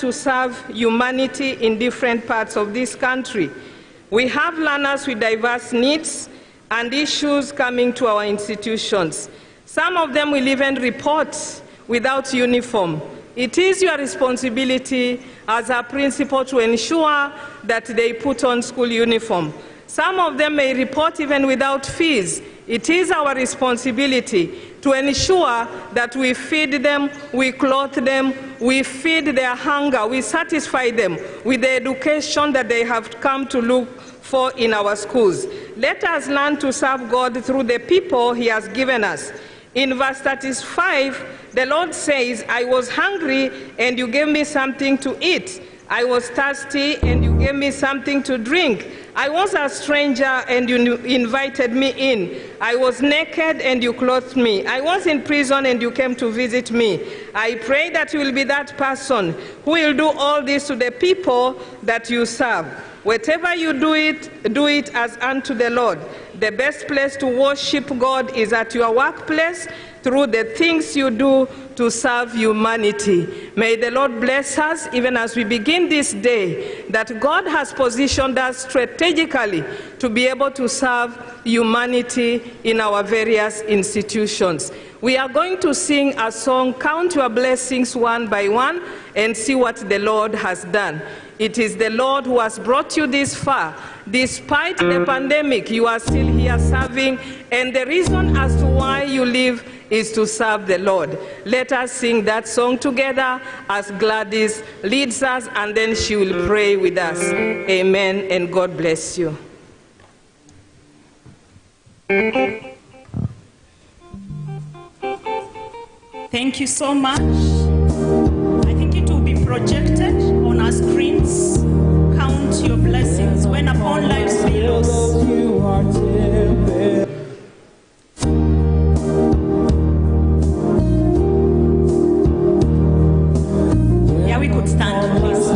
to serve humanity in different parts of this country. We have learners with diverse needs and issues coming to our institutions. Some of them will even report without uniform. It is your responsibility as a principal to ensure that they put on school uniform. Some of them may report even without fees. It is our responsibility to ensure that we feed them, we clothe them, we feed their hunger, we satisfy them with the education that they have come to look for in our schools. Let us learn to serve God through the people He has given us. In verse 35, the Lord says, I was hungry and you gave me something to eat. I was thirsty and you gave me something to drink. I was a stranger and you invited me in. I was naked and you clothed me. I was in prison and you came to visit me. I pray that you will be that person who will do all this to the people that you serve. Whatever you do it as unto the Lord. The best place to worship God is at your workplace through the things you do to serve humanity. May the Lord bless us even as we begin this day, that God has positioned us strategically to be able to serve humanity in our various institutions. We are going to sing a song, Count Your Blessings One by One, and see what the Lord has done. It is the Lord who has brought you this far. Despite the pandemic, you are still here serving, and the reason as to why you live is to serve the Lord. Let us sing that song together as Gladys leads us, and then she will pray with us. Amen, and God bless you. Thank you so much. I think it will be projected on our screens. Count your blessings when upon life's billows you are tempted. Yeah, we could stand, please.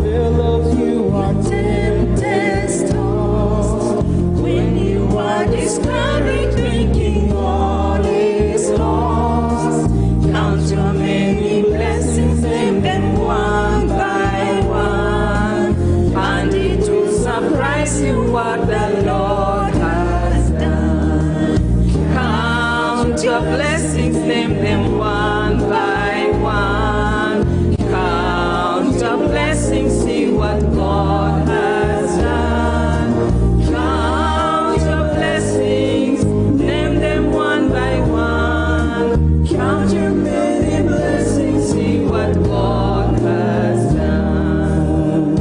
When you are discouraged, thinking all is lost, count your many blessings, name them one by one, and it will surprise you what the Lord has done. Count your blessings, name them one by one. Count your blessings, see what God has done. Count your blessings, name them one by one. Count your many blessings, see what God has done.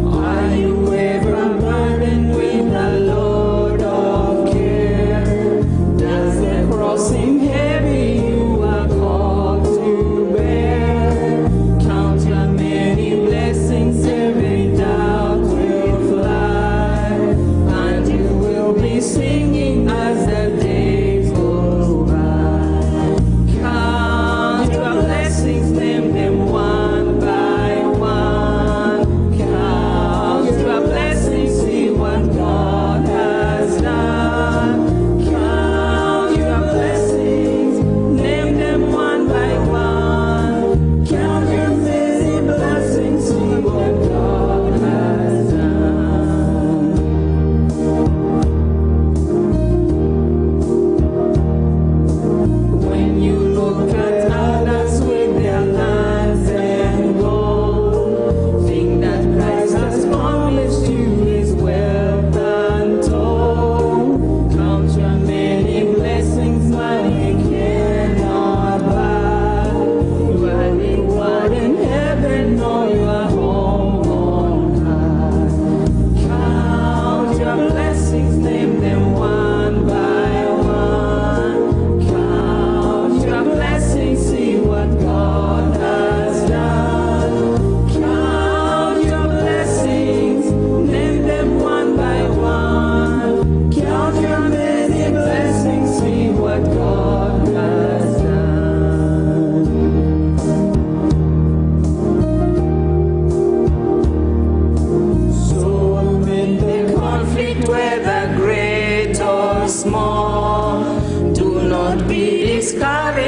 Are you ever burdened with a load of care? Does the cross seem heavy you are called to bear?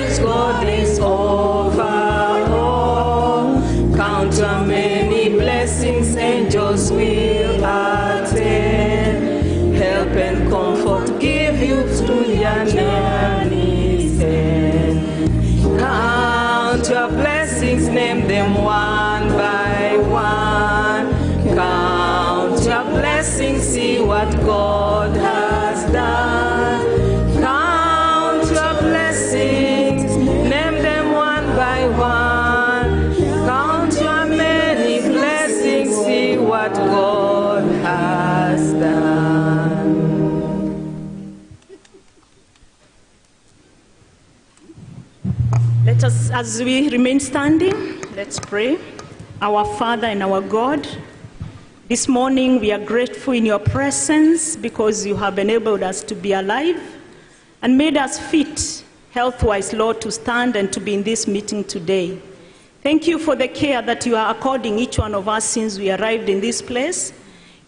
acknowledge God is over all. Count how many blessings angels will attend. Help and comfort give you through your nearness. Count your blessings, name them one by one. Count your blessings, see what God has done. Count your blessings, name them one by one. Count your many blessings, see what God has done. Let us, as we remain standing, let's pray. Our Father and our God, this morning we are grateful in your presence because you have enabled us to be alive and made us fit, health-wise, Lord, to stand and to be in this meeting today. Thank you for the care that you are according each one of us since we arrived in this place.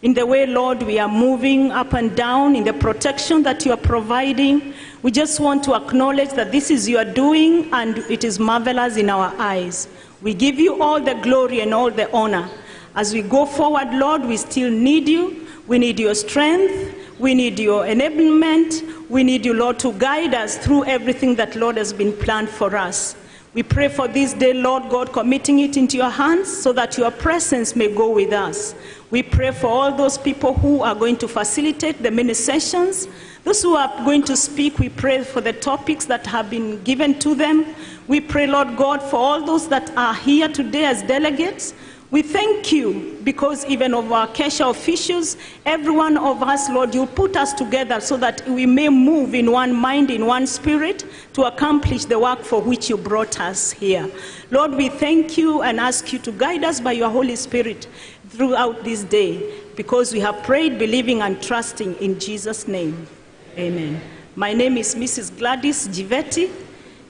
In the way, Lord, we are moving up and down, in the protection that you are providing. We just want to acknowledge that this is your doing and it is marvelous in our eyes. We give you all the glory and all the honor. As we go forward, Lord, we still need you. We need your strength. We need your enablement. We need you, Lord, to guide us through everything that, Lord, has been planned for us. We pray for this day, Lord God, committing it into your hands so that your presence may go with us. We pray for all those people who are going to facilitate the mini sessions. Those who are going to speak, we pray for the topics that have been given to them. We pray, Lord God, for all those that are here today as delegates. We thank you because even of our Kesha officials, every one of us, Lord, you put us together so that we may move in one mind, in one spirit, to accomplish the work for which you brought us here. Lord, we thank you and ask you to guide us by your Holy Spirit throughout this day, because we have prayed, believing and trusting in Jesus' name. Amen. My name is Mrs. Gladys Givetti,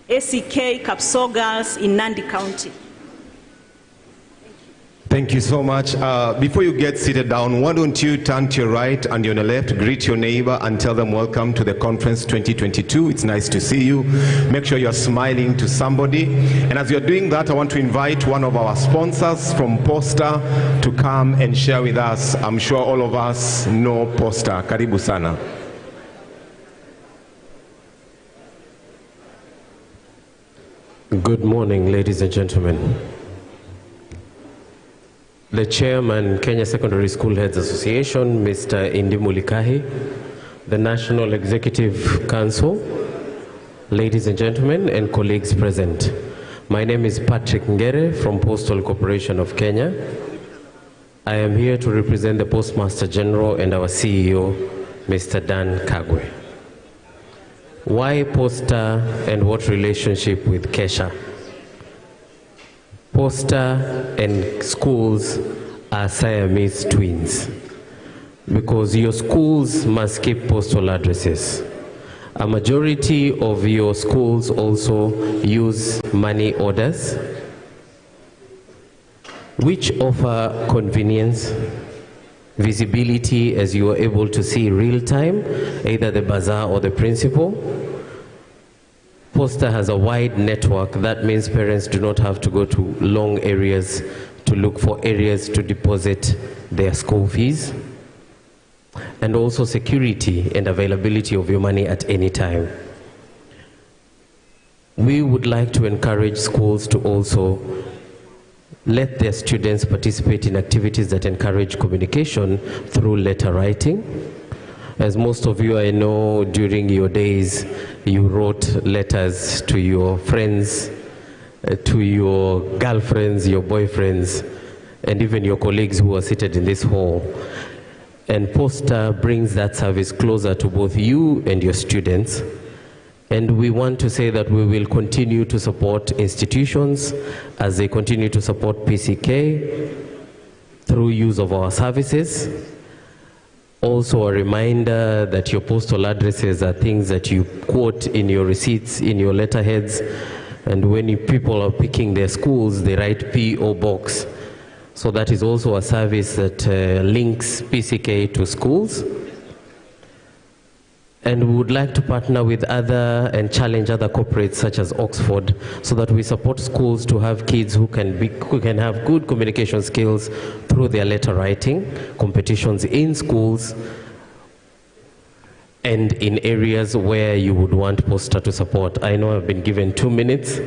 ACK Kapso Girls in Nandi County. Thank you so much. Before you get seated down, why don't you turn to your right and your left, greet your neighbor and tell them welcome to the conference 2022. It's nice to see you. Make sure you're smiling to somebody. And as you're doing that, I want to invite one of our sponsors from Posta to come and share with us. I'm sure all of us know Posta. Karibu sana. Good morning, ladies and gentlemen. The chairman, Kenya Secondary School Heads Association, Mr. Indi Mulikahi, the National Executive Council, ladies and gentlemen, and colleagues present. My name is Patrick Ngere from Postal Corporation of Kenya. I am here to represent the Postmaster General and our CEO, Mr. Dan Kagwe. Why Posta and what relationship with Kesha? Posta and schools are Siamese twins because your schools must keep postal addresses. A majority of your schools also use money orders, which offer convenience, visibility as you are able to see real time, either the bazaar or the principal. Posta has a wide network. That means parents do not have to go to long areas to look for areas to deposit their school fees. And also security and availability of your money at any time. We would like to encourage schools to also let their students participate in activities that encourage communication through letter writing. As most of you I know, during your days, you wrote letters to your friends, to your girlfriends, your boyfriends, and even your colleagues who are seated in this hall. And Posta brings that service closer to both you and your students. And we want to say that we will continue to support institutions as they continue to support PCK through use of our services. Also a reminder that your postal addresses are things that you quote in your receipts, in your letterheads, and when people are picking their schools, they write P.O. Box. So that is also a service that links PCK to schools. And we would like to partner with other and challenge other corporates such as Oxford so that we support schools to have kids who can have good communication skills through their letter writing, competitions in schools, and in areas where you would want Poster to support. I know I've been given 2 minutes,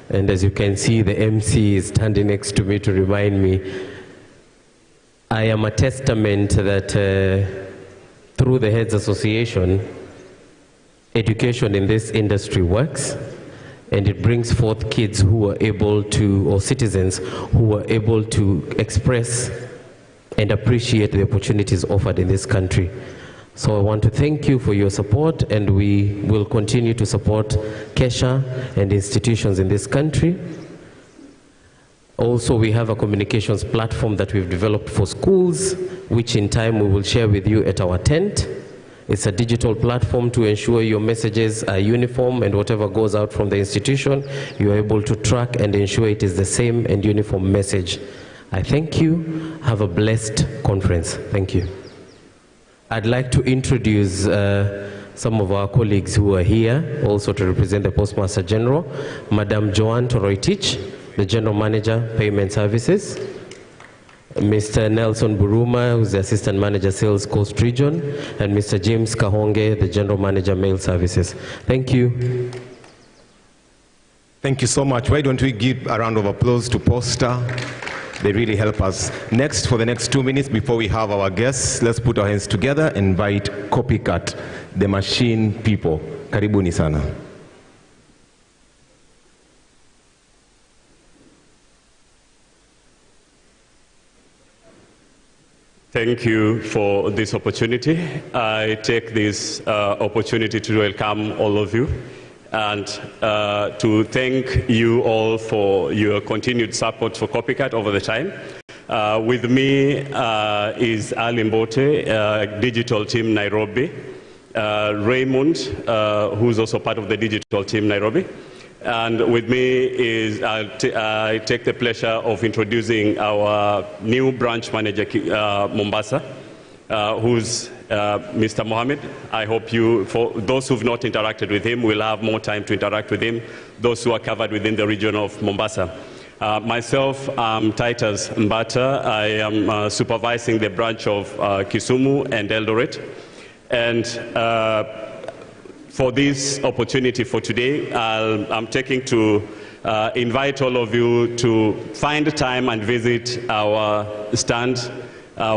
and as you can see, the MC is standing next to me to remind me. I am a testament that through the Heads Association, education in this industry works, and it brings forth kids who are able to, or citizens who are able to express and appreciate the opportunities offered in this country. So I want to thank you for your support, and we will continue to support Kesha and institutions in this country. Also, we have a communications platform that we've developed for schools, which in time we will share with you at our tent. It's a digital platform to ensure your messages are uniform, and whatever goes out from the institution, you are able to track and ensure it is the same and uniform message. I thank you. Have a blessed conference. Thank you. I'd like to introduce some of our colleagues who are here also to represent the Postmaster General. Madam Joanne Toroitich, the General Manager, Payment Services. Mr. Nelson Buruma, who's the Assistant Manager, Sales Coast Region, and Mr. James Kahonge, the General Manager, Mail Services. Thank you. Thank you so much. Why don't we give a round of applause to Poster? They really help us. Next, for the next 2 minutes before we have our guests, let's put our hands together and invite Copycat, the machine people. Karibuni sana. Thank you for this opportunity. I take this opportunity to welcome all of you and to thank you all for your continued support for Copycat over the time. With me is Ali Mbote, Digital Team Nairobi, Raymond, who's also part of the Digital Team Nairobi, and with me is, I take the pleasure of introducing our new branch manager, Mombasa, who's Mr. Mohammed. I hope you, for those who've not interacted with him, will have more time to interact with him, those who are covered within the region of Mombasa. Myself, I'm Titus Mbata. I am supervising the branch of Kisumu and Eldoret. And for this opportunity for today, I'm taking to invite all of you to find time and visit our stand.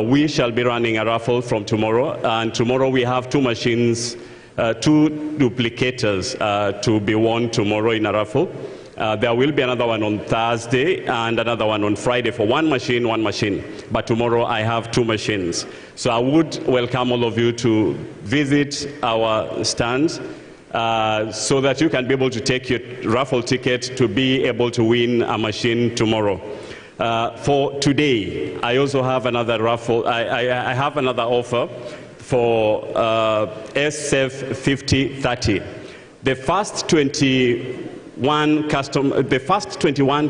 We shall be running a raffle from tomorrow, and tomorrow we have 2 machines, 2 duplicators to be won tomorrow in a raffle. There will be another one on Thursday and another one on Friday for one machine. But tomorrow I have 2 machines. So I would welcome all of you to visit our stands so that you can be able to take your raffle ticket to be able to win a machine tomorrow. For today, I also have another raffle. I have another offer for SF 5030. The first 21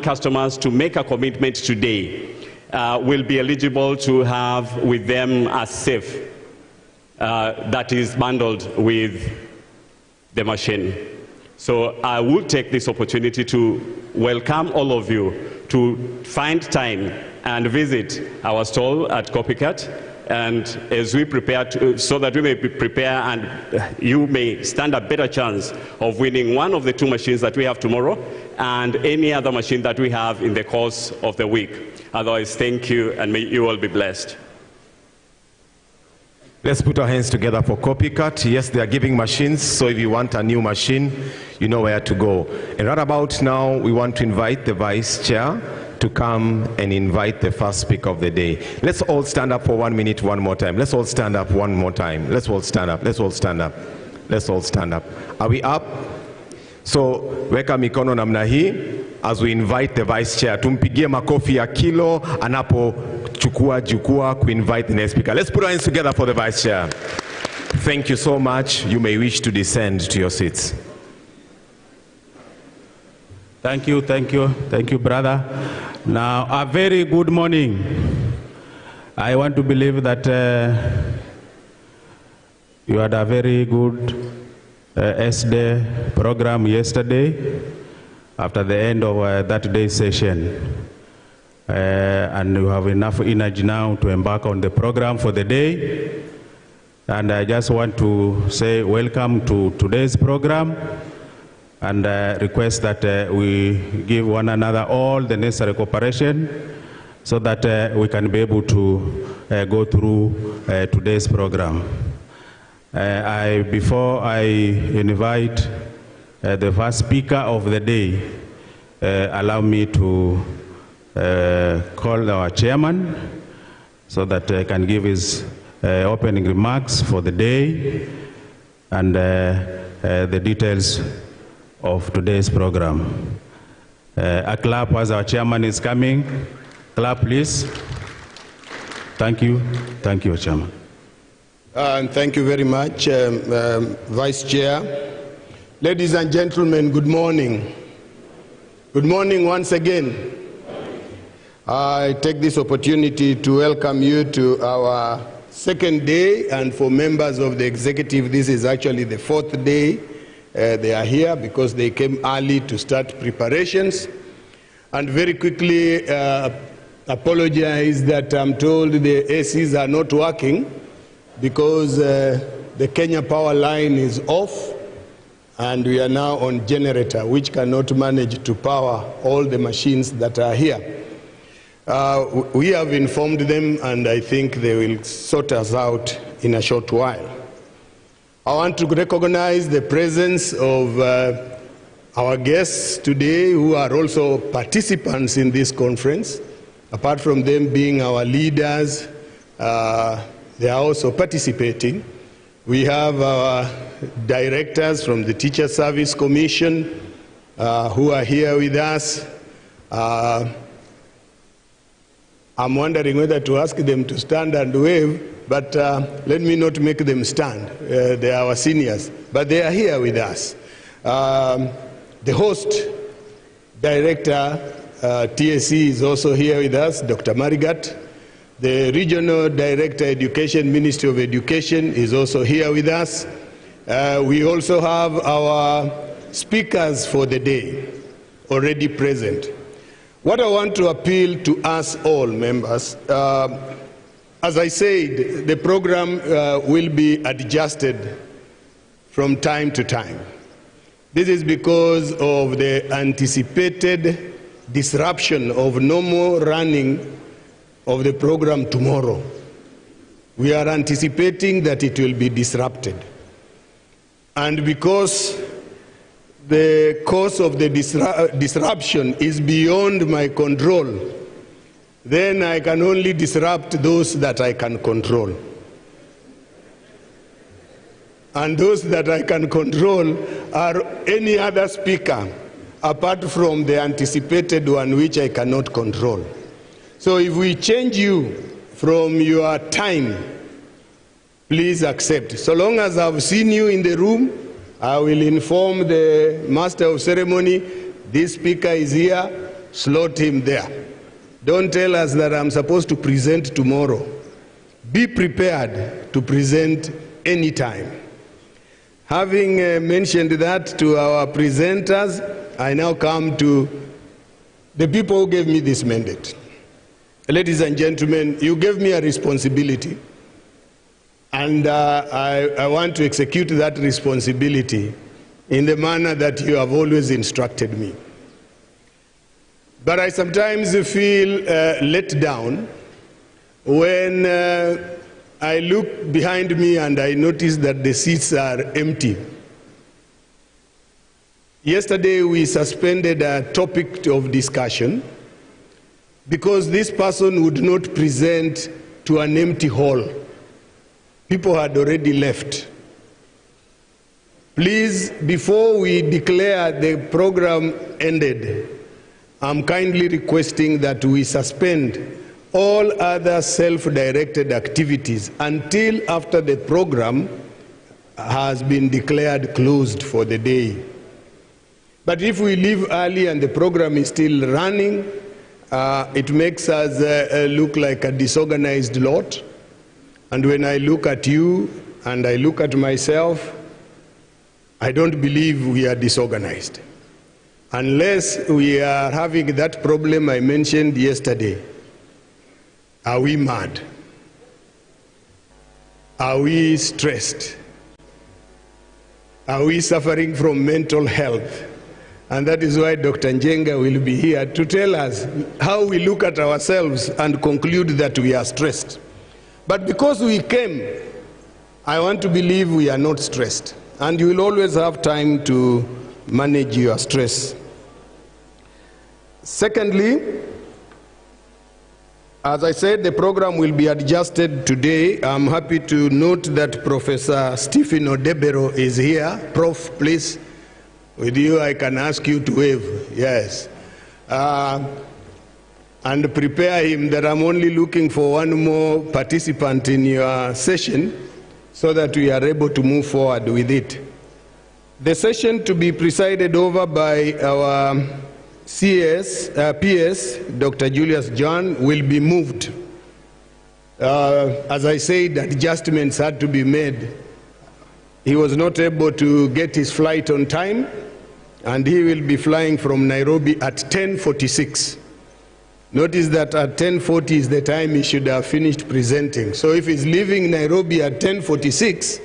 customers to make a commitment today will be eligible to have with them a safe that is bundled with the machine. So I will take this opportunity to welcome all of you to find time and visit our stall at Copycat, and as we prepare so that we may prepare and you may stand a better chance of winning one of the 2 machines that we have tomorrow and any other machine that we have in the course of the week. Otherwise, thank you, and may you all be blessed. Let's put our hands together for Copycat. Yes, they are giving machines, so if you want a new machine, you know where to go. And right about now, we want to invite the Vice Chair to come and invite the first speaker of the day. Let's all stand up for 1 minute one more time. Let's all stand up one more time. Let's all stand up. Let's all stand up. Let's all stand up. Are we up? So, weka mikono namna hii as we invite the Vice Chair. Tumpigie makofi ya kilo anapo chukua jukwaa to invite the next speaker. Let's put our hands together for the Vice Chair. Thank you so much. You may wish to descend to your seats. Thank you, brother. Now, a very good morning. I want to believe that you had a very good S-Day program yesterday after the end of that day's session. And you have enough energy now to embark on the program for the day. And I just want to say welcome to today's program and request that we give one another all the necessary cooperation so that we can be able to go through today's program. Before I invite the first speaker of the day, allow me to call our chairman so that he can give his opening remarks for the day and the details of today's program. A clap as our chairman is coming. Clap, please. Thank you. Thank you, Chairman. And thank you very much, Vice Chair. Ladies and gentlemen, good morning. Good morning once again. I take this opportunity to welcome you to our second day, and for members of the executive, this is actually the fourth day they are here because they came early to start preparations. And very quickly, apologize that I'm told the ACs are not working because the Kenya power line is off and we are now on generator, which cannot manage to power all the machines that are here. We have informed them, and I think they will sort us out in a short while. I want to recognize the presence of our guests today who are also participants in this conference. Apart from them being our leaders, they are also participating. We have our directors from the Teacher Service Commission who are here with us. I'm wondering whether to ask them to stand and wave, but let me not make them stand. They are our seniors, but they are here with us. The host director, TSC, is also here with us, Dr. Marigat. The regional director, Education, Ministry of Education, is also here with us. We also have our speakers for the day already present. What I want to appeal to us all members, as I said, the program will be adjusted from time to time. This is because of the anticipated disruption of normal running of the program tomorrow. We are anticipating that it will be disrupted. And because the cause of the disruption is beyond my control, then I can only disrupt those that I can control. And those that I can control are any other speaker apart from the anticipated one which I cannot control. So if we change you from your time, please accept. So long as I've seen you in the room, I will inform the master of ceremony, this speaker is here, slot him there. Don't tell us that I'm supposed to present tomorrow. Be prepared to present anytime. Having mentioned that to our presenters, I now come to the people who gave me this mandate. Ladies and gentlemen, you gave me a responsibility. And I want to execute that responsibility in the manner that you have always instructed me. But I sometimes feel let down when I look behind me and I notice that the seats are empty. Yesterday we suspended a topic of discussion because this person would not present to an empty hall. People had already left. Please, before we declare the program ended, I'm kindly requesting that we suspend all other self-directed activities until after the program has been declared closed for the day. But if we leave early and the program is still running, it makes us look like a disorganized lot. And when I look at you and I look at myself, I don't believe we are disorganized. Unless we are having that problem I mentioned yesterday. Are we mad? Are we stressed? Are we suffering from mental health? And that is why Dr. Njenga will be here to tell us how we look at ourselves and conclude that we are stressed. But because we came, I want to believe we are not stressed. And you will always have time to manage your stress. Secondly, as I said, the program will be adjusted today. I'm happy to note that Professor Stephen Odebero is here. Prof, please, with you I can ask you to wave. Yes. And prepare him that I'm only looking for one more participant in your session so that we are able to move forward with it. The session to be presided over by our PS, Dr. Julius John, will be moved. As I said, adjustments had to be made. He was not able to get his flight on time, and he will be flying from Nairobi at 10:46. Notice that at 10:40 is the time he should have finished presenting. So if he's leaving Nairobi at 10:46,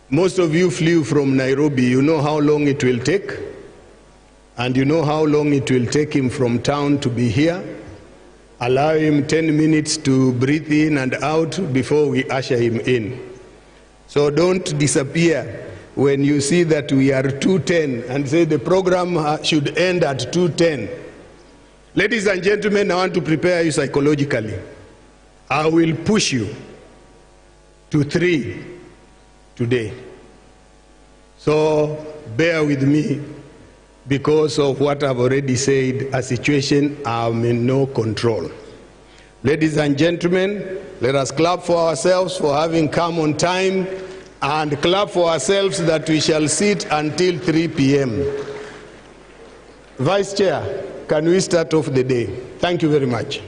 most of you flew from Nairobi, you know how long it will take. And you know how long it will take him from town to be here. Allow him 10 minutes to breathe in and out before we usher him in. So don't disappear when you see that we are 2:10 and say the program should end at 2:10. Ladies and gentlemen, I want to prepare you psychologically. I will push you to 3 today. So bear with me. Because of what I've already said, a situation I'm in no control. Ladies and gentlemen, let us clap for ourselves for having come on time, and clap for ourselves that we shall sit until 3 p.m. Vice Chair, can we start off the day? Thank you very much.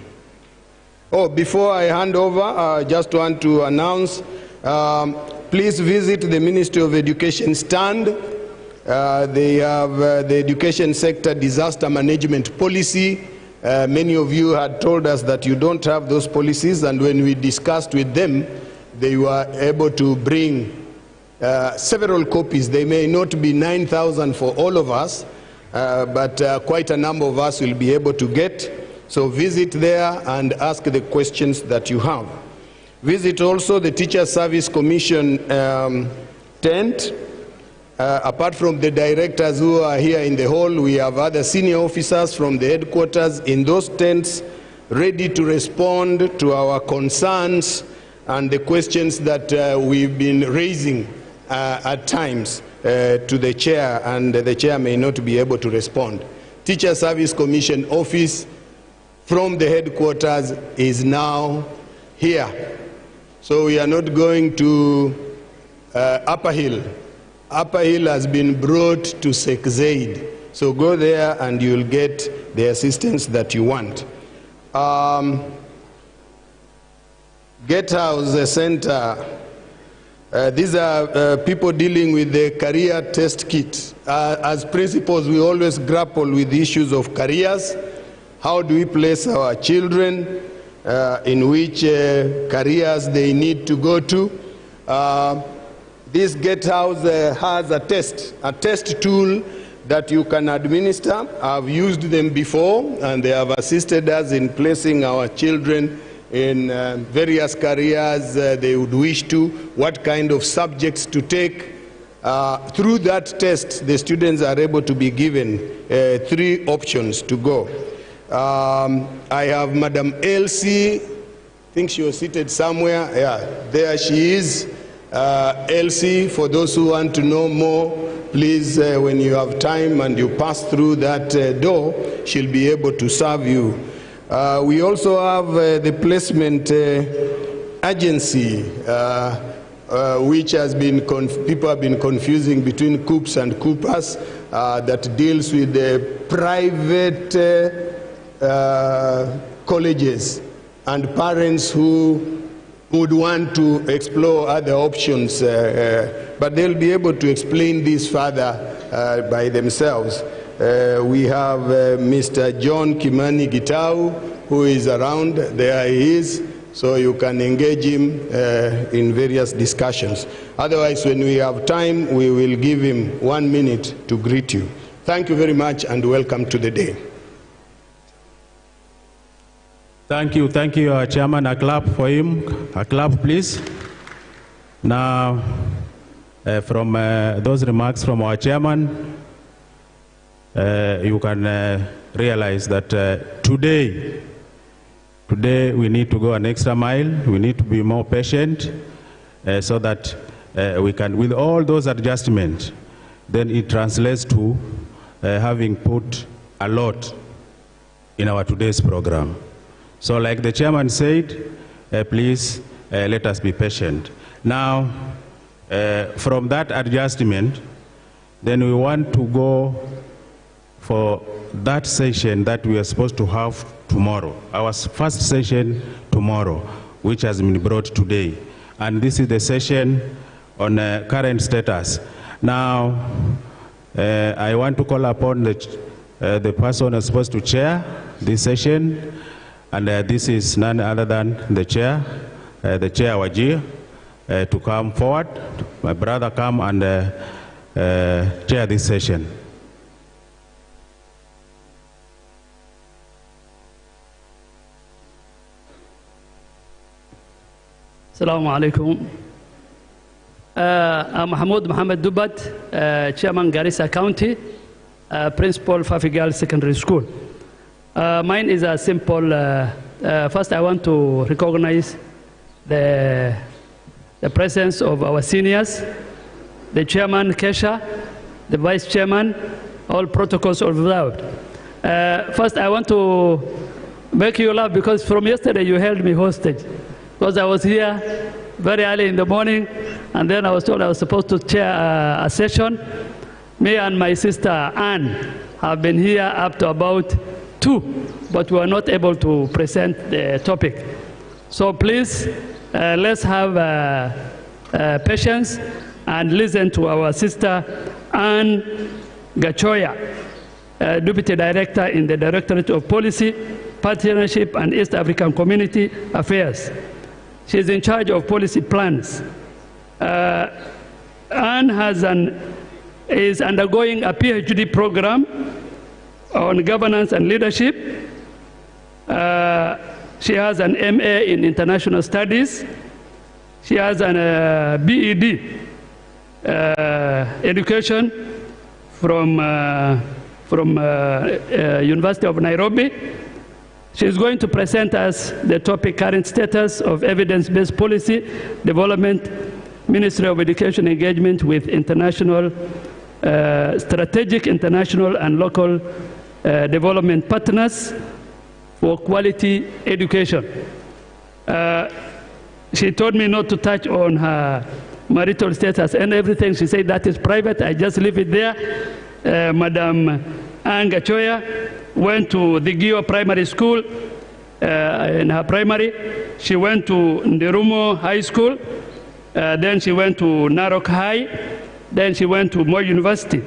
Oh, before I hand over, I just want to announce, please visit the Ministry of Education stand. They have the education sector disaster management policy. Many of you had told us that you don't have those policies, and when we discussed with them, they were able to bring several copies. They may not be 9,000 for all of us, but quite a number of us will be able to get. So visit there and ask the questions that you have. Visit also the Teacher Service Commission tent. Apart from the directors who are here in the hall, we have other senior officers from the headquarters in those tents ready to respond to our concerns and the questions that we've been raising at times to the chair, and the chair may not be able to respond. Teacher Service Commission office from the headquarters is now here. So we are not going to Upper Hill. Upper Hill has been brought to Sekzaid. So go there and you'll get the assistance that you want. Gatehouse Center. These are people dealing with the career test kit. As principals, we always grapple with the issues of careers. How do we place our children in which careers they need to go to? This Gatehouse has a test tool that you can administer. I've used them before, and they have assisted us in placing our children in various careers they would wish to, what kind of subjects to take. Through that test, the students are able to be given 3 options to go. I have Madam Elsie, I think she was seated somewhere. Yeah, there she is. Elsie, for those who want to know more, please, when you have time and you pass through that door, she'll be able to serve you. We also have the placement agency, which has been, people have been confusing between COOPs and COOPers, that deals with the private colleges and parents who would want to explore other options, but they'll be able to explain this further by themselves. We have Mr. John Kimani Gitau, who is around. There he is, so you can engage him in various discussions. Otherwise, when we have time, we will give him 1 minute to greet you. Thank you very much and welcome to the day. Thank you, Chairman. A clap for him. A clap, please. Now, from those remarks from our Chairman, you can realize that today we need to go an extra mile. We need to be more patient so that we can, with all those adjustments, then it translates to having put a lot in our today's program. So like the Chairman said, please let us be patient. Now, from that adjustment, then we want to go for that session that we are supposed to have tomorrow, our first session tomorrow, which has been brought today. And this is the session on current status. Now, I want to call upon the person who is supposed to chair this session, and this is none other than the chair Wajir, to come forward. My brother come and chair this session. Assalamu alaikum. I'm Mahmoud Mohammed Dubat, Chairman Garissa County, Principal Fafigal Secondary School. Mine is a simple, first I want to recognize the presence of our seniors, the Chairman Kesha, the Vice Chairman, all protocols observed. First I want to make you laugh because from yesterday you held me hostage. Because I was here very early in the morning, and then I was told I was supposed to chair a session. Me and my sister Anne have been here up to about 2, but we were not able to present the topic. So please, let's have patience and listen to our sister Anne Gachoya, Deputy Director in the Directorate of Policy, Partnership and East African Community Affairs. She's in charge of policy plans. Anne is undergoing a PhD program on governance and leadership. She has an MA in international studies. She has an BEd education from University of Nairobi. She's going to present us the topic, current status of evidence-based policy development, Ministry of Education engagement with international, strategic international and local development partners for quality education. She told me not to touch on her marital status and everything. She said that is private. I just leave it there. Madam Anne Gachoya went to the Gio Primary School in her primary. She went to Nderumo High School. Then she went to Narok High. Then she went to Moi University.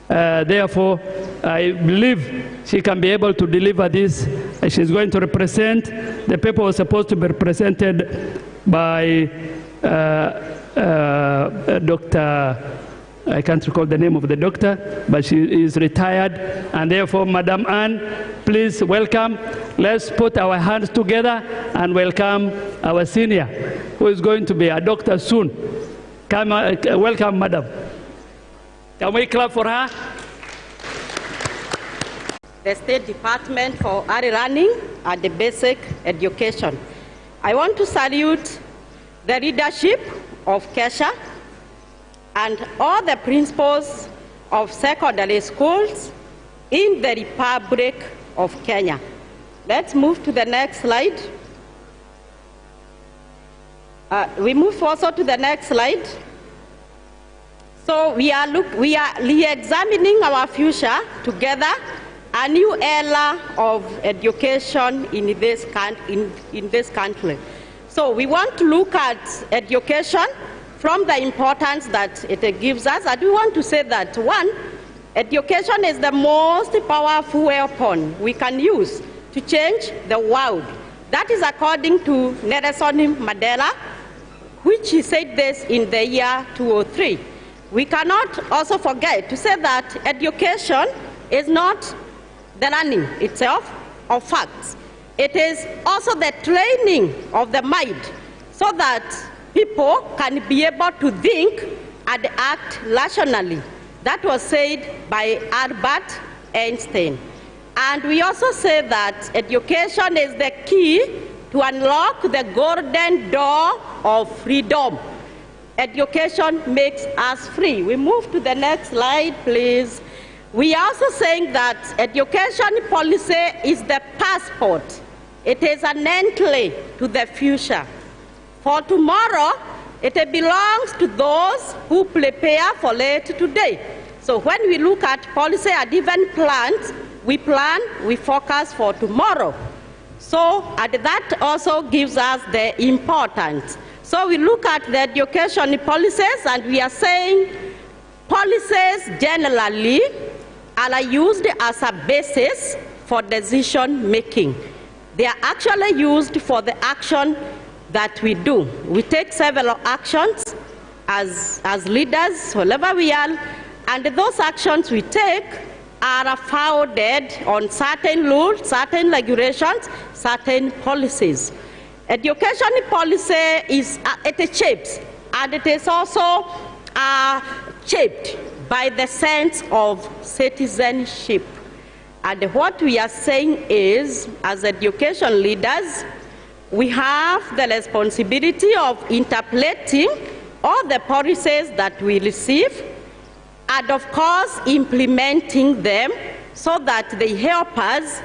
Therefore, I believe she can be able to deliver this. She's going to represent, the paper was supposed to be represented by Dr. I can't recall the name of the doctor, but she is retired. And therefore, Madam Anne, please welcome. Let's put our hands together and welcome our senior, who is going to be a doctor soon. Come, welcome, Madam. Can we clap for her? The State Department for Early Learning and the Basic Education. I want to salute the leadership of Kesha and all the principals of secondary schools in the Republic of Kenya. Let's move to the next slide. We move also to the next slide. So we are re-examining our future together, a new era of education in this country. So we want to look at education from the importance that it gives us, and we want to say that, one, education is the most powerful weapon we can use to change the world. That is according to Nelson Mandela, which he said this in the year 2003. We cannot also forget to say that education is not the learning itself of facts. It is also the training of the mind so that people can be able to think and act rationally. That was said by Albert Einstein. And we also say that education is the key to unlock the golden door of freedom. Education makes us free. We move to the next slide, please. We are also saying that education policy is the passport. It is an entry to the future. For tomorrow, it belongs to those who prepare for it today. So when we look at policy and even plans, we plan, we focus for tomorrow. So and that also gives us the importance. So we look at the education policies, and we are saying policies generally are used as a basis for decision making. They are actually used for the action that we do. We take several actions as leaders, wherever we are, and those actions we take are founded on certain rules, certain regulations, certain policies. Education policy is it shapes, and it is also shaped by the sense of citizenship. And what we are saying is, as education leaders, we have the responsibility of interpreting all the policies that we receive, and of course implementing them so that they help us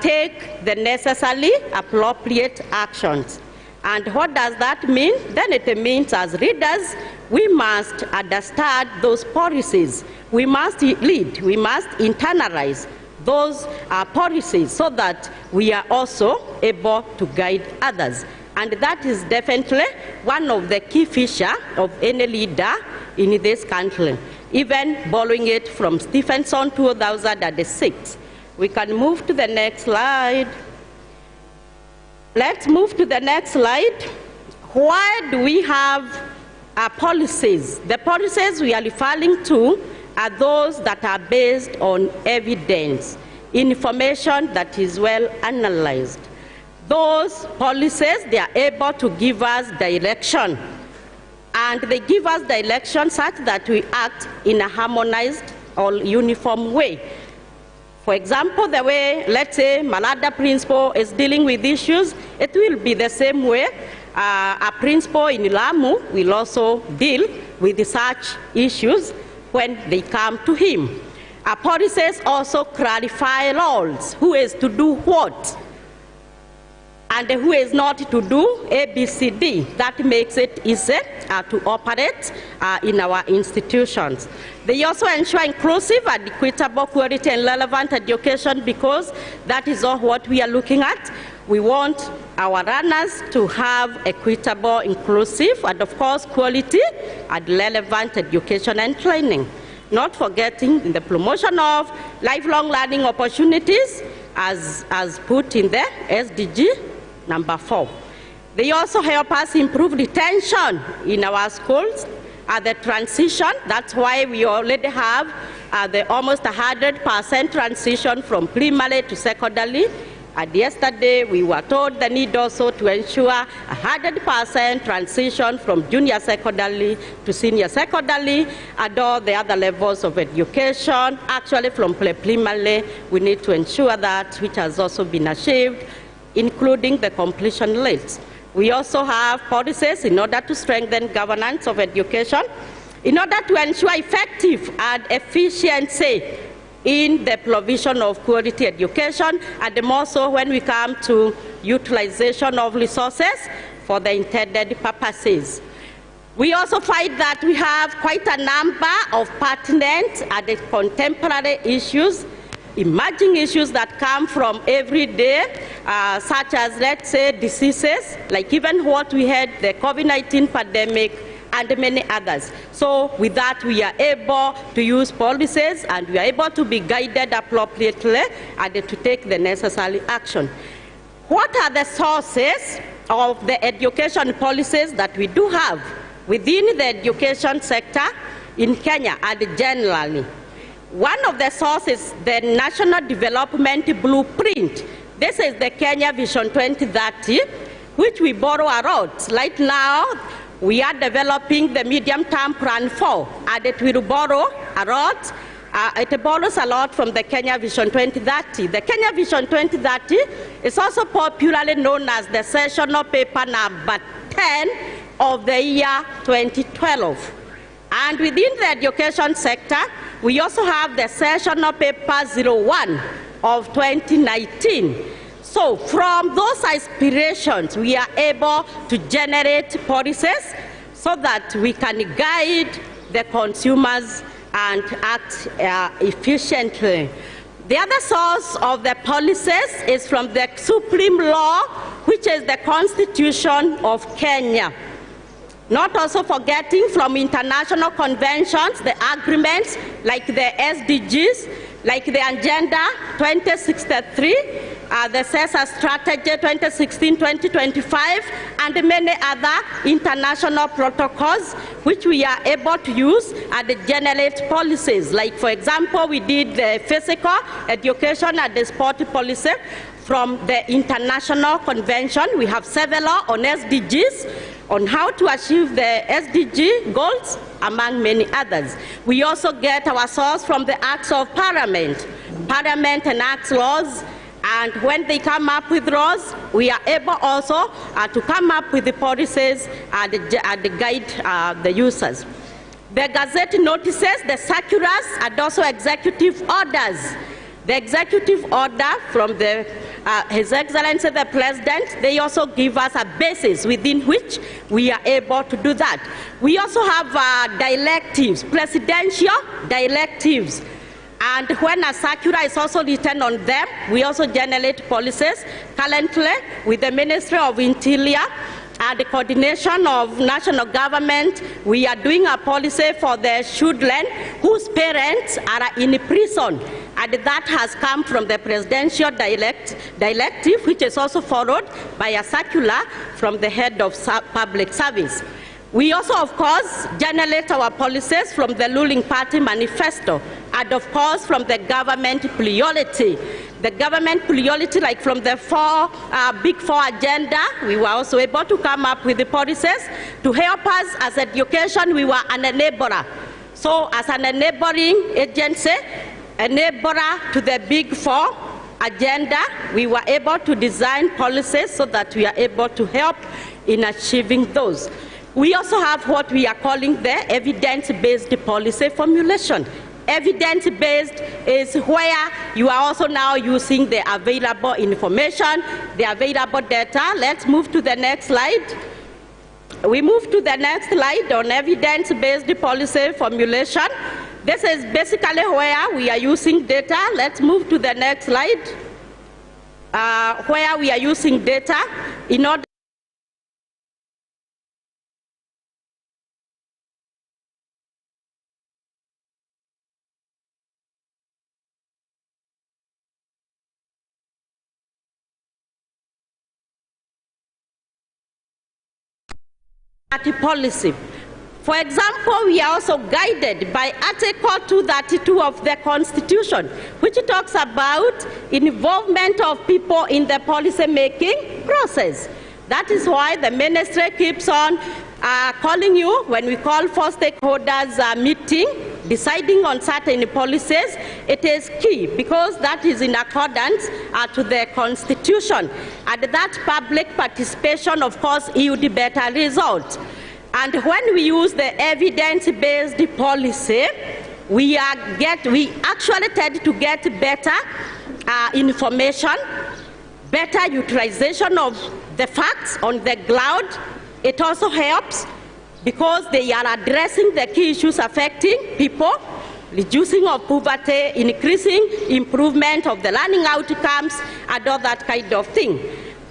take the necessary appropriate actions. And what does that mean? Then it means as readers, we must understand those policies. We must lead, we must internalize those policies so that we are also able to guide others. And that is definitely one of the key features of any leader in this country, even borrowing it from Stephenson 2006. We can move to the next slide. Let's move to the next slide. Why do we have policies? The policies we are referring to are those that are based on evidence, information that is well analyzed. Those policies, they are able to give us direction, and they give us direction such that we act in a harmonized or uniform way. For example, the way, let's say, Malada principal is dealing with issues, it will be the same way a principal in Lamu will also deal with such issues when they come to him. Our policies also clarify roles, who is to do what, and who is not to do A, B, C, D. That makes it easy to operate in our institutions. They also ensure inclusive and equitable, quality and relevant education, because that is all what we are looking at. We want our runners to have equitable, inclusive, and of course quality and relevant education and training. Not forgetting the promotion of lifelong learning opportunities as put in the SDG number 4. They also help us improve retention in our schools at the transition. That's why we already have the almost 100% transition from primary to secondary. And yesterday we were told the need also to ensure 100% transition from junior secondary to senior secondary and all the other levels of education. Actually from pre-primary we need to ensure that, which has also been achieved, including the completion rates. We also have policies in order to strengthen governance of education, in order to ensure effective and efficiency in the provision of quality education, and more so when we come to utilization of resources for the intended purposes. We also find that we have quite a number of pertinent and contemporary issues, emerging issues that come from everyday such as, let's say, diseases, like even what we had, the COVID-19 pandemic, and many others. So with that, we are able to use policies, and we are able to be guided appropriately and to take the necessary action. What are the sources of the education policies that we do have within the education sector in Kenya and generally? One of the sources, the National Development Blueprint. This is the Kenya Vision 2030, which we borrow a lot. Right now, we are developing the medium-term plan 4, and it will borrow a lot. It borrows a lot from the Kenya Vision 2030. The Kenya Vision 2030 is also popularly known as the sessional paper number 10 of the year 2012. And within the education sector, we also have the sessional paper 01 of 2019. So from those aspirations, we are able to generate policies so that we can guide the consumers and act efficiently. The other source of the policies is from the Supreme Law, which is the Constitution of Kenya. Not also forgetting from international conventions, the agreements like the SDGs, like the Agenda 2063, the CESA Strategy 2016-2025, and many other international protocols which we are able to use and generate policies. Like, for example, we did the physical education and the sport policy from the international convention. We have several on SDGs, on how to achieve the SDG goals, among many others. We also get our source from the Acts of Parliament. Parliament enacts laws, and when they come up with laws, we are able also to come up with the policies and guide the users. The Gazette notices, the circulars, and also executive orders. The executive order from His Excellency the President, they also give us a basis within which we are able to do that. We also have directives, presidential directives. And when a circular is also written on them, we also generate policies. Currently, with the Ministry of Interior and the coordination of national government, we are doing a policy for the children whose parents are in prison. And that has come from the presidential directive, which is also followed by a circular from the head of public service. We also, of course, generate our policies from the ruling party manifesto, and of course from the government priority. The government priority, like from the Big Four agenda, we were also able to come up with the policies to help us as education. We were an enabler. So as an enabling agency, enabler to the Big Four agenda, we were able to design policies so that we are able to help in achieving those. We also have what we are calling the evidence-based policy formulation. Evidence-based is where you are also now using the available information, the available data. Let's move to the next slide. We move to the next slide on evidence-based policy formulation. This is basically where we are using data. Let's move to the next slide, where we are using data in order policy. For example, we are also guided by Article 232 of the Constitution, which talks about involvement of people in the policy-making process. That is why the ministry keeps on calling you when we call for stakeholders meeting, deciding on certain policies. It is key because that is in accordance to the Constitution. And that public participation, of course, yield better results. And when we use the evidence-based policy, we actually tend to get better information, better utilization of the facts on the ground. It also helps because they are addressing the key issues affecting people. reducing of poverty, increasing improvement of the learning outcomes, and all that kind of thing.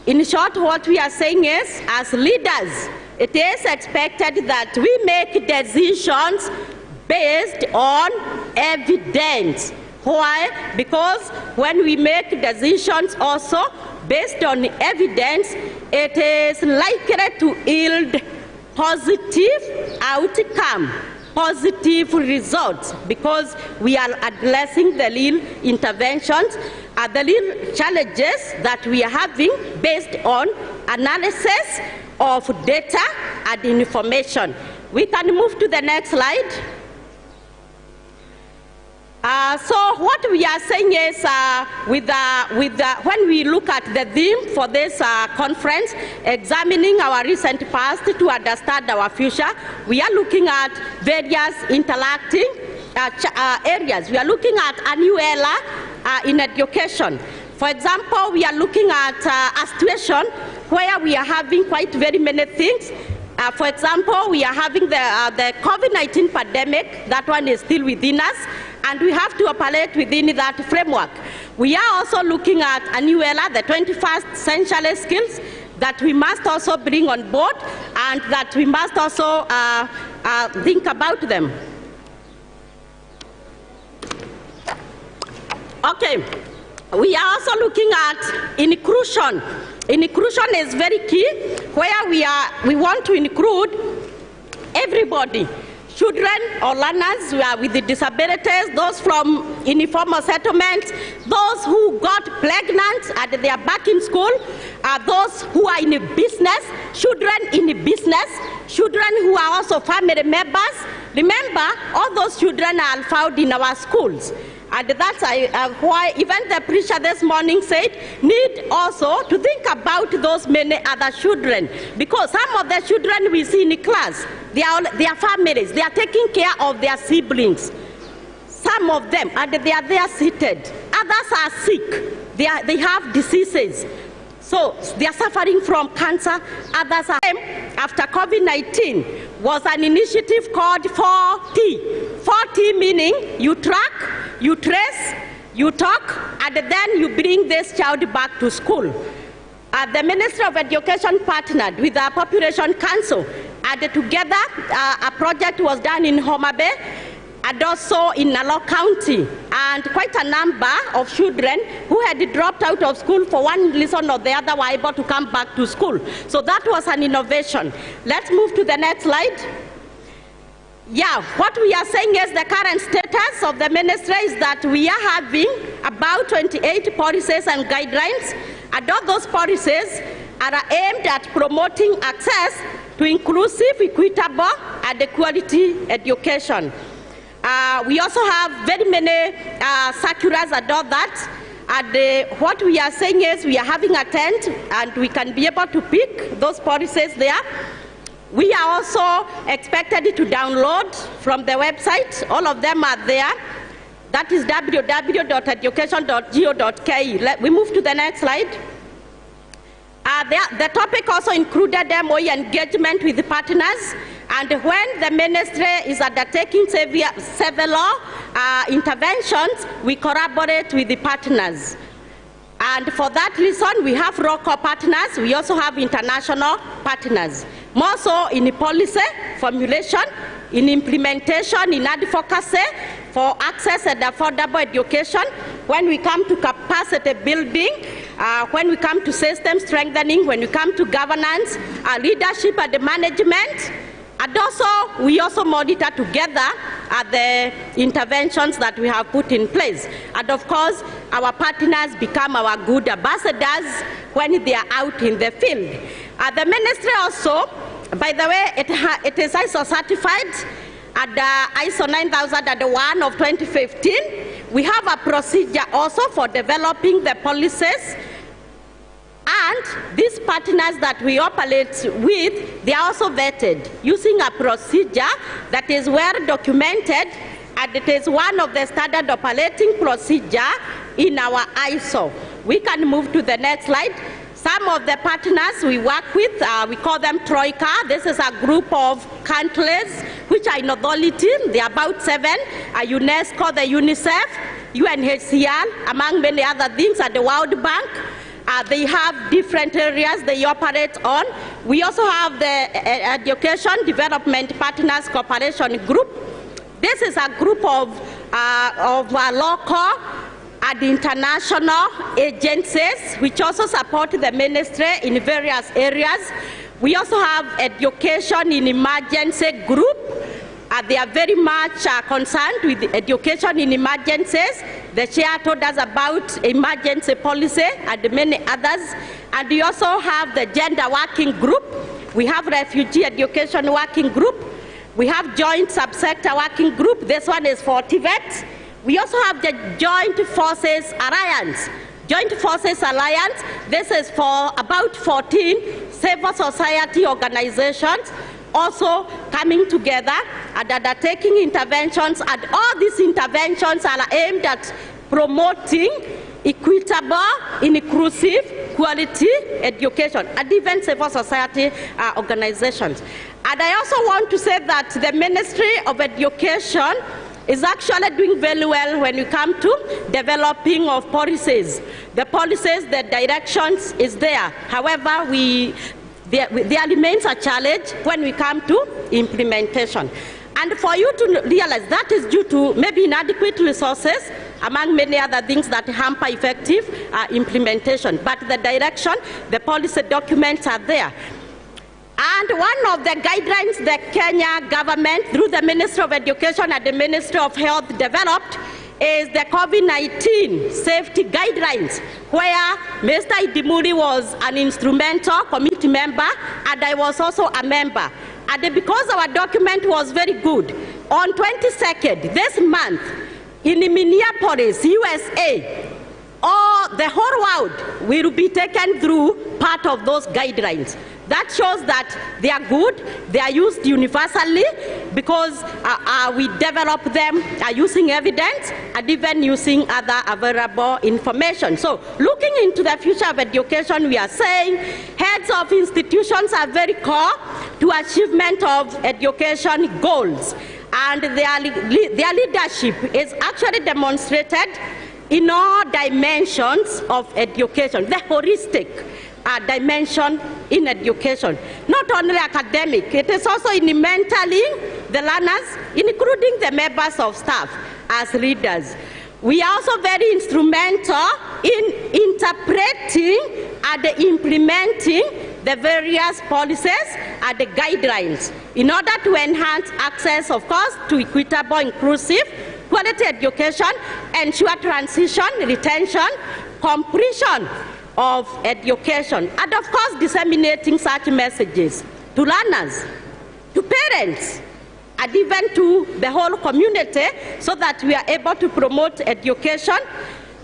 In short, what we are saying is, as leaders, it is expected that we make decisions based on evidence. Why? Because when we make decisions also based on evidence, it is likely to yield positive outcome, positive results, because we are addressing the real interventions and the real challenges that we are having based on analysis of data and information. We can move to the next slide. So what we are saying is, when we look at the theme for this conference, examining our recent past to understand our future, we are looking at various interacting areas. We are looking at a new era in education. For example, we are looking at a situation where we are having quite very many things. For example, we are having the COVID-19 pandemic. That one is still within us, and we have to operate within that framework. We are also looking at a new era, the 21st century skills that we must also bring on board, and that we must also think about them. Okay, we are also looking at inclusion. Inclusion is very key, where we want to include everybody. Children or learners with disabilities, those from informal settlements, those who got pregnant and they are back in school, those who are in business, children in business, children who are also family members. Remember, all those children are found in our schools. And that's why even the preacher this morning said, need also to think about those many other children. Because some of the children we see in class, they are families, they are taking care of their siblings. Some of them, and they are there seated. Others are sick, they have diseases. So they are suffering from cancer. Others are. After COVID-19 was an initiative called 4T. 4T meaning you track, you trace, you talk, and then you bring this child back to school. The Ministry of Education partnered with the Population Council, and together a project was done in Homa Bay and also in Nalo County, and quite a number of children who had dropped out of school for one reason or the other were able to come back to school. So that was an innovation. Let's move to the next slide. Yeah, what we are saying is the current status of the ministry is that we are having about 28 policies and guidelines, and all those policies are aimed at promoting access to inclusive, equitable, and quality education. We also have very many circulars and all that. And what we are saying is we are having a tent, and we can be able to pick those policies there. We are also expected to download from the website. All of them are there. That is www.education.go.ke. We move to the next slide. The topic also included MOE engagement with the partners. And when the ministry is undertaking several interventions, we collaborate with the partners. And for that reason, we have local partners. We also have international partners. More so in policy formulation, in implementation, in advocacy for access and affordable education. When we come to capacity building, when we come to system strengthening, when we come to governance, leadership and management. And also, we also monitor together the interventions that we have put in place. And of course, our partners become our good ambassadors when they are out in the field. The ministry also, by the way, it is ISO certified at ISO 9001 of 2015. We have a procedure also for developing the policies. And these partners that we operate with, they are also vetted using a procedure that is well documented, and it is one of the standard operating procedure in our ISO. We can move to the next slide. Some of the partners we work with, we call them Troika. This is a group of countries which are in authority. They are about 7, UNESCO, the UNICEF, UNHCR, among many other things, at the World Bank. They have different areas they operate on. We also have the Education Development Partners Cooperation Group. This is a group of local and international agencies which also support the ministry in various areas. We also have Education in Emergency Group. They are very much concerned with education in emergencies. The chair told us about emergency policy and many others. And we also have the Gender Working Group. We have Refugee Education Working Group. We have Joint Subsector Working Group. This one is for TVET. We also have the Joint Forces Alliance. Joint Forces Alliance, this is for about 14 civil society organizations also coming together and undertaking interventions, and all these interventions are aimed at promoting equitable, inclusive, quality education, and even civil society organizations. And I also want to say that the Ministry of Education is actually doing very well when we come to developing of policies. The policies, the directions is there. However, there remains a challenge when we come to implementation. And for you to realize that is due to maybe inadequate resources, among many other things that hamper effective implementation. But the direction, the policy documents are there. And one of the guidelines the Kenya government, through the Ministry of Education and the Ministry of Health, developed is the COVID-19 safety guidelines, where Mr. Idimuri was an instrumental committee member, and I was also a member. And because our document was very good, on 22nd this month, in Minneapolis, USA, the whole world will be taken through part of those guidelines. That shows that they are good, they are used universally, because we develop them using evidence and even using other available information. So looking into the future of education, we are saying heads of institutions are very core to achievement of education goals. And their leadership is actually demonstrated in all dimensions of education, the holistic dimension in education. Not only academic, it is also in mentoring the learners, including the members of staff as leaders. We are also very instrumental in interpreting and implementing the various policies and the guidelines in order to enhance access, of course, to equitable, inclusive, quality education, ensure transition, retention, completion of education, and of course disseminating such messages to learners, to parents, and even to the whole community, so that we are able to promote education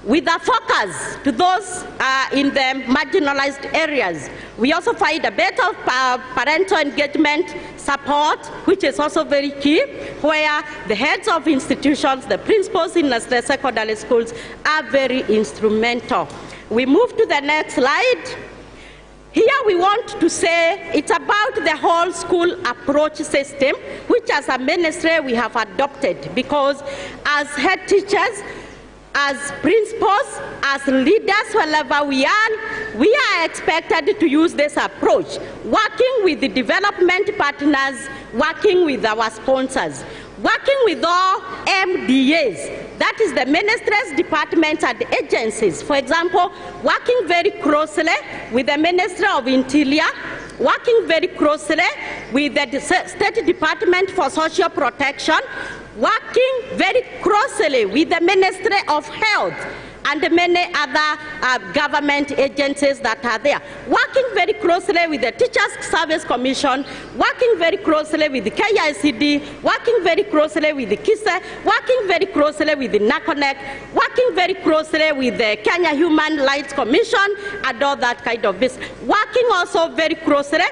with a focus to those in the marginalized areas. We also find a better parental engagement support, which is also very key, where the heads of institutions, the principals in the secondary schools are very instrumental. We move to the next slide. Here we want to say it's about the whole school approach system, which as a ministry we have adopted, because as head teachers, as principals, as leaders, wherever we are expected to use this approach, working with the development partners, working with our sponsors, working with all MDAs, that is the ministries, departments, and agencies. For example, working very closely with the Ministry of Interior, working very closely with the State Department for Social Protection, working very closely with the Ministry of Health and many other government agencies that are there, working very closely with the Teachers Service Commission, working very closely with the KICD, working very closely with the KISE, working very closely with the NACONEC, working very closely with the Kenya Human Rights Commission, and all that kind of business, working also very closely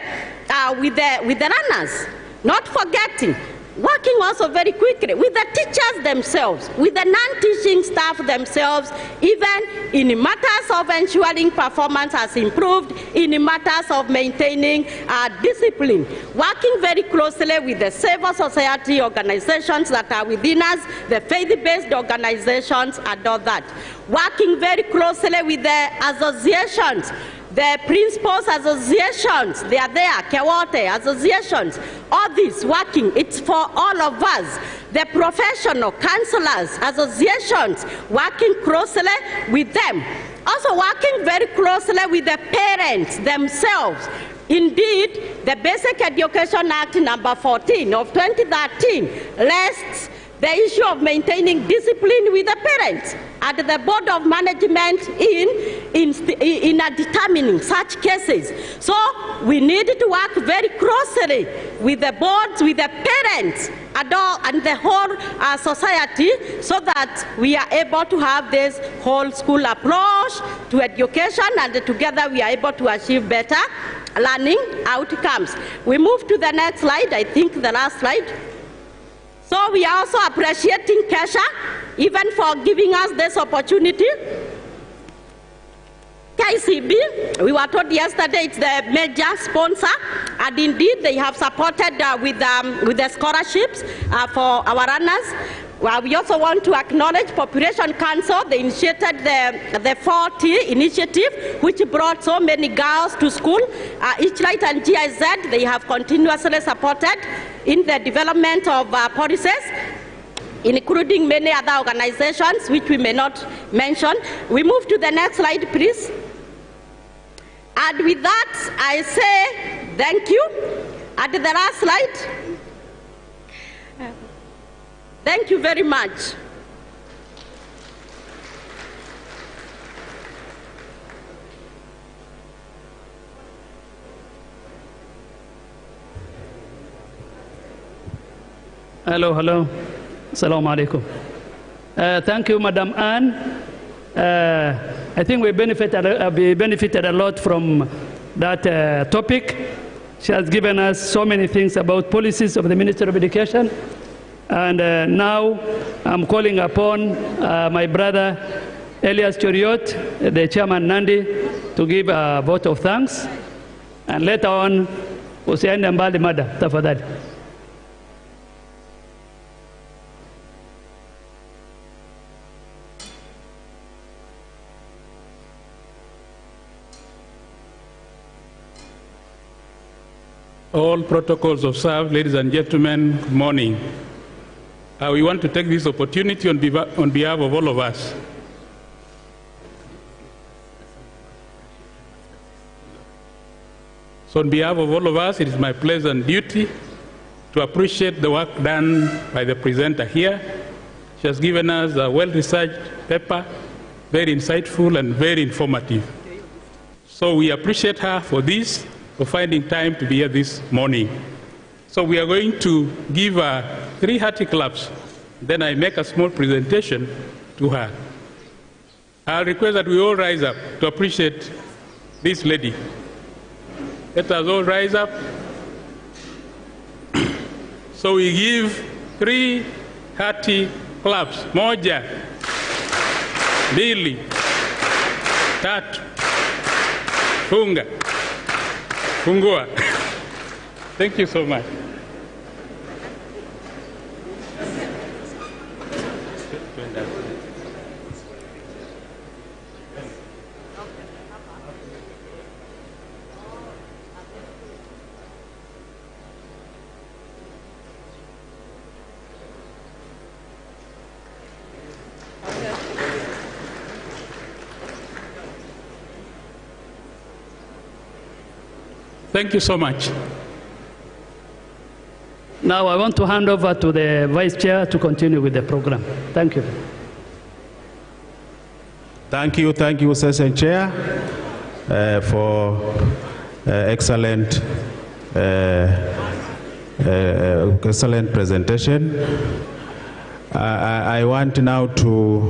with the runners, not forgetting working also very quickly with the teachers themselves, with the non-teaching staff themselves, even in matters of ensuring performance has improved, in matters of maintaining discipline, working very closely with the civil society organizations that are within us, the faith-based organizations and all that, working very closely with the associations, the principals associations, they are there, Kewote associations, all this working, it's for all of us. The professional counselors associations, working closely with them. Also working very closely with the parents themselves. Indeed, the Basic Education Act number 14 of 2013 lists the issue of maintaining discipline with the parents and the board of management in determining such cases. So we need to work very closely with the boards, with the parents, and the whole society, so that we are able to have this whole school approach to education, and together we are able to achieve better learning outcomes. We move to the next slide, I think the last slide. So we are also appreciating Kesha, even for giving us this opportunity. KCB, we were told yesterday, it's the major sponsor, and indeed they have supported with the scholarships for our runners. We also want to acknowledge Population Council. They initiated the 4T initiative, which brought so many girls to school. Each Light and GIZ, they have continuously supported in the development of policies, including many other organizations, which we may not mention. We move to the next slide, please. And with that, I say thank you. And the last slide. Thank you very much. Hello, hello. Assalamu alaikum. Thank you, Madam Anne. I think we benefited a lot from that topic. She has given us so many things about policies of the Ministry of Education. And now I'm calling upon my brother Elias Choriot, the Chairman Nandi, to give a vote of thanks. And later on, usiende mbali mada, tafadhali. All protocols observed, ladies and gentlemen, good morning. We want to take this opportunity on behalf of all of us. So on behalf of all of us, it is my pleasure and duty to appreciate the work done by the presenter here. She has given us a well-researched paper, very insightful and very informative. So we appreciate her for this, for finding time to be here this morning. So we are going to give her 3 hearty claps. Then I make a small presentation to her. I'll request that we all rise up to appreciate this lady. Let us all rise up. So we give 3 hearty claps. Moja, mbili, tatu, funga, fungua. Thank you so much. Thank you so much. Now I want to hand over to the Vice Chair to continue with the program. Thank you. Thank you, Session Chair, for excellent presentation. I want now to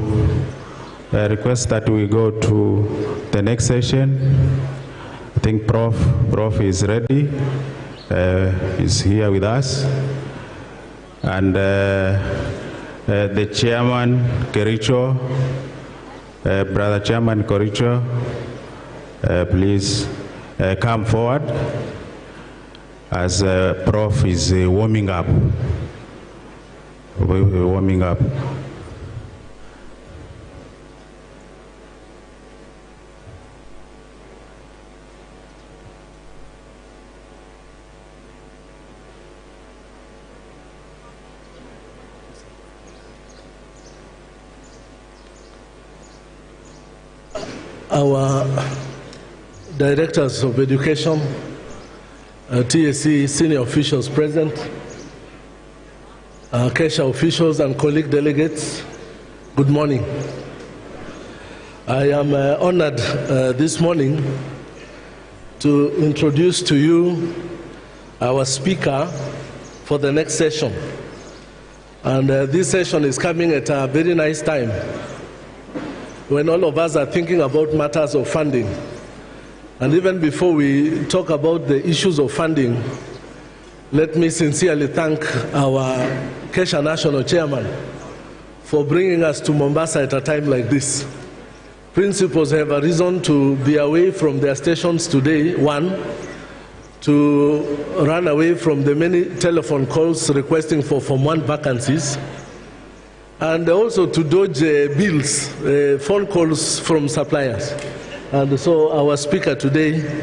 request that we go to the next session. I think Prof is ready, is here with us. And the chairman, Kericho, Brother Chairman Kericho, please come forward as Prof is warming up. Warming up. Our directors of education, TSC senior officials present, Kesha officials and colleague delegates, good morning. I am honored this morning to introduce to you our speaker for the next session. And this session is coming at a very nice time, when all of us are thinking about matters of funding. And even before we talk about the issues of funding, let me sincerely thank our Kesha National Chairman for bringing us to Mombasa at a time like this. Principals have a reason to be away from their stations today. One, to run away from the many telephone calls requesting for Form 1 vacancies, and also to dodge bills, phone calls from suppliers. And so our speaker today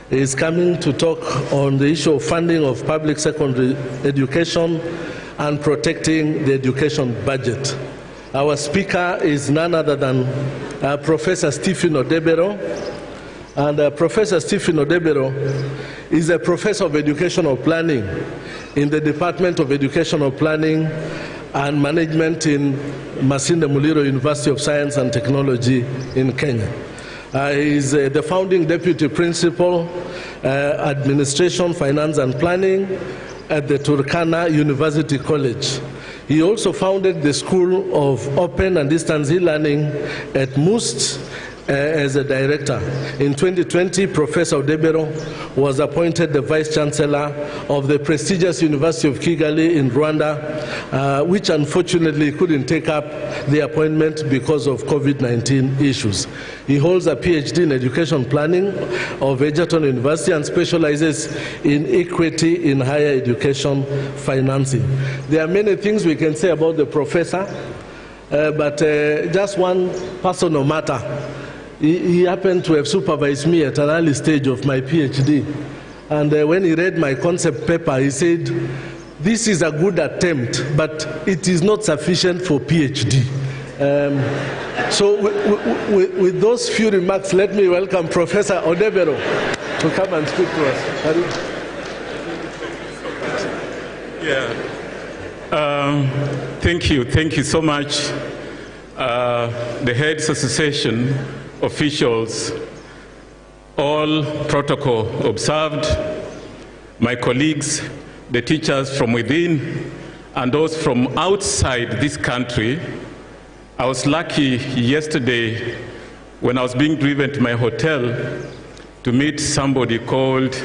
is coming to talk on the issue of funding of public secondary education and protecting the education budget. Our speaker is none other than Professor Stephen Odebero. And Professor Stephen Odebero is a professor of educational planning in the Department of Educational Planning and Management in Masinde Muliro University of Science and Technology in Kenya. He is the founding deputy principal, Administration, Finance and Planning at the Turkana University College. He also founded the School of Open and Distance E-Learning at MUST as a director. In 2020, Professor Odebero was appointed the Vice Chancellor of the prestigious University of Kigali in Rwanda, which unfortunately couldn't take up the appointment because of COVID-19 issues. He holds a PhD in Education Planning of Egerton University and specializes in equity in higher education financing. There are many things we can say about the professor, but just one personal matter. He happened to have supervised me at an early stage of my PhD. And when he read my concept paper, he said, "This is a good attempt, but it is not sufficient for PhD." So with those few remarks, let me welcome Professor Odebero to come and speak to us. Thank you so much. The Heads Association officials, all protocol observed, my colleagues, the teachers from within, and those from outside this country. I was lucky yesterday when I was being driven to my hotel to meet somebody called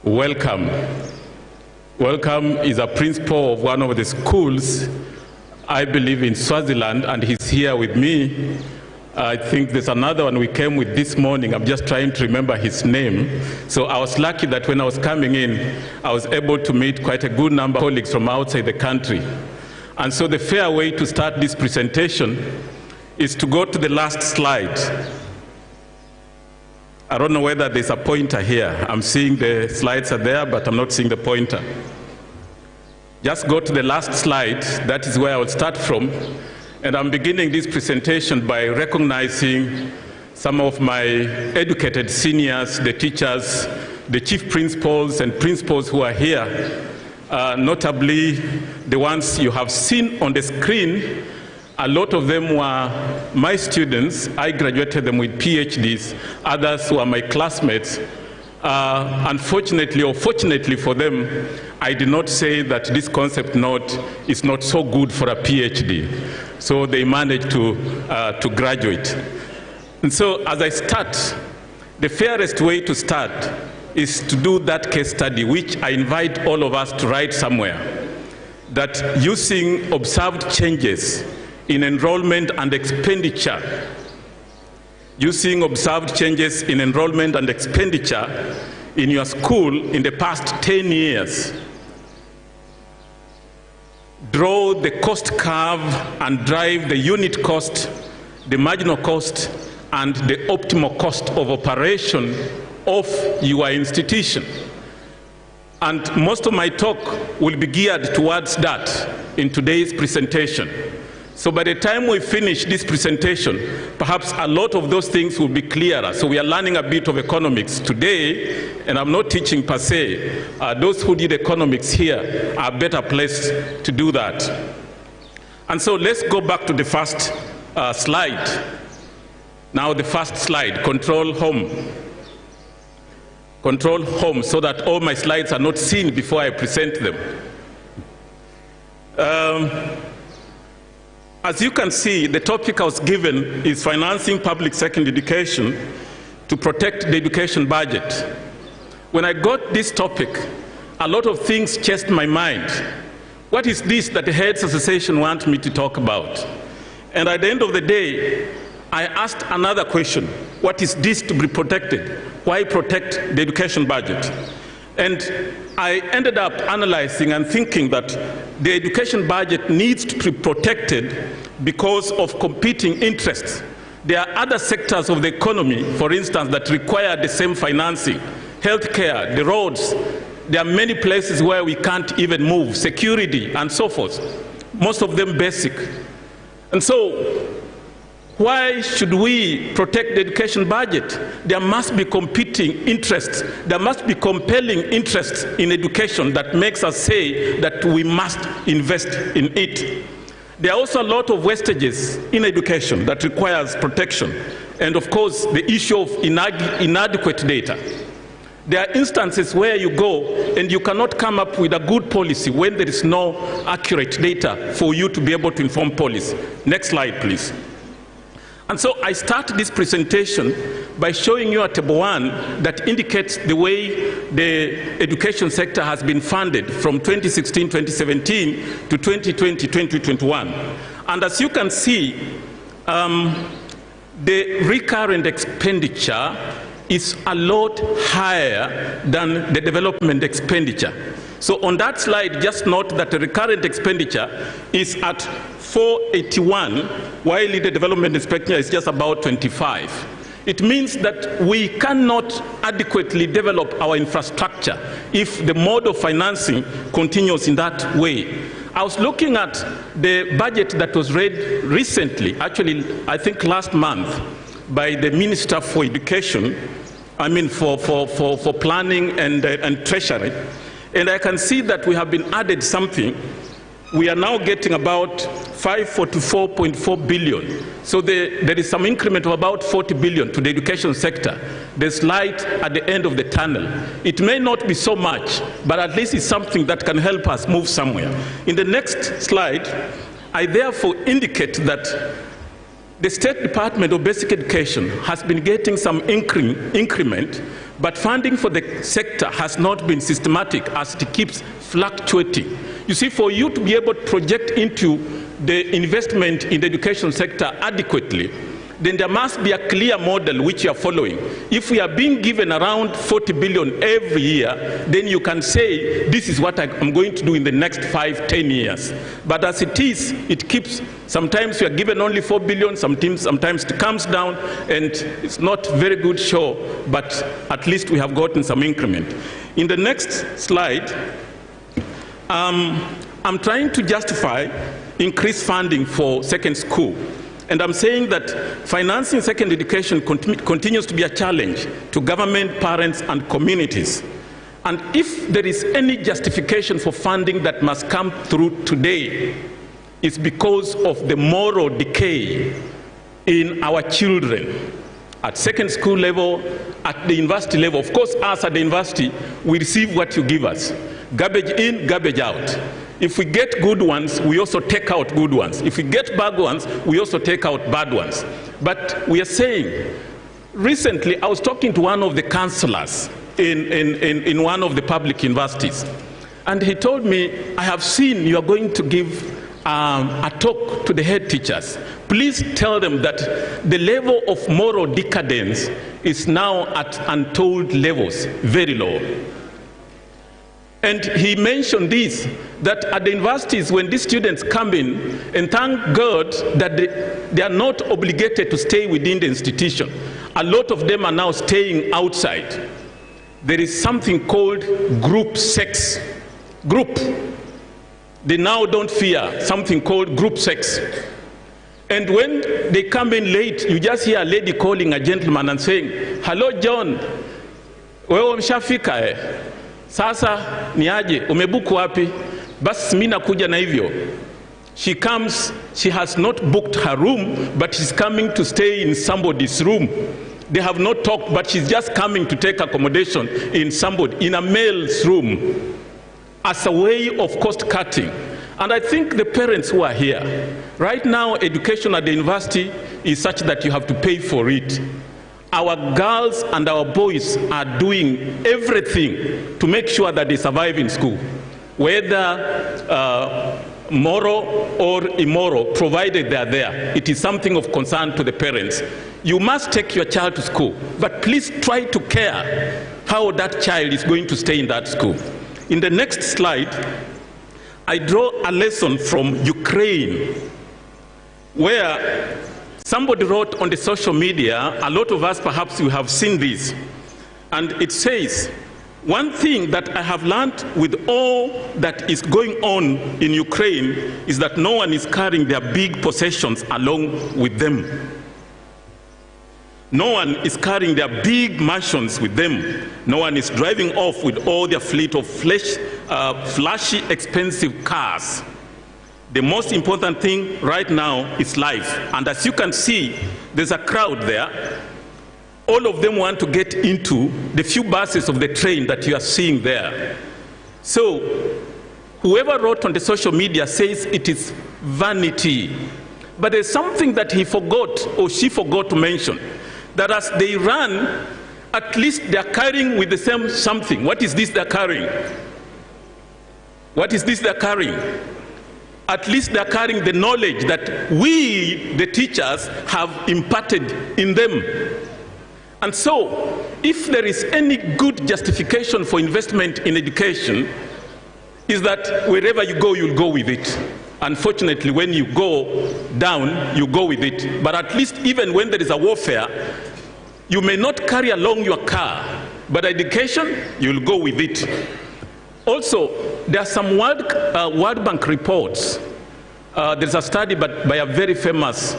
Welcome. Welcome is a principal of one of the schools, I believe in Swaziland, and he's here with me. I think there's another one we came with this morning. I'm just trying to remember his name. So I was lucky that when I was coming in, I was able to meet quite a good number of colleagues from outside the country. And so the fair way to start this presentation is to go to the last slide. I don't know whether there's a pointer here. I'm seeing the slides are there, but I'm not seeing the pointer. Just go to the last slide. That is where I will start from. And I'm beginning this presentation by recognizing some of my educated seniors, the teachers, the chief principals and principals who are here, notably the ones you have seen on the screen. A lot of them were my students. I graduated them with PhDs. Others were my classmates. Unfortunately, or fortunately for them, I did not say that this concept note is not so good for a PhD. So they managed to graduate. And so as I start, the fairest way to start is to do that case study, which I invite all of us to write somewhere. that using observed changes in enrollment and expenditure, in your school in the past 10 years, draw the cost curve and drive the unit cost, the marginal cost, and the optimal cost of operation of your institution. And most of my talk will be geared towards that in today's presentation. So by the time we finish this presentation, perhaps a lot of those things will be clearer. So we are learning a bit of economics today, and I'm not teaching per se. Those who did economics here are better placed to do that. And so let's go back to the first slide. Now the first slide, control home. Control home so that all my slides are not seen before I present them. As you can see, the topic I was given is financing public secondary education to protect the education budget. When I got this topic, a lot of things chased my mind. What is this that the Heads Association want me to talk about? And at the end of the day, I asked another question. What is this to be protected? Why protect the education budget? And I ended up analyzing and thinking that the education budget needs to be protected because of competing interests. There are other sectors of the economy, for instance, that require the same financing. Healthcare, the roads, there are many places where we can't even move, security and so forth, most of them basic. And so, why should we protect the education budget? There must be competing interests. There must be compelling interests in education that makes us say that we must invest in it. There are also a lot of wastages in education that requires protection. And of course, the issue of inadequate data. There are instances where you go and you cannot come up with a good policy when there is no accurate data for you to be able to inform policy. Next slide, please. And so I start this presentation by showing you a table 1 that indicates the way the education sector has been funded from 2016-2017 to 2020-2021. And as you can see, the recurrent expenditure is a lot higher than the development expenditure. So on that slide, just note that the recurrent expenditure is at 481, while the development expenditure is just about 25. It means that we cannot adequately develop our infrastructure if the mode of financing continues in that way. I was looking at the budget that was read recently, actually I think last month, by the Minister for Education, for planning and treasury. And I can see that we have been added something. We are now getting about 544.4 billion. So there is some increment of about 40 billion to the education sector. There's light at the end of the tunnel. It may not be so much, but at least it's something that can help us move somewhere. In the next slide, I therefore indicate that the State Department of Basic Education has been getting some increment, but funding for the sector has not been systematic as it keeps fluctuating. You see, for you to be able to project into the investment in the education sector adequately, then there must be a clear model which you are following. If we are being given around 40 billion every year, then you can say, this is what I'm going to do in the next 5-10 years. But as it is, it keeps, sometimes we are given only 4 billion, sometimes it comes down, and it's not very good show, but at least we have gotten some increment. In the next slide, I'm trying to justify increased funding for second school. And I'm saying that financing secondary education continues to be a challenge to government, parents, and communities. And if there is any justification for funding that must come through today, it's because of the moral decay in our children at second school level, at the university level. Of course, us at the university, we receive what you give us. Garbage in, garbage out. If we get good ones, we also take out good ones. If we get bad ones, we also take out bad ones. But we are saying, recently I was talking to one of the counselors in one of the public universities, And he told me, I have seen you are going to give a talk to the head teachers. Please tell them that the level of moral decadence is now at untold levels, very low. And he mentioned this, that at the universities, when these students come in, and thank God that they are not obligated to stay within the institution. A lot of them are now staying outside. There is something called group sex. They now don't fear something called group sex. And when they come in late, you just hear a lady calling a gentleman and saying, hello John, wewe mshafika eh? Sasa ni aje, umebuku wapi? Basi mimi nakuja na hivyo. She comes, she has not booked her room, but she's coming to stay in somebody's room. They have not talked, but she's just coming to take accommodation in a male's room, as a way of cost cutting. And I think the parents who are here, right now education at the university is such that you have to pay for it. Our girls and our boys are doing everything to make sure that they survive in school, whether moral or immoral, provided they are there. It is something of concern to the parents. You must take your child to school, but please try to care how that child is going to stay in that school. In the next slide, I draw a lesson from Ukraine, where somebody wrote on the social media, a lot of us perhaps you have seen this, and it says, one thing that I have learned with all that is going on in Ukraine is that no one is carrying their big possessions along with them. No one is carrying their big mansions with them. No one is driving off with all their fleet of flashy, expensive cars. The most important thing right now is life. And as you can see, there's a crowd there. All of them want to get into the few buses of the train that you are seeing there. So whoever wrote on the social media says it is vanity. But there's something that he forgot or she forgot to mention, that as they run, at least they're carrying with the same something. What is this they're carrying? What is this they're carrying? At least they're carrying the knowledge that we, the teachers, have imparted in them. And so, if there is any good justification for investment in education, is that wherever you go, you'll go with it. Unfortunately, when you go down, you go with it. But at least even when there is a warfare, you may not carry along your car, but education, you'll go with it. Also, there are some World Bank reports. There's a study by a very famous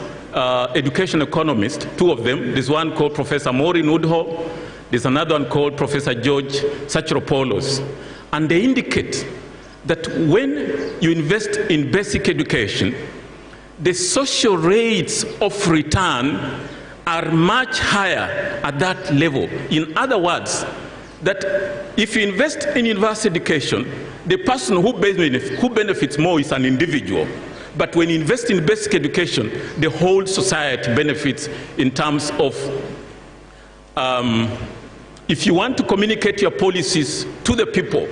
education economist, two of them. There's one called Professor Maureen Woodhull. There's another one called Professor George Sacharopoulos. And they indicate that when you invest in basic education, the social rates of return are much higher at that level. In other words, that if you invest in university education, the person who benefits more is an individual. But when you invest in basic education, the whole society benefits in terms of, if you want to communicate your policies to the people,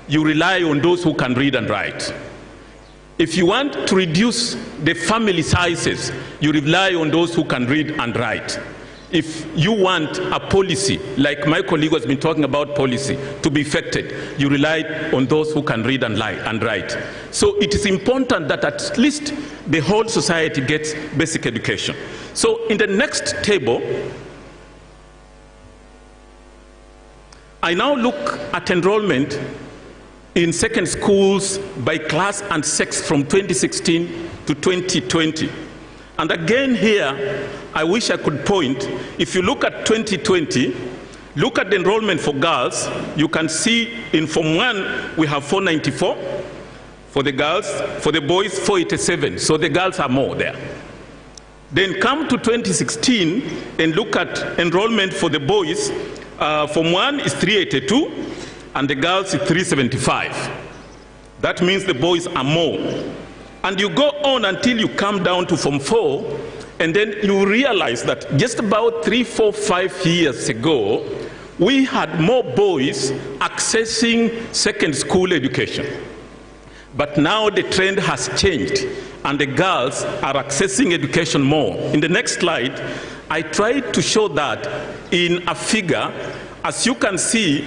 you rely on those who can read and write. If you want to reduce the family sizes, you rely on those who can read and write. If you want a policy, like my colleague has been talking about policy, to be effective, you rely on those who can read and write. So it is important that at least the whole society gets basic education. So in the next table, I now look at enrollment in second schools by class and sex from 2016 to 2020. And again here, I wish I could point, if you look at 2020, look at the enrollment for girls, you can see in Form 1, we have 494 for the girls, for the boys, 487, so the girls are more there. Then come to 2016 and look at enrollment for the boys, Form 1 is 382, and the girls is 375. That means the boys are more. And you go on until you come down to Form 4, and then you realize that just about 3, 4, 5 years ago, we had more boys accessing second school education. But now the trend has changed, and the girls are accessing education more. In the next slide, I tried to show that in a figure. As you can see,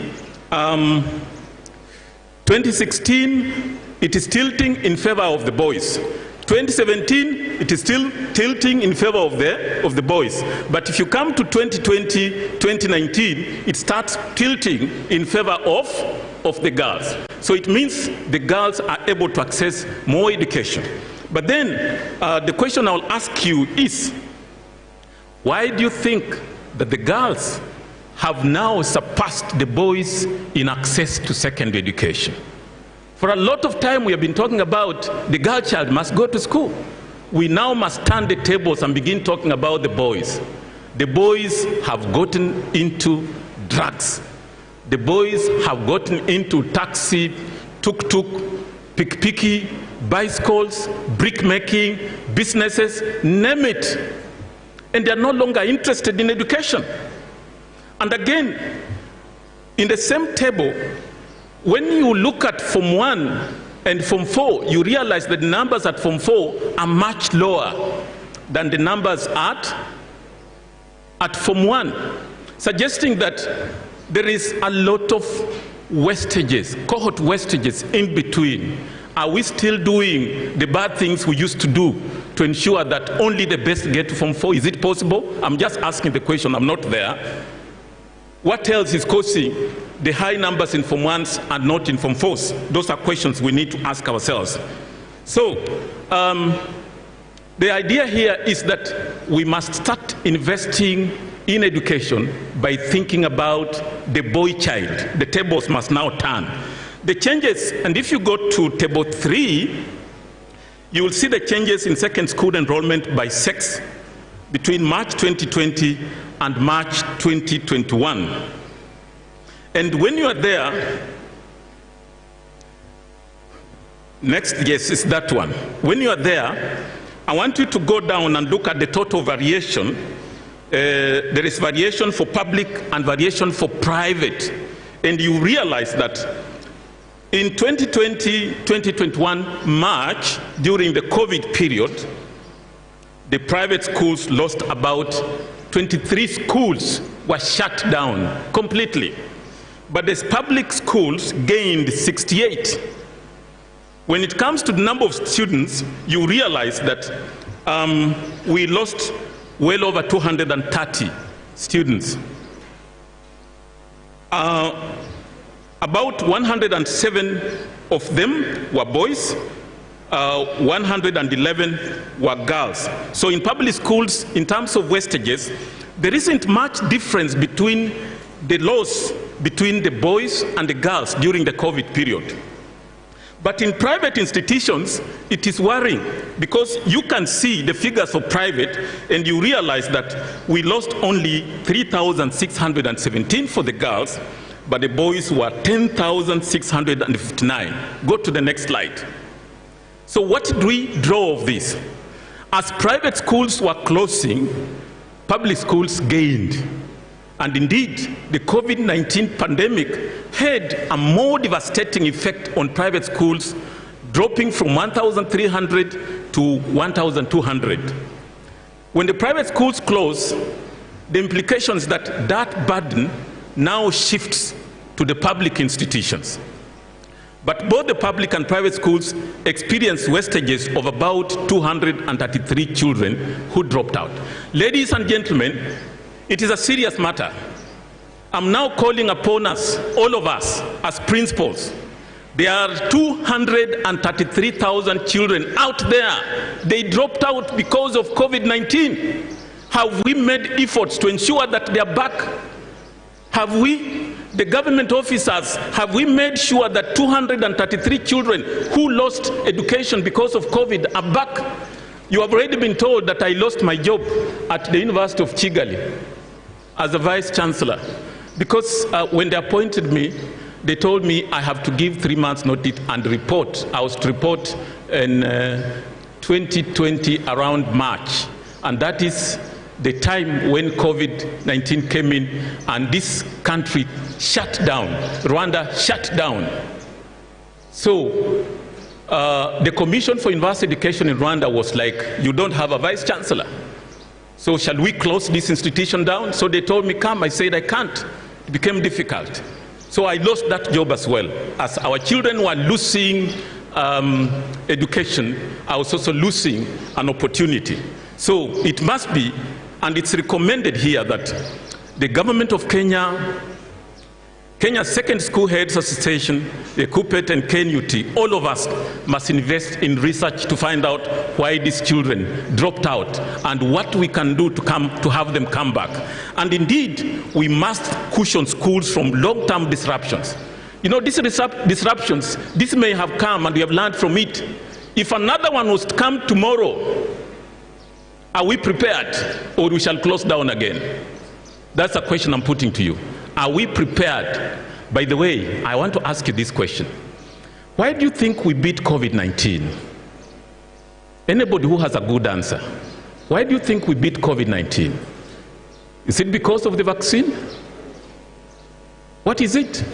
2016, it is tilting in favor of the boys. 2017, it is still tilting in favor of the boys. But if you come to 2020, 2019, it starts tilting in favor of the girls. So it means the girls are able to access more education. But then the question I'll ask you is, why do you think that the girls have now surpassed the boys in access to secondary education? For a lot of time we have been talking about the girl child must go to school. We now must turn the tables and begin talking about the boys. The boys have gotten into drugs. The boys have gotten into taxi, tuk-tuk, pick-picky, bicycles, brick making, businesses, name it. And they are no longer interested in education. And again, in the same table, when you look at Form 1 and Form 4, you realize that the numbers at Form 4 are much lower than the numbers at Form 1, suggesting that there is a lot of wastages, cohort wastages in between. Are we still doing the bad things we used to do to ensure that only the best get to Form 4? Is it possible? I'm just asking the question, I'm not there. What else is causing the high numbers in Form 1s and not in Form 4s? Those are questions we need to ask ourselves. So, the idea here is that we must start investing in education by thinking about the boy child. The tables must now turn. The changes, and if you go to table 3, you will see the changes in second school enrollment by sex between March 2020 and March 2021. And when you are there, next, yes, it's that one. When you are there, I want you to go down and look at the total variation. There is variation for public and variation for private. And you realize that in 2020-2021 March, during the COVID period, the private schools lost about 23 schools were shut down completely. But the public schools gained 68. When it comes to the number of students, you realize that we lost well over 230 students. About 107 of them were boys, 111 were girls. So in public schools, in terms of wastages, there isn't much difference between the loss between the boys and the girls during the COVID period. But in private institutions, it is worrying because you can see the figures for private and you realize that we lost only 3,617 for the girls, but the boys were 10,659. Go to the next slide. So what do we draw of this? As private schools were closing, public schools gained. And indeed, the COVID-19 pandemic had a more devastating effect on private schools, dropping from 1,300 to 1,200. When the private schools close, the implication is that that burden now shifts to the public institutions. But both the public and private schools experienced wastages of about 233 children who dropped out. Ladies and gentlemen, it is a serious matter. I'm now calling upon us, all of us, as principals. There are 233,000 children out there. They dropped out because of COVID-19. Have we made efforts to ensure that they are back? Have we, the government officers, have we made sure that 233 children who lost education because of COVID are back? You have already been told that I lost my job at the University of Kigali as a vice chancellor, because when they appointed me, they told me I have to give 3 months notice and report. I was to report in 2020 around March, and that is the time when COVID-19 came in and this country shut down, Rwanda shut down. So the Commission for University Education in Rwanda was like, you don't have a vice chancellor. So shall we close this institution down? So they told me, come. I said, I can't. It became difficult. So I lost that job as well. As our children were losing education, I was also losing an opportunity. So it must be, and it's recommended here that the government of Kenya, Kenya's Second School Heads Association, the KUPPET and KNUT, all of us must invest in research to find out why these children dropped out and what we can do to have them come back. And indeed, we must cushion schools from long-term disruptions. You know, these disruptions, this may have come and we have learned from it. If another one was to come tomorrow, are we prepared, or we shall close down again? That's a question I'm putting to you. Are we prepared? By the way, I want to ask you this question. Why do you think we beat COVID-19? Anybody who has a good answer. Why do you think we beat COVID-19? Is it because of the vaccine? What is it?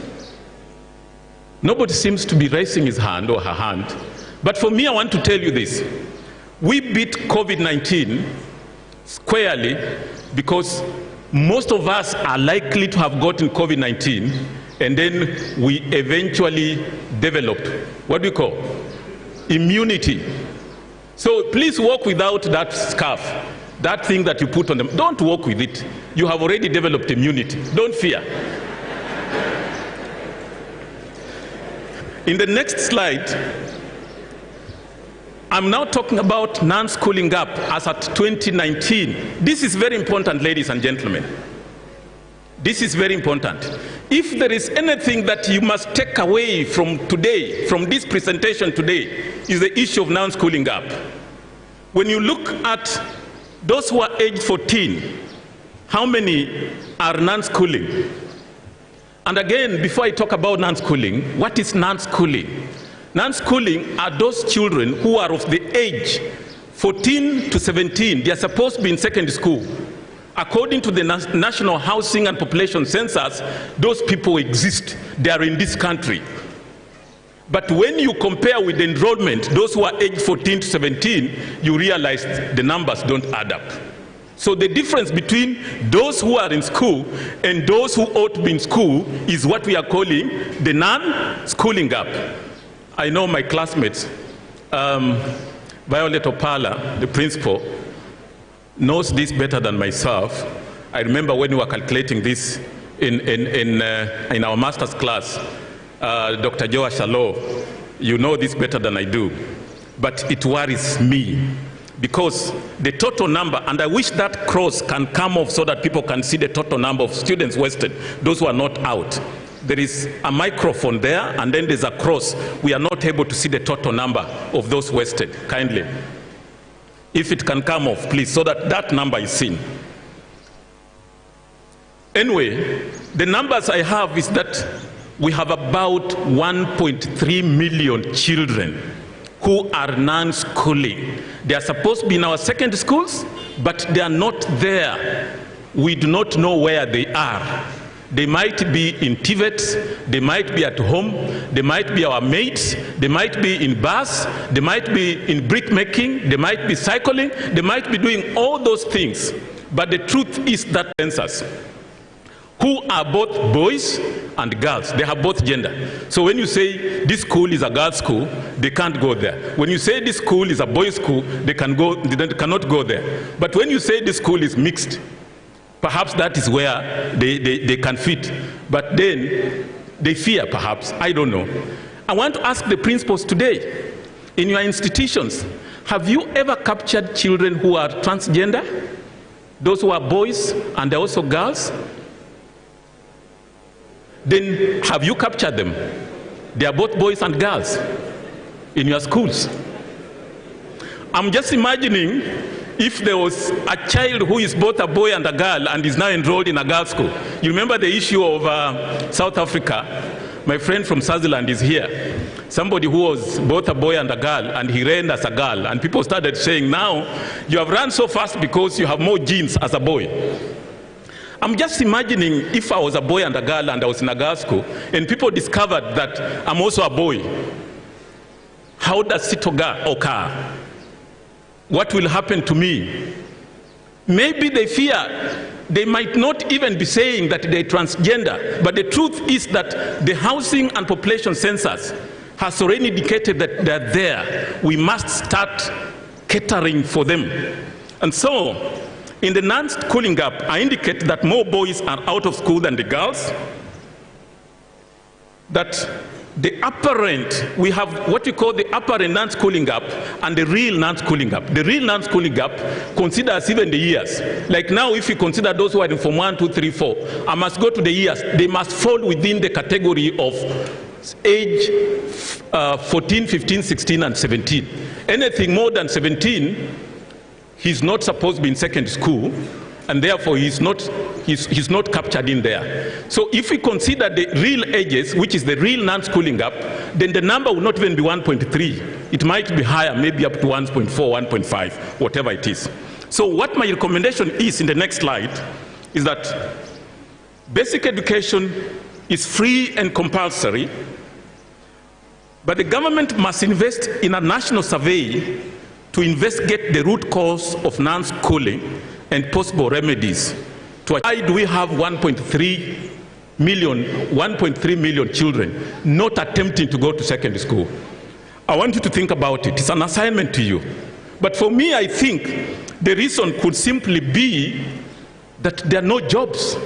Nobody seems to be raising his hand or her hand. But for me, I want to tell you this. We beat COVID-19 squarely because most of us are likely to have gotten COVID-19 and then we eventually developed, what do you call? Immunity. So please walk without that scarf, that thing that you put on them. Don't walk with it. You have already developed immunity. Don't fear. In the next slide, I'm now talking about non-schooling gap as at 2019. This is very important, ladies and gentlemen. This is very important. If there is anything that you must take away from today, from this presentation today, is the issue of non-schooling gap. When you look at those who are aged 14, how many are non-schooling? And again, before I talk about non-schooling, what is non-schooling? Non-schooling are those children who are of the age 14 to 17. They are supposed to be in secondary school. According to the National Housing and Population Census, those people exist. They are in this country. But when you compare with the enrollment, those who are aged 14 to 17, you realize the numbers don't add up. So the difference between those who are in school and those who ought to be in school is what we are calling the non-schooling gap. I know my classmates, Violet Opala, the principal, knows this better than myself. I remember when we were calculating this in our master's class, Dr. Joa Shalo, you know this better than I do, but it worries me because the total number, and I wish that cross can come off so that people can see the total number of students wasted, those who are not out. There is a microphone there, and then there's a cross. We are not able to see the total number of those wasted, kindly. If it can come off, please, so that that number is seen. Anyway, the numbers I have is that we have about 1.3 million children who are non-schooling. They are supposed to be in our secondary schools, but they are not there. We do not know where they are. They might be in TVET, they might be at home, they might be our mates, they might be in bus, they might be in brick making, they might be cycling, they might be doing all those things. But the truth is that census, who are both boys and girls, they have both gender. So when you say this school is a girls' school, they can't go there. When you say this school is a boys' school, they cannot go there. But when you say this school is mixed, perhaps that is where they can fit. But then they fear, perhaps. I don't know. I want to ask the principals today, in your institutions, have you ever captured children who are transgender? Those who are boys and they're also girls? Then have you captured them? They are both boys and girls in your schools. I'm just imagining if there was a child who is both a boy and a girl and is now enrolled in a girls' school. You remember the issue of South Africa? My friend from Swaziland is here. somebody who was both a boy and a girl, and he ran as a girl, and people started saying, now you have run so fast because you have more genes as a boy. I'm just imagining if I was a boy and a girl and I was in a girls' school, and people discovered that I'm also a boy. How does it occur? What will happen to me? Maybe they fear. They might not even be saying that they're transgender, but the truth is that the housing and population census has already indicated that they're there. We must start catering for them. And so, in the non-schooling gap, I indicate that more boys are out of school than the girls, that the apparent, we have what we call the apparent non-schooling gap and the real non-schooling gap. The real non-schooling gap considers even the years. Like now, if you consider those who are in Form 1, 2, 3, 4, I must go to the years. They must fall within the category of age 14, 15, 16, and 17. Anything more than 17, he's not supposed to be in secondary school, and therefore he's not captured in there. So if we consider the real ages, which is the real non-schooling gap, then the number will not even be 1.3. It might be higher, maybe up to 1.4, 1.5, whatever it is. So what my recommendation is in the next slide is that basic education is free and compulsory, but the government must invest in a national survey to investigate the root cause of non-schooling and possible remedies. Why do we have 1.3 million children not attempting to go to secondary school? I want you to think about it. It's an assignment to you. But for me, I think the reason could simply be that there are no jobs.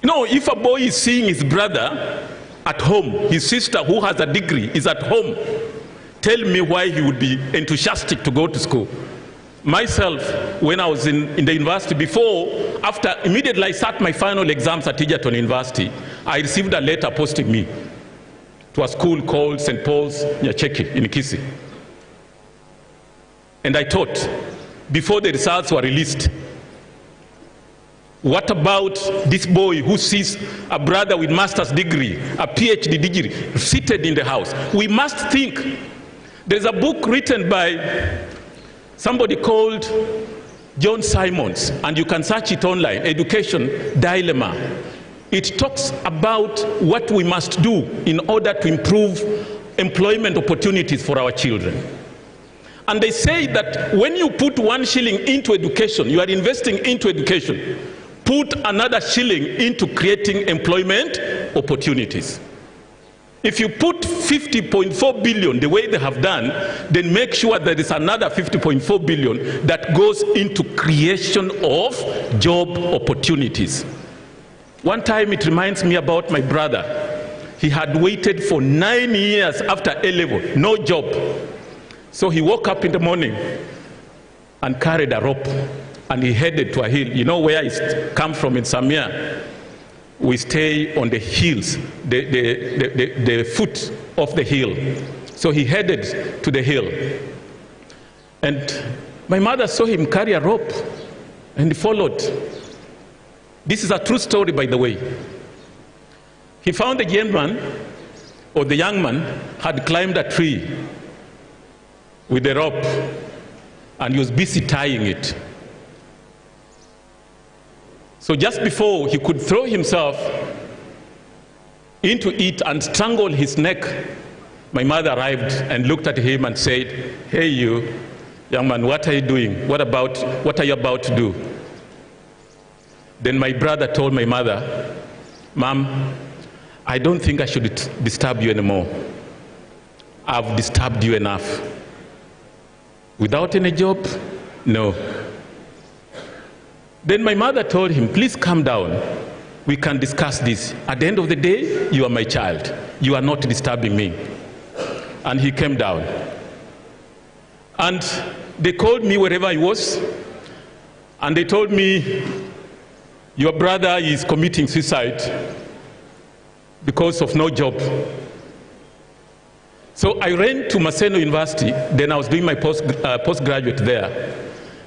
You know, if a boy is seeing his brother at home, his sister who has a degree is at home, tell me why he would be enthusiastic to go to school. Myself, when I was in the university, immediately I sat my final exams at Egerton University, I received a letter posting me to a school called St. Paul's Nyacheki in Kisii. And I thought, before the results were released, what about this boy who sees a brother with master's degree, a PhD degree, seated in the house? We must think. There's a book written by somebody called John Simons, and you can search it online, Education Dilemma. It talks about what we must do in order to improve employment opportunities for our children. And they say that when you put 1 shilling into education, you are investing into education. Put another shilling into creating employment opportunities. If you put 50.4 billion the way they have done, then make sure there is another 50.4 billion that goes into creation of job opportunities. One time it reminds me about my brother. He had waited for 9 years after A-level, no job. So he woke up in the morning and carried a rope, and he headed to a hill. You know where he comes from in Samia? We stay on the hills, the foot of the hill. So he headed to the hill. And my mother saw him carry a rope, and he followed. This is a true story, by the way. He found the young man had climbed a tree with a rope, and he was busy tying it. So just before he could throw himself into it and strangle his neck, my mother arrived and looked at him and said, "Hey you, young man, what are you doing? What are you about to do?" Then my brother told my mother, "Mom, I don't think I should disturb you anymore. I've disturbed you enough. Without any job? No." Then my mother told him, "Please calm down. We can discuss this. At the end of the day, you are my child. You are not disturbing me." And he came down. And they called me wherever I was, and they told me, "Your brother is committing suicide because of no job." So I ran to Maseno University. Then I was doing my postgraduate there.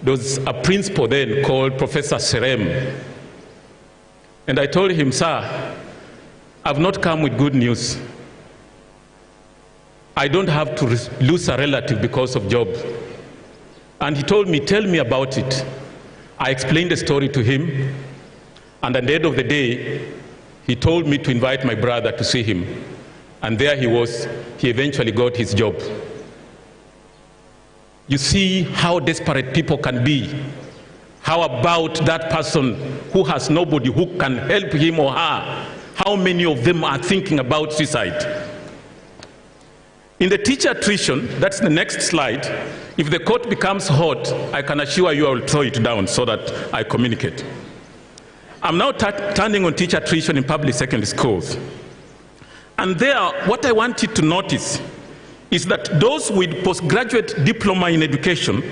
There was a principal then called Professor Serem. And I told him, "Sir, I've not come with good news. I don't have to lose a relative because of job. And he told me, tell me about it. I explained the story to him, and at the end of the day, he told me to invite my brother to see him. And there he was. He eventually got his job. You see how desperate people can be. How about that person who has nobody who can help him or her? How many of them are thinking about suicide? In the teacher attrition, that's the next slide, if the court becomes hot, I can assure you I will throw it down so that I communicate. I'm now turning on teacher attrition in public secondary schools. And there, what I want you to notice is that those with postgraduate diploma in education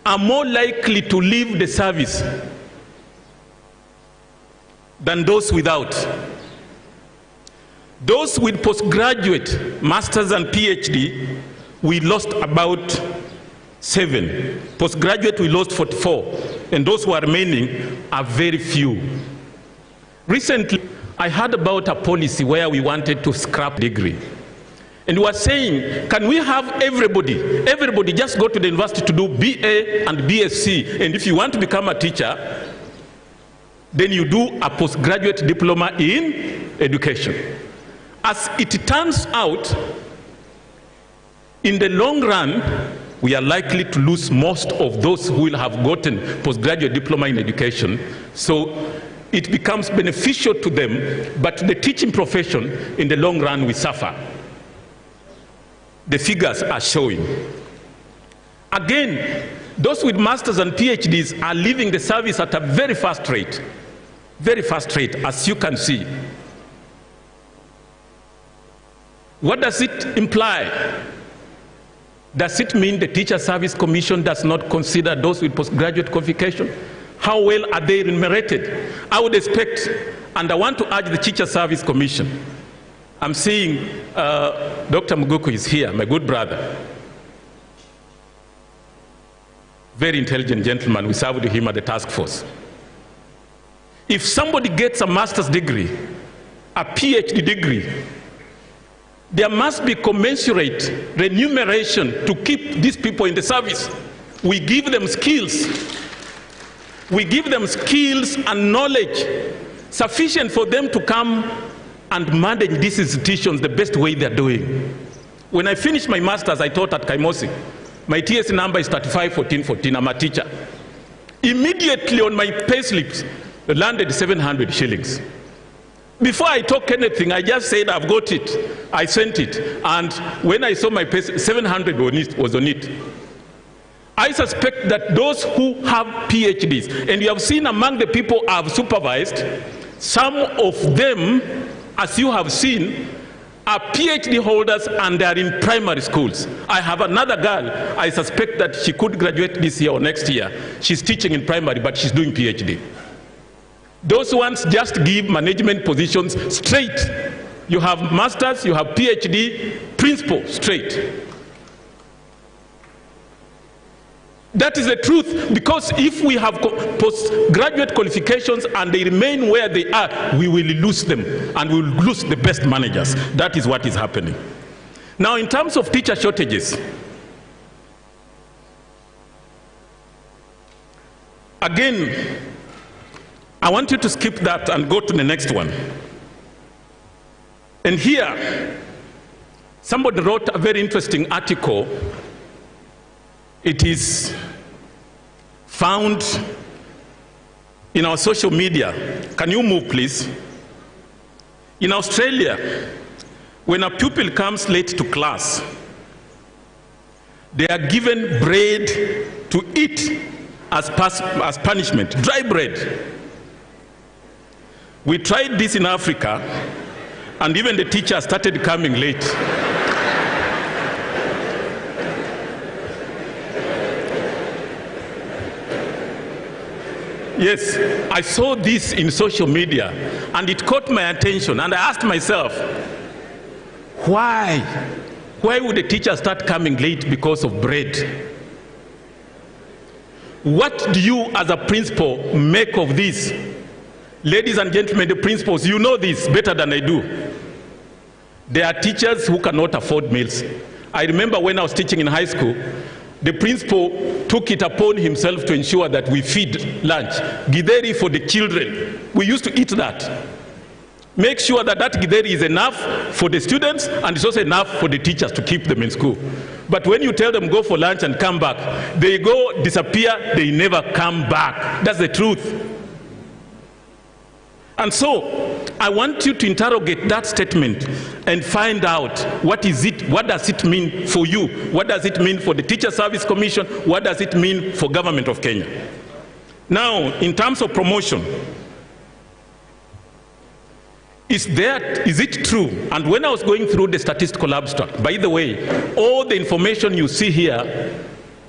are more likely to leave the service than those without. Those with postgraduate, masters and PhD, we lost about 7. Postgraduate, we lost 44. And those who are remaining are very few. Recently, I heard about a policy where we wanted to scrap degree. And we were saying, can we have everybody just go to the university to do BA and BSc, and if you want to become a teacher, then you do a postgraduate diploma in education. As it turns out, in the long run, we are likely to lose most of those who will have gotten postgraduate diploma in education. So it becomes beneficial to them, but the teaching profession, in the long run, we suffer. The figures are showing. Again, those with masters and PhDs are leaving the service at a very fast rate, as you can see. What does it imply? Does it mean the Teacher Service Commission does not consider those with postgraduate qualification? How well are they remunerated? I would expect, and I want to urge the Teacher Service Commission. I'm seeing Dr. Muguku is here, my good brother. Very intelligent gentleman. We served with him at the task force. If somebody gets a master's degree, a PhD degree, there must be commensurate remuneration to keep these people in the service. We give them skills. We give them skills and knowledge sufficient for them to come and manage these institutions the best way they're doing. When I finished my master's, I taught at Kaimosi. My TS number is 351414. I'm a teacher. Immediately on my pay slips, landed 700 shillings. Before I talk anything, I just said, I've got it. I sent it. And when I saw my pay, 700 was on it. I suspect that those who have PhDs, and you have seen among the people I've supervised, some of them, as you have seen, are PhD holders and they are in primary schools. I have another girl, I suspect that she could graduate this year or next year. She's teaching in primary, but she's doing PhD. Those ones just give management positions straight. You have masters, you have PhD, principal, straight. That is the truth, because if we have postgraduate qualifications and they remain where they are, we will lose them and we will lose the best managers. That is what is happening. Now, in terms of teacher shortages, again, I want you to skip that and go to the next one. And here, somebody wrote a very interesting article. It is found in our social media. Can you move, please? In Australia, when a pupil comes late to class, they are given bread to eat as punishment, dry bread. We tried this in Africa, and even the teachers started coming late. Yes, I saw this in social media, and it caught my attention, and I asked myself, why? Why would the teacher start coming late because of bread? What do you as a principal make of this? Ladies and gentlemen, the principals, you know this better than I do. There are teachers who cannot afford meals. I remember when I was teaching in high school, the principal took it upon himself to ensure that we feed lunch. Githeri for the children. We used to eat that. Make sure that that githeri is enough for the students and it's also enough for the teachers to keep them in school. But when you tell them go for lunch and come back, they go, disappear, they never come back. That's the truth. And so, I want you to interrogate that statement and find out what is it, what does it mean for you? What does it mean for the Teacher Service Commission? What does it mean for Government of Kenya? Now, in terms of promotion, is it true? And when I was going through the statistical abstract, by the way, all the information you see here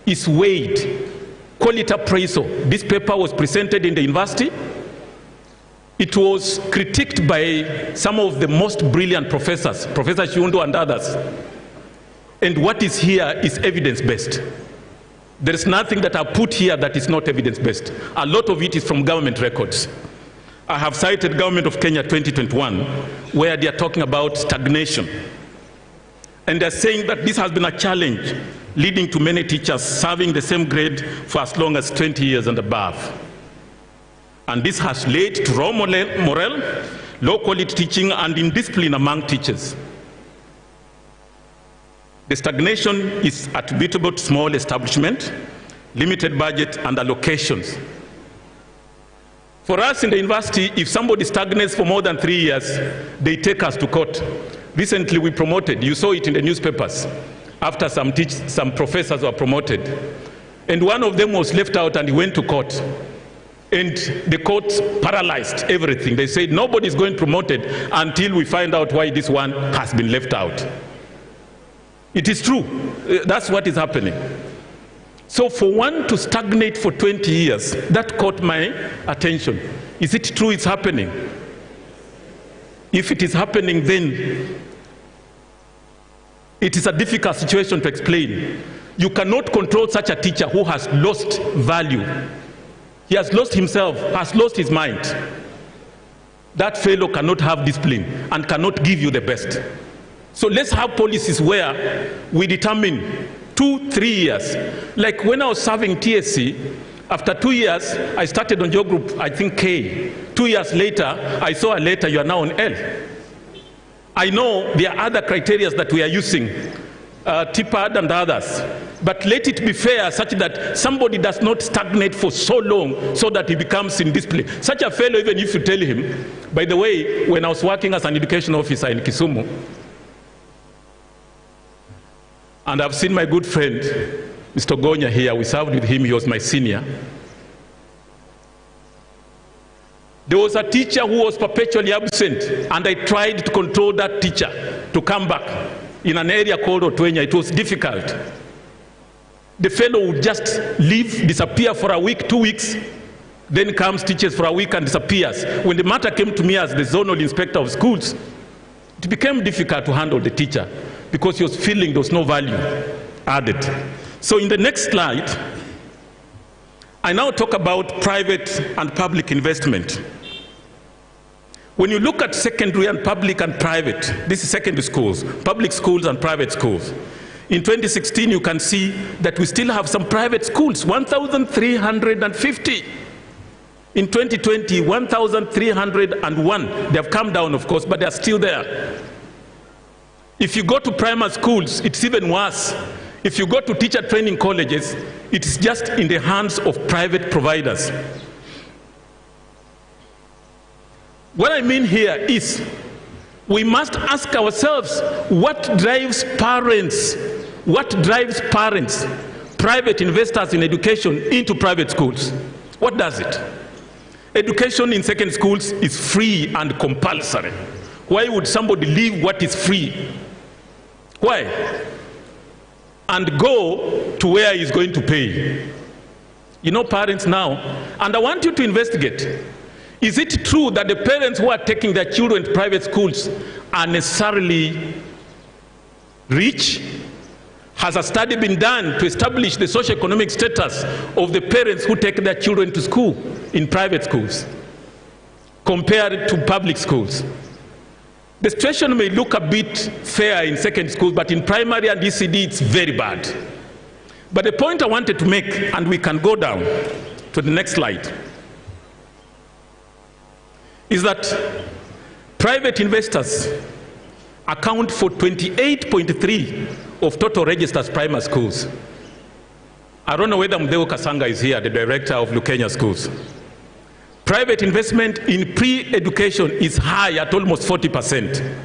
is weighed, quality appraisal. This paper was presented in the university. It was critiqued by some of the most brilliant professors, Professor Shiundo and others. And what is here is evidence-based. There is nothing that I put here that is not evidence-based. A lot of it is from government records. I have cited Government of Kenya 2021, where they are talking about stagnation. And they're saying that this has been a challenge, leading to many teachers serving the same grade for as long as 20 years and above. And this has led to low morale, low quality teaching, and indiscipline among teachers. The stagnation is attributable to small establishment, limited budget, and allocations. For us in the university, if somebody stagnates for more than 3 years, they take us to court. Recently we promoted, you saw it in the newspapers, after some professors were promoted. And one of them was left out and he went to court. And the court paralyzed everything. They said nobody is going promoted until we find out why this one has been left out. It is true. That's what is happening. So for one to stagnate for 20 years, that caught my attention. Is it true it's happening? If it is happening, then it is a difficult situation to explain. You cannot control such a teacher who has lost value. He has lost himself, has lost his mind. That fellow cannot have discipline and cannot give you the best. So let's have policies where we determine 2-3 years. Like when I was serving TSC, after 2 years, I started on your group, I think K. 2 years later, I saw a letter, you are now on L. I know there are other criteria that we are using, TPAD and others. But let it be fair such that somebody does not stagnate for so long so that he becomes indisciplined. Such a fellow, even if you tell him, by the way, when I was working as an education officer in Kisumu, and I've seen my good friend, Mr. Gonya here, we served with him, he was my senior. There was a teacher who was perpetually absent, and I tried to control that teacher to come back in an area called Otwenya. It was difficult. The fellow would just leave, disappear for a week, 2 weeks, then comes, teaches for a week and disappears. When the matter came to me as the zonal inspector of schools, it became difficult to handle the teacher because he was feeling there was no value added. So in the next slide, I now talk about private and public investment. When you look at secondary and public and private, this is secondary schools, public schools and private schools. In 2016, you can see that we still have some private schools, 1,350. In 2020, 1,301. They have come down, of course, but they are still there. If you go to primary schools, it's even worse. If you go to teacher training colleges, it's just in the hands of private providers. What I mean here is, we must ask ourselves, what drives parents, private investors in education into private schools? What does it? Education in secondary schools is free and compulsory. Why would somebody leave what is free? Why? And go to where he's going to pay. You know, parents now, and I want you to investigate. Is it true that the parents who are taking their children to private schools are necessarily rich? Has a study been done to establish the socioeconomic status of the parents who take their children to school in private schools compared to public schools? The situation may look a bit fair in secondary school, but in primary and ECD, it's very bad. But the point I wanted to make, and we can go down to the next slide, is that private investors account for 28.3% of total registered primary schools. I don't know whether Mdeo Kasanga is here, the director of Lukenya schools. Private investment in pre-education is high at almost 40%.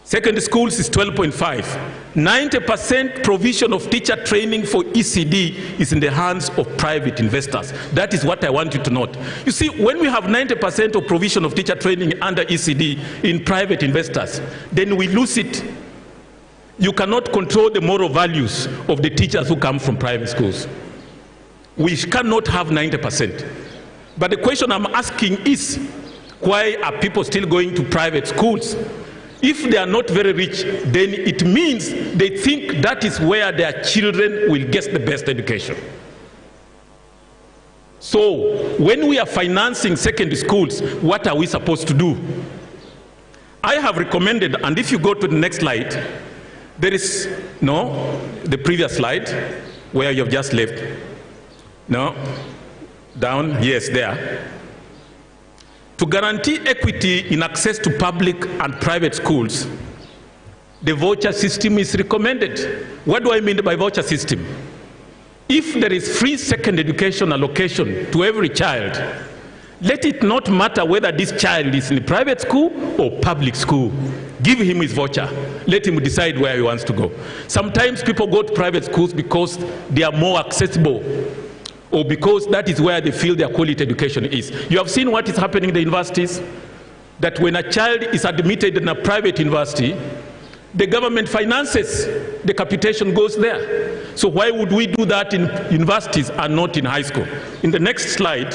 Secondary schools is 12.5%. 90% provision of teacher training for ECD is in the hands of private investors. That is what I want you to note. You see, when we have 90% of provision of teacher training under ECD in private investors, then we lose it. You cannot control the moral values of the teachers who come from private schools. We cannot have 90%. But the question I'm asking is, why are people still going to private schools? If they are not very rich, then it means they think that is where their children will get the best education. So when we are financing secondary schools, what are we supposed to do? I have recommended, and if you go to the next slide, there is, no, the previous slide, where you have just left. No, down, yes, there. To guarantee equity in access to public and private schools, the voucher system is recommended. What do I mean by voucher system? If there is free second education allocation to every child, let it not matter whether this child is in private school or public school. Give him his voucher. Let him decide where he wants to go. Sometimes people go to private schools because they are more accessible, or because that is where they feel their quality education is. You have seen what is happening in the universities, that when a child is admitted in a private university, the government finances, the capitation goes there. So why would we do that in universities and not in high school? In the next slide,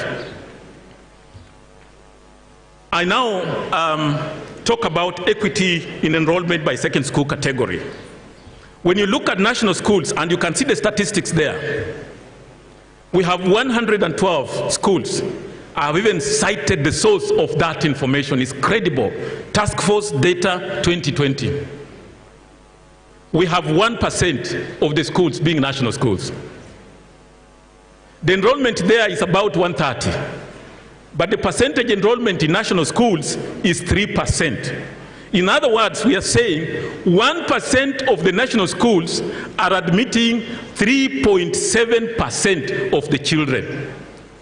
I now talk about equity in enrollment by second school category. When you look at national schools, and you can see the statistics there, we have 112 schools. I have even cited the source of that information. It's credible. Task Force Data 2020. We have 1% of the schools being national schools. The enrollment there is about 130. But the percentage enrollment in national schools is 3%. In other words, we are saying 1% of the national schools are admitting 3.7% of the children.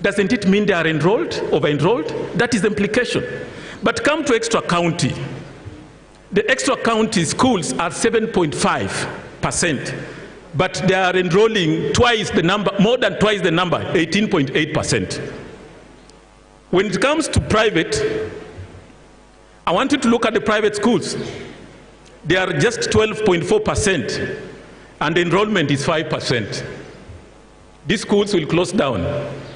Doesn't it mean they are enrolled, over-enrolled? That is the implication. But come to extra county. The extra county schools are 7.5%, but they are enrolling twice the number, more than twice the number, 18.8%. When it comes to private, I want you to look at the private schools. They are just 12.4%, and the enrollment is 5%. These schools will close down.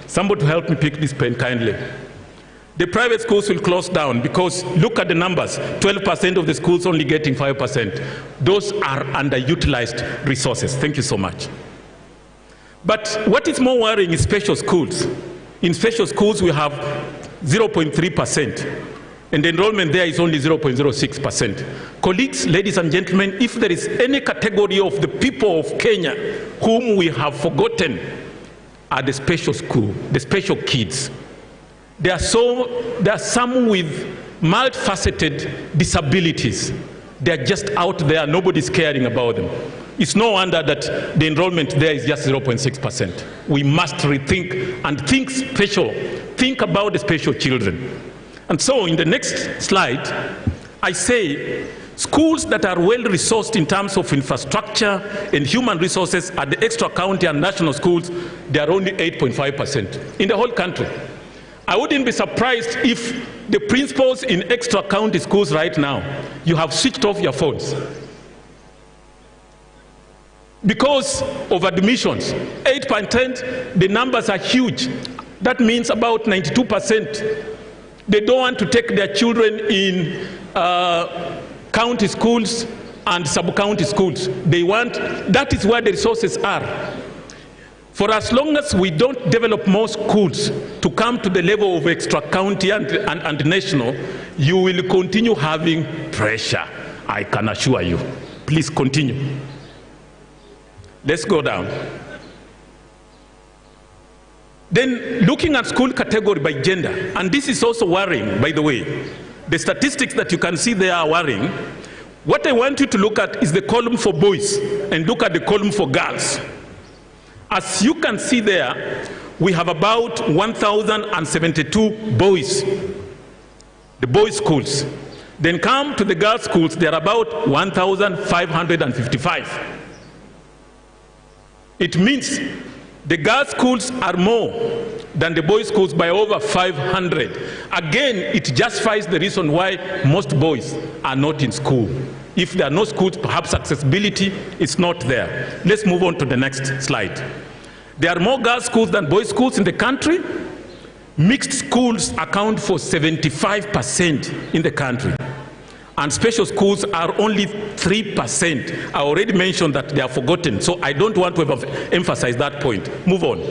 Somebody help me pick this pen kindly. The private schools will close down because look at the numbers. 12% of the schools only getting 5%. Those are underutilized resources. Thank you so much. But what is more worrying is special schools. In special schools, we have 0.3%. And the enrollment there is only 0.06%. Colleagues, ladies and gentlemen, if there is any category of the people of Kenya whom we have forgotten, are the special school, the special kids. There are some with multifaceted disabilities. They are just out there, nobody's caring about them. It's no wonder that the enrollment there is just 0.6%. We must rethink and think special, think about the special children. And so in the next slide, I say schools that are well resourced in terms of infrastructure and human resources at the extra county and national schools, they are only 8.5% in the whole country. I wouldn't be surprised if the principals in extra county schools right now, you have switched off your phones. Because of admissions, 8%, the numbers are huge. That means about 92%. They don't want to take their children in county schools and sub-county schools. They want, that is where the resources are. For as long as we don't develop more schools to come to the level of extra county and national, you will continue having pressure, I can assure you. Please continue. Let's go down. Then looking at school category by gender, and this is also worrying, by the way. The statistics that you can see there are worrying. What I want you to look at is the column for boys and look at the column for girls. As you can see there, we have about 1,072 boys, the boys' schools. Then come to the girls' schools, there are about 1,555. It means the girls' schools are more than the boys' schools by over 500. Again, it justifies the reason why most boys are not in school. If there are no schools, perhaps accessibility is not there. Let's move on to the next slide. There are more girls' schools than boys' schools in the country. Mixed schools account for 75% in the country. And special schools are only 3%. I already mentioned that they are forgotten, so I don't want to emphasize that point. Move on.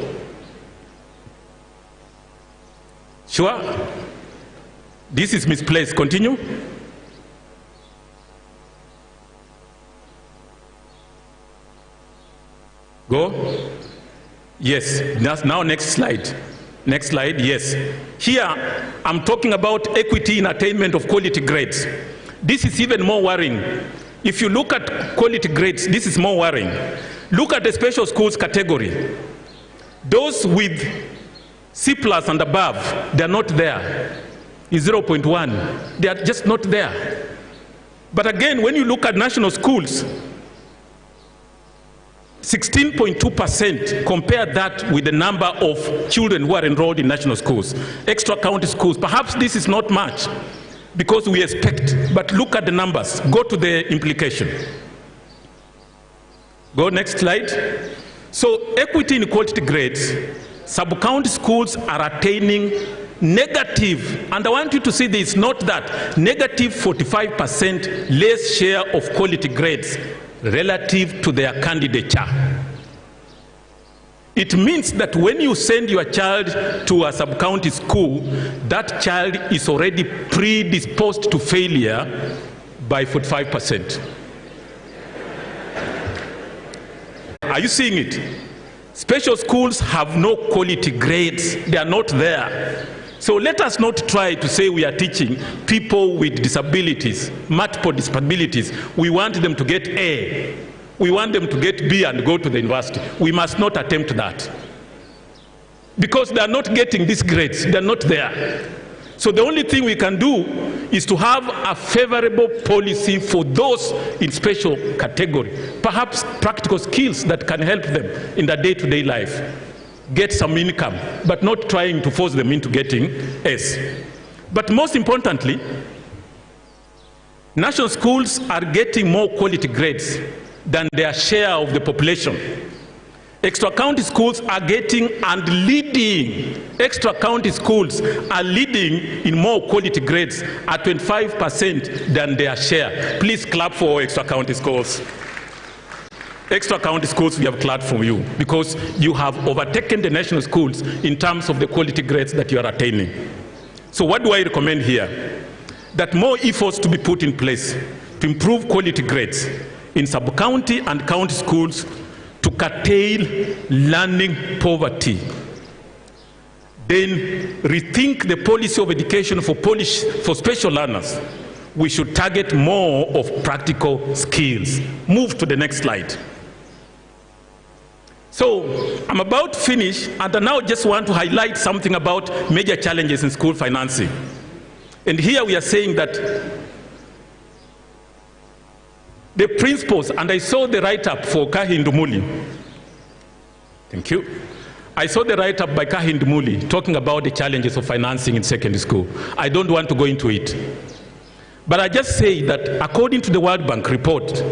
Sure? This is misplaced. Continue. Go. Yes. Now next slide. Next slide. Yes. Here, I'm talking about equity in attainment of quality grades. This is even more worrying. If you look at quality grades, this is more worrying. Look at the special schools category. Those with C+ and above, they're not there. It's 0.1. They are just not there. But again, when you look at national schools, 16.2%, compare that with the number of children who are enrolled in national schools. Extra county schools, perhaps this is not much because we expect, but look at the numbers. Go to the implication. Go next slide. So equity in quality grades, sub-county schools are attaining negative, and I want you to see this, not that, negative 45% less share of quality grades relative to their candidature. It means that when you send your child to a sub-county school, that child is already predisposed to failure by 45%. Are you seeing it? Special schools have no quality grades. They are not there. So let us not try to say we are teaching people with disabilities, multiple disabilities. We want them to get A. We want them to get B and go to the university. We must not attempt that. Because they are not getting these grades. They are not there. So the only thing we can do is to have a favorable policy for those in special category. Perhaps practical skills that can help them in their day-to-day life. Get some income, but not trying to force them into getting S. But most importantly, national schools are getting more quality grades than their share of the population. Extra county schools are getting and leading. Extra county schools are leading in more quality grades at 25% than their share. Please clap for extra county schools. Extra county schools, we have clapped for you because you have overtaken the national schools in terms of the quality grades that you are attaining. So what do I recommend here? That more efforts to be put in place to improve quality grades in sub-county and county schools to curtail learning poverty. Then rethink the policy of education for special learners. We should target more of practical skills. Move to the next slide. So I'm about to finish, and I now just want to highlight something about major challenges in school financing. And here we are saying that the principles, and I saw the write-up for Kahindumuli. Thank you. I saw the write-up by Kahindumuli talking about the challenges of financing in secondary school. I don't want to go into it. But I just say that according to the World Bank report,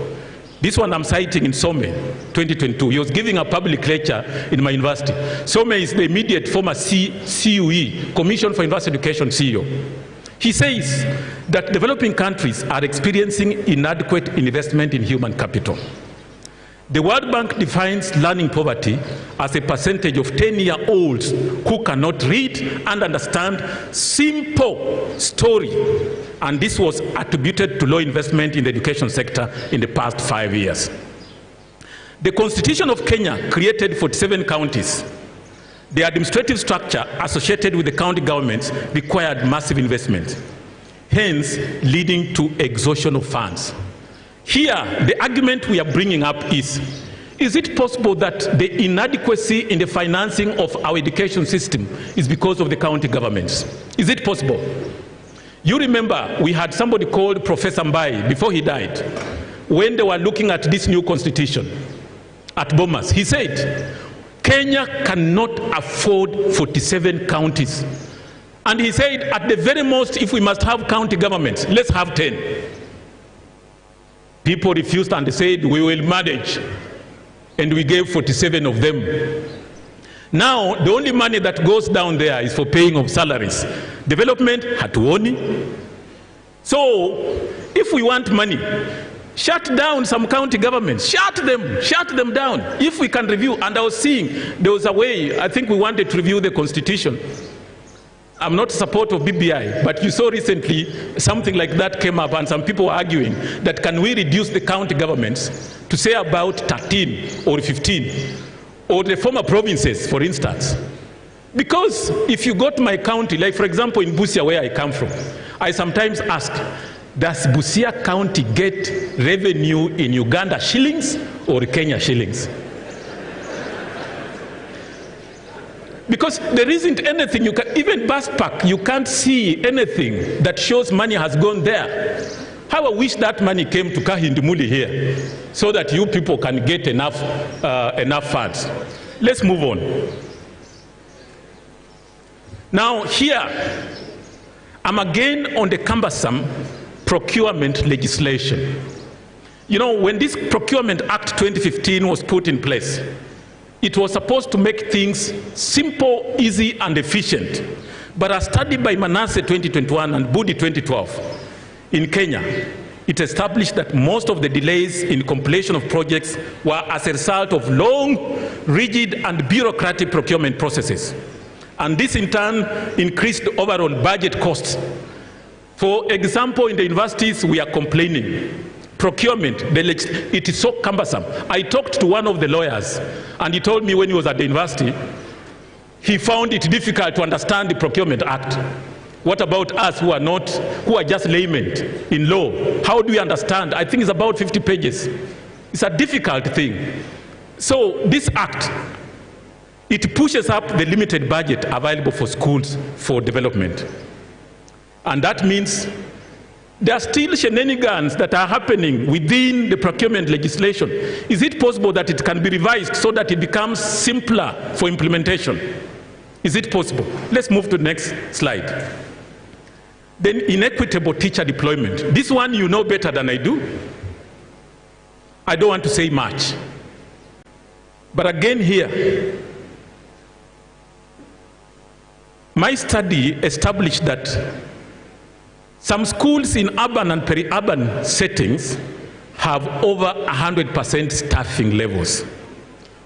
this one I'm citing in Some, 2022. He was giving a public lecture in my university. Some is the immediate former CUE, Commission for University Education CEO. He says that developing countries are experiencing inadequate investment in human capital. The World Bank defines learning poverty as a percentage of 10-year-olds who cannot read and understand simple story. And this was attributed to low investment in the education sector in the past 5 years. The Constitution of Kenya created 47 counties. The administrative structure associated with the county governments required massive investment, hence leading to exhaustion of funds. Here, the argument we are bringing up is it possible that the inadequacy in the financing of our education system is because of the county governments? Is it possible? You remember we had somebody called Professor Mbai before he died, when they were looking at this new constitution at Bomas. He said, Kenya cannot afford 47 counties. And he said, at the very most, if we must have county governments, let's have 10. People refused and they said, we will manage. And we gave 47 of them. Now, the only money that goes down there is for paying of salaries. Development, hatuoni. So, if we want money, shut down some county governments. Shut them down. If we can review, and I was seeing, there was a way, I think we wanted to review the constitution. I'm not in support of BBI, but you saw recently something like that came up and some people were arguing that can we reduce the county governments to say about 13 or 15, or the former provinces, for instance. Because if you go to my county, like for example in Busia where I come from, I sometimes ask, does Busia County get revenue in Uganda shillings or Kenya shillings? Because there isn't anything, you can, even bus park, you can't see anything that shows money has gone there. How I wish that money came to Kahindimuli here, so that you people can get enough funds. Let's move on. Now here, I'm again on the cumbersome procurement legislation. You know, when this Procurement Act 2015 was put in place, it was supposed to make things simple, easy, and efficient. But a study by Manasseh 2021 and Budi 2012 in Kenya, it established that most of the delays in completion of projects were as a result of long, rigid, and bureaucratic procurement processes. And this in turn increased the overall budget costs. For example, in the universities, we are complaining. Procurement, it is so cumbersome. I talked to one of the lawyers, and he told me when he was at the university, he found it difficult to understand the Procurement Act. What about us who are just laymen in law? How do we understand? I think it's about 50 pages. It's a difficult thing. So this act, it pushes up the limited budget available for schools for development. And that means there are still shenanigans that are happening within the procurement legislation. Is it possible that it can be revised so that it becomes simpler for implementation? Is it possible? Let's move to the next slide. Then inequitable teacher deployment. This one you know better than I do. I don't want to say much. But again here, my study established that some schools in urban and peri-urban settings have over 100% staffing levels,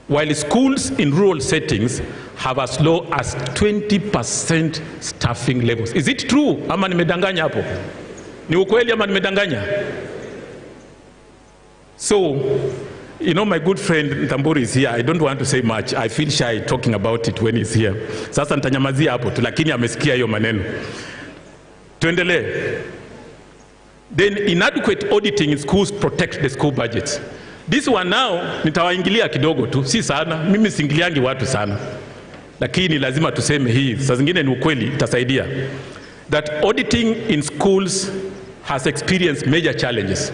while schools in rural settings have as low as 20% staffing levels. Is it true? Ama nimedanganya hapo? Ni ukweli ama nimedanganya? So, you know, my good friend Ntamburi is here. I don't want to say much. I feel shy talking about it when he's here. Sasa nitanyamazia hapo tu, lakini amesikia hiyo maneno. Tuendelee. Then inadequate auditing in schools protect the school budgets. This one now, nitawaingilia kidogo tu, si sana, mimi singiliangi watu sana. Lakini lazima tuseme hii, saa zingine ni ukweli, itasaidia. That auditing in schools has experienced major challenges.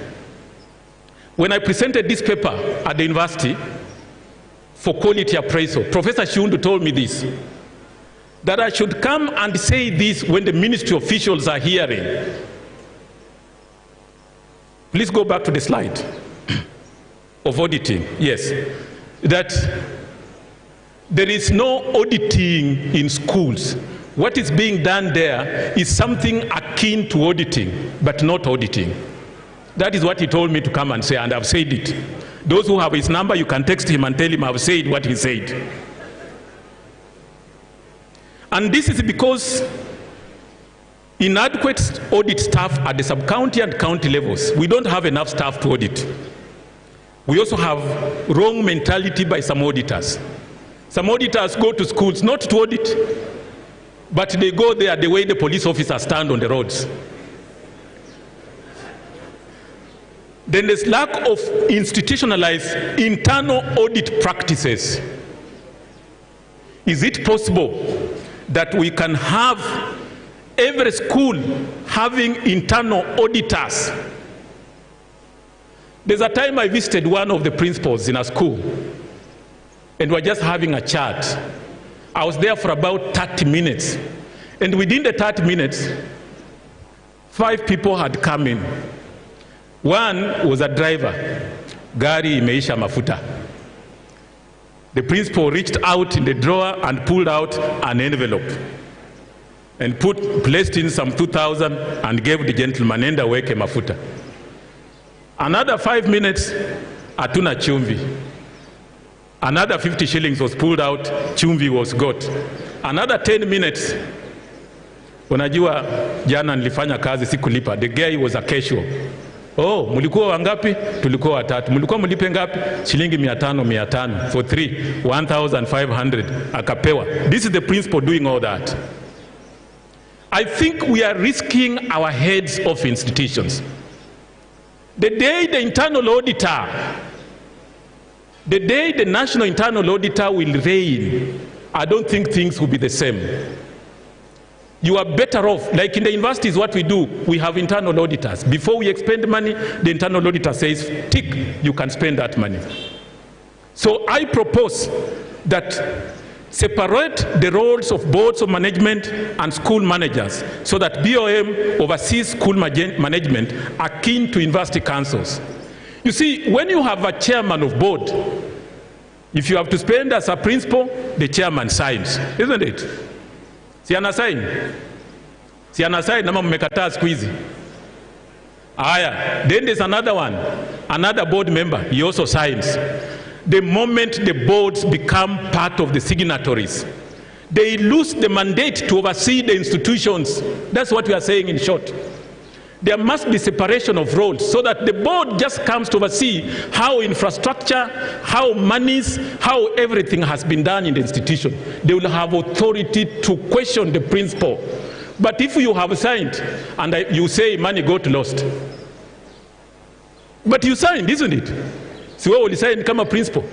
When I presented this paper at the university for quality appraisal, Professor Shundu told me this, that I should come and say this when the ministry officials are hearing. Please go back to the slide of auditing. Yes, that there is no auditing in schools. What is being done there is something akin to auditing, but not auditing. That is what he told me to come and say, and I've said it. Those who have his number, you can text him and tell him I've said what he said. And this is because inadequate audit staff at the sub-county and county levels. We don't have enough staff to audit. We also have wrong mentality by some auditors. Some auditors go to schools not to audit, but they go there the way the police officers stand on the roads. Then there's lack of institutionalized internal audit practices. Is it possible that we can have every school having internal auditors? There's a time I visited one of the principals in a school, and we're just having a chat. I was there for about 30 minutes. And within the 30 minutes, 5 people had come in. One was a driver. Gari imeisha mafuta. The principal reached out in the drawer and pulled out an envelope and placed in some 2,000 and gave the gentleman, enda weke mafuta. Another 5 minutes, atuna chumvi. Another 50 shillings was pulled out, chumvi was got. Another 10 minutes, unajua jana nilifanya kazi sikulipa. The guy was a casual. Oh, mulikuwa wangapi? Tulikuwa 3. Mulikuwa mulipe ngapi? Shilingi 500 for 3, 1,500 akapewa. This is the principal doing all that. I think we are risking our heads of institutions. The day the internal auditor, the day the national internal auditor will reign, I don't think things will be the same. You are better off, like in the universities, what we do, we have internal auditors. Before we expend money, the internal auditor says, tick, you can spend that money. So I propose that separate the roles of boards of management and school managers so that BOM oversees school management akin to university councils. You see, when you have a chairman of board, if you have to spend as a principal, the chairman signs, isn't it? Si ana sign? Si ana sign nama mmekataa siku hizi. Aya, then there's another one, another board member, he also signs. The moment the boards become part of the signatories, they lose the mandate to oversee the institutions. That's what we are saying in short. There must be separation of roles so that the board just comes to oversee how infrastructure, how monies, how everything has been done in the institution. They will have authority to question the principal. But if you have signed and you say money got lost, but you signed, isn't it? So what will you sign kama principal?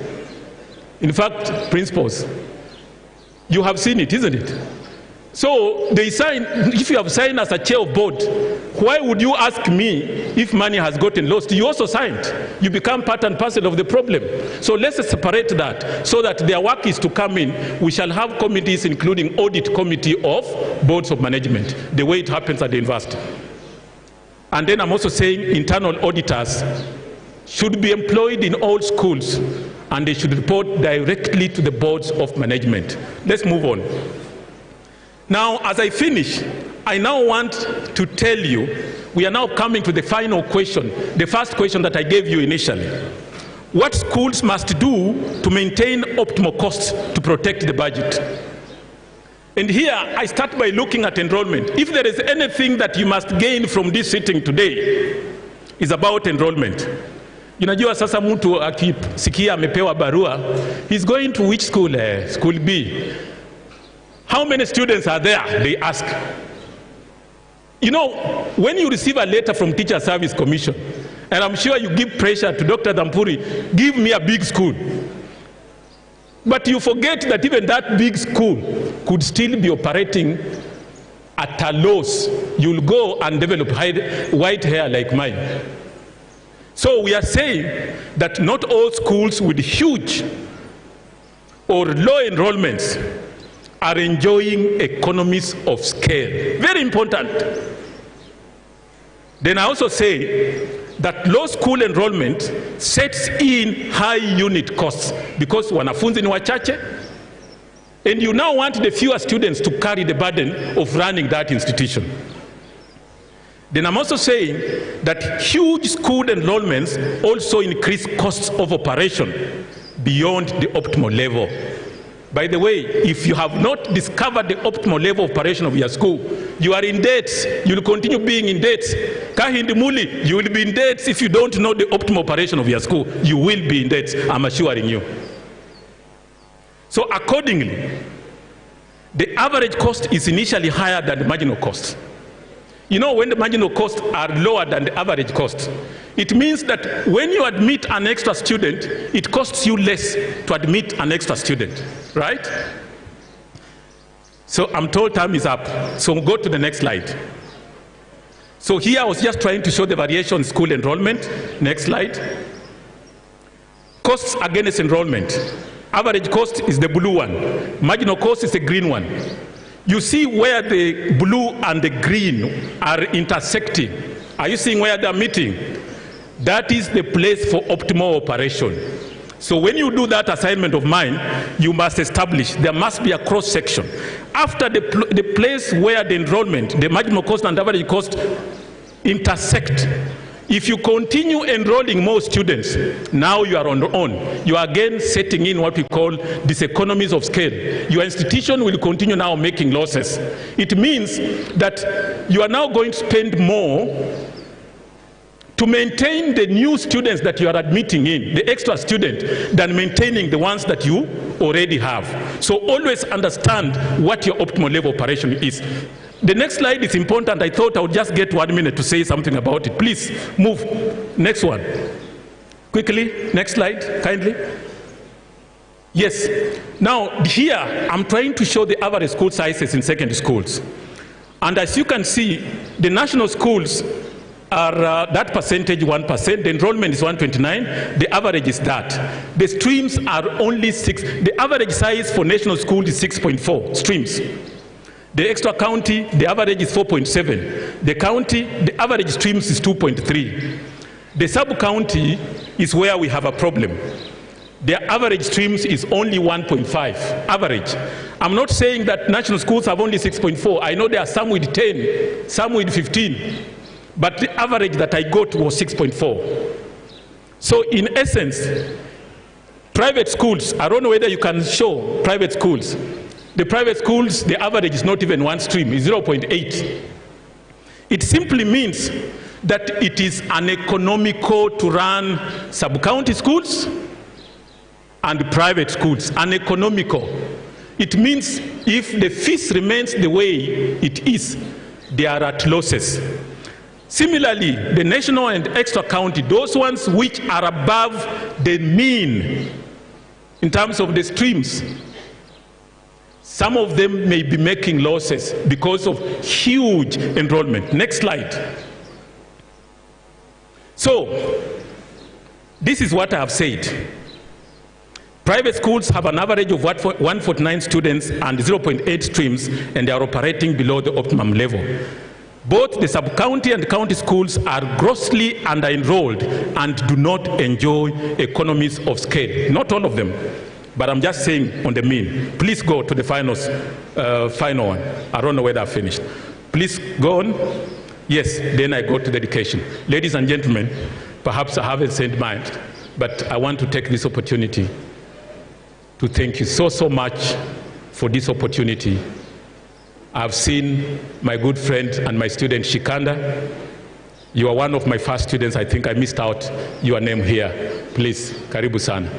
In fact, principals, you have seen it, isn't it? So they sign, if you have signed as a chair of board, why would you ask me if money has gotten lost? You also signed. You become part and parcel of the problem. So let's separate that so that their work is to come in. We shall have committees, including audit committee of boards of management, the way it happens at the university. And then I'm also saying internal auditors should be employed in all schools and they should report directly to the boards of management. Let's move on. Now, as I finish, I now want to tell you, we are now coming to the final question, the first question that I gave you initially. What schools must do to maintain optimal costs to protect the budget? And here, I start by looking at enrollment. If there is anything that you must gain from this sitting today, is about enrollment. Unajua sasa mtu akisikia amepewa barua, he's going to which school? School B. How many students are there? They ask. You know, when you receive a letter from Teacher Service Commission, and I'm sure you give pressure to Dr. Dhampuri, give me a big school. But you forget that even that big school could still be operating at a loss. You'll go and develop white hair like mine. So we are saying that not all schools with huge or low enrollments are enjoying economies of scale. Very important. Then I also say that low school enrollment sets in high unit costs because wanafunzi ni wachache, and you now want the fewer students to carry the burden of running that institution. Then I'm also saying that huge school enrollments also increase costs of operation beyond the optimal level. By the way, if you have not discovered the optimal level of operation of your school, you are in debt. You will continue being in debt. Kahindimuli, you will be in debt if you don't know the optimal operation of your school. You will be in debt, I'm assuring you. So accordingly, the average cost is initially higher than the marginal cost. You know, when the marginal costs are lower than the average cost, it means that when you admit an extra student, it costs you less to admit an extra student, right? So I'm told time is up, so we'll go to the next slide. So here I was just trying to show the variation in school enrollment. Next slide. Costs against enrollment. Average cost is the blue one. Marginal cost is the green one. You see where the blue and the green are intersecting. Are you seeing where they're meeting? That is the place for optimal operation. So when you do that assignment of mine, you must establish there must be a cross section. After the place where the enrollment, the marginal cost and average cost intersect, if you continue enrolling more students, now you are on your own. You are again setting in what we call diseconomies of scale. Your institution will continue now making losses. It means that you are now going to spend more to maintain the new students that you are admitting in, the extra student, than maintaining the ones that you already have. So always understand what your optimal level operation is. The next slide is important. I thought I would just get 1 minute to say something about it. Please move. Next one. Quickly, next slide, kindly. Yes. Now, here, I'm trying to show the average school sizes in secondary schools. And as you can see, the national schools are that percentage 1%, the enrollment is 129, the average is that. The streams are only 6. The average size for national school is 6.4 streams. The extra county, the average is 4.7. The county, the average streams is 2.3. The sub-county is where we have a problem. Their average streams is only 1.5, average. I'm not saying that national schools have only 6.4. I know there are some with 10, some with 15. But the average that I got was 6.4. So in essence, private schools, I don't know whether you can show private schools. The private schools, the average is not even one stream, it's 0.8. It simply means that it is uneconomical to run sub-county schools and private schools, uneconomical. It means if the fees remains the way it is, they are at losses. Similarly, the national and extra county, those ones which are above the mean in terms of the streams, some of them may be making losses because of huge enrollment. Next slide. So, this is what I have said. Private schools have an average of 149 students and 0.8 streams, and they are operating below the optimum level. Both the sub-county and county schools are grossly under-enrolled and do not enjoy economies of scale. Not all of them, but I'm just saying on the mean. Please go to the final one. I don't know whether I've finished. Please go on. Yes, then I go to the education. Ladies and gentlemen, perhaps I haven't said mine, but I want to take this opportunity to thank you so much for this opportunity. I've seen my good friend and my student Shikanda. You are one of my first students. I think I missed out your name here. Please, karibu sana.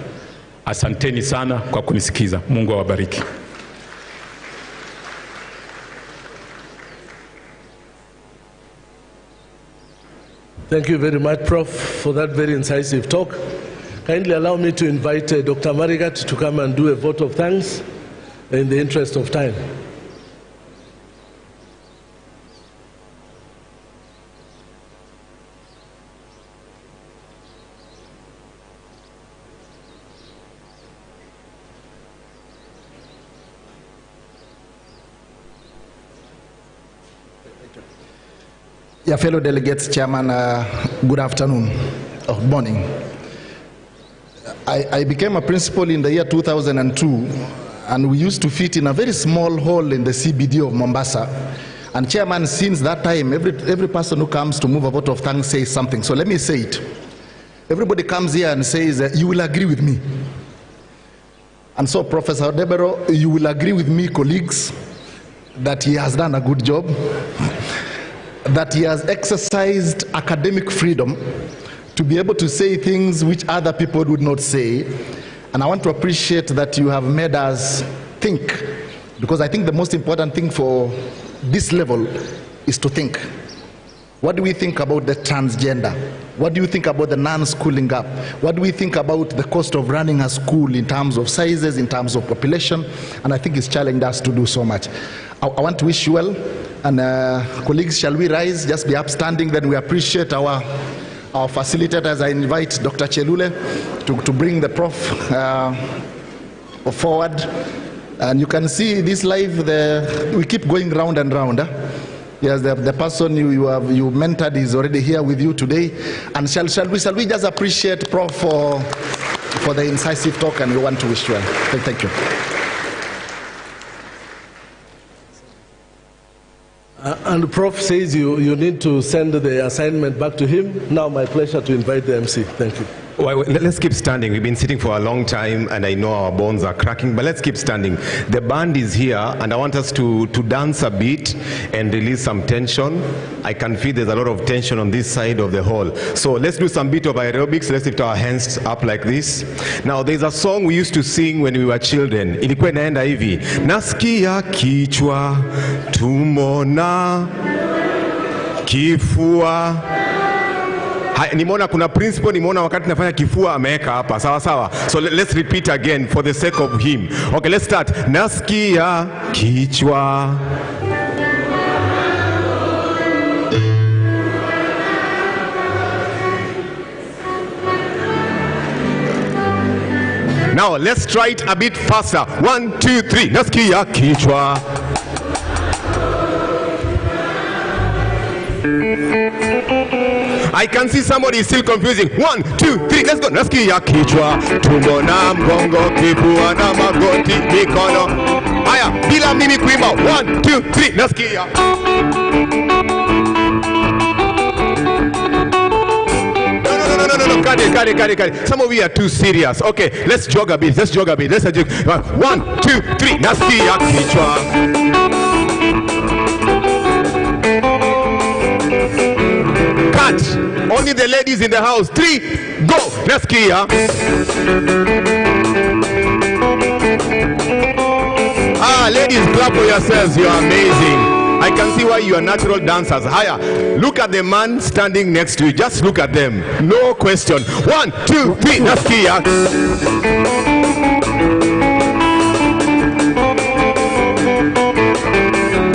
Asanteni sana kwa kunisikiza. Mungu awabariki. Thank you very much, Prof, for that very incisive talk. Kindly allow me to invite Dr. Marigat to come and do a vote of thanks in the interest of time. Your fellow delegates, Chairman, good afternoon, or good morning. I became a principal in the year 2002, and we used to fit in a very small hall in the CBD of Mombasa. And Chairman, since that time, every person who comes to move a vote of thanks says something. So let me say it. Everybody comes here and says, you will agree with me. And so, Professor Debero, you will agree with me, colleagues, that he has done a good job, that he has exercised academic freedom to be able to say things which other people would not say. And I want to appreciate that you have made us think, because I think the most important thing for this level is to think. What do we think about the transgender? What do you think about the non-schooling gap? What do we think about the cost of running a school in terms of sizes, in terms of population? And I think it's challenged us to do so much. I want to wish you well. And colleagues, shall we rise? Just be upstanding. Then we appreciate our facilitators. I invite Dr. Chelule to bring the prof forward. And you can see this live, we keep going round and round. Yes, the person you mentored is already here with you today. And shall we just appreciate Prof for the incisive talk, and we want to wish you well. Thank you. And Prof says you need to send the assignment back to him. Now my pleasure to invite the MC. Thank you. Well, let's keep standing. We've been sitting for a long time, and I know our bones are cracking, but let's keep standing. The band is here, and I want us to dance a bit and release some tension. I can feel there's a lot of tension on this side of the hall. So let's do some bit of aerobics. Let's lift our hands up like this. Now, there's a song we used to sing when we were children. Ilikuwa inaenda hivi. Nasikia kichwa, tumbo na kifua. Nimeona kuna principal, nimeona wakati nafanya kifua ameweka hapa. Sawa sawa. So let's repeat again for the sake of him. Okay, let's start. Nasikia kichwa. Now let's try it a bit faster. 1, 2, 3. Nasikia kichwa. I can see somebody is still confusing. 1, 2, 3, let's go. Nasikia kichwa, tumbo na mgongo, kifua na magoti, mikono. Haya, bila mimi kuimba. 1, 2, 3, nasikia. No, cut it. Some of you are too serious. Okay, let's jog a bit. Let's jog. 1, 2, 3, nasikia kichwa. Only the ladies in the house. 3, go. Nasikia. Ladies, clap for yourselves. You are amazing. I can see why you are natural dancers. Higher. Look at the man standing next to you. Just look at them. No question. 1, 2, 3. Nasikia.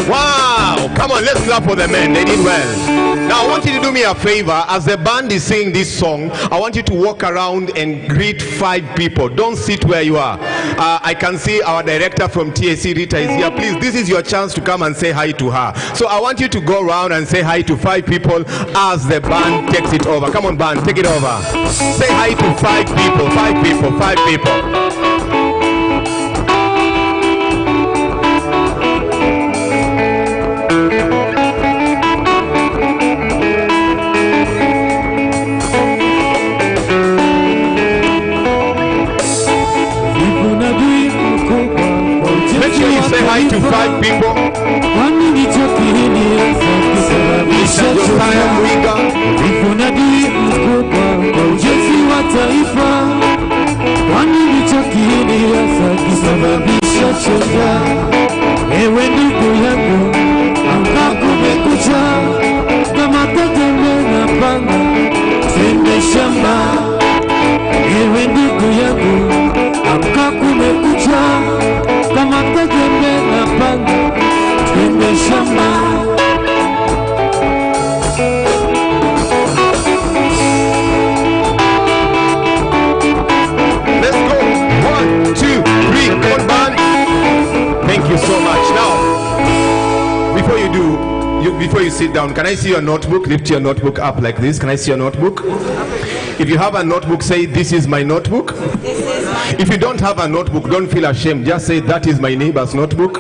Wow. Come on, let's clap for the men. They did well. Now I want you to do me a favor. As the band is singing this song, I want you to walk around and greet 5 people. Don't sit where you are. I can see our director from TAC, Rita, is here. Please, this is your chance to come and say hi to her. So I want you to go around and say hi to 5 people as the band takes it over. Come on, band, take it over. Say hi to 5 people, 5 people, 5 people. Say hi to 5 people. Let's go. 1, 2, 3. Come on, band. Thank you so much. Now, before you sit down, can I see your notebook? Lift your notebook up like this. Can I see your notebook? If you have a notebook, say, "This is my notebook." If you don't have a notebook, don't feel ashamed. Just say, "That is my neighbor's notebook."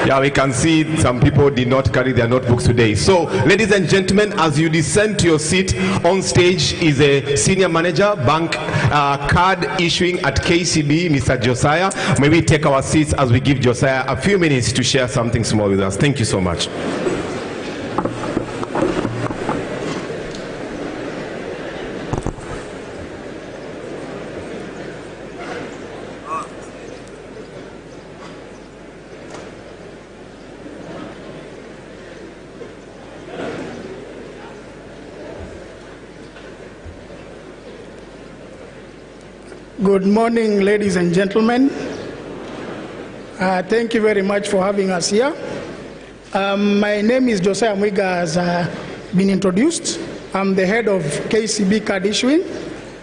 Yeah, we can see some people did not carry their notebooks today. So, ladies and gentlemen, as you descend to your seat, on stage is a senior manager, bank card issuing at KCB, Mr. Josiah. May we take our seats as we give Josiah a few minutes to share something small with us. Thank you so much. Good morning, ladies and gentlemen. Thank you very much for having us here. My name is Josiah Mwiga, as been introduced. I'm the head of KCB card issuing.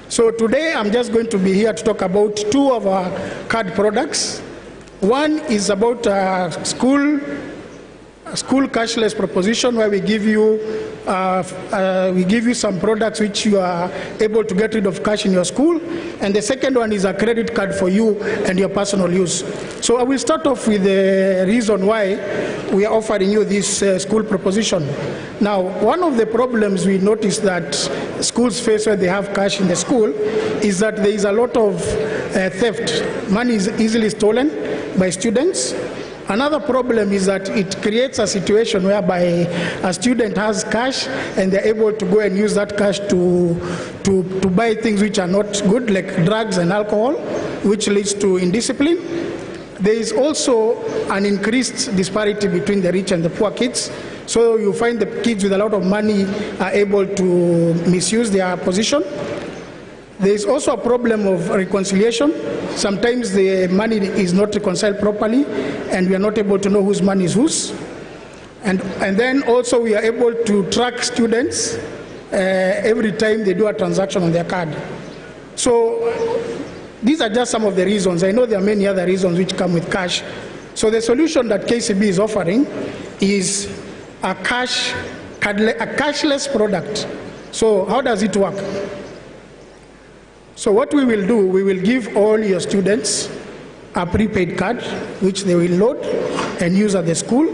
So today I'm just going to be here to talk about two of our card products. One is about school cashless proposition, where we give you some products which you are able to get rid of cash in your school. And the second one is a credit card for you and your personal use. So I will start off with the reason why we are offering you this school proposition. Now, one of the problems we notice that schools face when they have cash in the school is that there is a lot of theft. Money is easily stolen by students. Another problem is that it creates a situation whereby a student has cash and they're able to go and use that cash to buy things which are not good, like drugs and alcohol, which leads to indiscipline. There is also an increased disparity between the rich and the poor kids. So you find the kids with a lot of money are able to misuse their position. There is also a problem of reconciliation. Sometimes the money is not reconciled properly, and we are not able to know whose money is whose. And then also we are able to track students every time they do a transaction on their card. So these are just some of the reasons. I know there are many other reasons which come with cash. So the solution that KCB is offering is a cashless product. So how does it work? So what we will do, we will give all your students a prepaid card, which they will load and use at the school.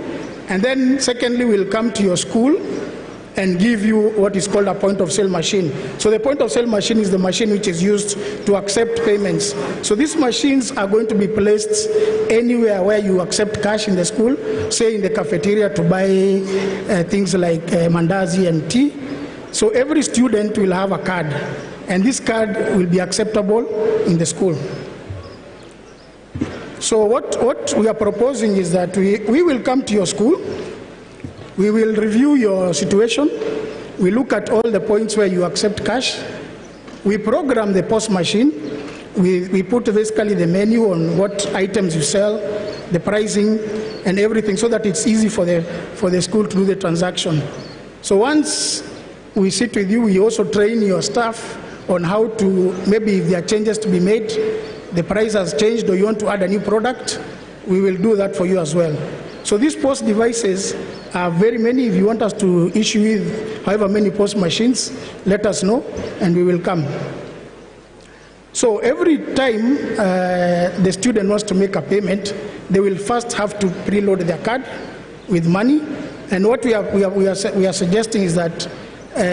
And then secondly, we'll come to your school and give you what is called a point of sale machine. So the point of sale machine is the machine which is used to accept payments. So these machines are going to be placed anywhere where you accept cash in the school, say in the cafeteria to buy things like mandazi and tea. So every student will have a card, and this card will be acceptable in the school. So what we are proposing is that we will come to your school, we will review your situation, we look at all the points where you accept cash, we program the POS machine, we put basically the menu on what items you sell, the pricing and everything, so that it's easy for the school to do the transaction. So once we sit with you, we also train your staff on how to, maybe if there are changes to be made, the price has changed or you want to add a new product, we will do that for you as well. So these POS devices are very many. If you want us to issue with however many POS machines, let us know and we will come. So every time the student wants to make a payment, they will first have to preload their card with money. And what we are suggesting is that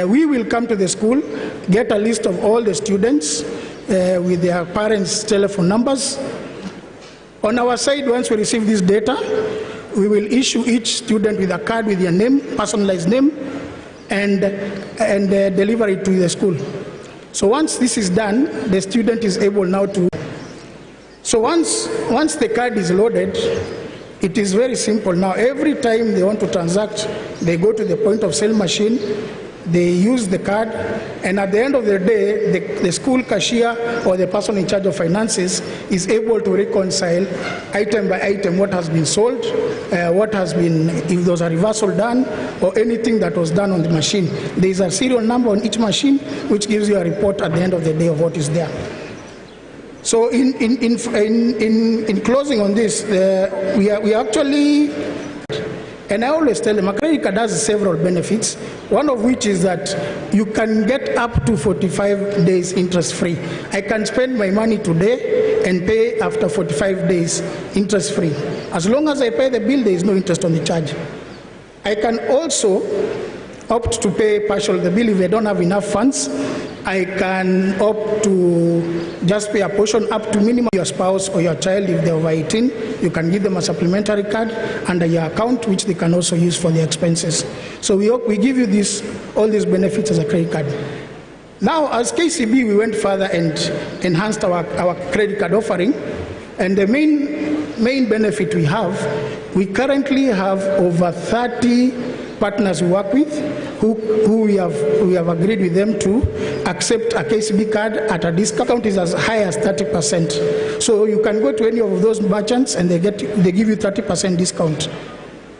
we will come to the school, get a list of all the students with their parents' telephone numbers. On our side, once we receive this data, we will issue each student with a card with their name, personalized name, and deliver it to the school. So once this is done, the student is able now to. So once the card is loaded, it is very simple. Now every time they want to transact, they go to the point of sale machine, they use the card, and at the end of the day, the school cashier or the person in charge of finances is able to reconcile item by item what has been sold, what has been, if there was a reversal done, or anything that was done on the machine. There is a serial number on each machine which gives you a report at the end of the day of what is there. So in closing on this, we actually, And I always tell them a credit card has several benefits, one of which is that you can get up to 45 days interest-free. I can spend my money today and pay after 45 days interest-free. As long as I pay the bill, there is no interest on the charge. I can also opt to pay partial the bill if I don't have enough funds. I can opt to just pay a portion up to minimum. Your spouse or your child, if they're over 18, you can give them a supplementary card under your account, which they can also use for their expenses. So we give you all these benefits as a credit card. Now, as KCB, we went further and enhanced our credit card offering. And the main benefit we currently have over 30 partners we work with who we have agreed with them to accept a KCB card at a discount is as high as 30%. So you can go to any of those merchants and they give you 30% discount.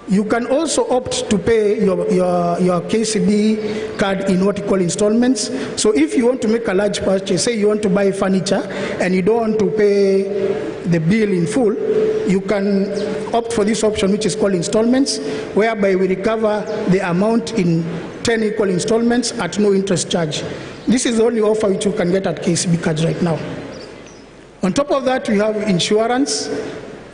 You can also opt to pay your KCB card in what you call installments. So if you want to make a large purchase, say you want to buy furniture and you don't want to pay the bill in full, you can opt for this option, which is called installments, whereby we recover the amount in 10 equal installments at no interest charge. This is the only offer which you can get at KCB cards right now. On top of that, we have insurance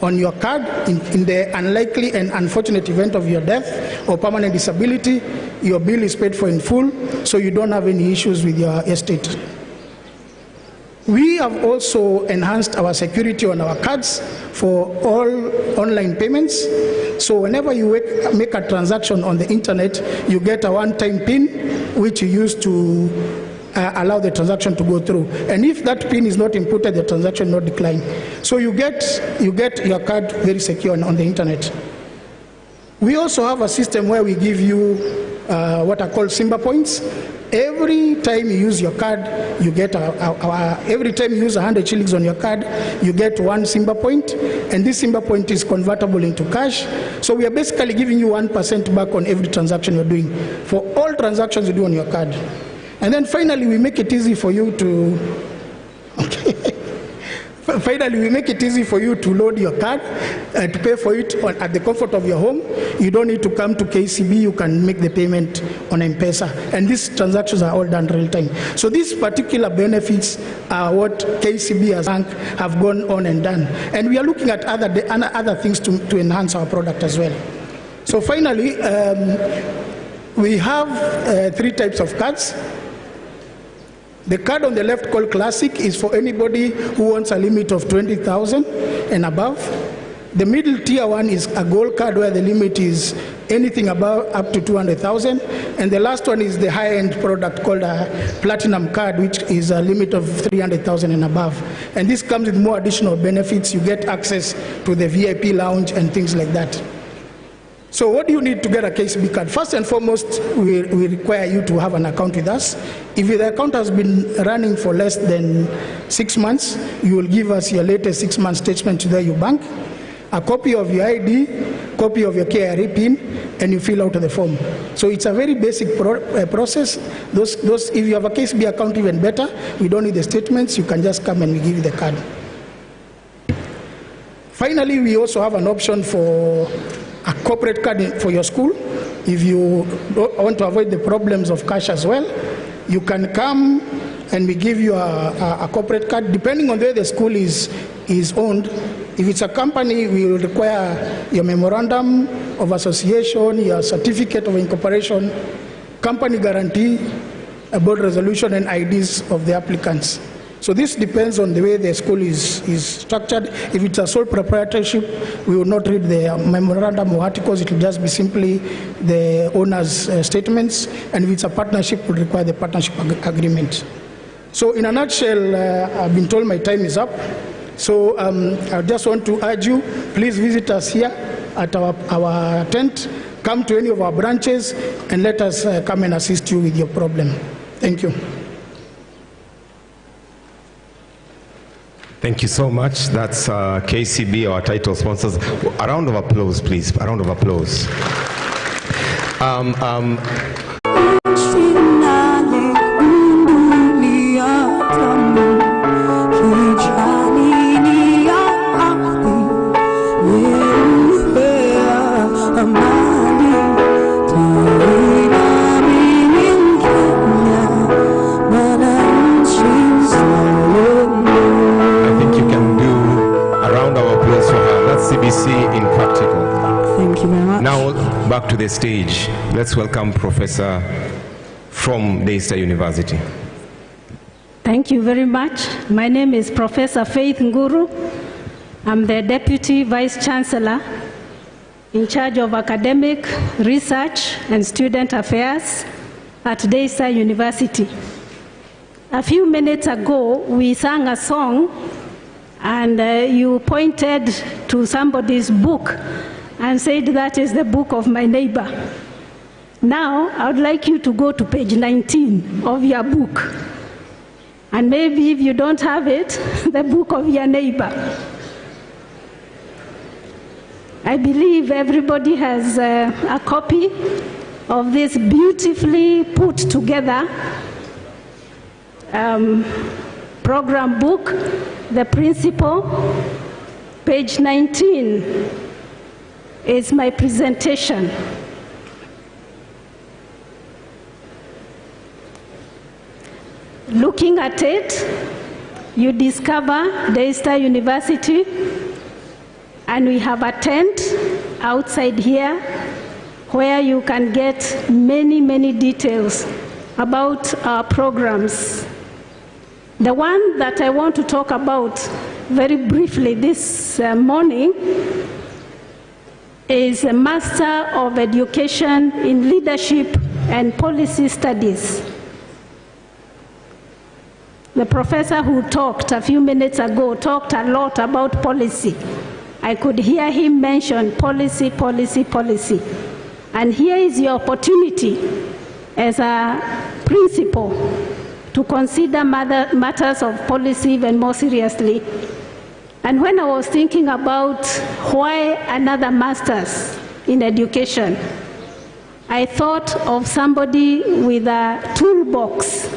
on your card in the unlikely and unfortunate event of your death or permanent disability. Your bill is paid for in full, so you don't have any issues with your estate. We have also enhanced our security on our cards for all online payments. So whenever you make a transaction on the internet, you get a one-time PIN, which you use to allow the transaction to go through. And if that PIN is not inputted, the transaction will not decline. So you get your card very secure on the internet. We also have a system where we give you what are called Simba points. Every time you use your card, you get every time you use 100 shillings on your card, you get 1 Simba point, and this Simba point is convertible into cash. So we are basically giving you 1% back on every transaction you're doing for all transactions you do on your card. And then finally, we make it easy for you to Finally, we make it easy for you to load your card and to pay for it at the comfort of your home. You don't need to come to KCB. You can make the payment on M-Pesa. And these transactions are all done real time. So these particular benefits are what KCB as a bank have gone on and done. And we are looking at other things to enhance our product as well. So finally, we have 3 types of cards. The card on the left called Classic is for anybody who wants a limit of 20,000 and above. The middle tier one is a gold card where the limit is anything above up to 200,000. And the last one is the high-end product called a Platinum card, which is a limit of 300,000 and above. And this comes with more additional benefits. You get access to the VIP lounge and things like that. So what do you need to get a KCB card? First and foremost, we require you to have an account with us. If the account has been running for less than 6 months, you will give us your latest 6-month statement to the bank, a copy of your ID, copy of your KRA PIN, and you fill out the form. So it's a very basic process. If you have a KCB account, even better. We don't need the statements. You can just come and we give you the card. Finally, we also have an option for a corporate card for your school. If you want to avoid the problems of cash as well, you can come and we give you a corporate card. Depending on where the school is owned, if it's a company, we will require your memorandum of association, your certificate of incorporation, company guarantee, a board resolution, and IDs of the applicants. So this depends on the way the school is structured. If it's a sole proprietorship, we will not read the memorandum or articles. It will just be simply the owner's statements. And if it's a partnership, we'll require the partnership agreement. So in a nutshell, I've been told my time is up. So I just want to urge you, please visit us here at our tent. Come to any of our branches and let us come and assist you with your problem. Thank you. Thank you so much. That's KCB, our title sponsors. A round of applause, please. A round of applause. I'm to the stage. Let's welcome Professor from Daystar University. Thank you very much. My name is Professor Faith Nguru. I'm the Deputy Vice Chancellor in charge of academic, research, and student affairs at Daystar University. A few minutes ago, we sang a song, and you pointed to somebody's book and said that is the book of my neighbor. Now, I would like you to go to page 19 of your book. And maybe if you don't have it, the book of your neighbor. I believe everybody has a copy of this beautifully put together program book, The Principle. Page 19 is my presentation. Looking at it, you discover Daystar University, and we have a tent outside here where you can get many, many details about our programs. The one that I want to talk about very briefly this morning is a Master of Education in Leadership and Policy Studies. The professor who talked a few minutes ago talked a lot about policy. I could hear him mention policy, policy, policy. And here is your opportunity as a principal to consider matters of policy even more seriously. And when I was thinking about why another master's in education, I thought of somebody with a toolbox.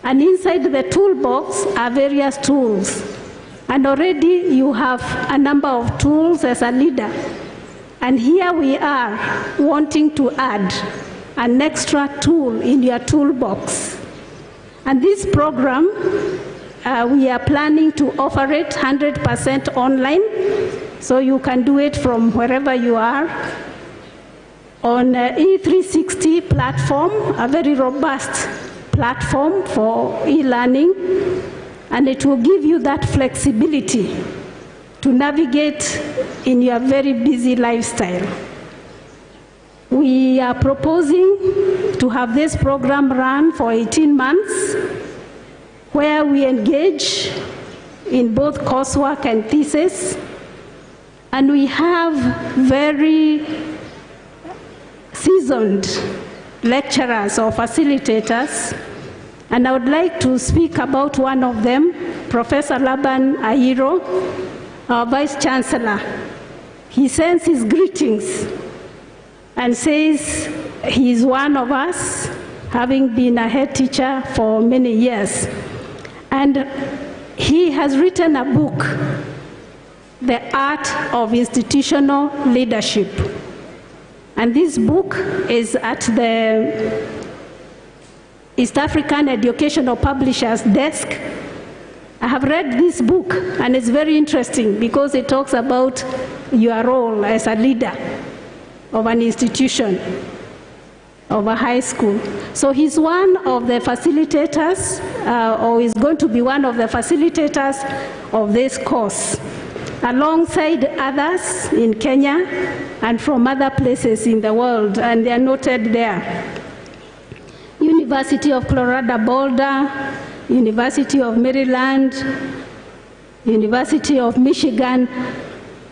And inside the toolbox are various tools. And already you have a number of tools as a leader. And here we are wanting to add an extra tool in your toolbox. And this program, we are planning to offer it 100% online, so you can do it from wherever you are. On E360 platform, a very robust platform for e-learning, and it will give you that flexibility to navigate in your very busy lifestyle. We are proposing to have this program run for 18 months, where we engage in both coursework and thesis, and we have very seasoned lecturers or facilitators, and I would like to speak about one of them, Professor Laban Ahiro, our Vice Chancellor. He sends his greetings and says he is one of us, having been a head teacher for many years. And he has written a book, The Art of Institutional Leadership. And this book is at the East African Educational Publishers desk. I have read this book, and it's very interesting because it talks about your role as a leader of an institution, of a high school. So he's one of the facilitators, or is going to be one of the facilitators of this course, alongside others in Kenya and from other places in the world, and they are noted there. University of Colorado Boulder, University of Maryland, University of Michigan,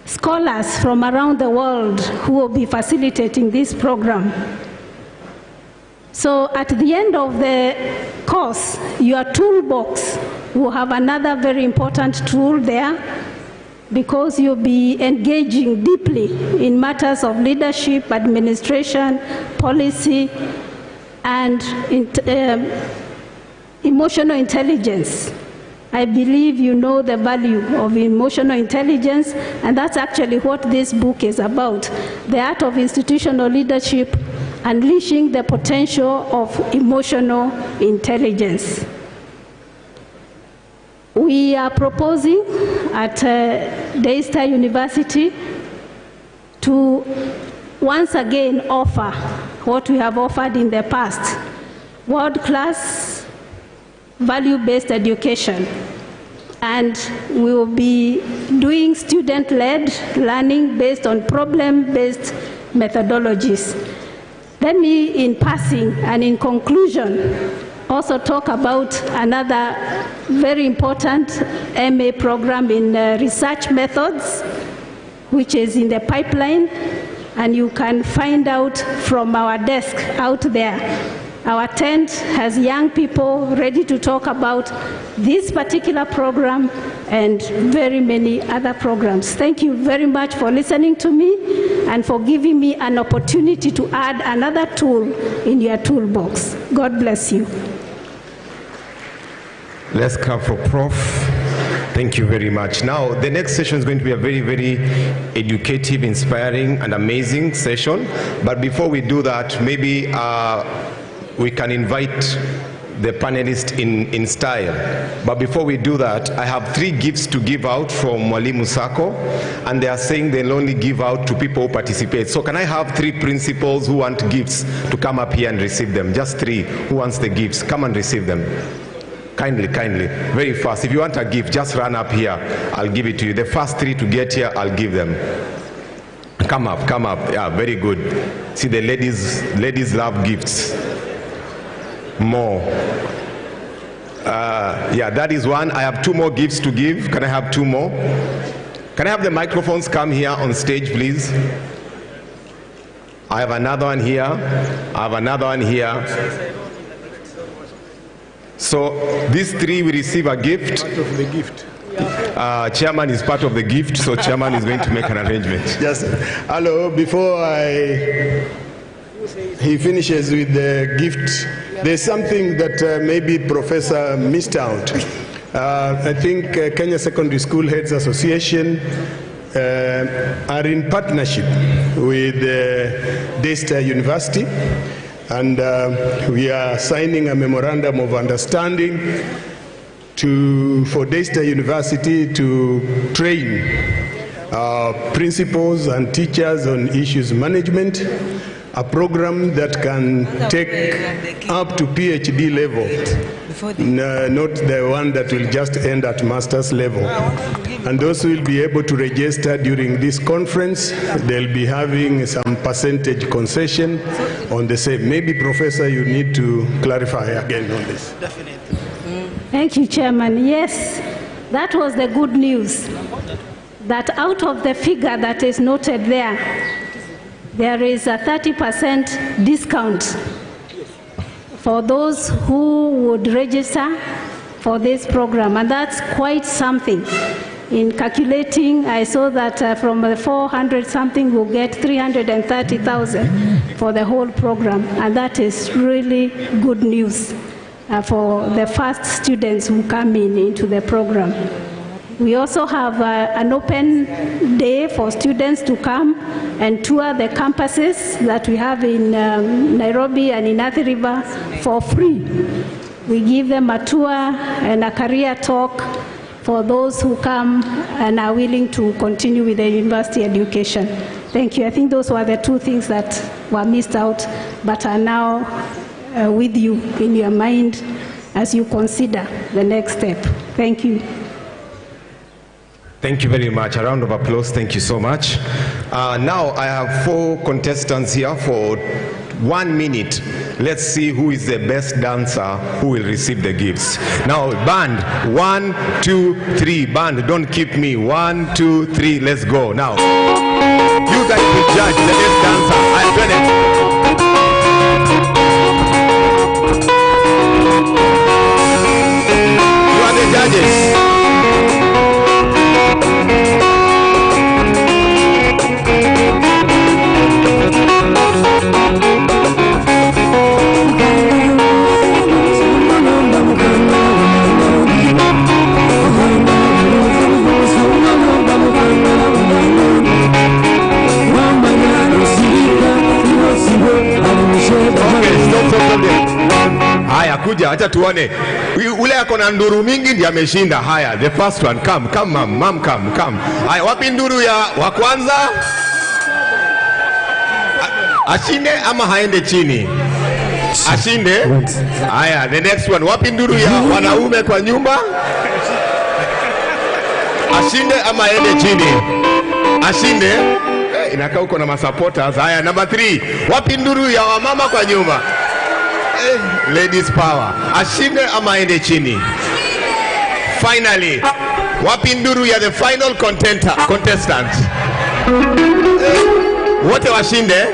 scholars from around the world who will be facilitating this program. So at the end of the course, your toolbox will have another very important tool there, because you'll be engaging deeply in matters of leadership, administration, policy, and emotional intelligence. I believe you know the value of emotional intelligence, and that's actually what this book is about. The Art of Institutional Leadership, Unleashing the Potential of Emotional Intelligence. We are proposing at Daystar University to once again offer what we have offered in the past: world-class, value-based education. And we will be doing student-led learning based on problem-based methodologies. Let me, in passing and in conclusion, also talk about another very important MA program in research methods, which is in the pipeline, and you can find out from our desk out there. Our tent has young people ready to talk about this particular program and very many other programs. Thank you very much for listening to me and for giving me an opportunity to add another tool in your toolbox. God bless you. Let's clap for Prof. Thank you very much. Now, the next session is going to be a very, very educative, inspiring, and amazing session. But before we do that, maybe we can invite the panelists in style. But before we do that, I have 3 gifts to give out from Malimu Sacco, and they are saying they'll only give out to people who participate. So can I have 3 principals who want gifts to come up here and receive them? Just 3 who wants the gifts. Come and receive them. Kindly, kindly, very fast. If you want a gift, just run up here. I'll give it to you. The first 3 to get here, I'll give them. Come up, come up. Yeah, very good. See, the ladies love gifts. More. Yeah, that is one. I have 2 more gifts to give. Can I have 2 more? Can I have the microphones come here on stage, please? I have another one here. I have another one here. So these 3 will receive a gift. Part of the gift. Chairman is part of the gift, so chairman is going to make an arrangement. Yes. Hello. Before he finishes with the gift, there's something that maybe Professor missed out. I think Kenya Secondary School Heads Association are in partnership with Daystar University, and we are signing a memorandum of understanding for Daystar University to train principals and teachers on issues management, a program that can take up to PhD level, not the one that will just end at master's level. And those will be able to register during this conference. They'll be having some percentage concession on the same. Maybe, Professor, you need to clarify again on this. Definitely. Thank you, Chairman. Yes, that was the good news, that out of the figure that is noted there is a 30% discount for those who would register for this program, and that's quite something. In calculating, I saw that from the 400 something we'll get 330,000 for the whole program, and that is really good news for the first students who come into the program. We also have an open day for students to come and tour the campuses that we have in Nairobi and in Athi River for free. We give them a tour and a career talk for those who come and are willing to continue with their university education. Thank you. I think those were the 2 things that were missed out, but are now with you in your mind as you consider the next step. Thank you. Thank you very much. A round of applause. Thank you so much. Now I have 4 contestants here for 1 minute. Let's see who is the best dancer who will receive the gifts. Now, band, 1, 2, 3. Band, don't keep me. 1, 2, 3. Let's go. Now, you guys will judge the best dancer. I've done it. You are the judges. Haya, kuja, acha tuone. Ule ako na nduru mingi ndiye ameshinda. Haya, the first one, come mom, come. Haya, wapi nduru ya wa kwanza? Ashinde ama haende chini? Ashinde. Haya, the next one. Wapi nduru ya wanaume kwa nyumba? Ashinde ama haende chini? Ashinde. Inakaa uko na masupporters. Haya, number 3. Wapi nduru ya wamama kwa nyumba? Ladies power. Ashinde ama haende chini? Finally, wapi nduru ya the final contestant? Wote washinde?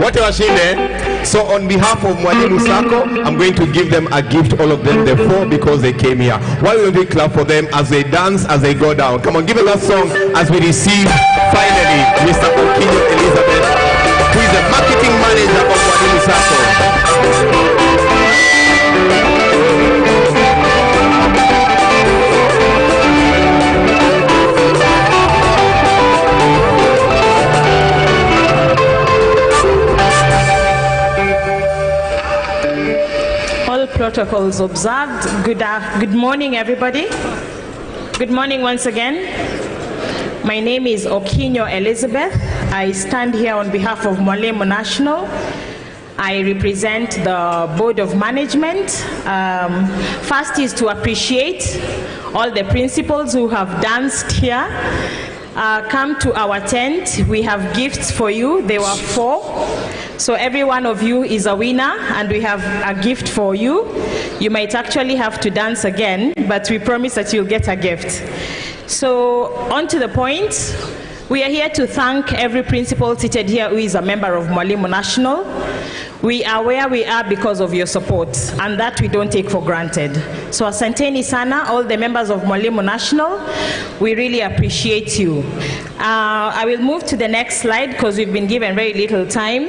Wote washinde? So on behalf of Malimu Sacco, I'm going to give them a gift, all of them, the 4, because they came here. Why don't we clap for them as they dance, as they go down? Come on, give us that song as we receive, finally, Mr. Okinyo Elizabeth, who is the marketing manager of Malimu Sacco. Protocols observed. Good morning, everybody. Good morning once again. My name is Okinyo Elizabeth. I stand here on behalf of Malimu National. I represent the Board of Management. First is to appreciate all the principals who have danced here. Come to our tent. We have gifts for you. There were 4. So every one of you is a winner, and we have a gift for you. You might actually have to dance again, but we promise that you'll get a gift. So on to the point. We are here to thank every principal seated here who is a member of Malimu National. We are where we are because of your support, and that we don't take for granted. So asanteni sana, all the members of Malimu National, we really appreciate you. I will move to the next slide because we've been given very little time.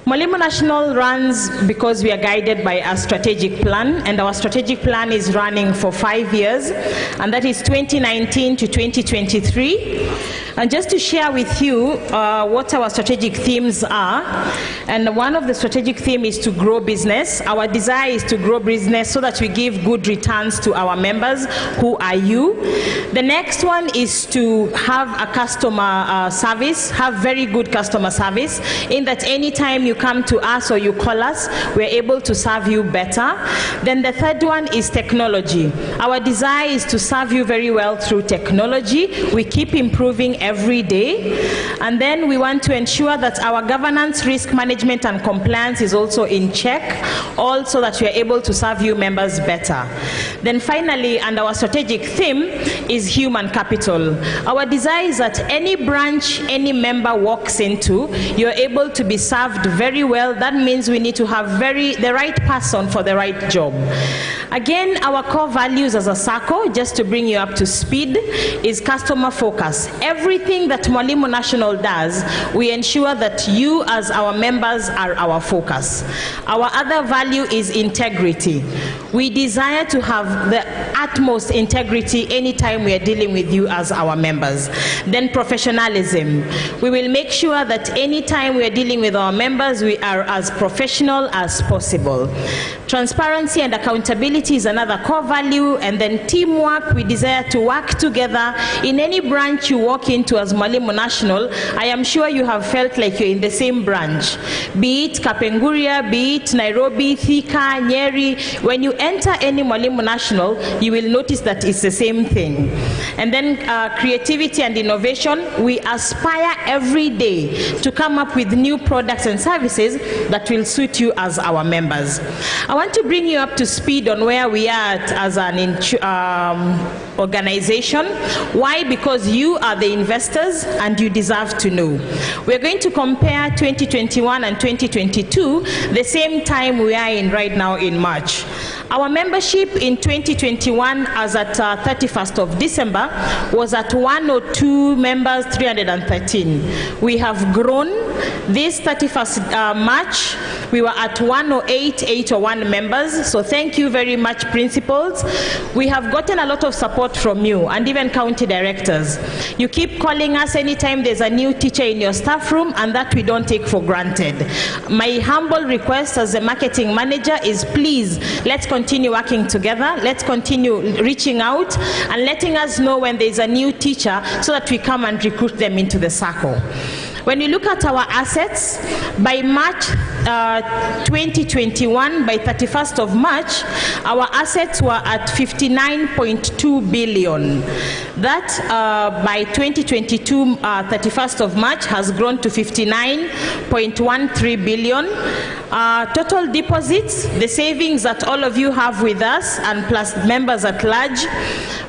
Malimu National runs because we are guided by a strategic plan, and our strategic plan is running for 5 years, and that is 2019 to 2023. And just to share with you what our strategic themes are, and one of the strategic themes is to grow business. Our desire is to grow business so that we give good returns to our members, who are you. The next one is to have a customer service, have very good customer service, in that anytime you come to us or you call us, we're able to serve you better. Then the third one is technology. Our desire is to serve you very well through technology. We keep improving every day. And then we want to ensure that our governance, risk management, and compliance is also in check, all so that we are able to serve you members better. Then finally, and our strategic theme is human capital. Our desire is that any branch any member walks into, you're able to be served very well. That means we need to have the right person for the right job. Again, our core values as a SACCO, just to bring you up to speed, is customer focus. Everything that Malimu National does, we ensure that you as our members are our focus. Our other value is integrity. We desire to have the utmost integrity anytime we are dealing with you as our members. Then professionalism. We will make sure that anytime we are dealing with our members, we are as professional as possible. Transparency and accountability is another core value. And then teamwork. We desire to work together. In any branch you walk into as Malimu National, I am sure you have felt like you're in the same branch. Be it Kapenguria, be it Nairobi, Thika, Nyeri. When you enter any Malimu National, you will notice that it's the same thing. And then creativity and innovation. We aspire every day to come up with new products and services that will suit you as our members. I want to bring you up to speed on where we are as an organization. Why? Because you are the investors and you deserve to know. We're going to compare 2021 and 2022, the same time we are in right now in March. Our membership in 2021 as at 31st of December was at 102 members, 313. We have grown. This 31st March, we were at 108, 801 members. So thank you very much, principals. We have gotten a lot of support from you and even county directors. You keep calling us anytime there's a new teacher in your staff room, and that we don't take for granted. My humble request as a marketing manager is, please, let's continue working together. Let's continue reaching out and letting us know when there's a new teacher so that we come and recruit them into the circle. When you look at our assets, by March 2021, by 31st of March, our assets were at 59.2 billion. That by 2022, 31st of March, has grown to 59.13 billion. Total deposits, the savings that all of you have with us and plus members at large,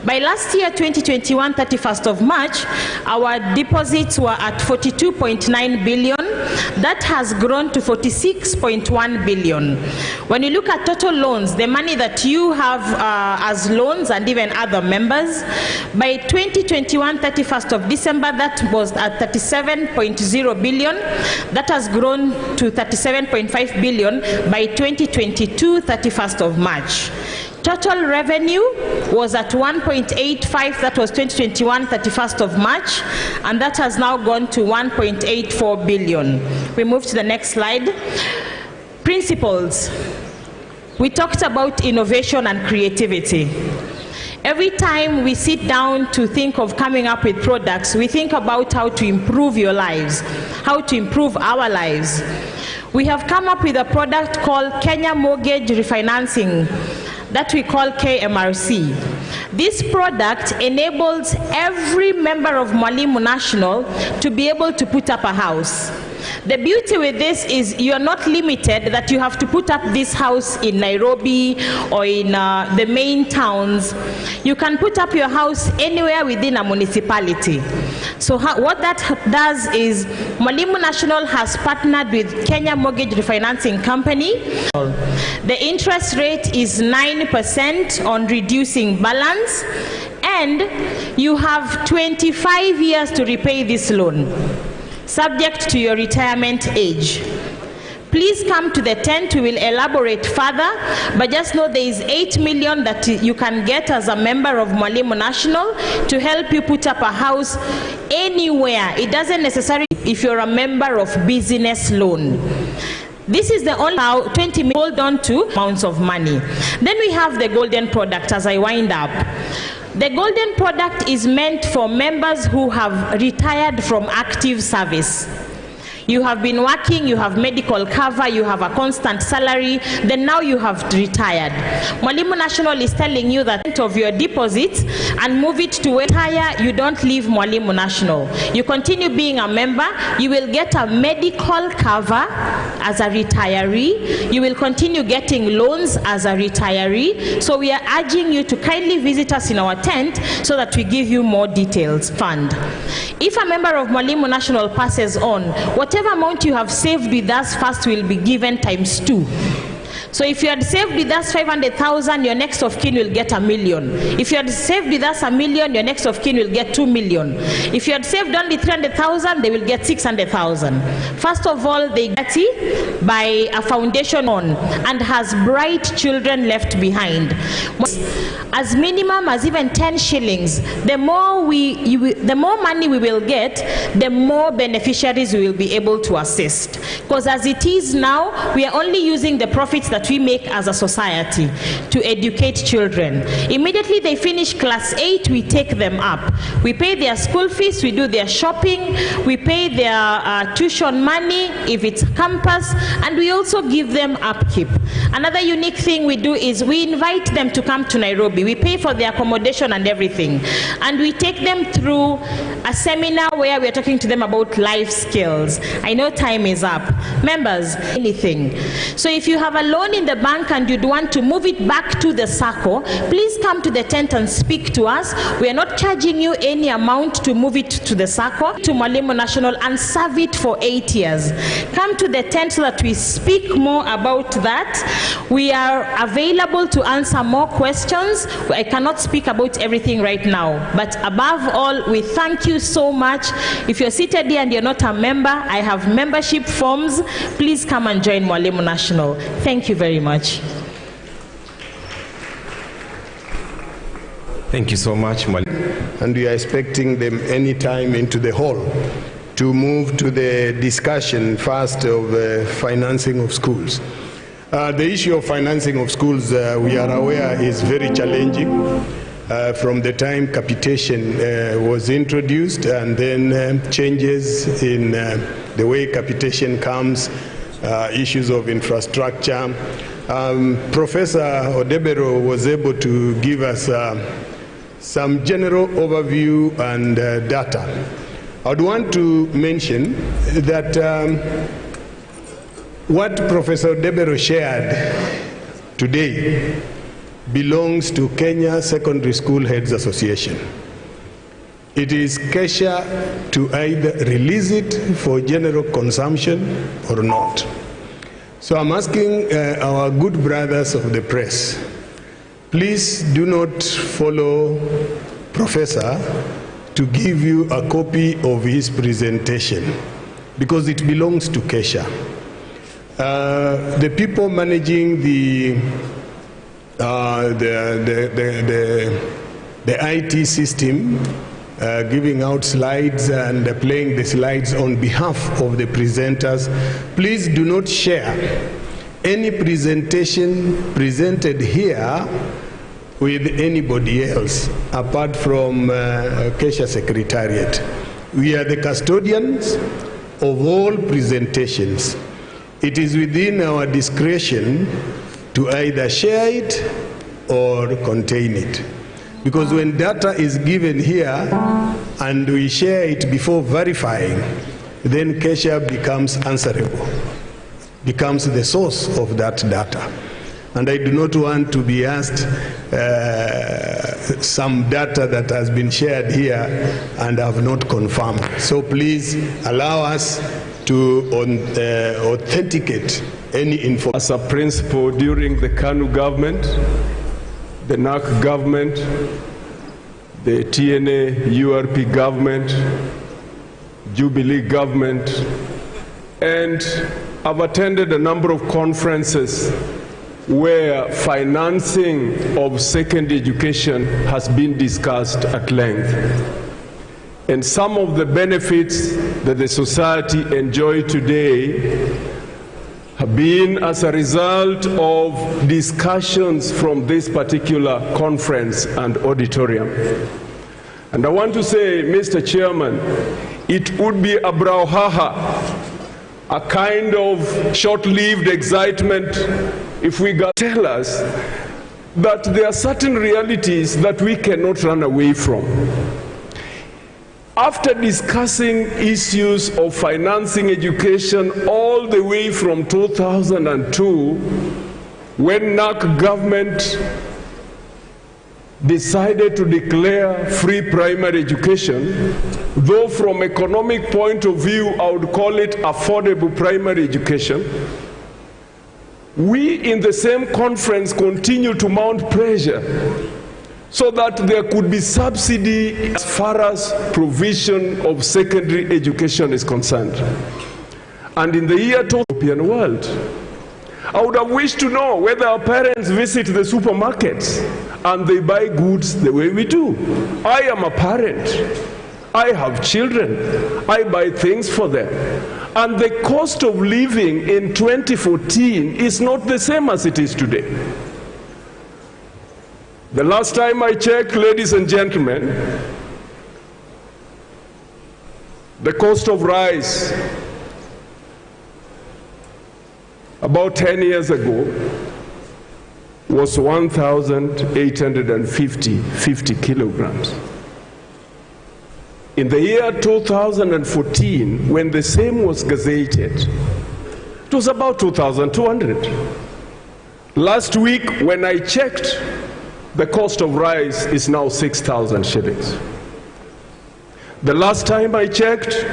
by last year 2021 31st of March, our deposits were at 42.9 billion. That has grown to 46.1 billion. When you look at total loans, the money that you have as loans and even other members, by 2021 31st of December, that was at 37.0 billion. That has grown to 37.5 billion by 2022 31st of March. Total revenue was at 1.85, that was 2021 31st of March, and that has now gone to 1.84 billion. We move to the next slide. Principles. We talked about innovation and creativity. Every time we sit down to think of coming up with products, we think about how to improve your lives, how to improve our lives. We have come up with a product called Kenya Mortgage Refinancing, that we call KMRC. This product enables every member of Malimu National to be able to put up a house. The beauty with this is you are not limited that you have to put up this house in Nairobi or in the main towns. You can put up your house anywhere within a municipality. So what that does is Malimu National has partnered with Kenya Mortgage Refinancing Company. The interest rate is 9% on reducing balance, and you have 25 years to repay this loan, subject to your retirement age. Please come to the tent, we will elaborate further, but just know there is 8 million that you can get as a member of Malimu National to help you put up a house anywhere. It doesn't necessarily if you're a member of business loan. This is the only 20 million hold on to amounts of money. Then we have the golden product as I wind up. The golden product is meant for members who have retired from active service. You have been working, you have medical cover, you have a constant salary, then now you have retired. Malimu National is telling you that of your deposits and move it to retire, you don't leave Malimu National. You continue being a member, you will get a medical cover as a retiree, you will continue getting loans as a retiree. So we are urging you to kindly visit us in our tent so that we give you more details. Fund. If a member of Malimu National passes on, whatever amount you have saved with us first will be given times 2. So if you had saved with us 500,000, your next of kin will get $1 million. If you had saved with us $1 million, your next of kin will get $2 million. If you had saved only 300,000, they will get 600,000. First of all, they get it by a foundation on and has bright children left behind. As minimum as even 10 shillings, the more money we will get, the more beneficiaries we will be able to assist. Because as it is now, we are only using the profits that we make as a society to educate children. Immediately they finish class 8, we take them up. We pay their school fees, we do their shopping, we pay their tuition money if it's campus, and we also give them upkeep. Another unique thing we do is we invite them to come to Nairobi. We pay for their accommodation and everything. And we take them through a seminar where we are talking to them about life skills. I know time is up. Members, anything. So if you have a loan in the bank and you'd want to move it back to the SACCO, please come to the tent and speak to us. We are not charging you any amount to move it to the SACCO, to Malimu National, and serve it for 8 years. Come to the tent so that we speak more about that. We are available to answer more questions. I cannot speak about everything right now, but above all, we thank you so much. If you're seated here and you're not a member, I have membership forms. Please come and join Malimu National. Thank you very much. Thank you so much, and we are expecting them anytime into the hall to move to the discussion first of financing of schools. The issue of financing of schools, we are aware, is very challenging. from the time capitation was introduced, and then changes in the way capitation comes, issues of infrastructure. Professor Odebero was able to give us some general overview and data. I would want to mention that what Professor Odebero shared today belongs to Kenya Secondary School Heads Association. It is Kesha to either release it for general consumption or not. So I'm asking our good brothers of the press, please do not follow Professor to give you a copy of his presentation, because it belongs to Kesha. The people managing the IT system, giving out slides and playing the slides on behalf of the presenters, please do not share any presentation presented here with anybody else apart from Kesha Secretariat. We are the custodians of all presentations. It is within our discretion to either share it or contain it. Because when data is given here and we share it before verifying, then Kesha becomes answerable, becomes the source of that data. And I do not want to be asked some data that has been shared here and have not confirmed. So please allow us to authenticate any information. As a principal during the KANU government, the NAC government, the TNA URP government, Jubilee government, and I've attended a number of conferences where financing of secondary education has been discussed at length. And some of the benefits that the society enjoys today have been as a result of discussions from this particular conference and auditorium. And I want to say, Mr. Chairman, it would be a brouhaha, a kind of short-lived excitement if we got to tell us that there are certain realities that we cannot run away from. After discussing issues of financing education all the way from 2002, when NAC government decided to declare free primary education, though from economic point of view I would call it affordable primary education, we in the same conference continue to mount pressure so that there could be subsidy as far as provision of secondary education is concerned. And in the year 2000 European world, I would have wished to know whether our parents visit the supermarkets and they buy goods the way we do. I am a parent. I have children. I buy things for them. And the cost of living in 2014 is not the same as it is today. The last time I checked, ladies and gentlemen, the cost of rice about 10 years ago was 1,850 kilograms. In the year 2014, when the same was gazetted, it was about 2,200. Last week, when I checked, the cost of rice is now 6,000 shillings. The last time I checked,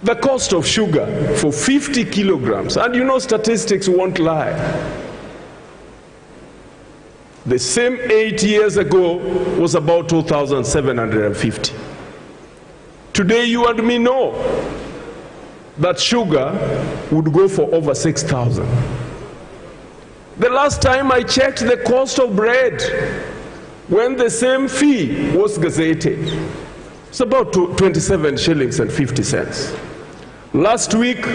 the cost of sugar for 50 kilograms, and you know statistics won't lie. The same 8 years ago was about 2,750. Today you and me know that sugar would go for over 6,000. The last time I checked the cost of bread, when the same fee was gazetted, it's about 27 shillings and 50 cents. Last week,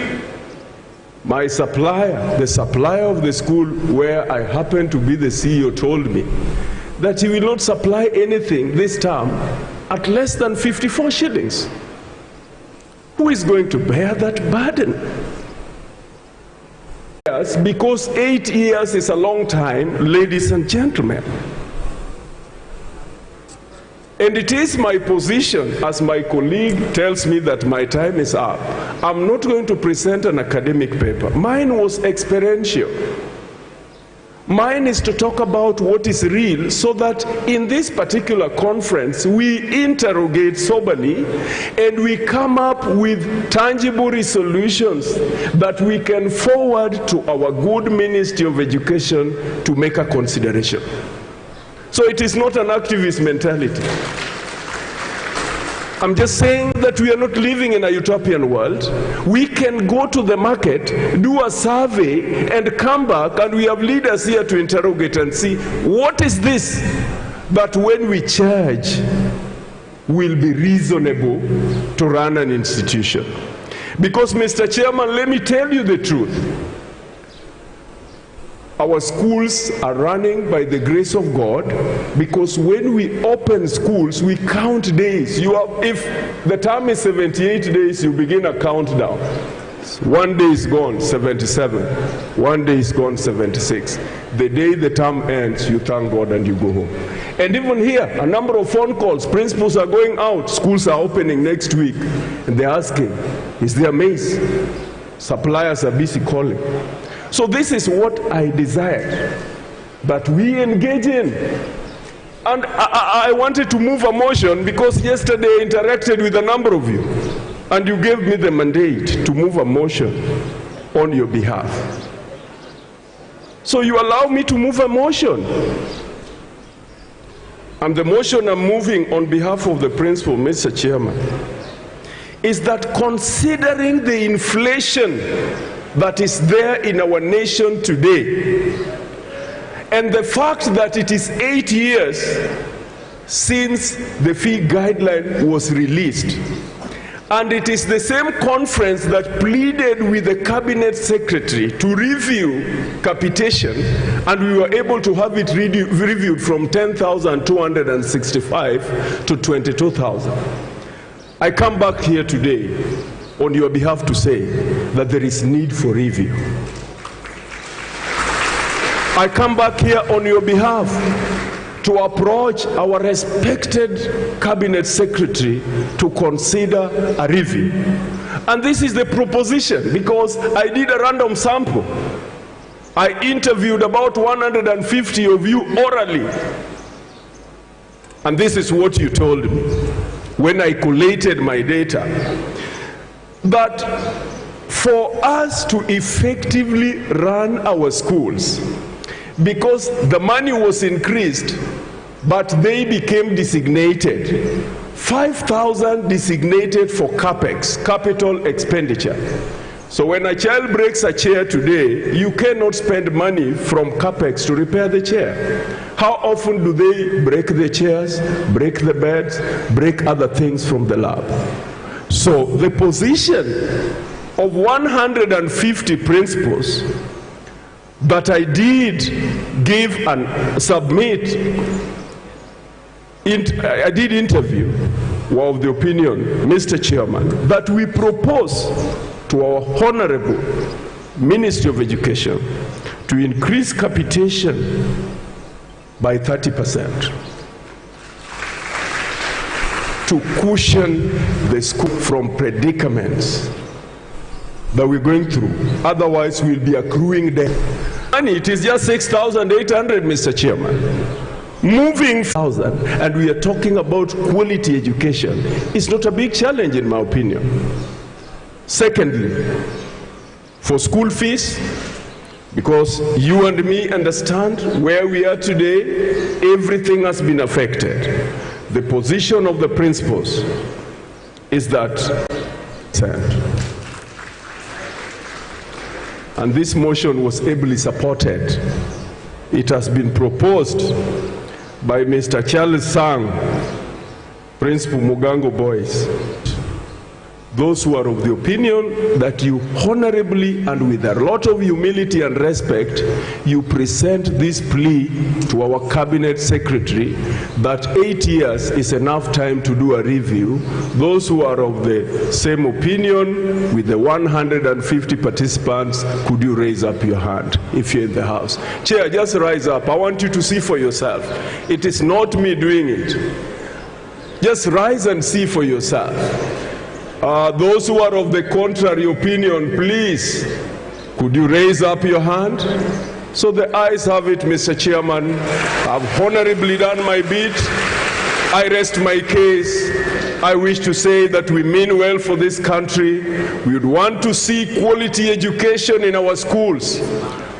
my supplier, the supplier of the school where I happen to be the CEO, told me that he will not supply anything this term at less than 54 shillings. Who is going to bear that burden? Yes, because 8 years is a long time, ladies and gentlemen. And it is my position, as my colleague tells me that my time is up, I'm not going to present an academic paper. Mine was experiential. Mine is to talk about what is real, so that in this particular conference we interrogate soberly and we come up with tangible resolutions that we can forward to our good Ministry of Education to make a consideration. So it is not an activist mentality. I'm just saying that we are not living in a utopian world. We can go to the market, do a survey, and come back, and we have leaders here to interrogate and see what is this that when we charge will be reasonable to run an institution. Because, Mr. Chairman, let me tell you the truth. Our schools are running by the grace of God, because when we open schools, we count days. If the term is 78 days, you begin a countdown. 1 day is gone, 77. 1 day is gone, 76. The day the term ends, you thank God and you go home. And even here, a number of phone calls. Principals are going out. Schools are opening next week. And they're asking, is there maize? Suppliers are busy calling. So this is what I desire that we engage in. And I wanted to move a motion because yesterday I interacted with a number of you, and you gave me the mandate to move a motion on your behalf. So you allow me to move a motion. And the motion I'm moving on behalf of the principal, Mr. Chairman, is that considering the inflation that is there in our nation today, and the fact that it is 8 years since the fee guideline was released, and it is the same conference that pleaded with the cabinet secretary to review capitation, and we were able to have it reviewed from 10,265 to 22,000. I come back here today on your behalf to say that there is need for review. I come back here on your behalf to approach our respected cabinet secretary to consider a review. And this is the proposition, because I did a random sample. I interviewed about 150 of you orally. And this is what you told me when I collated my data. That for us to effectively run our schools, because the money was increased, but they became designated, 5,000 designated for CAPEX, capital expenditure. So when a child breaks a chair today, you cannot spend money from CAPEX to repair the chair. How often do they break the chairs, break the beds, break other things from the lab? So the position of 150 principals that I did give and submit, I did interview, were of the opinion, Mr. Chairman, that we propose to our Honorable Ministry of Education to increase capitation by 30%. to cushion the school from predicaments that we're going through. Otherwise, we'll be accruing debt. And it is just 6,800, Mr. Chairman. Moving 1,000, and we are talking about quality education. It's not a big challenge, in my opinion. Secondly, for school fees, because you and me understand where we are today, everything has been affected. The position of the principals is that, and this motion was ably supported. It has been proposed by Mr. Charles Sang, Principal Mugango Boys. those who are of the opinion that you honorably and with a lot of humility and respect, you present this plea to our cabinet secretary that 8 years is enough time to do a review. Those who are of the same opinion with the 150 participants, could you raise up your hand if you're in the house? Chair, just rise up. I want you to see for yourself. It is not me doing it. Just rise and see for yourself. Those who are of the contrary opinion, please, could you raise up your hand? So the ayes have it, Mr. Chairman. I've honorably done my bit. I rest my case. I wish to say that we mean well for this country. We would want to see quality education in our schools.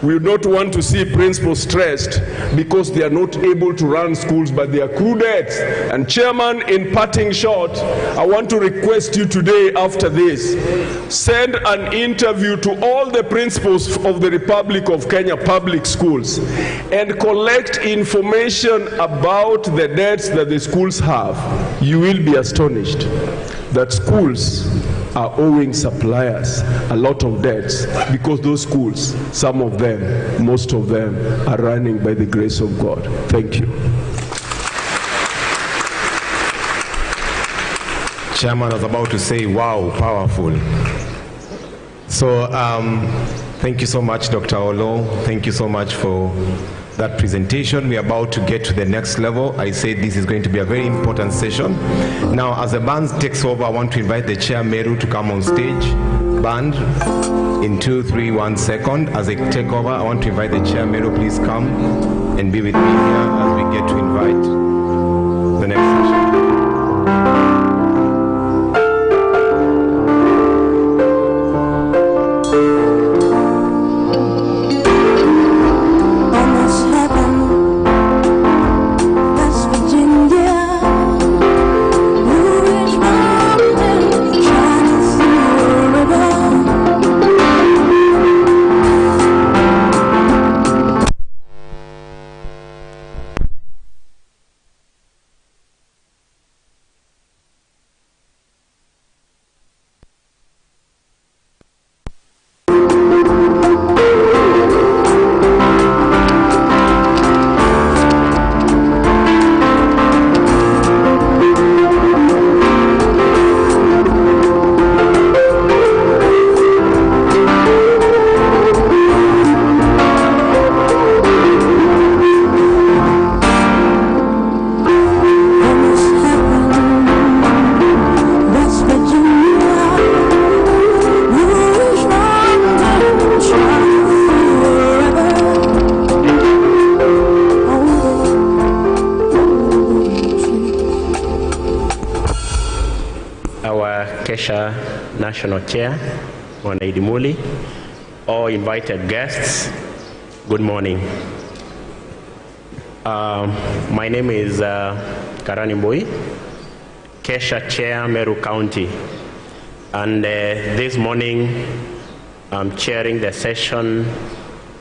We would not want to see principals stressed because they are not able to run schools, but they accrue debts. And Chairman, in parting short, I want to request you today after this, send an interview to all the principals of the Republic of Kenya public schools and collect information about the debts that the schools have. You will be astonished that schools are owing suppliers a lot of debts because those schools, some of them, most of them, are running by the grace of God. Thank you. Chairman was about to say, wow, powerful. So thank you so much, Dr. Olo. Thank you so much for that presentation. We are about to get to the next level. I said this is going to be a very important session. Now, as the band takes over, I want to invite the Chair Meru to come on stage. Band, in 2, 3, 1 second. As they take over, I want to invite the Chair Meru, please come and be with me here as we get to invite the next session. Kesha National Chair, Mwanaidimuli, all invited guests, good morning. My name is Karani Mbui, Kesha Chair, Meru County, and this morning I'm chairing the session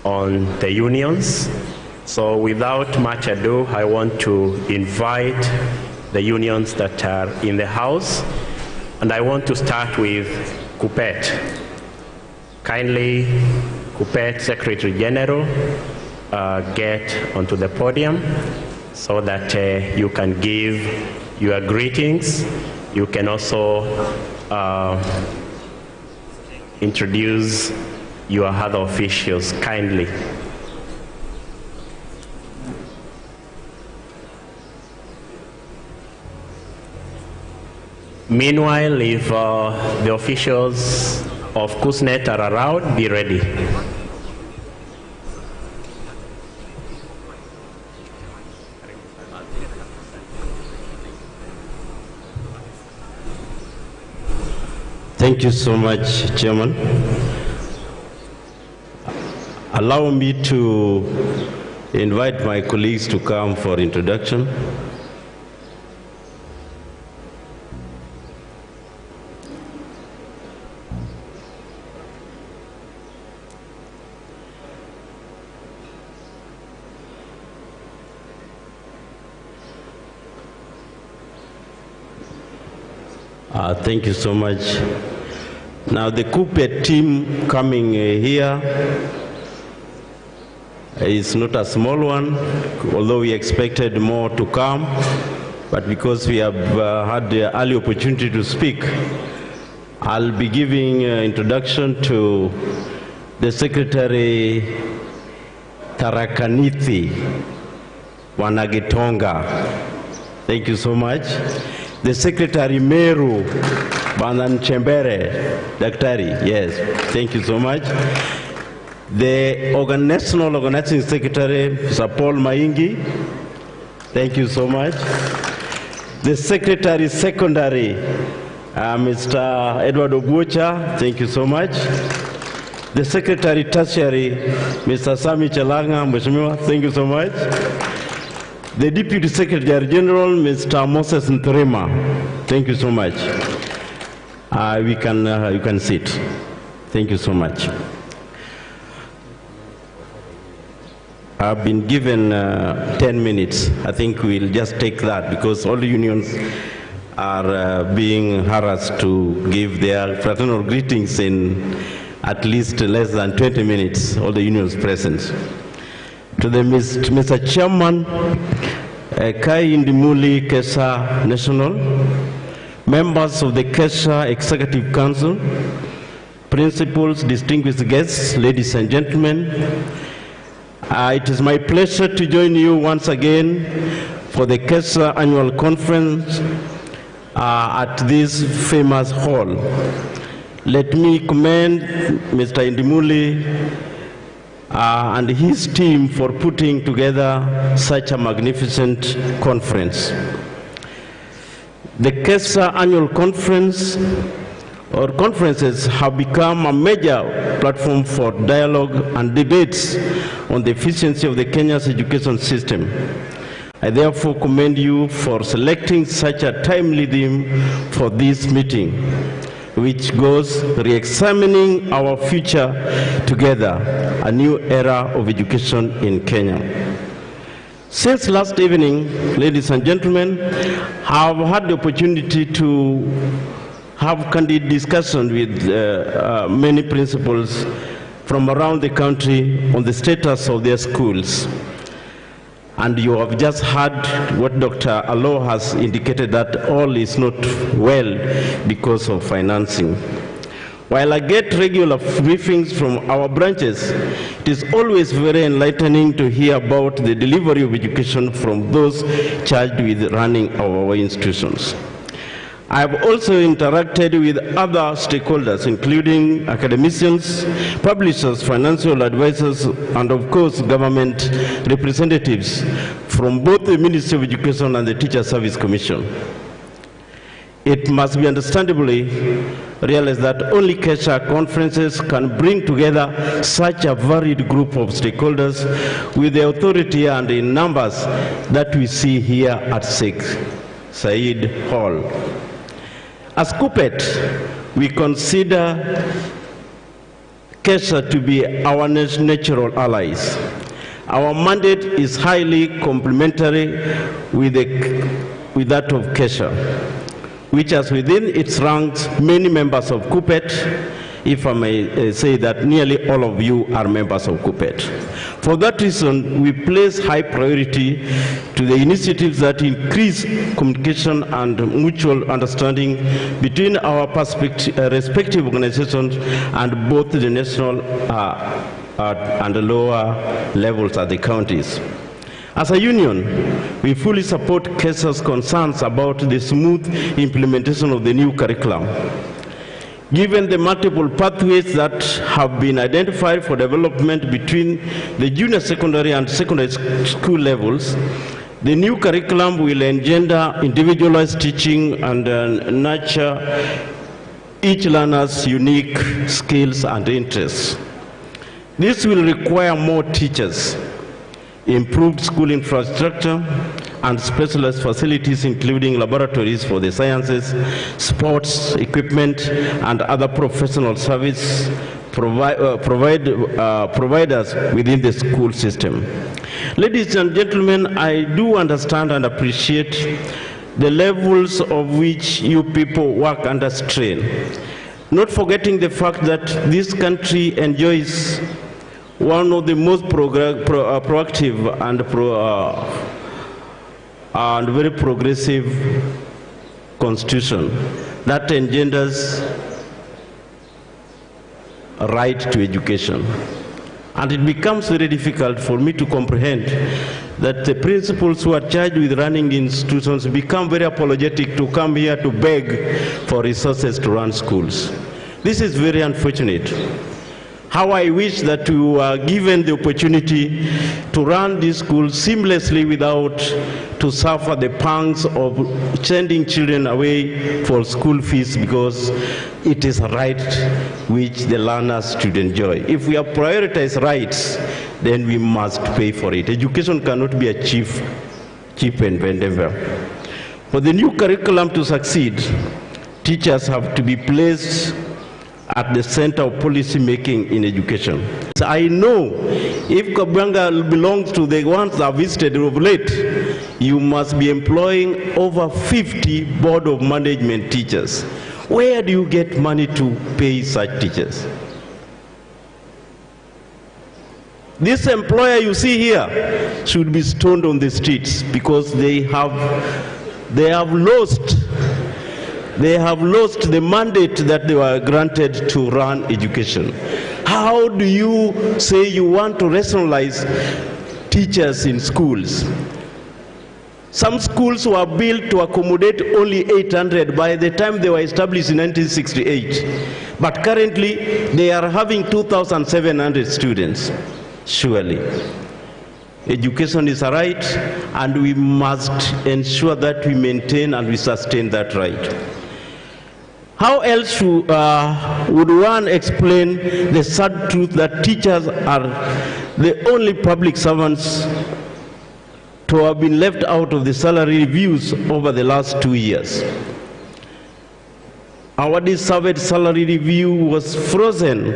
on the unions. So without much ado, I want to invite the unions that are in the house. And I want to start with Kupet. Kindly, Kupet Secretary General, get onto the podium so that you can give your greetings. You can also introduce your other officials kindly. Meanwhile, if the officials of KUSNET are around, be ready. Thank you so much, Chairman. Allow me to invite my colleagues to come for introduction. Thank you so much. Now the Kuppet team coming here is not a small one, although we expected more to come, but because we have had the early opportunity to speak, I'll be giving introduction to the Secretary Tarakanithi Wanagitonga. Thank you so much. The Secretary Meru Bananchembere Daktari, yes, thank you so much. The National Organizing Secretary, Sir Paul Maingi, thank you so much. The Secretary Secondary, Mr. Edward Obucha, thank you so much. The Secretary Tertiary, Mr. Sami Chalanga, Mheshimiwa, thank you so much. The Deputy Secretary General, Mr. Moses Ntrema, thank you so much. You can sit. Thank you so much. I've been given 10 minutes. I think we'll just take that because all the unions are being harassed to give their fraternal greetings in at least less than 20 minutes, all the unions present. To the Mr. Chairman, Kai Indimuli Kesha National, members of the Kesha Executive Council, principals, distinguished guests, ladies and gentlemen, it is my pleasure to join you once again for the Kesha Annual Conference at this famous hall. Let me commend Mr. Indimuli and his team for putting together such a magnificent conference. The Kesha Annual Conference or conferences have become a major platform for dialogue and debates on the efficiency of the Kenya's education system. I therefore commend you for selecting such a timely theme for this meeting, which goes re-examining our future together, a new era of education in Kenya. Since last evening, ladies and gentlemen, I've had the opportunity to have candid discussion with many principals from around the country on the status of their schools. And you have just heard what Dr. Alo has indicated, that all is not well because of financing. While I get regular briefings from our branches, it is always very enlightening to hear about the delivery of education from those charged with running our institutions. I have also interacted with other stakeholders, including academicians, publishers, financial advisors, and of course, government representatives from both the Ministry of Education and the Teacher Service Commission. It must be understandably realized that only Kesha conferences can bring together such a varied group of stakeholders with the authority and in numbers that we see here at Sheikh Said Hall. As Kuppet, we consider Kesha to be our natural allies. Our mandate is highly complementary with that of Kesha, which has within its ranks many members of Kuppet, if I may say that nearly all of you are members of Kuppet. For that reason, we place high priority to the initiatives that increase communication and mutual understanding between our respective organizations and both the national and the lower levels at the counties. As a union, we fully support Kesha's concerns about the smooth implementation of the new curriculum. Given the multiple pathways that have been identified for development between the junior secondary and secondary school levels, the new curriculum will engender individualized teaching and nurture each learner's unique skills and interests. This will require more teachers, improved school infrastructure, and specialized facilities, including laboratories for the sciences, sports equipment, and other professional service providers within the school system. Ladies and gentlemen, I do understand and appreciate the levels of which you people work under strain. Not forgetting the fact that this country enjoys one of the most proactive and very progressive constitution that engenders a right to education. And it becomes very difficult for me to comprehend that the principals who are charged with running institutions become very apologetic to come here to beg for resources to run schools. This is very unfortunate. How I wish that we were given the opportunity to run these schools seamlessly without to suffer the pangs of sending children away for school fees, because it is a right which the learners should enjoy. If we have prioritized rights, then we must pay for it. Education cannot be a cheap endeavor. For the new curriculum to succeed, teachers have to be placed at the center of policy making in education. So I know if Kabanga belongs to the ones that have visited of late, you must be employing over 50 board of management teachers. Where do you get money to pay such teachers? This employer you see here should be stoned on the streets because they have lost the mandate that they were granted to run education. How do you say you want to rationalize teachers in schools? Some schools were built to accommodate only 800 by the time they were established in 1968. But currently, they are having 2,700 students. Surely, education is a right, and we must ensure that we maintain and we sustain that right. How else would one explain the sad truth that teachers are the only public servants to have been left out of the salary reviews over the last 2 years? Our deserved salary review was frozen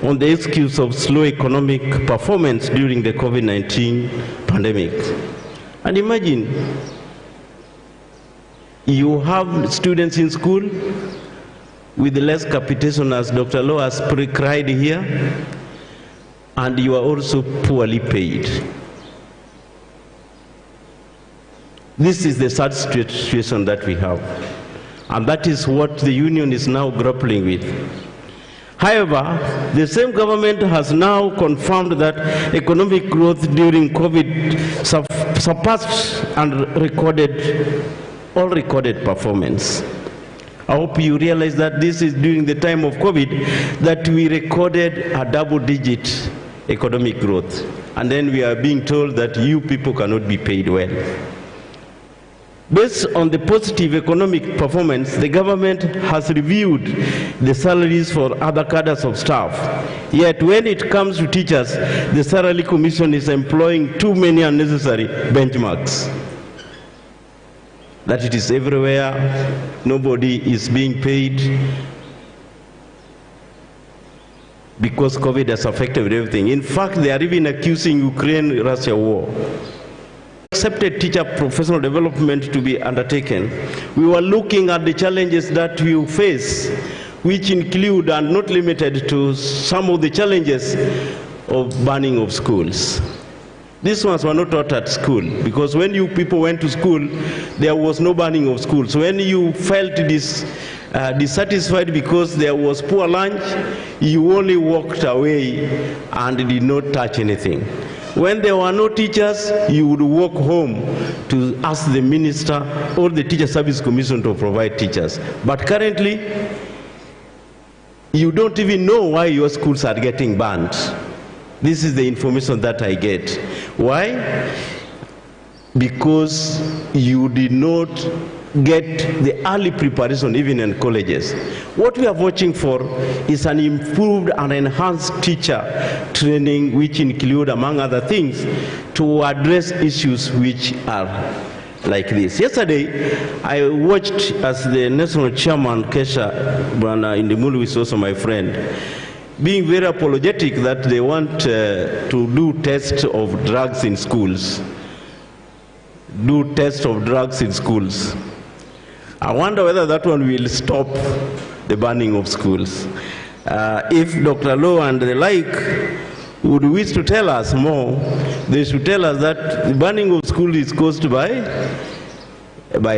on the excuse of slow economic performance during the COVID-19 pandemic. And imagine, you have students in school with less capitation, as Dr. Lowe has cried here, and you are also poorly paid. This is the sad situation that we have. And that is what the union is now grappling with. However, the same government has now confirmed that economic growth during COVID surpassed and all recorded performance. I hope you realize that this is during the time of COVID that we recorded a double-digit economic growth. And then we are being told that you people cannot be paid well. Based on the positive economic performance, the government has reviewed the salaries for other cadres of staff. Yet when it comes to teachers, the Salary Commission is employing too many unnecessary benchmarks. That it is everywhere, nobody is being paid because COVID has affected everything. In fact, they are even accusing Ukraine-Russia war. Accepted teacher professional development to be undertaken, we were looking at the challenges that you face, which include and not limited to some of the challenges of burning of schools. These ones were not taught at school, because when you people went to school, there was no burning of schools. When you felt dissatisfied because there was poor lunch, you only walked away and did not touch anything. When there were no teachers, you would walk home to ask the minister or the Teacher Service Commission to provide teachers. But currently, you don't even know why your schools are getting banned. This is the information that I get. Why? Because you did not get the early preparation even in colleges. What we are watching for is an improved and enhanced teacher training, which include, among other things, to address issues which are like this. Yesterday, I watched as the national chairman, Kesha, in the Mulu, is also my friend, being very apologetic that they want to do tests of drugs in schools. I wonder whether that one will stop the burning of schools. If Dr. Lowe and the like would wish to tell us more, they should tell us that the burning of schools is caused by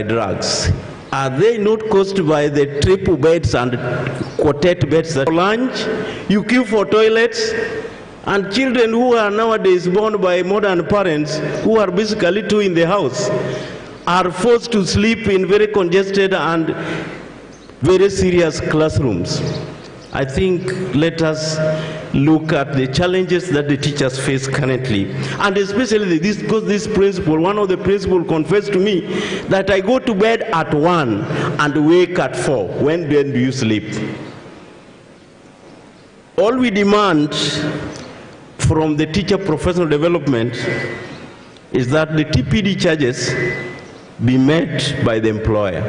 drugs. Are they not caused by the triple beds and quartet beds that lunch, you queue for toilets, and children who are nowadays born by modern parents who are basically two in the house are forced to sleep in very congested and very serious classrooms? I think let us look at the challenges that the teachers face currently. And especially this, because this principal, one of the principals confessed to me that I go to bed at 1 and wake at 4. When then do you sleep? All we demand from the teacher professional development is that the TPD charges be met by the employer.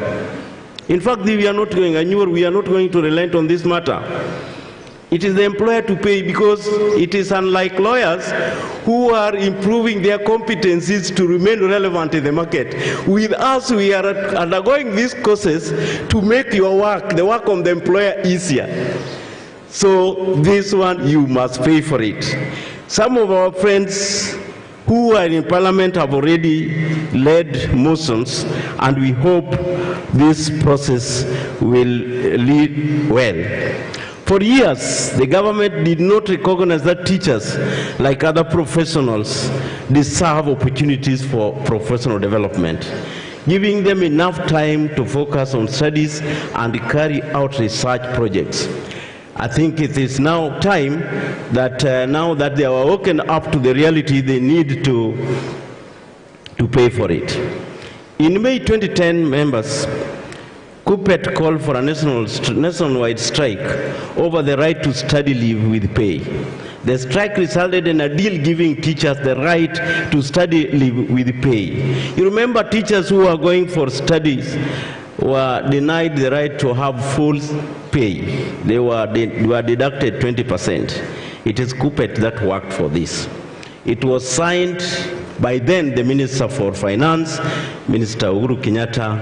In fact, we are not going to relent on this matter. It is the employer to pay, because it is unlike lawyers who are improving their competencies to remain relevant in the market. With us, we are undergoing these courses to make your work, the work of the employer, easier. So this one, you must pay for it. Some of our friends who are in Parliament have already led motions, and we hope this process will lead well. For years, the government did not recognize that teachers, like other professionals, deserve opportunities for professional development, giving them enough time to focus on studies and carry out research projects. I think it is now time that now that they are woken up to the reality, they need to pay for it. In May 2010, members, KUPPET called for a nationwide strike over the right to study leave with pay. The strike resulted in a deal giving teachers the right to study leave with pay. You remember teachers who are going for studies were denied the right to have full pay. They were deducted 20%. It is KUPPET that worked for this. It was signed by then the Minister for Finance, Minister Uhuru Kenyatta,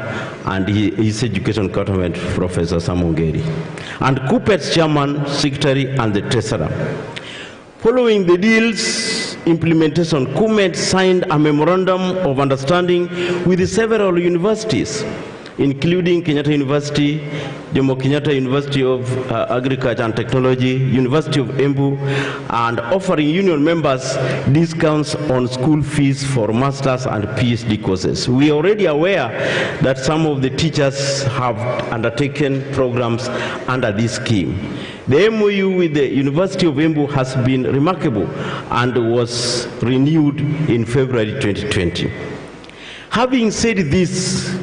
and his Education Government, Professor Samungeri, and KUPPET's Chairman, Secretary, and the Treasurer. Following the deal's implementation, KUPPET signed a memorandum of understanding with several universities, including Kenyatta University, Jomo Kenyatta University of Agriculture and Technology, University of Embu, and offering union members discounts on school fees for master's and PhD courses. We are already aware that some of the teachers have undertaken programs under this scheme. The MOU with the University of Embu has been remarkable and was renewed in February 2020. Having said this,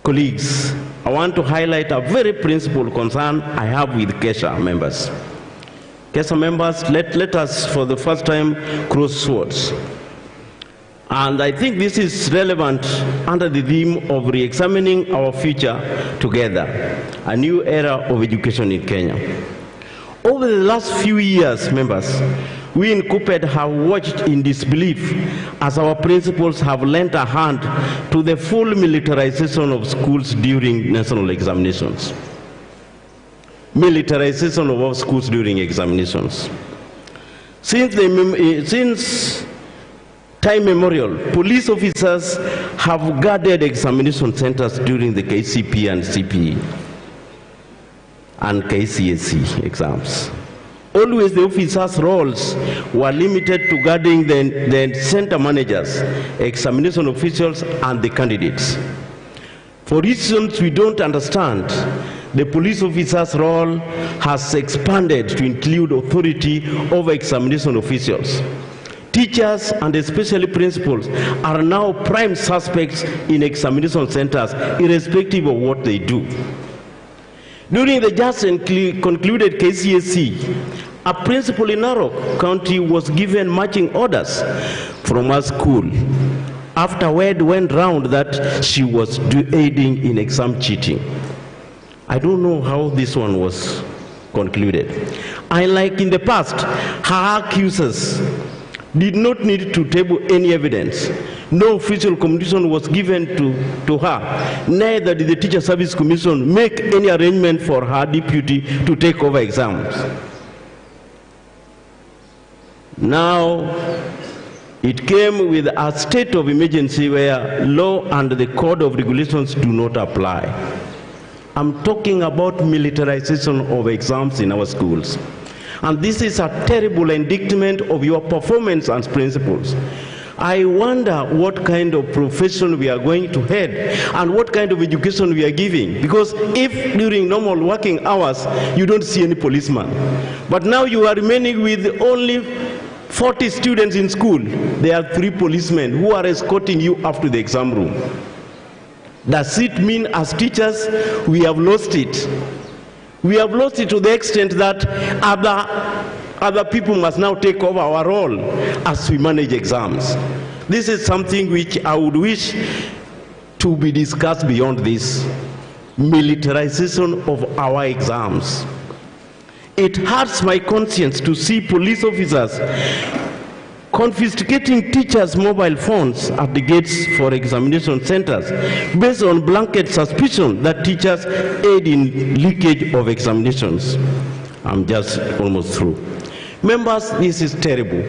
colleagues, I want to highlight a very principled concern I have with Kesha members. Kesha members, let us for the first time cross swords. And I think this is relevant under the theme of re-examining our future together, a new era of education in Kenya. Over the last few years, members, we in KUPPET have watched in disbelief as our principals have lent a hand to the full militarization of schools during national examinations. Militarization of our schools during examinations. Since time immemorial, police officers have guarded examination centers during the KCP and CPE and KCSE exams. Always the officers' roles were limited to guarding the center managers, examination officials, and the candidates. For reasons we don't understand, the police officer's role has expanded to include authority over examination officials. Teachers, and especially principals, are now prime suspects in examination centers, irrespective of what they do. During the just concluded KCSE, a principal in Narok County was given marching orders from her school after word went round that she was aiding in exam cheating. I don't know how this one was concluded. Unlike in the past, her accusers did not need to table any evidence No official communication was given to her. Neither did the Teacher Service Commission make any arrangement for her deputy to take over exams. Now, it came with a state of emergency where law and the code of regulations do not apply. I'm talking about militarization of exams in our schools. And this is a terrible indictment of your performance as principals. I wonder what kind of profession we are going to head and what kind of education we are giving. Because if during normal working hours you don't see any policeman, but now you are remaining with only 40 students in school, there are 3 policemen who are escorting you up to the exam room. Does it mean as teachers we have lost it? We have lost it to the extent that other people must now take over our role as we manage exams. This is something which I would wish to be discussed beyond this. Militarization of our exams. It hurts my conscience to see police officers confiscating teachers' mobile phones at the gates for examination centers based on blanket suspicion that teachers aid in leakage of examinations. I'm just almost through. Members, this is terrible.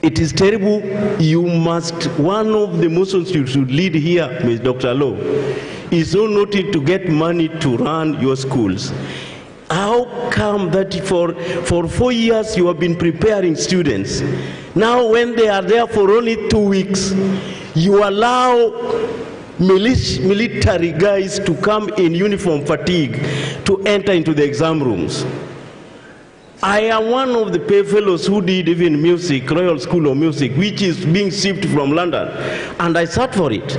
It is terrible. You must, one of the motions you should lead here, Ms. Dr. Lowe, is not to get money to run your schools. How come that for 4 years you have been preparing students? Now when they are there for only 2 weeks, you allow military guys to come in uniform fatigue to enter into the exam rooms. I am one of the fellows who did even music, Royal School of Music, which is being shipped from London, and I sat for it,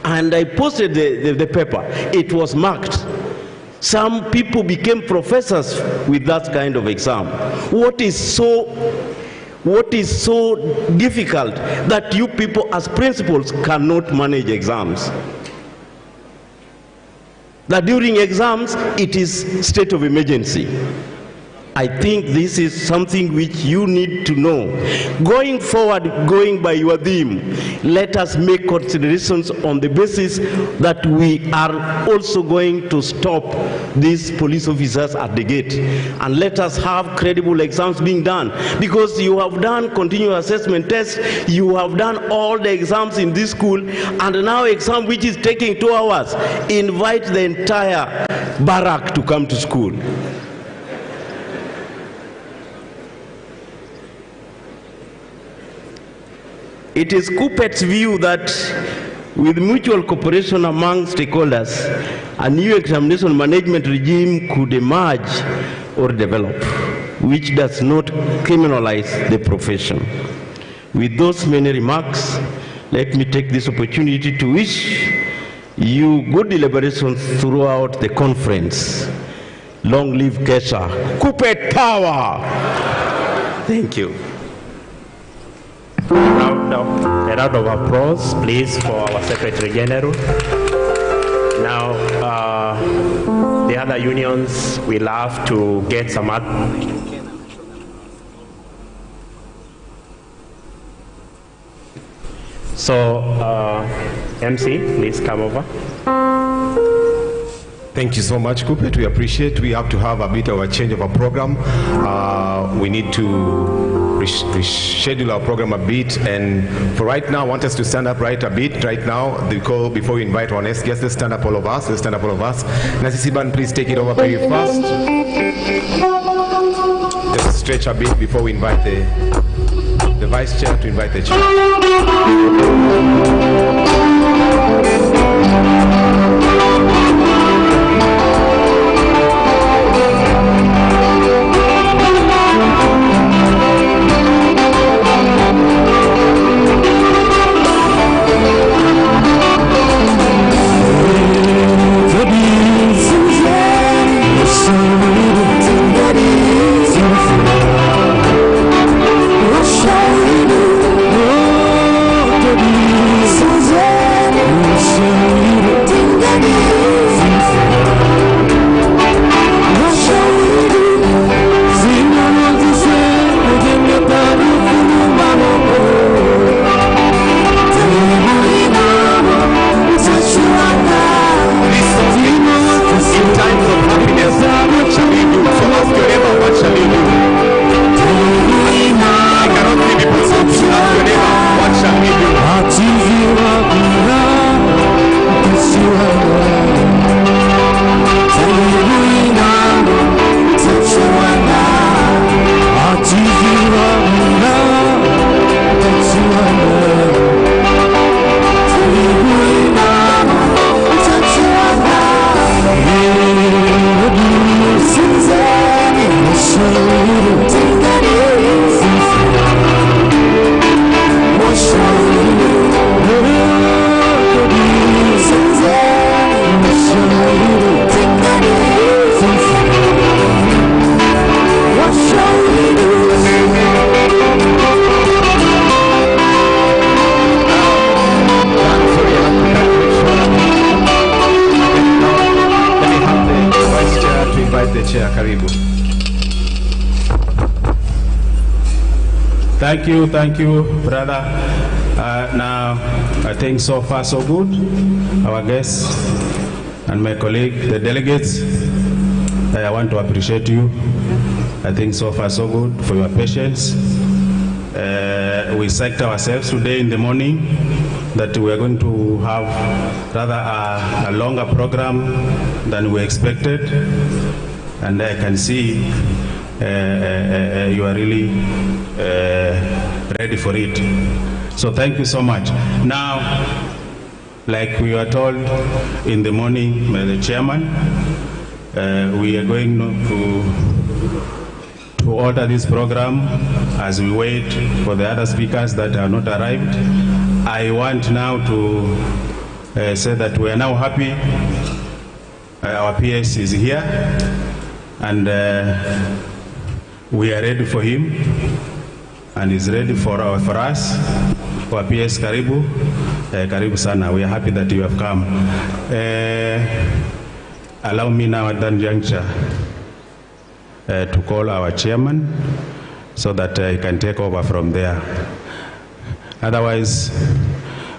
and I posted the paper. It was marked. Some people became professors with that kind of exam. What is so difficult that you people as principals cannot manage exams? That during exams, it is state of emergency. I think this is something which you need to know. Going forward, going by your theme, let us make considerations on the basis that we are also going to stop these police officers at the gate. And let us have credible exams being done. Because you have done continuous assessment tests, you have done all the exams in this school, and now exam which is taking 2 hours, invite the entire barrack to come to school. It is Coupett's view that with mutual cooperation among stakeholders, a new examination management regime could emerge or develop, which does not criminalize the profession. With those many remarks, let me take this opportunity to wish you good deliberations throughout the conference. Long live Kesha. Coupett power! Thank you. A round of applause, please, for our Secretary General. Now, the other unions will have to get some So, MC, please come over. Thank you so much, Coupett. We appreciate. We have to have a bit of a change of a program. We need to reschedule our program a bit, and for right now I want us to stand up right a bit right now before we invite our next guest. Let's stand up all of us. Let's stand up all of us. Nasisi Ban, please take it over very fast. Just stretch a bit before we invite the vice chair to invite the chair. Suzanne, Thank you, brother. Now, I think so far so good. Our guests and my colleague, the delegates, I want to appreciate you. I think so far so good for your patience. We psyched ourselves today in the morning that we are going to have rather a longer program than we expected, and I can see you are really ready for it. So thank you so much. Now, like we were told in the morning by the chairman, we are going to order this program as we wait for the other speakers that are not arrived. I want now to say that we are now happy. Our PS is here, and we are ready for him, and he's ready for us. Our PS, karibu. Karibu sana. We are happy that you have come. Allow me now at that juncture to call our chairman so that he can take over from there. Otherwise,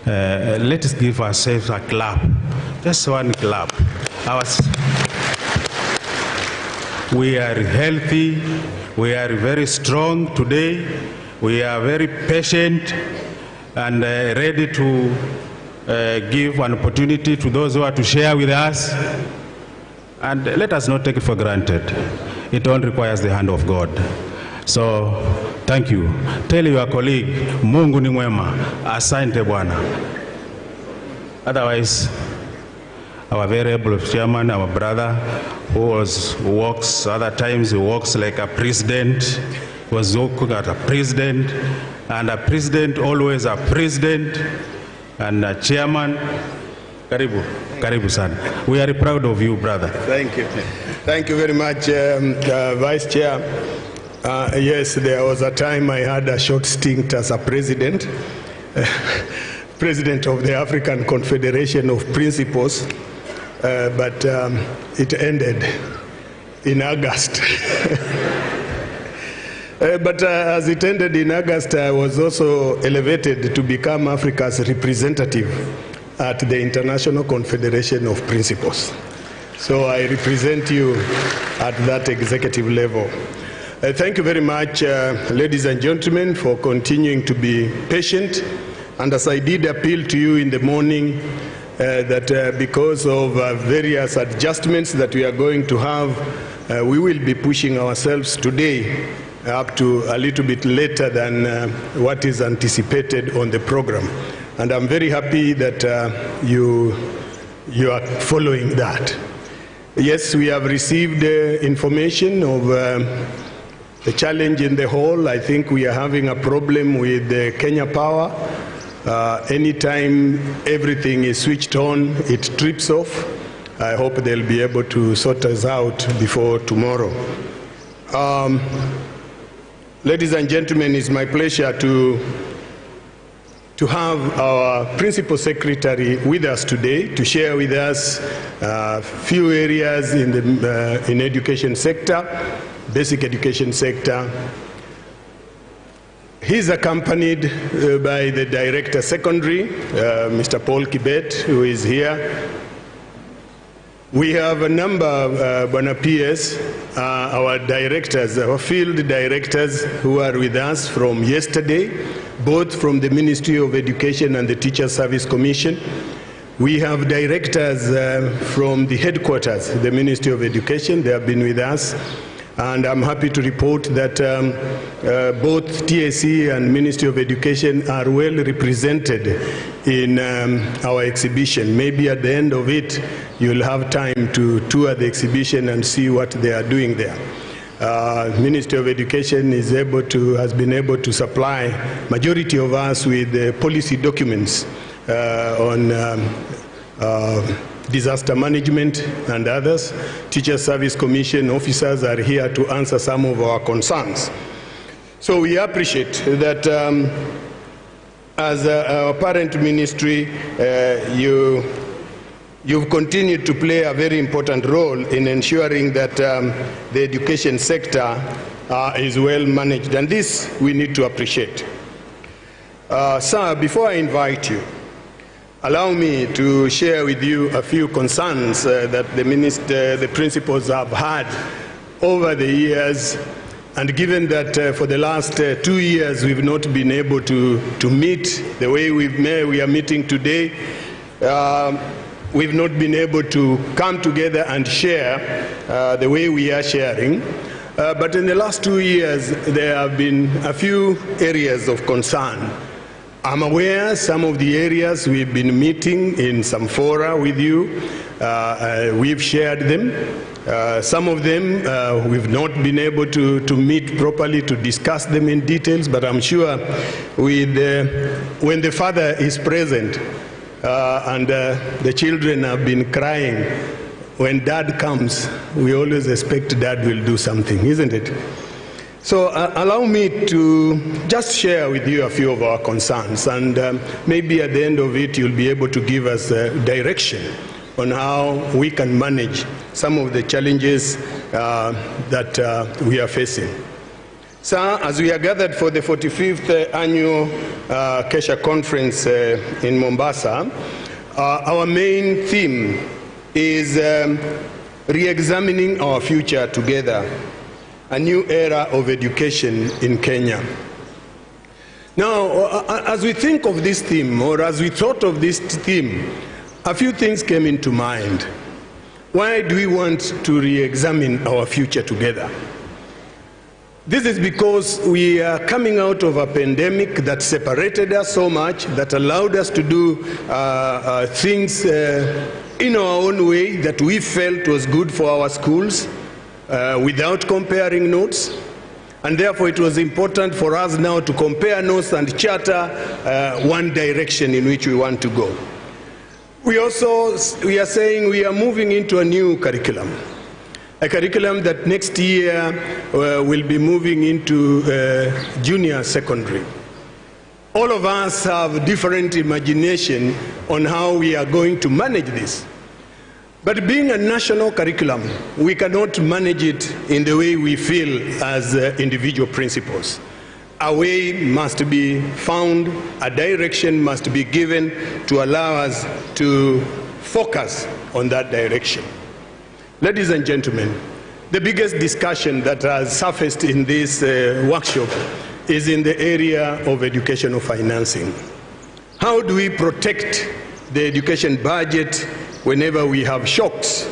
let us give ourselves a clap. Just one clap. We are healthy. We are very strong today. We are very patient and ready to give an opportunity to those who are to share with us. And let us not take it for granted. It all requires the hand of God. So, thank you. Tell your colleague, Mungu ni mwema, asante Bwana. Otherwise, our very able chairman, our brother, who walks, other times he walks like a president, was walking at a president, and a president always a president, and a chairman. Karibu, karibu sana. We are proud of you, brother. Thank you. Thank you very much, Vice Chair. Yes, there was a time I had a short stint as a president, president of the African Confederation of Principals, but it ended in August. But as it ended in August, I was also elevated to become Africa's representative at the International Confederation of Principals. So I represent you at that executive level. Thank you very much, ladies and gentlemen, for continuing to be patient. And as I did appeal to you in the morning, that because of various adjustments that we are going to have, we will be pushing ourselves today up to a little bit later than what is anticipated on the program. And I'm very happy that you are following that. Yes, we have received information of the challenge in the hall. I think we are having a problem with Kenya Power. Anytime everything is switched on, it trips off. I hope they'll be able to sort us out before tomorrow. Ladies and gentlemen, it's my pleasure to have our Principal Secretary with us today to share with us a few areas in the education sector, basic education sector. He's accompanied by the Director Secondary, Mr. Paul Kibet, who is here. We have a number of Bwana PS, our directors, our field directors who are with us from yesterday, both from the Ministry of Education and the Teacher Service Commission. We have directors from the headquarters, the Ministry of Education. They have been with us. And I'm happy to report that both TSC and Ministry of Education are well represented in our exhibition. Maybe at the end of it, you'll have time to tour the exhibition and see what they are doing there. Ministry of Education has been able to supply majority of us with policy documents on disaster management and others. Teacher Service Commission officers are here to answer some of our concerns. So we appreciate that as our parent ministry, you've continued to play a very important role in ensuring that the education sector is well managed, and this we need to appreciate. Sir, before I invite you, allow me to share with you a few concerns that the principals have had over the years. And given that for the last 2 years we've not been able to meet the way we are meeting today, we've not been able to come together and share the way we are sharing. But in the last 2 years, there have been a few areas of concern. I'm aware some of the areas we've been meeting in some fora with you, we've shared them. Some of them we've not been able to meet properly to discuss them in details, but I'm sure when the father is present and the children have been crying, when dad comes, we always expect dad will do something, isn't it? So allow me to just share with you a few of our concerns, and maybe at the end of it you'll be able to give us direction on how we can manage some of the challenges that we are facing. Sir, as we are gathered for the 45th annual Kesha conference in Mombasa, our main theme is re-examining our future together, a new era of education in Kenya. Now, as we think of this theme, or as we thought of this theme, a few things came into mind. Why do we want to re-examine our future together? This is because we are coming out of a pandemic that separated us so much, that allowed us to do things in our own way that we felt was good for our schools without comparing notes. And therefore it was important for us now to compare notes and charter one direction in which we want to go. We are saying we are moving into a new curriculum, a curriculum that next year will be moving into junior secondary. All of us have different imagination on how we are going to manage this. But being a national curriculum, we cannot manage it in the way we feel as individual principals. A way must be found, a direction must be given to allow us to focus on that direction. Ladies and gentlemen, the biggest discussion that has surfaced in this workshop is in the area of educational financing. How do we protect the education budget whenever we have shocks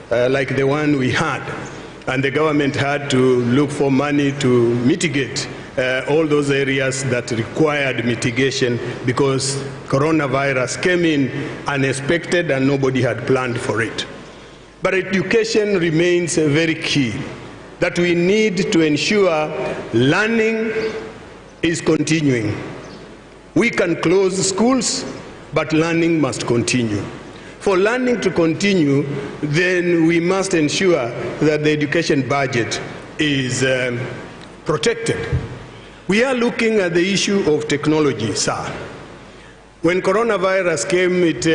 like the one we had, and the government had to look for money to mitigate all those areas that required mitigation because coronavirus came in unexpected and nobody had planned for it. But education remains very key, that we need to ensure learning is continuing. We can close schools, but learning must continue. For learning to continue, then we must ensure that the education budget is protected. We are looking at the issue of technology, sir. When coronavirus came, it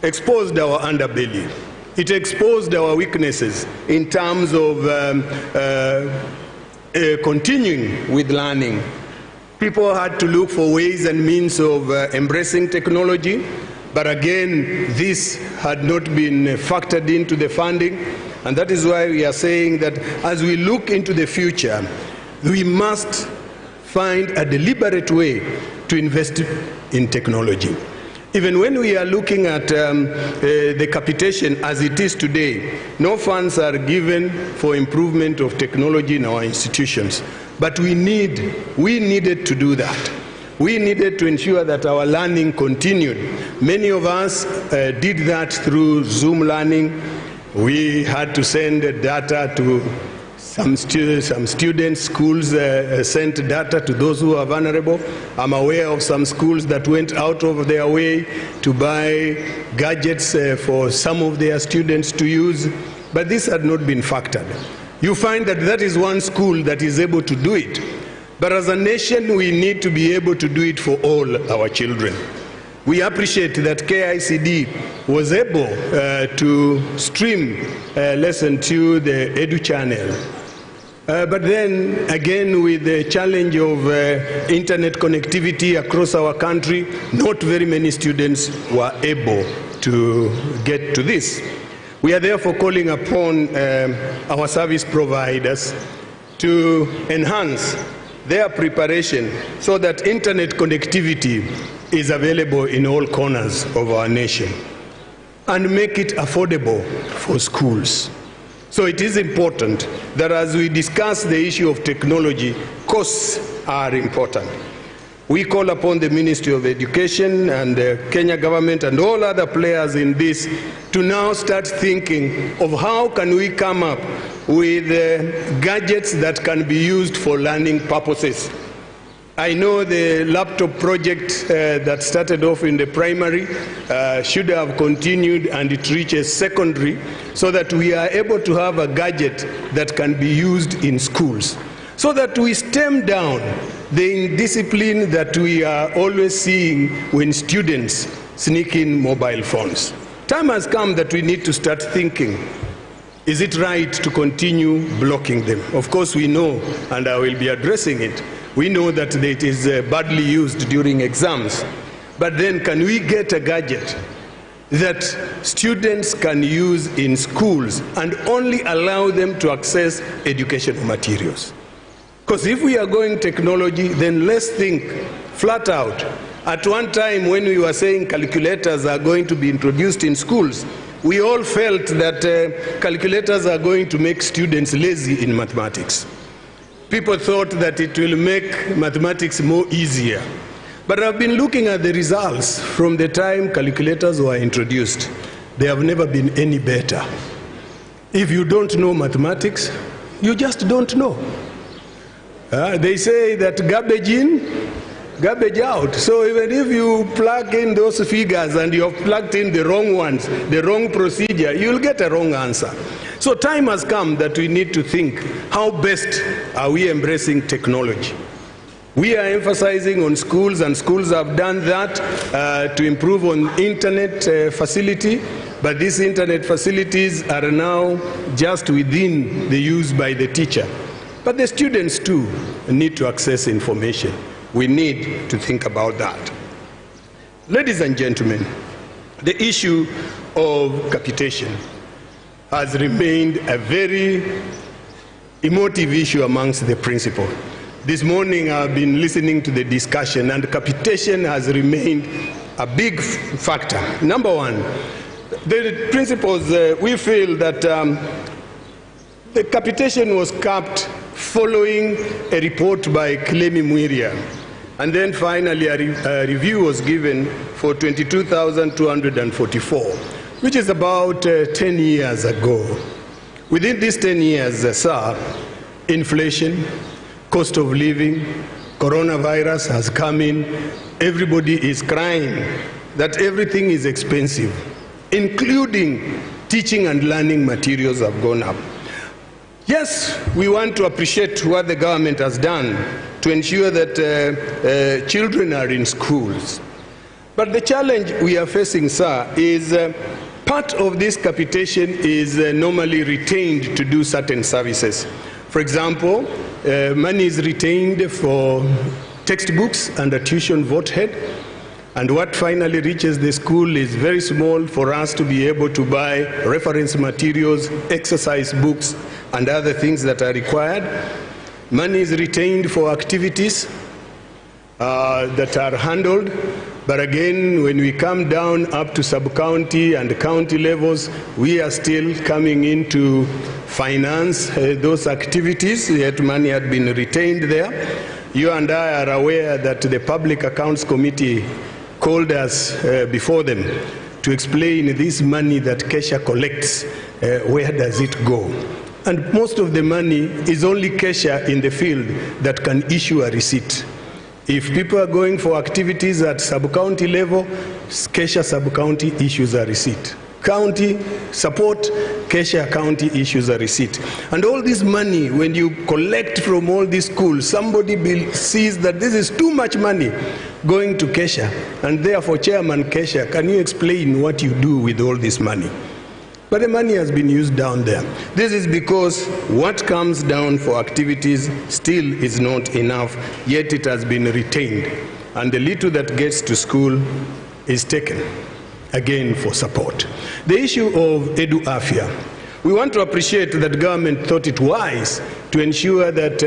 exposed our underbelly. It exposed our weaknesses in terms of continuing with learning. People had to look for ways and means of embracing technology, but again, this had not been factored into the funding, and that is why we are saying that as we look into the future, we must find a deliberate way to invest in technology. Even when we are looking at the capitation as it is today, no funds are given for improvement of technology in our institutions. But we needed to do that. We needed to ensure that our learning continued. Many of us did that through Zoom learning. We had to send data to some students, schools sent data to those who are vulnerable. I'm aware of some schools that went out of their way to buy gadgets for some of their students to use, but this had not been factored. You find that that is one school that is able to do it. But as a nation, we need to be able to do it for all our children. We appreciate that KICD was able to stream lesson to the Edu channel. But then again, with the challenge of internet connectivity across our country, not very many students were able to get to this. We are therefore calling upon our service providers to enhance their preparation so that internet connectivity is available in all corners of our nation and make it affordable for schools. So it is important that as we discuss the issue of technology, costs are important. We call upon the Ministry of Education and the Kenya government and all other players in this to now start thinking of how can we come up with gadgets that can be used for learning purposes. I know the laptop project that started off in the primary should have continued and it reaches secondary so that we are able to have a gadget that can be used in schools so that we stem down the indiscipline that we are always seeing when students sneak in mobile phones. Time has come that we need to start thinking, is it right to continue blocking them? Of course we know, and I will be addressing it, we know that it is badly used during exams. But then can we get a gadget that students can use in schools and only allow them to access educational materials? Because if we are going technology, then let's think flat out. At one time when we were saying calculators are going to be introduced in schools, we all felt that calculators are going to make students lazy in mathematics. People thought that it will make mathematics more easier. But I've been looking at the results from the time calculators were introduced. They have never been any better. If you don't know mathematics, you just don't know. They say that garbage in, garbage out. So even if you plug in those figures and you have plugged in the wrong ones, the wrong procedure, you'll get a wrong answer. So time has come that we need to think, how best are we embracing technology? We are emphasizing on schools, and schools have done that to improve on internet facility, but these internet facilities are now just within the use by the teacher. But the students too need to access information. We need to think about that. Ladies and gentlemen, the issue of capitation has remained a very emotive issue amongst the principal. This morning I've been listening to the discussion, and capitation has remained a big factor. Number one, the principals, we feel that the capitation was capped following a report by Clemi Mwiria, and then finally a review was given for 22,244. which is about 10 years ago. Within these 10 years, sir, inflation, cost of living, coronavirus has come in. Everybody is crying that everything is expensive, including teaching and learning materials have gone up. Yes, we want to appreciate what the government has done to ensure that children are in schools. But the challenge we are facing, sir, is part of this capitation is normally retained to do certain services. For example, money is retained for textbooks and a tuition vote head, and what finally reaches the school is very small for us to be able to buy reference materials, exercise books, and other things that are required. Money is retained for activities that are handled. But again, when we come down up to sub-county and county levels, we are still coming in to finance those activities, yet money had been retained there. You and I are aware that the Public Accounts Committee called us before them to explain this money that Kesha collects, where does it go? And most of the money is only Kesha in the field that can issue a receipt. If people are going for activities at sub-county level, Kesha sub-county issues a receipt. County support, Kesha county issues a receipt. And all this money, when you collect from all these schools, somebody sees that this is too much money going to Kesha. And therefore, Chairman Kesha, can you explain what you do with all this money? but the money has been used down there. This is because what comes down for activities still is not enough, yet it has been retained. And the little that gets to school is taken, again, for support. The issue of Edu Afya. We want to appreciate that government thought it wise to ensure that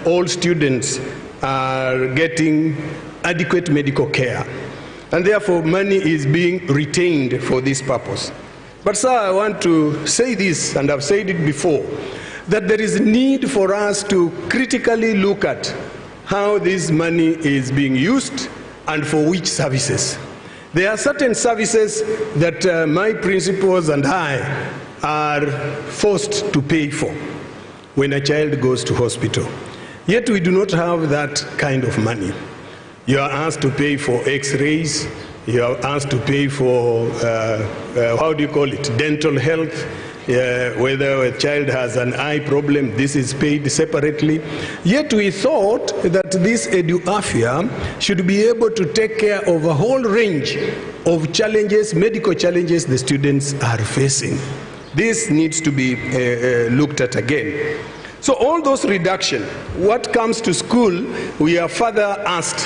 all students are getting adequate medical care. And therefore, money is being retained for this purpose. But sir, I want to say this, and I've said it before, that there is need for us to critically look at how this money is being used and for which services. There are certain services that my principals and I are forced to pay for when a child goes to hospital. Yet we do not have that kind of money. You are asked to pay for x-rays, you are asked to pay for, how do you call it, dental health, whether a child has an eye problem, this is paid separately. Yet we thought that this Edu Afya should be able to take care of a whole range of challenges, medical challenges the students are facing. This needs to be looked at again. So all those reduction, what comes to school, we are further asked,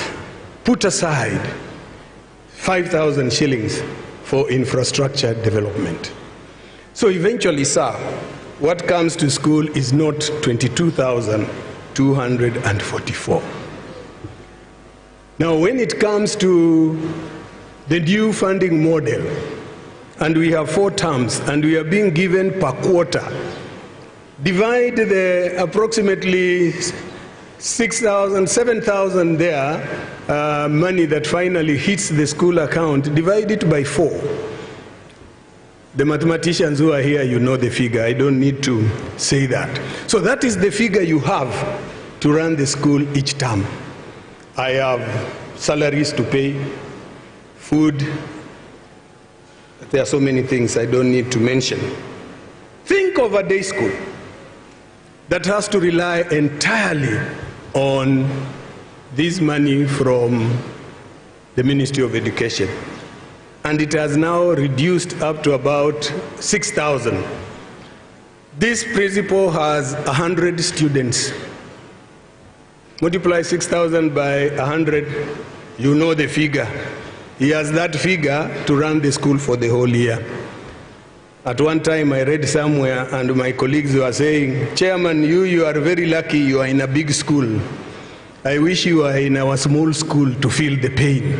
put aside 5,000 shillings for infrastructure development. So eventually, sir, what comes to school is not 22,244. Now, when it comes to the new funding model, and we have 4 terms, and we are being given per quarter, divide the approximately 6,000, 7,000 there, money that finally hits the school account, divide it by 4. The mathematicians who are here, you know the figure. I don't need to say that. So that is the figure you have to run the school each term. I have salaries to pay, food. There are so many things I don't need to mention. Think of a day school that has to rely entirely on this money from the Ministry of Education. And it has now reduced up to about 6,000. This principal has 100 students. Multiply 6,000 by 100, you know the figure. He has that figure to run the school for the whole year. At one time I read somewhere and my colleagues were saying, Chairman, you are very lucky you are in a big school. I wish you were in our small school to feel the pain.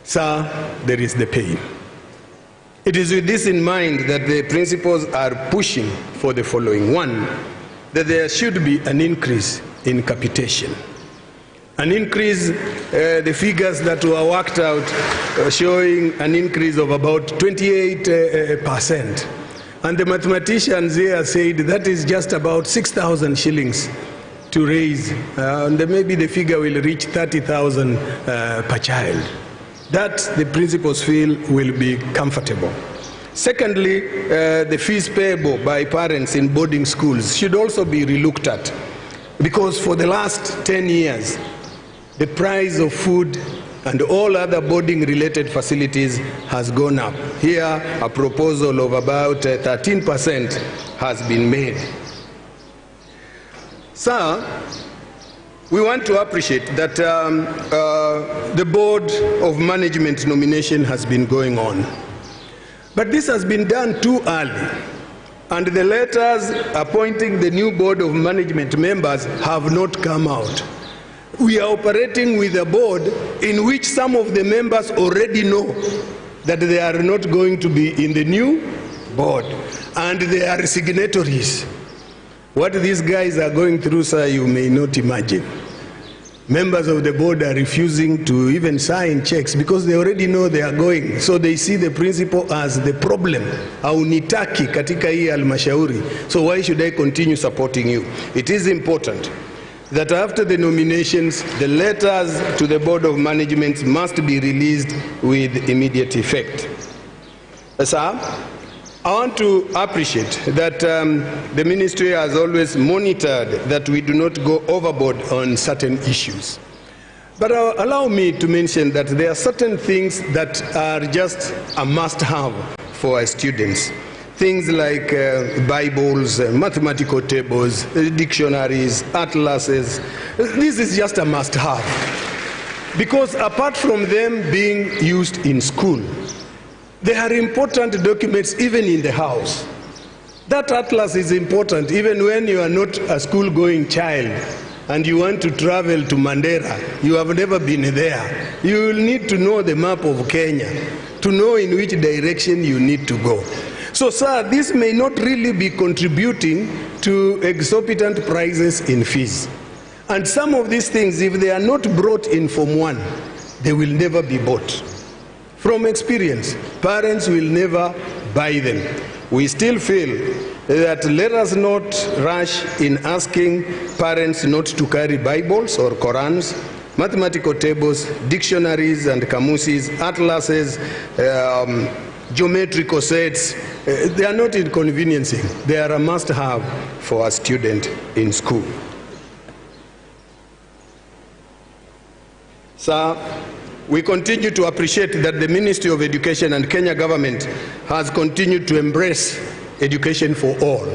Sir, there is the pain. It is with this in mind that the principals are pushing for the following. One, that there should be an increase in capitation. An increase, the figures that were worked out showing an increase of about 28%. And the mathematicians here said that is just about 6,000 shillings to raise. And maybe the figure will reach 30,000 per child. That the principals feel will be comfortable. Secondly, the fees payable by parents in boarding schools should also be relooked at, because for the last 10 years, the price of food and all other boarding related facilities has gone up. Here, a proposal of about 13% has been made. Sir, we want to appreciate that the Board of Management nomination has been going on. But this has been done too early. And the letters appointing the new Board of Management members have not come out. We are operating with a board in which some of the members already know that they are not going to be in the new board. And they are signatories. What these guys are going through, sir, you may not imagine. Members of the board are refusing to even sign checks because they already know they are going. So they see the principal as the problem. Haunitaki katika hii halmashauri. So why should I continue supporting you? It is important that after the nominations, the letters to the Board of Management must be released with immediate effect. Sir, I want to appreciate that the ministry has always monitored that we do not go overboard on certain issues. But allow me to mention that there are certain things that are just a must-have for our students. Things like Bibles, mathematical tables, dictionaries, atlases. This is just a must-have. Because apart from them being used in school, they are important documents even in the house. That atlas is important even when you are not a school-going child and you want to travel to Mandera. You have never been there. You will need to know the map of Kenya to know in which direction you need to go. So, sir, this may not really be contributing to exorbitant prices in fees. And some of these things, if they are not brought in Form 1, they will never be bought. From experience, parents will never buy them. We still feel that let us not rush in asking parents not to carry Bibles or Qurans, mathematical tables, dictionaries and kamusis, atlases, geometrical sets. They are not inconveniencing. They are a must-have for a student in school. Sir, we continue to appreciate that the Ministry of Education and Kenya government has continued to embrace education for all.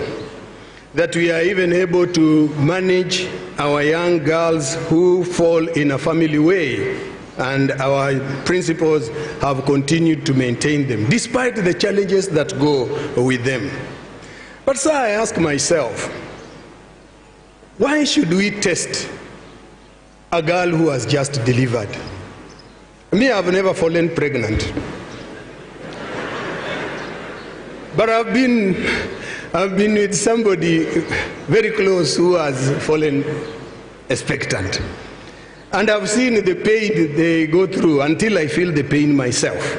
That we are even able to manage our young girls who fall in a family way, and our principals have continued to maintain them, despite the challenges that go with them. But sir, I ask myself, why should we test a girl who has just delivered? Me, I've never fallen pregnant. But I've been with somebody very close who has fallen expectant. And I've seen the pain they go through until I feel the pain myself.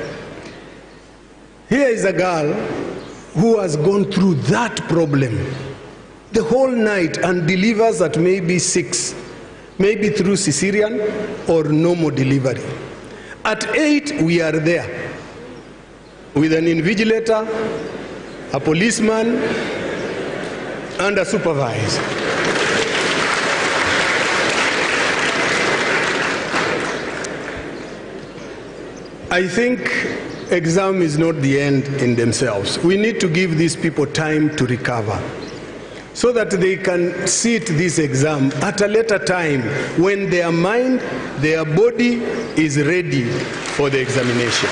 Here is a girl who has gone through that problem the whole night and delivers at maybe 6, maybe through cesarean or normal delivery. At 8, we are there with an invigilator, a policeman, and a supervisor. I think exam is not the end in themselves. We need to give these people time to recover so that they can sit this exam at a later time when their mind, their body is ready for the examination.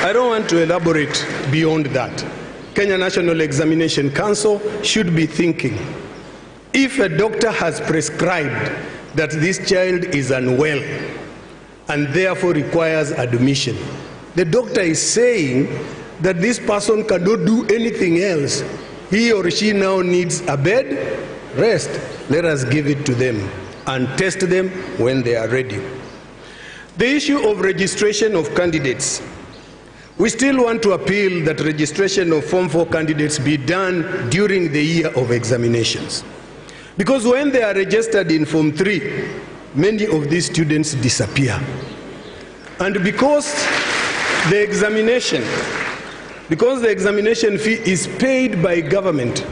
I don't want to elaborate beyond that. Kenya National Examination Council should be thinking, if a doctor has prescribed that this child is unwell and therefore requires admission, the doctor is saying that this person cannot do anything else. He or she now needs a bed, rest. Let us give it to them and test them when they are ready. The issue of registration of candidates. We still want to appeal that registration of Form 4 candidates be done during the year of examinations. Because when they are registered in Form 3, many of these students disappear. And because the examination fee is paid by government,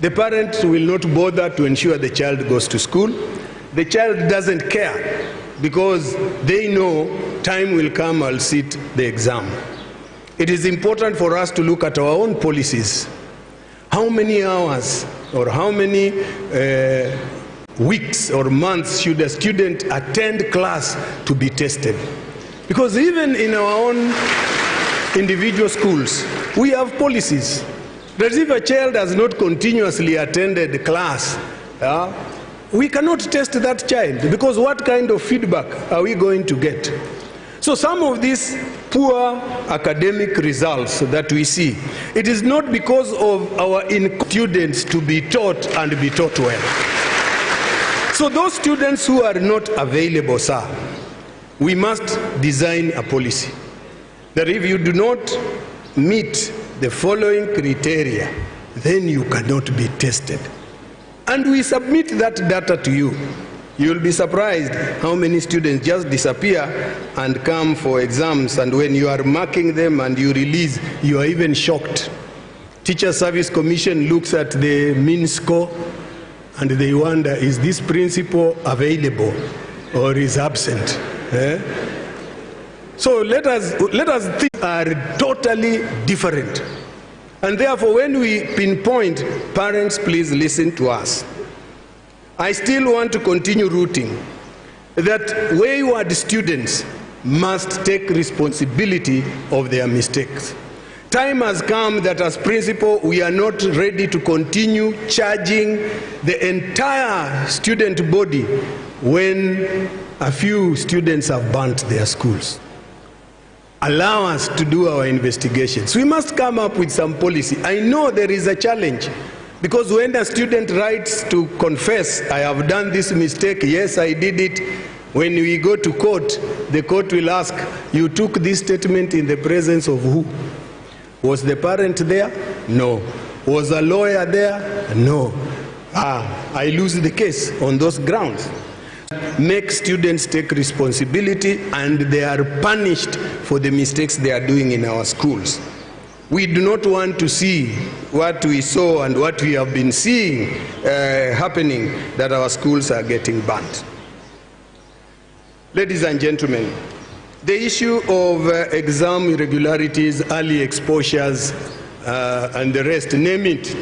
the parent will not bother to ensure the child goes to school. The child doesn't care because they know time will come, I'll sit the exam. It is important for us to look at our own policies. How many hours or how many weeks or months should a student attend class to be tested? Because even in our own individual schools, we have policies that if a child has not continuously attended class, we cannot test that child, because what kind of feedback are we going to get? So some of these poor academic results that we see, it is not because of our students to be taught and be taught well. So those students who are not available, sir, we must design a policy that if you do not meet the following criteria, then you cannot be tested. And we submit that data to you. You'll be surprised how many students just disappear and come for exams, and when you are marking them and you release, you are even shocked. Teacher Service Commission looks at the mean score and they wonder, is this principal available or is absent? So let us think are totally different. And therefore, when we pinpoint, parents, please listen to us. I still want to continue rooting that wayward students must take responsibility of their mistakes. Time has come that as principal, we are not ready to continue charging the entire student body when a few students have burnt their schools. Allow us to do our investigations. We must come up with some policy. I know there is a challenge, because when a student writes to confess, I have done this mistake, yes, I did it, when we go to court, the court will ask, you took this statement in the presence of who? Was the parent there? No. Was a lawyer there? No. I lose the case on those grounds. Make students take responsibility, and they are punished for the mistakes they are doing in our schools. We do not want to see what we saw and what we have been seeing happening, that our schools are getting burnt. Ladies and gentlemen, the issue of exam irregularities, early exposures, and the rest, name it,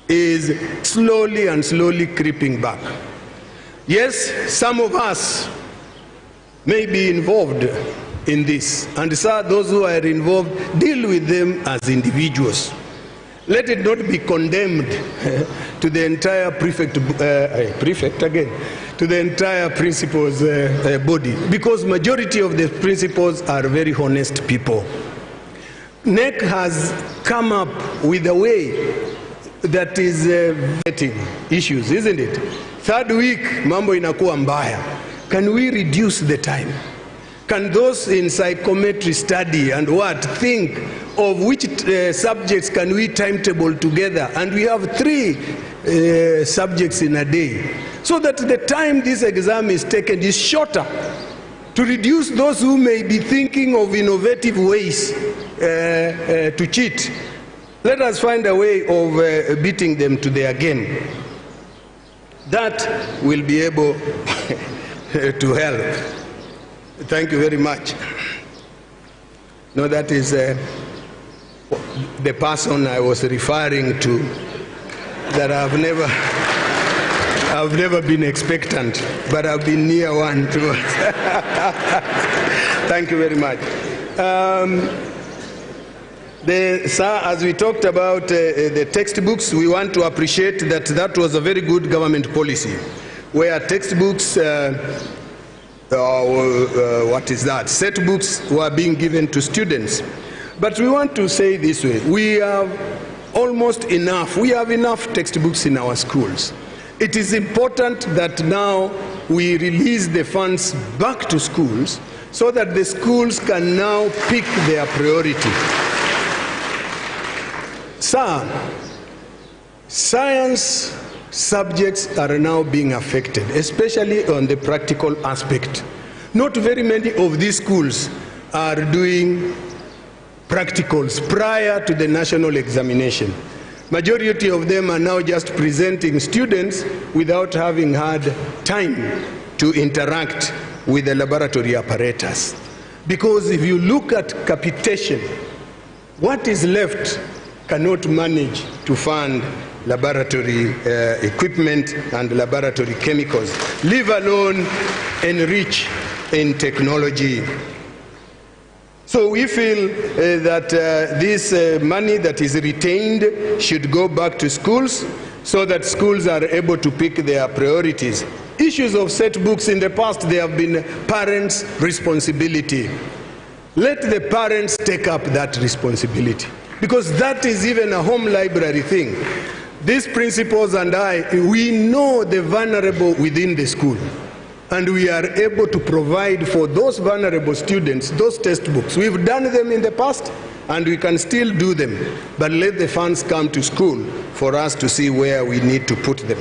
is slowly creeping back. Yes, some of us may be involved in this, and sir, those who are involved, deal with them as individuals. Let it not be condemned to the entire to the entire principals body, because majority of the principals are very honest people. NEC has come up with a way that is vetting issues, isn't it? Third week, mambo inakuwa mbaya. Can we reduce the time? Can those in psychometry study and think of which subjects can we timetable together? And we have 3 subjects in a day, so that the time this exam is taken is shorter, to reduce those who may be thinking of innovative ways to cheat. Let us find a way of beating them to their game. That will be able to help. Thank you very much. No, that is the person I was referring to, that I've never been expectant, but I've been near one too. Thank you very much. Sir, as we talked about the textbooks, we want to appreciate that that was a very good government policy, where textbooks, set books were being given to students. But we want to say this way, we have almost enough, we have enough textbooks in our schools. It is important that now we release the funds back to schools, so that the schools can now pick their priority. Sir, science subjects are now being affected, especially on the practical aspect. Not very many of these schools are doing practicals prior to the national examination. Majority of them are now just presenting students without having had time to interact with the laboratory apparatus. Because if you look at capitation, what is left cannot manage to fund laboratory equipment and laboratory chemicals, leave alone enrich in technology. So we feel that this money that is retained should go back to schools, so that schools are able to pick their priorities. Issues of set books in the past, they have been parents' responsibility. Let the parents take up that responsibility, because that is even a home library thing. These principals and I, we know the vulnerable within the school, and we are able to provide for those vulnerable students those textbooks. We've done them in the past, and we can still do them, but let the funds come to school for us to see where we need to put them.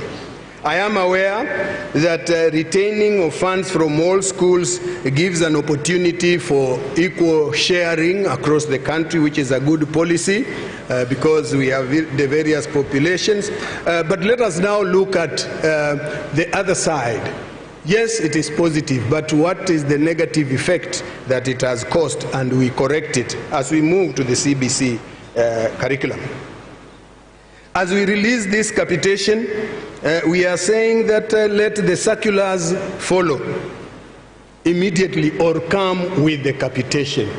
I am aware that retaining of funds from all schools gives an opportunity for equal sharing across the country, which is a good policy because we have the various populations. But let us now look at the other side. Yes, it is positive, but what is the negative effect that it has caused, and we correct it as we move to the CBC curriculum. As we release this capitation, we are saying that let the circulars follow immediately or come with the capitation.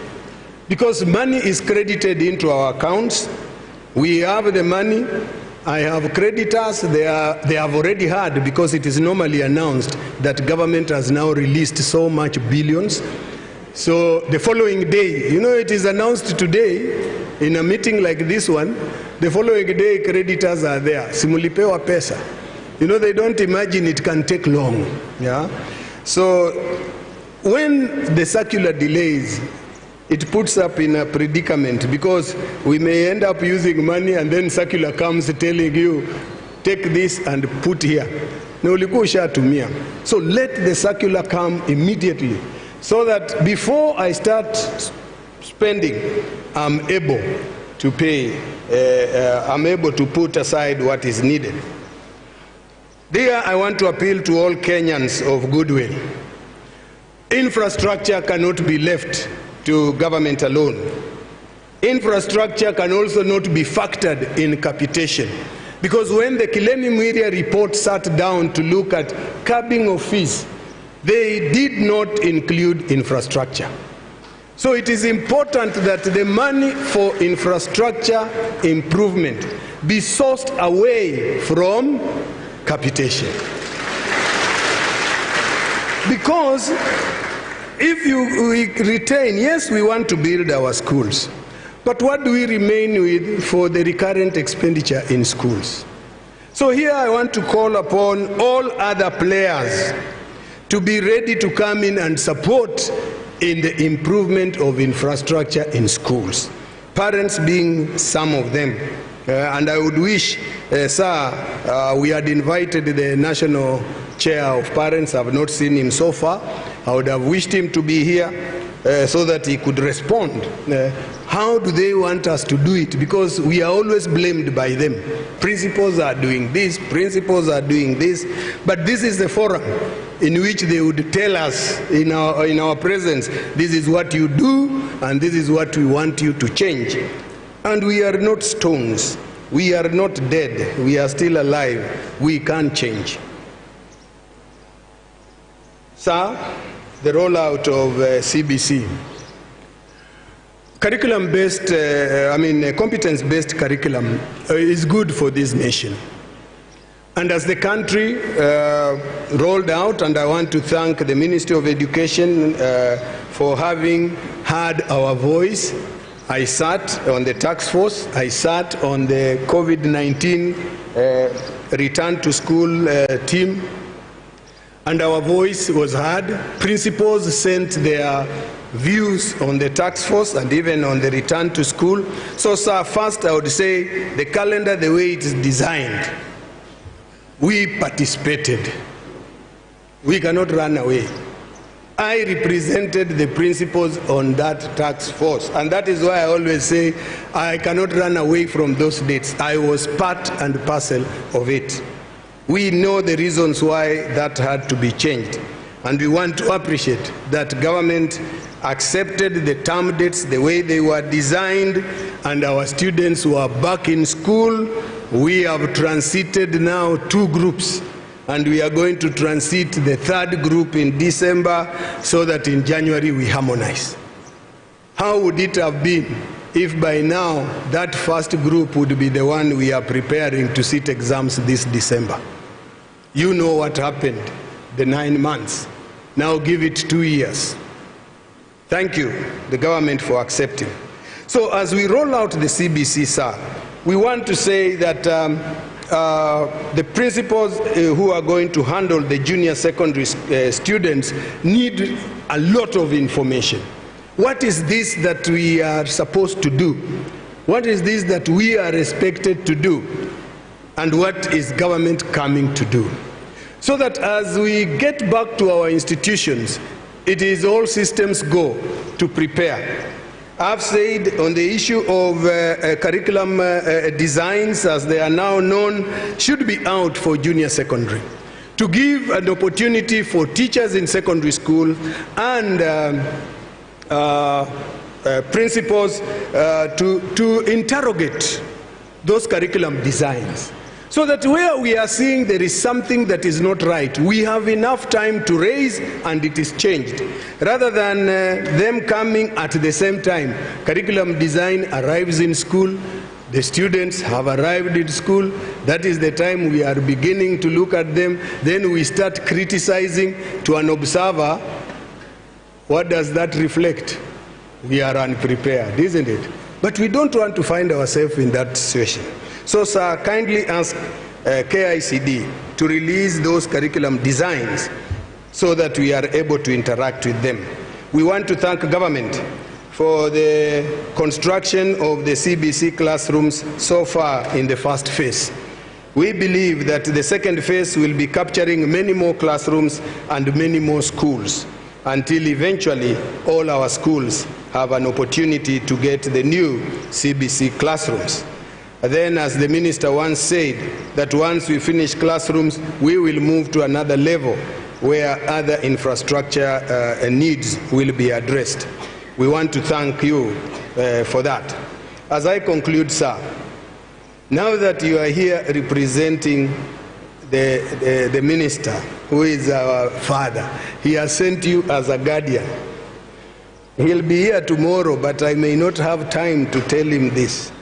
Because money is credited into our accounts, we have the money, I have creditors, they have already heard, because it is normally announced that government has now released so much billions. So the following day, you know, it is announced today in a meeting like this one, the following day creditors are there, simulipewa pesa. You know, they don't imagine it can take long. Yeah? So when the circular delays, it puts up in a predicament, because we may end up using money and then circular comes telling you, take this and put here. So let the circular come immediately, so that before I start spending, I'm able to pay, I'm able to put aside what is needed. There I want to appeal to all Kenyans of goodwill. Infrastructure cannot be left to government alone. Infrastructure can also not be factored in capitation, because when the Kilemi Mwiria report sat down to look at curbing of fees, they did not include infrastructure. So it is important that the money for infrastructure improvement be sourced away from capitation. Because if we retain, yes, we want to build our schools, but what do we remain with for the recurrent expenditure in schools? So here I want to call upon all other players to be ready to come in and support in the improvement of infrastructure in schools, parents being some of them. And I would wish, sir, we had invited the national chair of parents. I have not seen him so far. I would have wished him to be here so that he could respond. How do they want us to do it? Because we are always blamed by them. Principals are doing this, principals are doing this, but this is the forum in which they would tell us in our presence, this is what you do and this is what we want you to change. And we are not stones, we are not dead, we are still alive, we can change. Sir, the rollout of CBC. Curriculum-based, competence-based curriculum is good for this nation. And as the country rolled out, and I want to thank the Ministry of Education for having heard our voice. I sat on the task force, I sat on the COVID-19 return to school team, and our voice was heard. Principals sent their views on the task force and even on the return to school. So, sir, first I would say the calendar, the way it is designed, we participated. We cannot run away. I represented the principals on that task force, and that is why I always say I cannot run away from those dates. I was part and parcel of it. We know the reasons why that had to be changed, and we want to appreciate that government accepted the term dates the way they were designed, and our students were back in school. We have transited now 2 groups, and we are going to transit the 3rd group in December, so that in January we harmonize. How would it have been if by now that first group would be the one we are preparing to sit exams this December? You know what happened, the 9 months. Now give it 2 years. Thank you, the government, for accepting. So as we roll out the CBC, sir, we want to say that the principals who are going to handle the junior secondary students need a lot of information. What is this that we are supposed to do? What is this that we are expected to do? And what is government coming to do? So that as we get back to our institutions, it is all systems go to prepare. I've said on the issue of curriculum designs, as they are now known, should be out for junior secondary. to give an opportunity for teachers in secondary school and principals to interrogate those curriculum designs, so that where we are seeing there is something that is not right, we have enough time to raise and it is changed, rather than them coming at the same time. Curriculum design arrives in school, the students have arrived in school, that is the time we are beginning to look at them, then we start criticizing. To an observer, what does that reflect? We are unprepared, isn't it? But we don't want to find ourselves in that situation. So, sir, kindly ask KICD to release those curriculum designs so that we are able to interact with them. We want to thank government for the construction of the CBC classrooms so far in the first phase. We believe that the second phase will be capturing many more classrooms and many more schools, until eventually all our schools have an opportunity to get the new CBC classrooms. Then, as the minister once said, that once we finish classrooms, we will move to another level where other infrastructure needs will be addressed. We want to thank you for that. As I conclude, sir, now that you are here representing the minister, who is our father, he has sent you as a guardian. He'll be here tomorrow, but I may not have time to tell him this.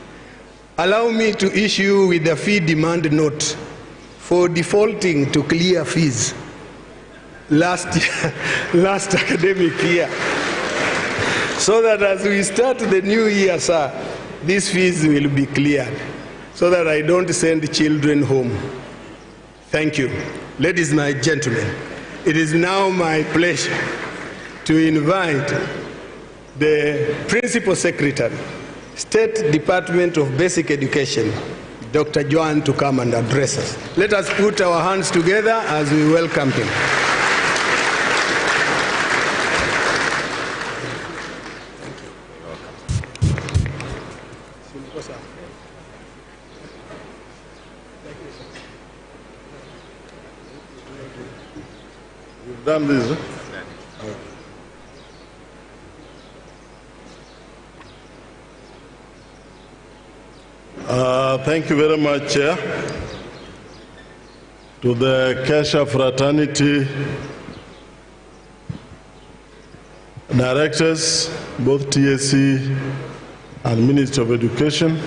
Allow me to issue with a fee demand note for defaulting to clear fees last academic year, so that as we start the new year, sir, these fees will be cleared, so that I don't send children home. Thank you. Ladies and gentlemen, it is now my pleasure to invite the Principal Secretary, State Department of Basic Education, Dr. Joan, to come and address us. Let us put our hands together as we welcome him. You've done this, huh? Thank you very much, Chair. To the Kesha fraternity, directors, both TSC and Ministry of Education,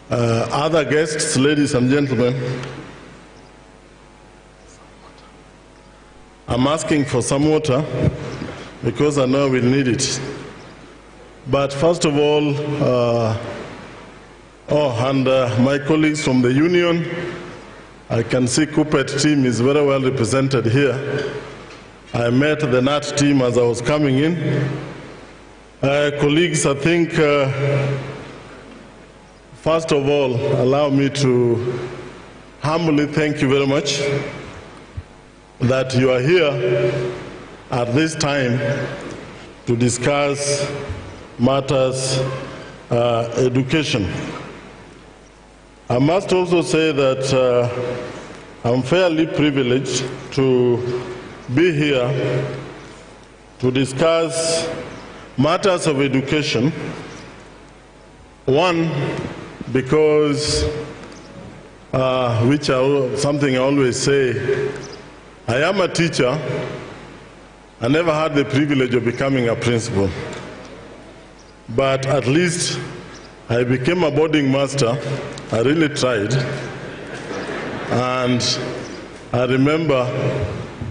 other guests, ladies and gentlemen, I'm asking for some water because I know we'll need it. But first of all, my colleagues from the union, I can see Coopet team is very well represented here. I met the NAT team as I was coming in. Colleagues, I think, first of all, allow me to humbly thank you very much that you are here at this time to discuss matters education. I must also say that I'm fairly privileged to be here to discuss matters of education. One, because, something I always say, I am a teacher. I never had the privilege of becoming a principal. But at least I became a boarding master. I really tried. And I remember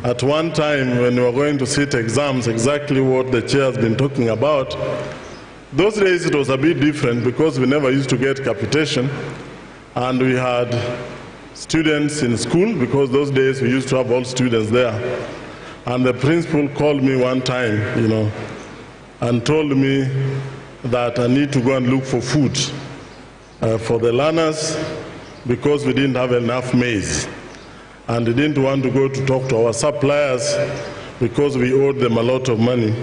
at one time when we were going to sit exams, exactly what the chair has been talking about. Those days it was a bit different because we never used to get capitation. And we had students in school, because those days we used to have all students there. And the principal called me one time, and told me that I need to go and look for food for the learners because we didn't have enough maize. And he didn't want to go to talk to our suppliers because we owed them a lot of money.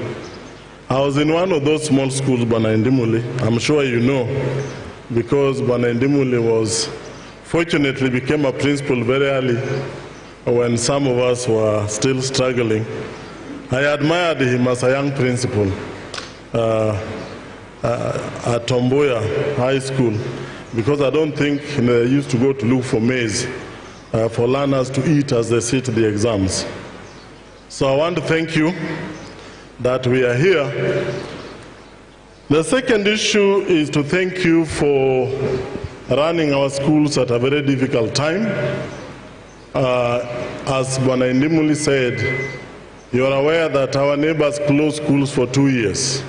I was in one of those small schools, Banaindimuli. I'm sure you know, because Banaindimuli fortunately became a principal very early when some of us were still struggling. I admired him as a young principal at Tomboya High School, because I don't think they used to go to look for maize for learners to eat as they sit the exams. So I want to thank you that we are here. The second issue is to thank you for running our schools at a very difficult time. As Bwana Indimuli said, you are aware that our neighbors closed schools for 2 years.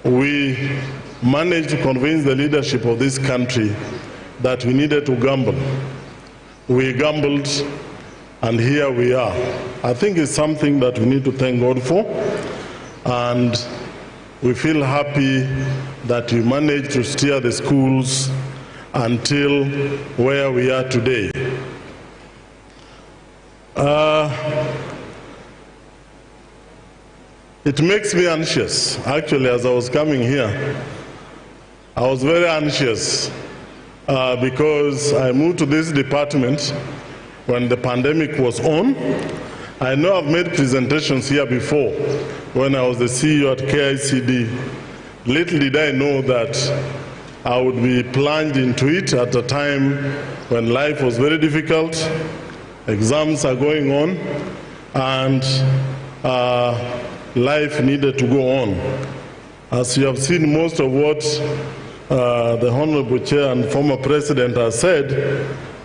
We managed to convince the leadership of this country that we needed to gamble. We gambled, and here we are. I think it's something that we need to thank God for, and we feel happy that we managed to steer the schools until where we are today. It makes me anxious. Actually, as I was coming here, I was very anxious because I moved to this department when the pandemic was on. I know I've made presentations here before when I was the CEO at KICD. Little did I know that I would be plunged into it at a time when life was very difficult, exams are going on, and life needed to go on. As you have seen, most of what the Honorable Chair and former President has said,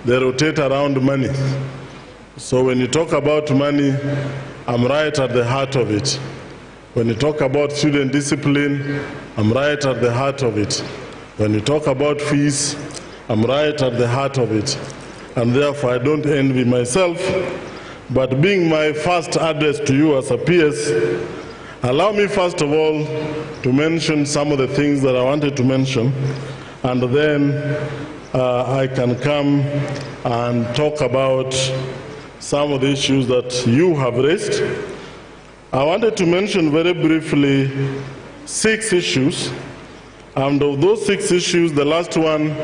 they rotate around money. So when you talk about money, I'm right at the heart of it. When you talk about student discipline, I'm right at the heart of it. When you talk about fees, I'm right at the heart of it. And therefore, I don't envy myself. But being my first address to you as a PS, allow me first of all to mention some of the things that I wanted to mention, and then I can come and talk about some of the issues that you have raised. I wanted to mention very briefly 6 issues, and of those 6 issues, the last one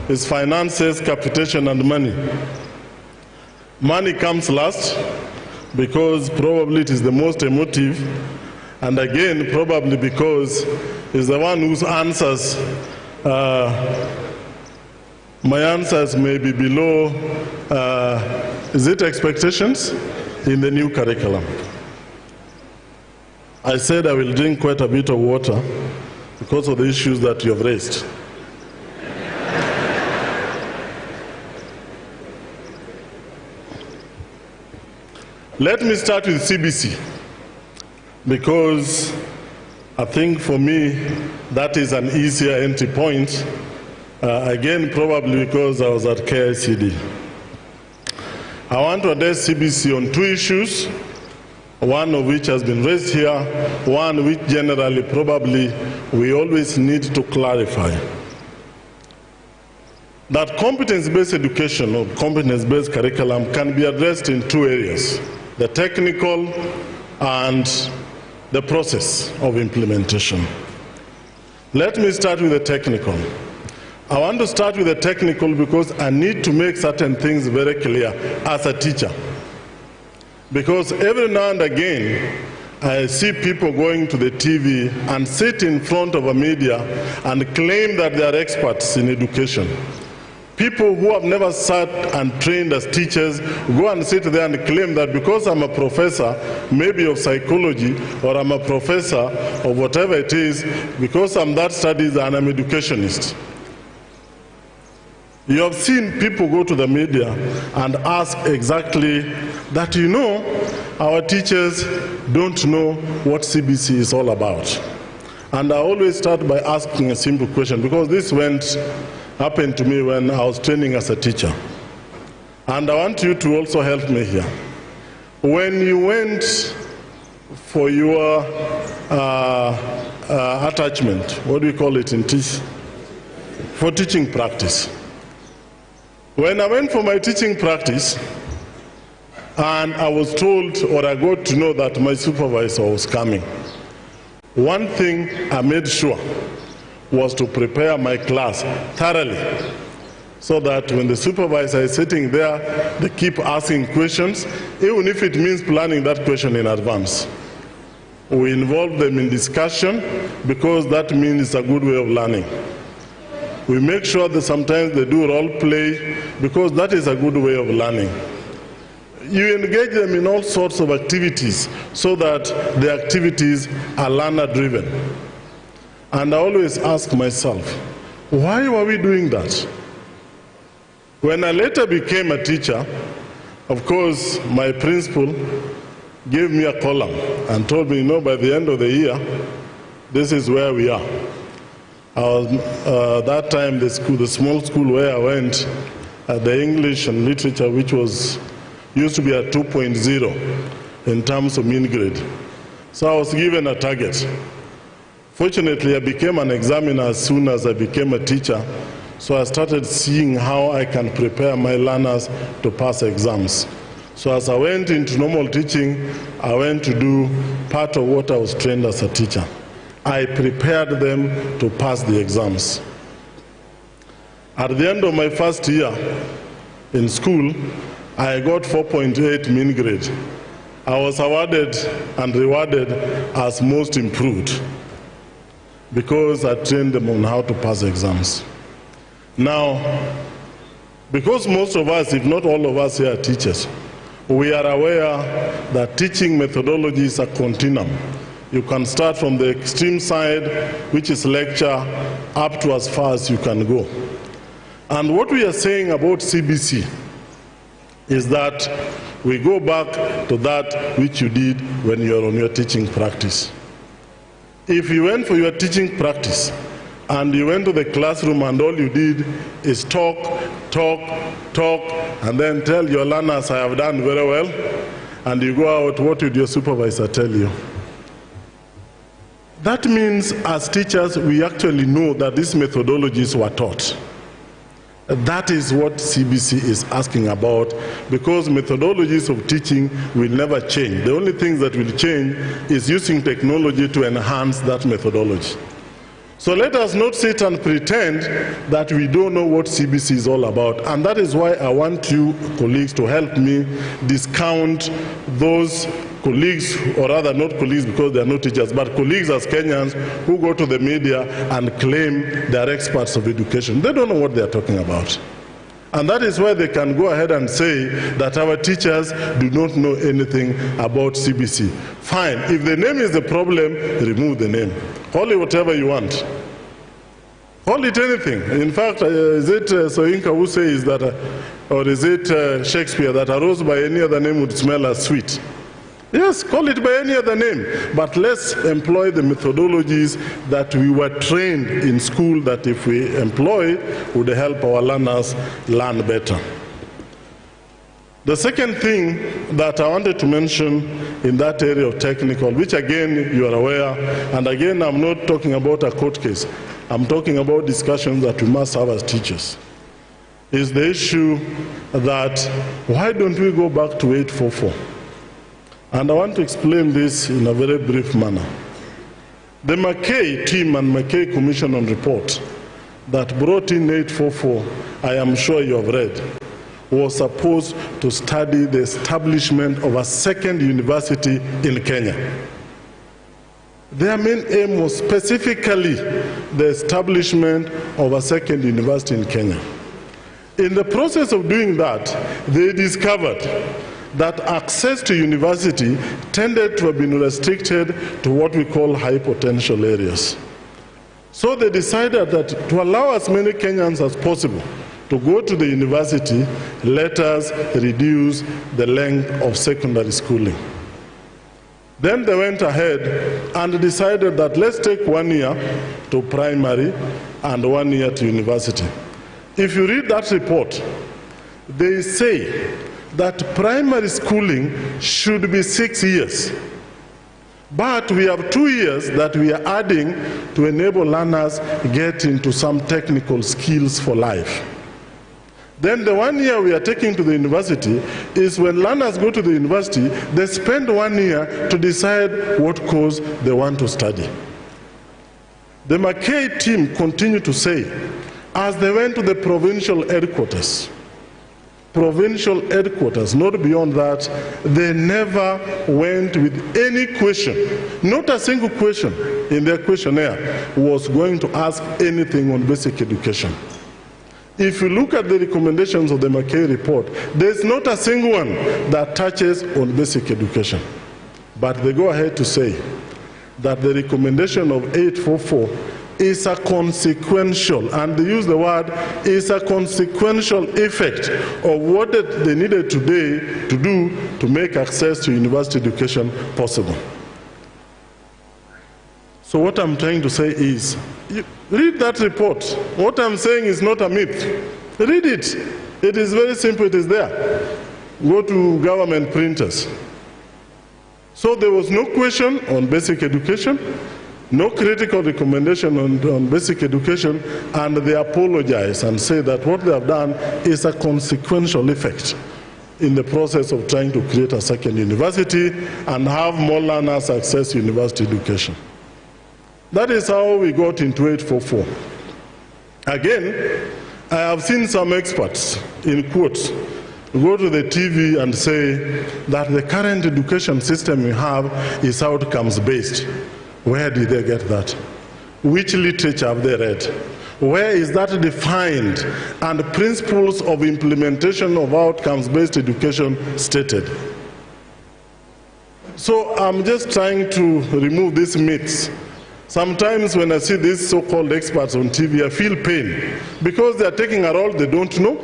is finances, capitation, and money. Money comes last because probably it is the most emotive, and again, probably because it's the one whose answers, my answers may be below, is it expectations in the new curriculum. I said I will drink quite a bit of water because of the issues that you have raised. Let me start with CBC, because I think for me that is an easier entry point. Again, probably because I was at KICD. I want to address CBC on 2 issues, one of which has been raised here, one which generally probably we always need to clarify. That competence-based education or competence-based curriculum can be addressed in 2 areas, the technical and the process of implementation. Let me start with the technical. I want to start with the technical because I need to make certain things very clear as a teacher. Because every now and again, I see people going to the TV and sit in front of a media and claim that they are experts in education. People who have never sat and trained as teachers go and sit there and claim that because I'm a professor, maybe of psychology, or I'm a professor of whatever it is, because I'm that studies and I'm an educationist. You have seen people go to the media and ask exactly that, you know, our teachers don't know what CBC is all about. And I always start by asking a simple question, because this happened to me when I was training as a teacher. And I want you to also help me here. When you went for your attachment, what do we call it in for teaching practice. When I went for my teaching practice, and I was told, or I got to know that my supervisor was coming, one thing I made sure was to prepare my class thoroughly. so that when the supervisor is sitting there, they keep asking questions, even if it means planning that question in advance. We involve them in discussion because that means it's a good way of learning. We make sure that sometimes they do role play because that is a good way of learning. You engage them in all sorts of activities so that the activities are learner driven. And I always ask myself, why were we doing that? When I later became a teacher, of course, my principal gave me a column and told me, by the end of the year, this is where we are. I was, that time, the small school where I went, the English and literature, which used to be at 2.0 in terms of mean grade. So I was given a target. Fortunately, I became an examiner as soon as I became a teacher, so I started seeing how I can prepare my learners to pass exams. So as I went into normal teaching, I went to do part of what I was trained as a teacher. I prepared them to pass the exams. At the end of my first year in school, I got 4.8 mean grade. I was awarded and rewarded as most improved because I trained them on how to pass exams. Now, because most of us, if not all of us here are teachers, we are aware that teaching methodology is a continuum. You can start from the extreme side, which is lecture, up to as far as you can go. And what we are saying about CBC is that we go back to that which you did when you are on your teaching practice. If you went for your teaching practice and you went to the classroom and all you did is talk, and then tell your learners, I have done very well, and you go out, what would your supervisor tell you? That means as teachers, we actually know that these methodologies were taught. That is what CBC is asking about, because methodologies of teaching will never change. The only thing that will change is using technology to enhance that methodology. So let us not sit and pretend that we don't know what CBC is all about. And that is why I want you colleagues to help me discount those colleagues, or rather not colleagues because they are not teachers, but colleagues as Kenyans who go to the media and claim they are experts of education. They don't know what they are talking about. And that is why they can go ahead and say that our teachers do not know anything about CBC. Fine, if the name is the problem, remove the name. Call it whatever you want. Call it anything. In fact, is it Soyinka who says that, or is it Shakespeare, that a rose by any other name would smell as sweet? Yes, call it by any other name, but let's employ the methodologies that we were trained in school that if we employ would help our learners learn better. The second thing that I wanted to mention in that area of technical, which again you are aware, and again I'm not talking about a court case, I'm talking about discussions that we must have as teachers, is the issue that why don't we go back to 844? And I want to explain this in a very brief manner. The McKay team and McKay Commission on report that brought in 844, I am sure you have read, was supposed to study the establishment of a second university in Kenya. Their main aim was specifically the establishment of a second university in Kenya. In the process of doing that, they discovered that access to university tended to have been restricted to what we call high potential areas. So they decided that to allow as many Kenyans as possible to go to the university, let us reduce the length of secondary schooling. Then they went ahead and decided that let's take 1 year to primary and 1 year to university. If you read that report, they say that primary schooling should be 6 years. But we have 2 years that we are adding to enable learners get into some technical skills for life. Then the 1 year we are taking to the university is when learners go to the university, they spend 1 year to decide what course they want to study. The McKay team continue to say, as they went to the provincial headquarters, not beyond that, they never went with any question. Not a single question in their questionnaire was going to ask anything on basic education. If you look at the recommendations of the McKay report, there's not a single one that touches on basic education. But they go ahead to say that the recommendation of 844 is a consequential, and they use the word, is a consequential effect of what they needed today to do to make access to university education possible. So what I'm trying to say is, read that report. What I'm saying is not a myth. Read it. It is very simple, it is there. Go to government printers. So there was no question on basic education, no critical recommendation on basic education, and they apologize and say that what they have done is a consequential effect in the process of trying to create a second university and have more learners access university education. That is how we got into 844. Again, I have seen some experts, in quotes, go to the TV and say that the current education system we have is outcomes-based. Where did they get that? Which literature have they read? Where is that defined and principles of implementation of outcomes-based education stated? So I'm just trying to remove these myths. Sometimes when I see these so-called experts on TV, I feel pain because they are taking a role they don't know.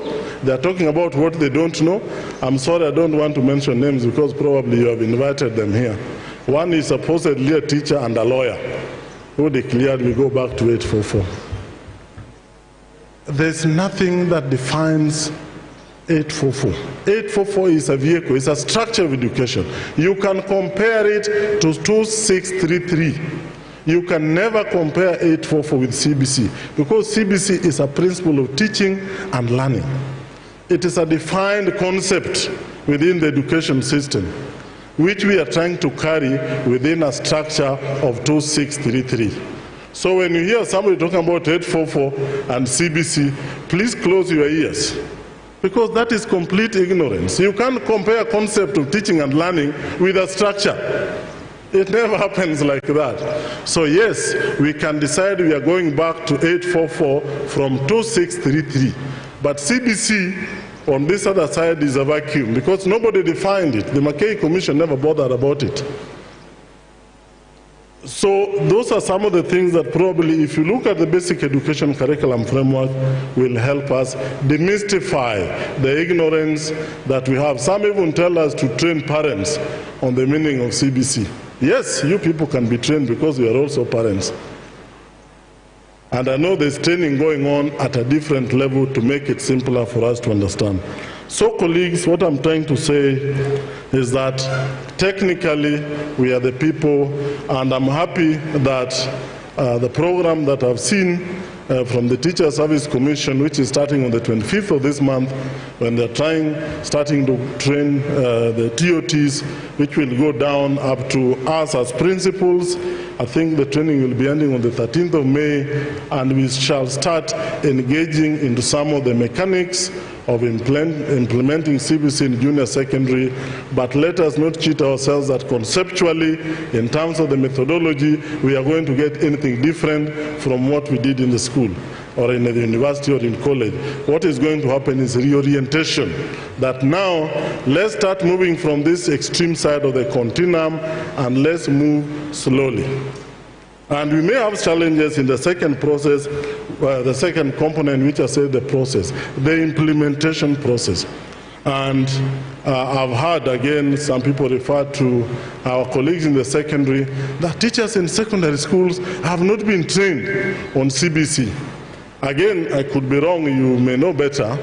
They are talking about what they don't know. I'm sorry, I don't want to mention names because probably you have invited them here. One is supposedly a teacher and a lawyer who declared we go back to 844. There's nothing that defines 844. 844 is a vehicle, it's a structure of education. You can compare it to 2633. You can never compare 844 with CBC because CBC is a principle of teaching and learning. It is a defined concept within the education system, which we are trying to carry within a structure of 2633. So when you hear somebody talking about 844 and CBC, please close your ears, because that is complete ignorance. You can't compare a concept of teaching and learning with a structure. It never happens like that. So yes, we can decide we are going back to 844 from 2633. But CBC on this other side is a vacuum because nobody defined it. The McKay Commission never bothered about it. So those are some of the things that probably, if you look at the basic education curriculum framework, will help us demystify the ignorance that we have. Some even tell us to train parents on the meaning of CBC. Yes, you people can be trained because you are also parents. And I know there's training going on at a different level to make it simpler for us to understand. So colleagues, what I'm trying to say is that technically we are the people, and I'm happy that the program that I've seen from the Teacher Service Commission, which is starting on the 25th of this month, when they're starting to train the TOTs, which will go down up to us as principals. I think the training will be ending on the 13th of May, and we shall start engaging into some of the mechanics of implementing CBC in junior secondary. But let us not cheat ourselves that conceptually, in terms of the methodology, we are going to get anything different from what we did in the school or in the university or in college. What is going to happen is reorientation, that now let's start moving from this extreme side of the continuum and let's move slowly. And we may have challenges in the second process, the second component, which I said the process, the implementation process. And I've heard, again, some people refer to our colleagues in the secondary, that teachers in secondary schools have not been trained on CBC. Again, I could be wrong, you may know better.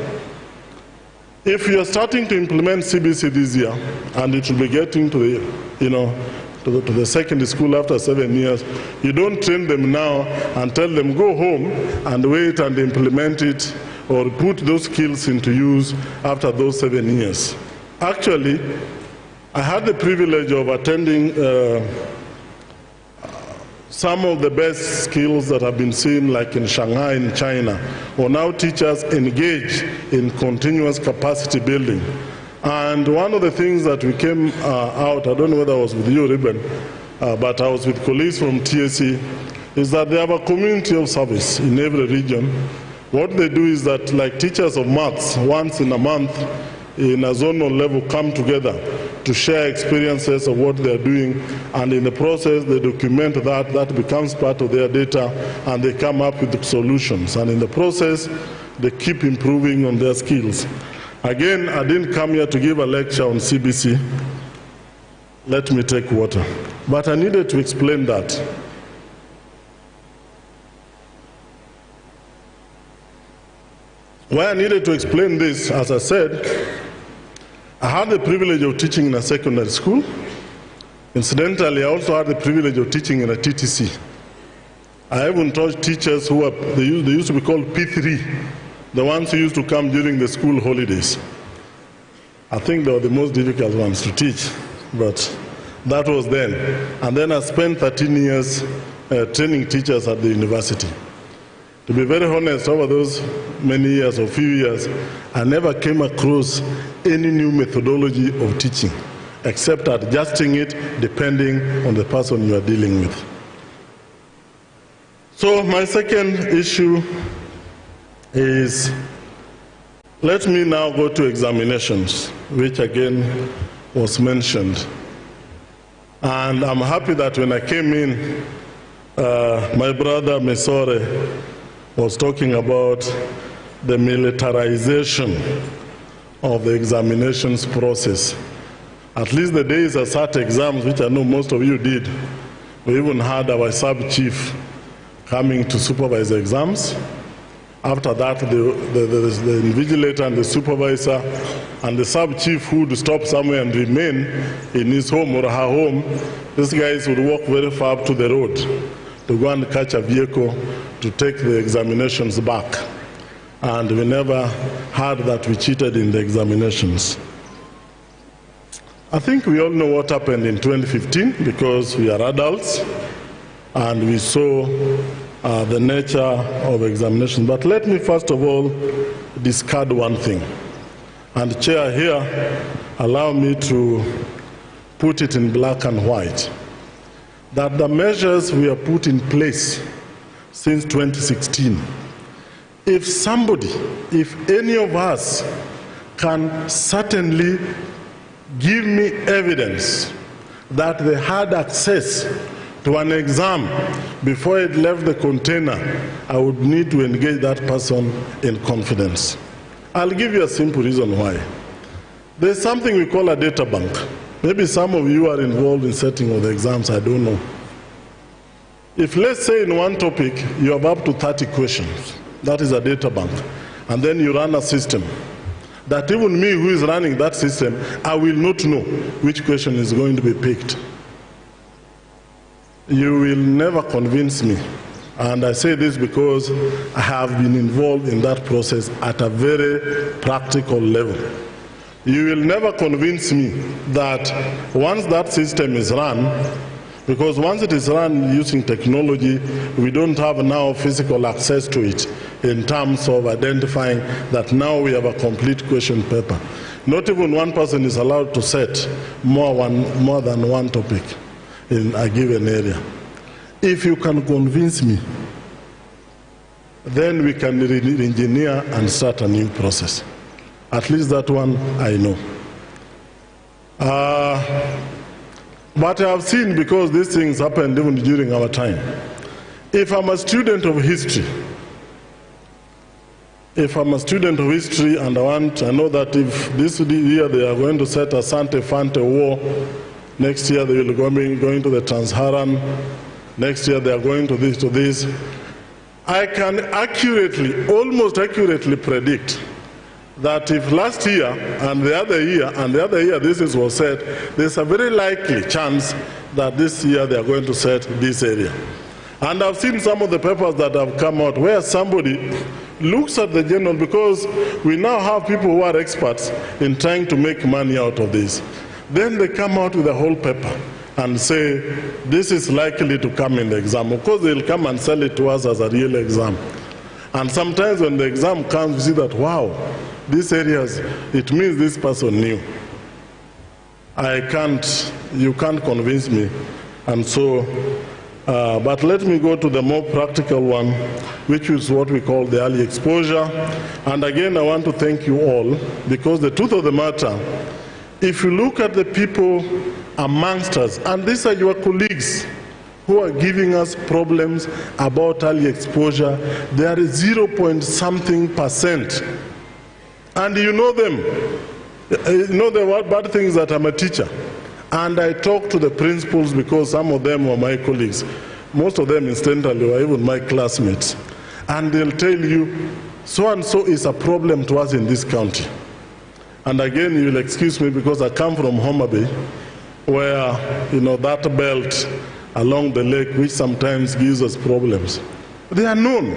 If you are starting to implement CBC this year, and it will be getting to the, to the secondary school after 7 years, you don't train them now and tell them go home and wait and implement it or put those skills into use after those 7 years. Actually, I had the privilege of attending some of the best skills that have been seen, like in Shanghai in China, or now teachers engage in continuous capacity building. And one of the things that we came out, I don't know whether I was with you, Ruben, but I was with colleagues from TSC, is that they have a community of service in every region. What they do is that, like teachers of maths, once in a month in a zonal level come together to share experiences of what they're doing, and in the process they document that becomes part of their data, and they come up with solutions, and in the process they keep improving on their skills. Again, I didn't come here to give a lecture on CBC. Let me take water. But I needed to explain that. Why I needed to explain this, as I said, I had the privilege of teaching in a secondary school. Incidentally, I also had the privilege of teaching in a TTC. I even taught teachers who were, they used to be called P3, the ones who used to come during the school holidays. I think they were the most difficult ones to teach, but that was then. And then I spent 13 years training teachers at the university. To be very honest, over those many years or few years, I never came across any new methodology of teaching, except adjusting it depending on the person you are dealing with. So my second issue is, let me now go to examinations, which again was mentioned. And I'm happy that when I came in, my brother Mesore was talking about the militarization of the examinations process. At least the days I sat exams, which I know most of you did, we even had our sub-chief coming to supervise the exams. After that, the invigilator and the supervisor and the sub-chief who would stop somewhere and remain in his home or her home, these guys would walk very far up to the road to go and catch a vehicle to take the examinations back. And we never heard that we cheated in the examinations. I think we all know what happened in 2015 because we are adults and we saw the nature of examination. But let me first of all discard one thing. And Chair here, allow me to put it in black and white, that the measures we have put in place since 2016, if somebody, if any of us can certainly give me evidence that they had access to an exam before it left the container, I would need to engage that person in confidence. I'll give you a simple reason why. There's something we call a data bank. Maybe some of you are involved in setting of the exams, I don't know. If, let's say, in one topic you have up to 30 questions, that is a data bank, and then you run a system that even me who is running that system, I will not know which question is going to be picked. You will never convince me. And I say this because I have been involved in that process at a very practical level. You will never convince me that once that system is run, because once it is run using technology, we don't have now physical access to it in terms of identifying that now we have a complete question paper. Not even one person is allowed to set more than one topic in a given area. If you can convince me, then we can re-engineer and start a new process. At least that one I know. But I have seen, because these things happened even during our time, if I'm a student of history, and I know that if this year they are going to set a Sante Fante war, next year they will be going to the Trans-Saharan, next year they are going to this, I can accurately, almost accurately predict that if last year and the other year this was said, there's a very likely chance that this year they are going to set this area. And I've seen some of the papers that have come out where somebody looks at the general, because we now have people who are experts in trying to make money out of this. Then they come out with a whole paper and say, this is likely to come in the exam. Of course, they'll come and sell it to us as a real exam. And sometimes when the exam comes, you see that, wow, these areas, it means this person knew. You can't convince me. And so, but let me go to the more practical one, which is what we call the early exposure. And again, I want to thank you all, because the truth of the matter, if you look at the people amongst us, and these are your colleagues who are giving us problems about early exposure, they are 0.something%. And you know them. You know the bad things that I'm a teacher. And I talk to the principals because some of them were my colleagues. Most of them, incidentally, were even my classmates. And they'll tell you, so-and-so is a problem to us in this county. And again, you'll excuse me because I come from Homa Bay, where, that belt along the lake, which sometimes gives us problems. They are known.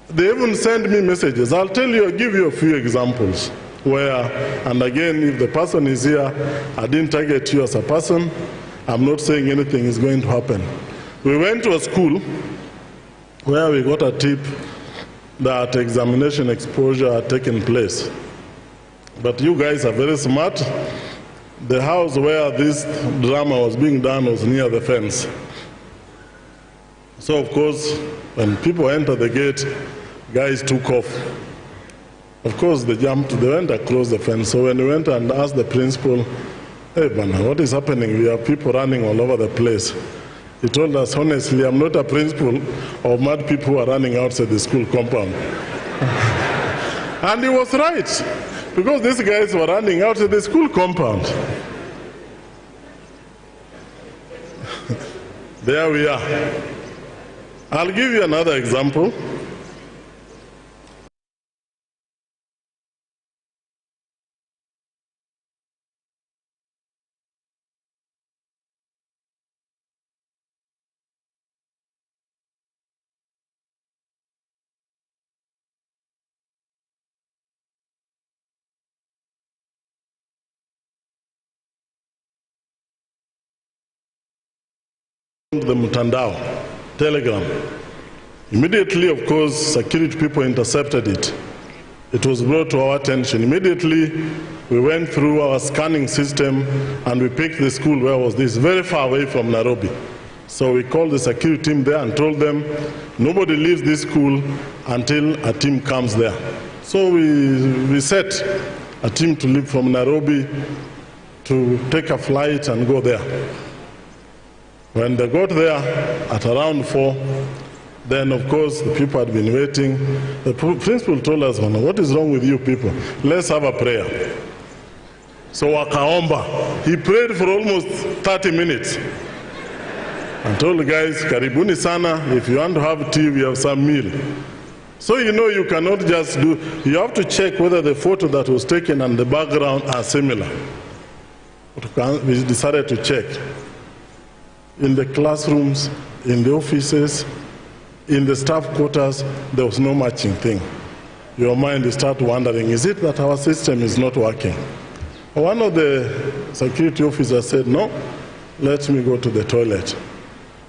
They even send me messages. I'll give you a few examples where, and again, if the person is here, I didn't target you as a person. I'm not saying anything is going to happen. We went to a school where we got a tip that examination exposure had taken place. But you guys are very smart. The house where this drama was being done was near the fence. So, of course, when people enter the gate, guys took off. Of course, they went across the fence. So when we went and asked the principal, hey, Bana, what is happening? We have people running all over the place. He told us, honestly, I'm not a principal of mad people who are running outside the school compound. And he was right, because these guys were running outside the school compound. There we are. I'll give you another example. The Mutandao, Telegram. Immediately, of course, security people intercepted it. It was brought to our attention. Immediately, we went through our scanning system and we picked the school where was this, very far away from Nairobi. So we called the security team there and told them, nobody leaves this school until a team comes there. So we set a team to leave from Nairobi to take a flight and go there. When they got there at around 4, then of course the people had been waiting. The principal told us, what is wrong with you people? Let's have a prayer. So wakaomba, he prayed for almost 30 minutes. And told the guys, karibuni sana, if you want to have tea, we have some meal. So you cannot just you have to check whether the photo that was taken and the background are similar. We decided to check. In the classrooms, in the offices, in the staff quarters, there was no matching thing. Your mind starts wondering, is it that our system is not working? One of the security officers said, no, let me go to the toilet.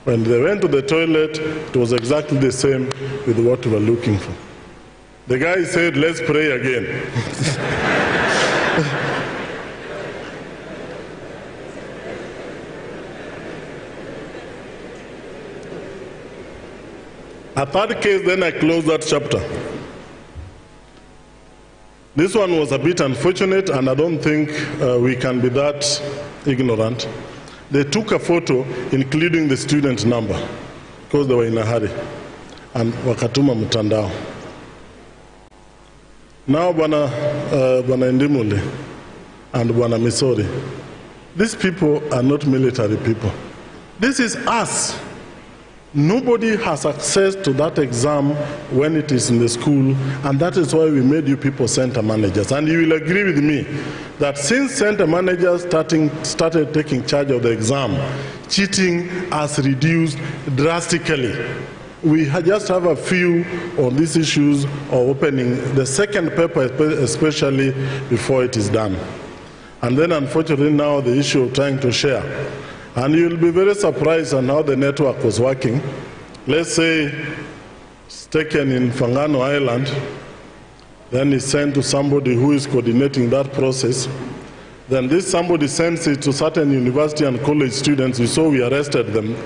When they went to the toilet, it was exactly the same with what we were looking for. The guy said, let's pray again. A third case, then I closed that chapter. This one was a bit unfortunate, and I don't think we can be that ignorant. They took a photo including the student number because they were in a hurry, and wakatuma mtandao. Now Bwana Ndimule and Bwana Misori, these people are not military people. This is us. Nobody has access to that exam when it is in the school, and that is why we made you people center managers. And you will agree with me that since center managers started taking charge of the exam, cheating has reduced drastically. We just have a few on these issues of opening the second paper, especially before it is done. And then unfortunately now the issue of trying to share. And you'll be very surprised on how the network was working. Let's say it's taken in Fangano Island, then it's sent to somebody who is coordinating that process. Then this somebody sends it to certain university and college students. You saw we arrested them,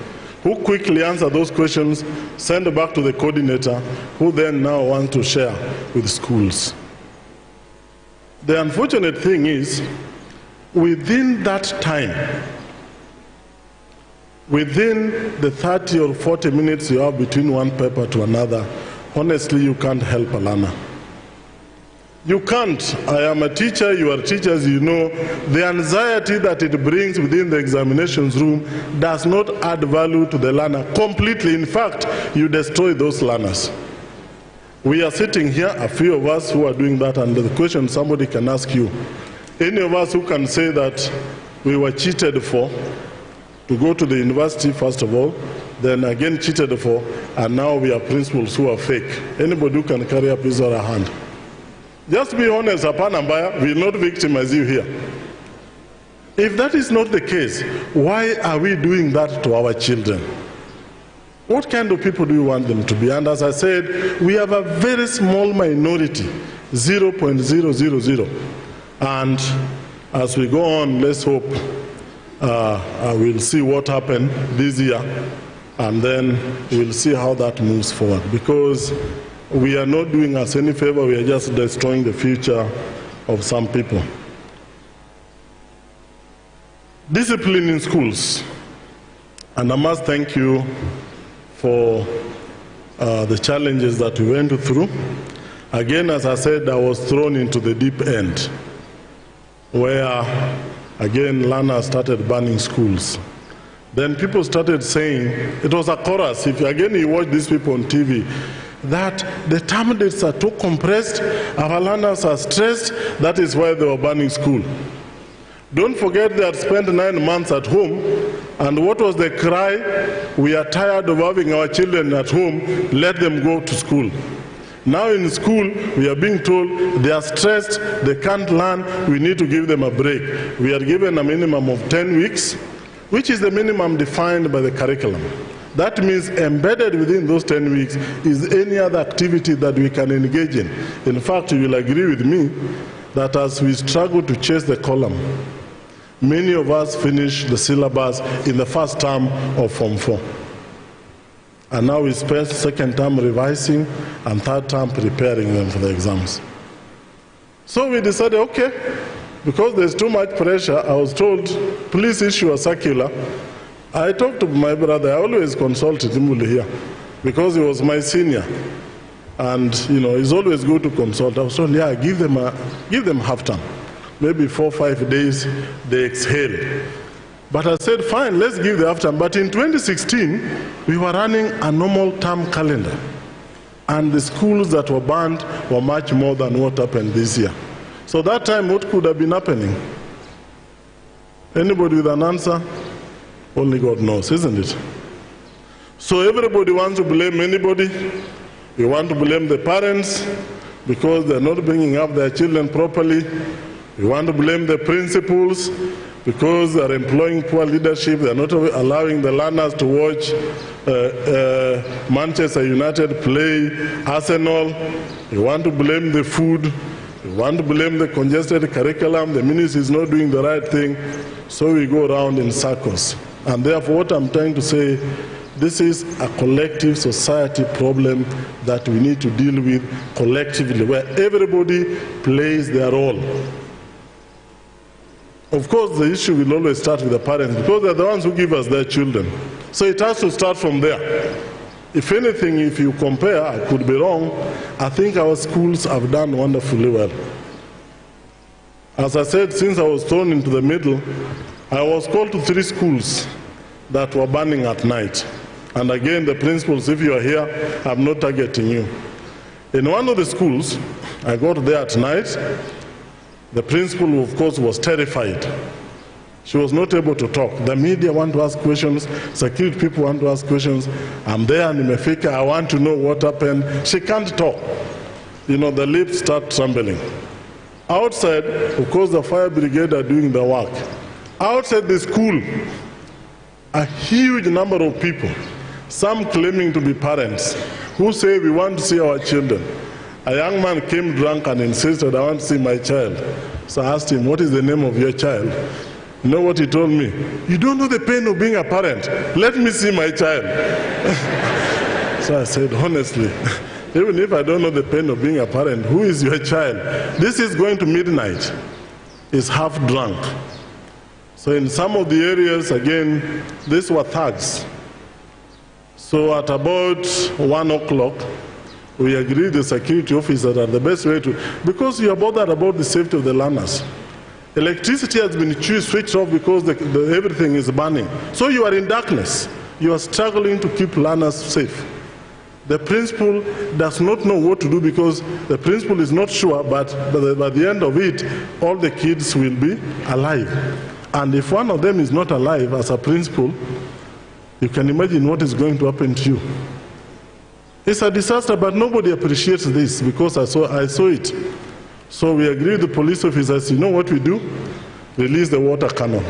who quickly answer those questions, send it back to the coordinator, who then now want to share with schools. The unfortunate thing is, within that time, within the 30 or 40 minutes you have between one paper to another, honestly, you can't help a learner. You can't. I am a teacher, you are teachers, you know, the anxiety that it brings within the examinations room does not add value to the learner completely. In fact, you destroy those learners. We are sitting here, a few of us who are doing that, and the question somebody can ask you, any of us who can say that we were cheated for, to go to the university first of all, then again cheated for, and now we are principals who are fake. Anybody who can carry up his or her hand. Just be honest, Apanambaya will not victimize you here. If that is not the case, why are we doing that to our children? What kind of people do you want them to be? And as I said, we have a very small minority, 0.000. And as we go on, let's hope we'll see what happened this year, and then we'll see how that moves forward. Because we are not doing us any favor, we are just destroying the future of some people. Discipline in schools. And I must thank you for the challenges that we went through. Again, as I said, I was thrown into the deep end, where, again, learners started banning schools. Then people started saying, it was a chorus, if again you watch these people on TV, that the term dates are too compressed, our learners are stressed, that is why they were banning school. Don't forget they had spent 9 months at home, and what was the cry? We are tired of having our children at home, let them go to school. Now in school, we are being told they are stressed, they can't learn, we need to give them a break. We are given a minimum of 10 weeks, which is the minimum defined by the curriculum. That means embedded within those 10 weeks is any other activity that we can engage in. In fact, you will agree with me that as we struggle to chase the column, many of us finish the syllabus in the first term of Form 4. And now we spend second term revising and third term preparing them for the exams. So we decided, okay, because there's too much pressure, I was told, please issue a circular. I talked to my brother, I always consulted him here, because he was my senior. And, you know, it's always good to consult. I was told, yeah, give them half term. Maybe 4 or 5 days, they exhale. But I said, fine, let's give the half term. But in 2016, we were running a normal term calendar. And the schools that were banned were much more than what happened this year. So that time, what could have been happening? Anybody with an answer? Only God knows, isn't it? So everybody wants to blame anybody. We want to blame the parents because they're not bringing up their children properly. We want to blame the principals because they're employing poor leadership. They're not allowing the learners to watch Manchester United play Arsenal. We want to blame the food. We want to blame the congested curriculum. The ministry is not doing the right thing. So we go around in circles. And therefore, what I'm trying to say, this is a collective society problem that we need to deal with collectively, where everybody plays their role. Of course, the issue will always start with the parents, because they're the ones who give us their children. So it has to start from there. If anything, if you compare, I could be wrong, I think our schools have done wonderfully well. As I said, since I was thrown into the middle, I was called to 3 schools that were burning at night. And again, the principals, if you are here, I'm not targeting you. In one of the schools, I got there at night. The principal, of course, was terrified. She was not able to talk. The media want to ask questions. Security people want to ask questions. I'm there in Mefika. I want to know what happened. She can't talk. You know, the lips start trembling. Outside, of course, the fire brigade are doing the work. Outside the school, a huge number of people, some claiming to be parents, who say we want to see our children. A young man came drunk and insisted, I want to see my child. So I asked him, what is the name of your child? You know what he told me? You don't know the pain of being a parent. Let me see my child. So I said, honestly, even if I don't know the pain of being a parent, who is your child? This is going to midnight. He's half drunk. So in some of the areas, again, these were thugs. So at about 1 o'clock, we agreed the security officer that the best way to, because you are bothered about the safety of the learners. Electricity has been switched off because everything is burning. So you are in darkness. You are struggling to keep learners safe. The principal does not know what to do because the principal is not sure, but by the end of it, all the kids will be alive. And if one of them is not alive as a principal, you can imagine what is going to happen to you. It's a disaster, but nobody appreciates this because I saw it. So we agreed with the police officers, you know what we do? Release the water cannon.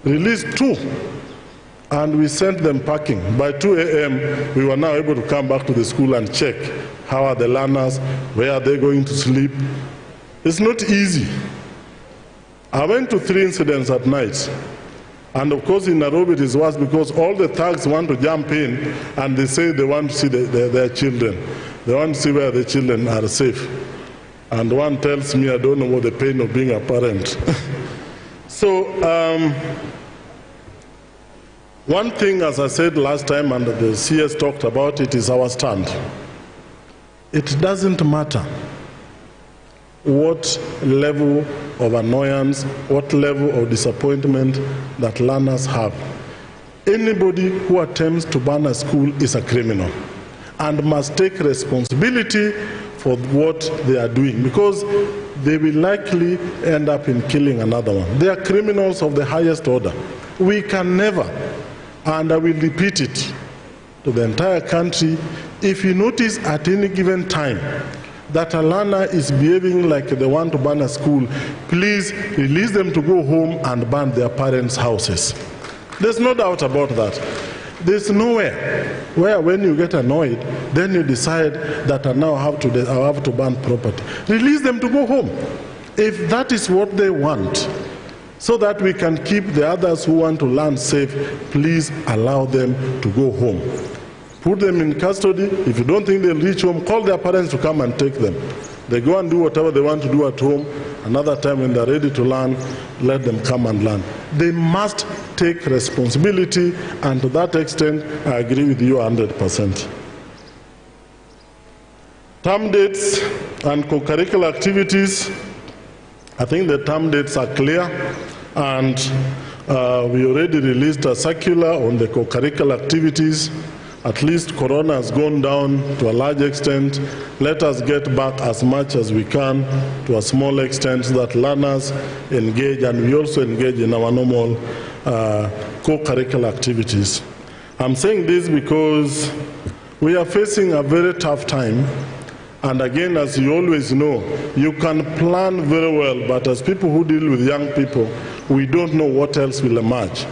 Release 2. And we sent them packing. By 2 a.m., we were now able to come back to the school and check how are the learners, where are they going to sleep. It's not easy. I went to 3 incidents at night. And of course in Nairobi it is worse because all the thugs want to jump in and they say they want to see their children. They want to see where the children are safe. And one tells me, I don't know what the pain of being a parent. So, one thing, as I said last time, and the CS talked about it, is our stand. It doesn't matter what level of annoyance, what level of disappointment that learners have. Anybody who attempts to ban a school is a criminal and must take responsibility for what they are doing, because they will likely end up in killing another one. They are criminals of the highest order. We can never, and I will repeat it to the entire country, if you notice at any given time that a learner is behaving like they want to burn a school, please release them to go home and burn their parents' houses. There's no doubt about that. There's nowhere where when you get annoyed, then you decide that I now have to burn property. Release them to go home. If that is what they want, so that we can keep the others who want to learn safe, please allow them to go home. Put them in custody. If you don't think they'll reach home, call their parents to come and take them. They go and do whatever they want to do at home. Another time when they're ready to learn, let them come and learn. They must take responsibility, and to that extent, I agree with you 100%. Term dates and co-curricular activities, I think the term dates are clear, and we already released a circular on the co-curricular activities. At least Corona has gone down to a large extent. Let us get back as much as we can to a small extent so that learners engage, and we also engage in our normal co-curricular activities. I'm saying this because we are facing a very tough time. And again, as you always know, you can plan very well, but as people who deal with young people, we don't know what else will emerge.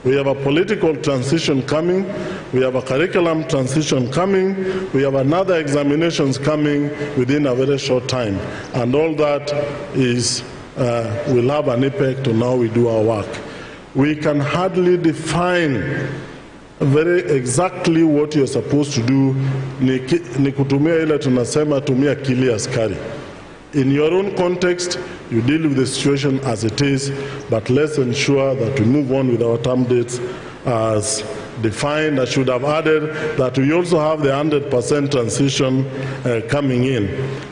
We have a political transition coming, we have a curriculum transition coming, we have another examinations coming within a very short time. And all that is, will have an impact on how we do our work. We can hardly define very exactly what you're supposed to do. Ni kutumia ile tunasema tumia akili askari. In your own context, you deal with the situation as it is, but let's ensure that we move on with our term dates as defined. I should have added that we also have the 100% transition coming in.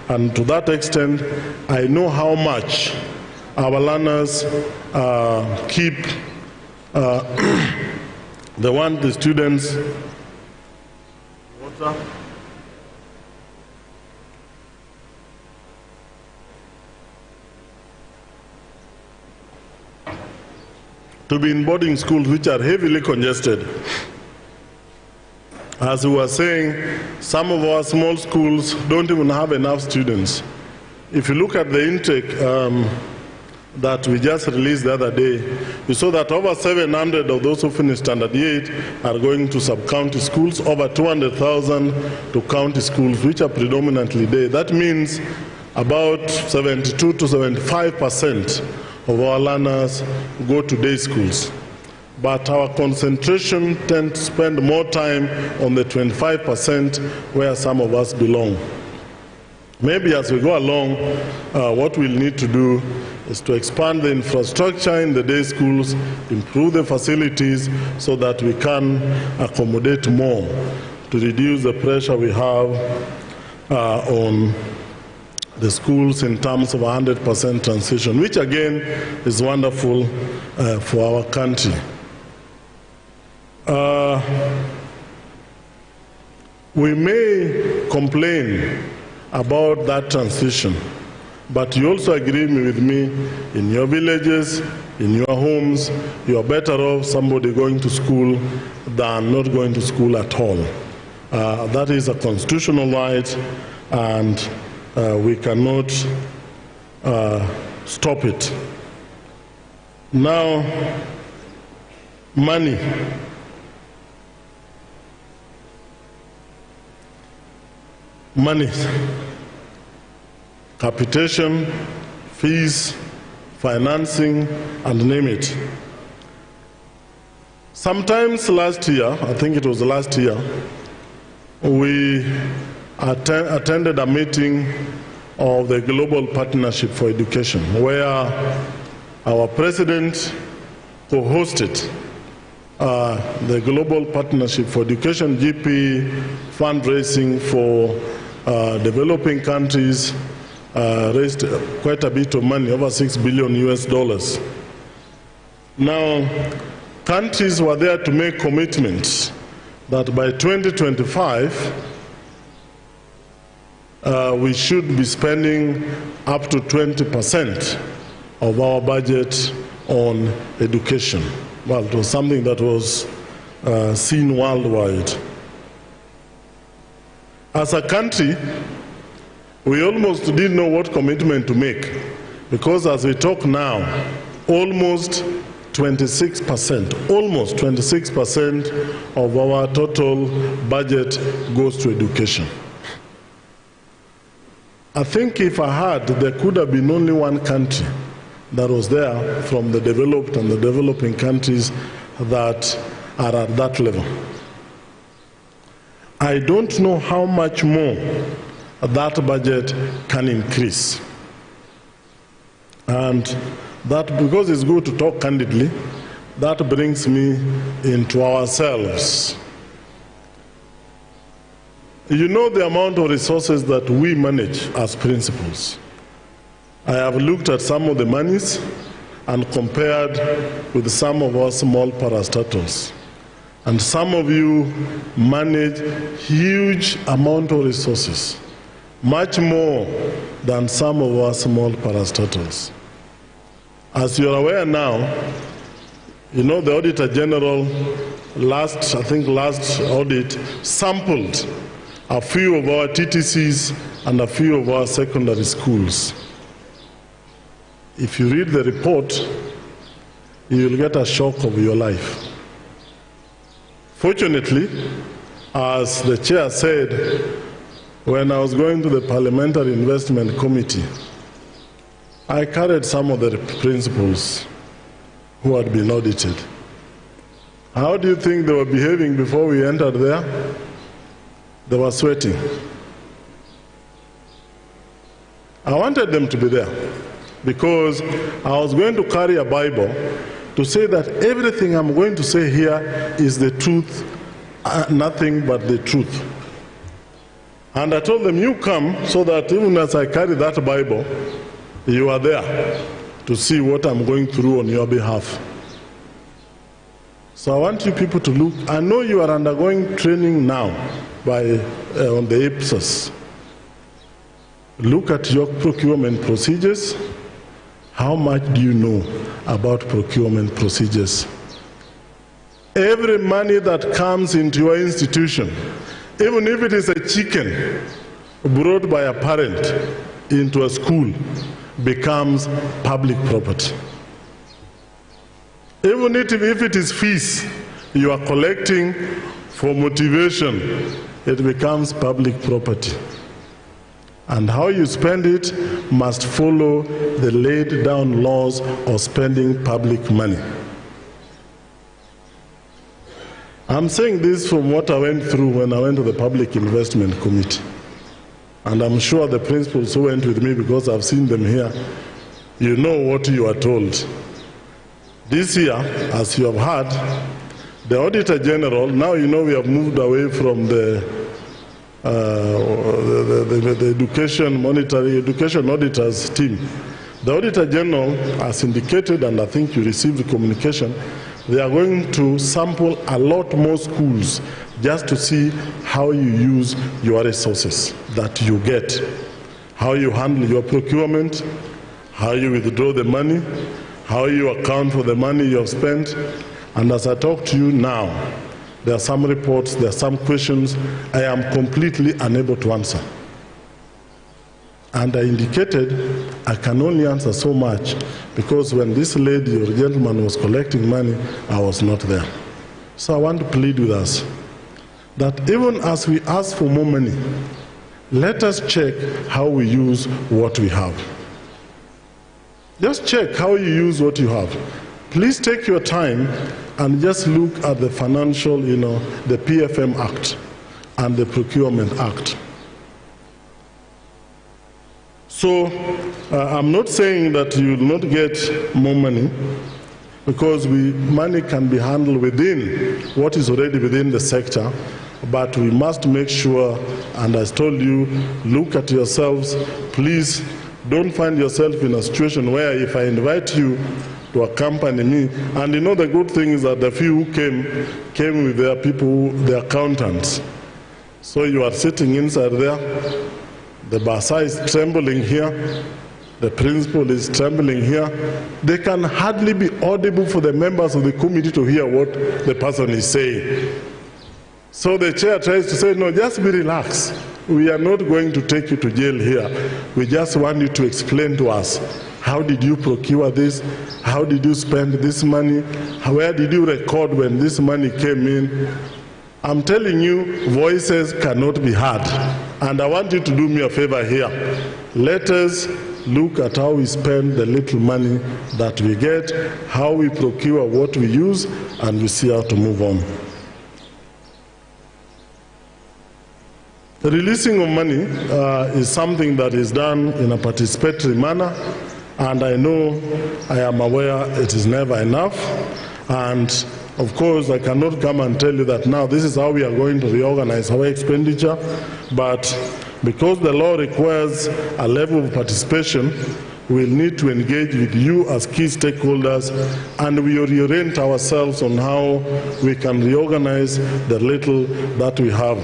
And to that extent, I know how much our learners keep the students. What's up? To be in boarding schools which are heavily congested. As we were saying, some of our small schools don't even have enough students. If you look at the intake, that we just released the other day, you saw that over 700 of those who finished Standard 8 are going to sub-county schools, over 200,000 to county schools, which are predominantly day. That means about 72 to 75% of our learners go to day schools. But our concentration tends to spend more time on the 25% where some of us belong. Maybe as we go along, what we'll need to do is to expand the infrastructure in the day schools, improve the facilities so that we can accommodate more to reduce the pressure we have on the schools in terms of 100% transition, which again is wonderful for our country. We may complain about that transition, but you also agree with me, in your villages, in your homes, you are better off somebody going to school than not going to school at all. That is a constitutional right, and we cannot stop it. Now, money. Money, capitation, fees, financing, and name it. Sometimes last year, I think it was last year, we attended a meeting of the Global Partnership for Education, where our president co-hosted the Global Partnership for Education, GP, fundraising for developing countries, raised quite a bit of money, over $6 billion US. Now, countries were there to make commitments that by 2025, we should be spending up to 20% of our budget on education. Well, it was something that was seen worldwide. As a country, we almost didn't know what commitment to make, because as we talk now, almost 26% of our total budget goes to education. I think if I had, there could have been only one country that was there from the developed and the developing countries that are at that level. I don't know how much more that budget can increase. And that, because it's good to talk candidly, that brings me into ourselves. You know the amount of resources that we manage as principals. I have looked at some of the monies and compared with some of our small parastatals. And some of you manage huge amount of resources, much more than some of our small parastatals. As you're aware now, you know the Auditor General last audit sampled a few of our TTCs and a few of our secondary schools. If you read the report, you'll get a shock of your life. Fortunately, as the chair said, when I was going to the Parliamentary Investment Committee, I carried some of the principals who had been audited. How do you think they were behaving before we entered there? They were sweating. I wanted them to be there because I was going to carry a Bible to say that everything I'm going to say here is the truth, nothing but the truth. And I told them, you come so that even as I carry that Bible, you are there to see what I'm going through on your behalf. So I want you people to look. I know you are undergoing training now on the IPSAS. Look at your procurement procedures. How much do you know about procurement procedures? Every money that comes into your institution, even if it is a chicken brought by a parent into a school, becomes public property. Even if it is fees you are collecting for motivation, it becomes public property. And how you spend it must follow the laid down laws of spending public money. I'm saying this from what I went through when I went to the Public Investment Committee. And I'm sure the principals who went with me, because I've seen them here, you know what you are told. This year, as you have heard, the Auditor General, now you know we have moved away from the education monetary education auditors team. The Auditor General has indicated, and I think you received the communication, they are going to sample a lot more schools just to see how you use your resources that you get, how you handle your procurement, how you withdraw the money, how you account for the money you have spent. And as I talk to you now, there are some reports, there are some questions I am completely unable to answer. And I indicated I can only answer so much because when this lady or gentleman was collecting money, I was not there. So I want to plead with us that even as we ask for more money, let us check how we use what we have. Just check how you use what you have. Please take your time and just look at the financial, the PFM Act and the Procurement Act. So I'm not saying that you will not get more money, because money can be handled within what is already within the sector, but we must make sure, and as I told you, look at yourselves. Please don't find yourself in a situation where if I invite you to accompany me, and the good thing is that the few who came with their people, the accountants. So you are sitting inside there, the bursar is trembling here, the principal is trembling here. They can hardly be audible for the members of the committee to hear what the person is saying. So the chair tries to say, no, just be relaxed. We are not going to take you to jail here. We just want you to explain to us, how did you procure this? How did you spend this money? Where did you record when this money came in? I'm telling you, voices cannot be heard. And I want you to do me a favor here. Let us look at how we spend the little money that we get, how we procure what we use, and we see how to move on. The releasing of money is something that is done in a participatory manner, and I am aware it is never enough. And of course, I cannot come and tell you that now this is how we are going to reorganize our expenditure, but because the law requires a level of participation, we'll need to engage with you as key stakeholders, and we orient ourselves on how we can reorganize the little that we have.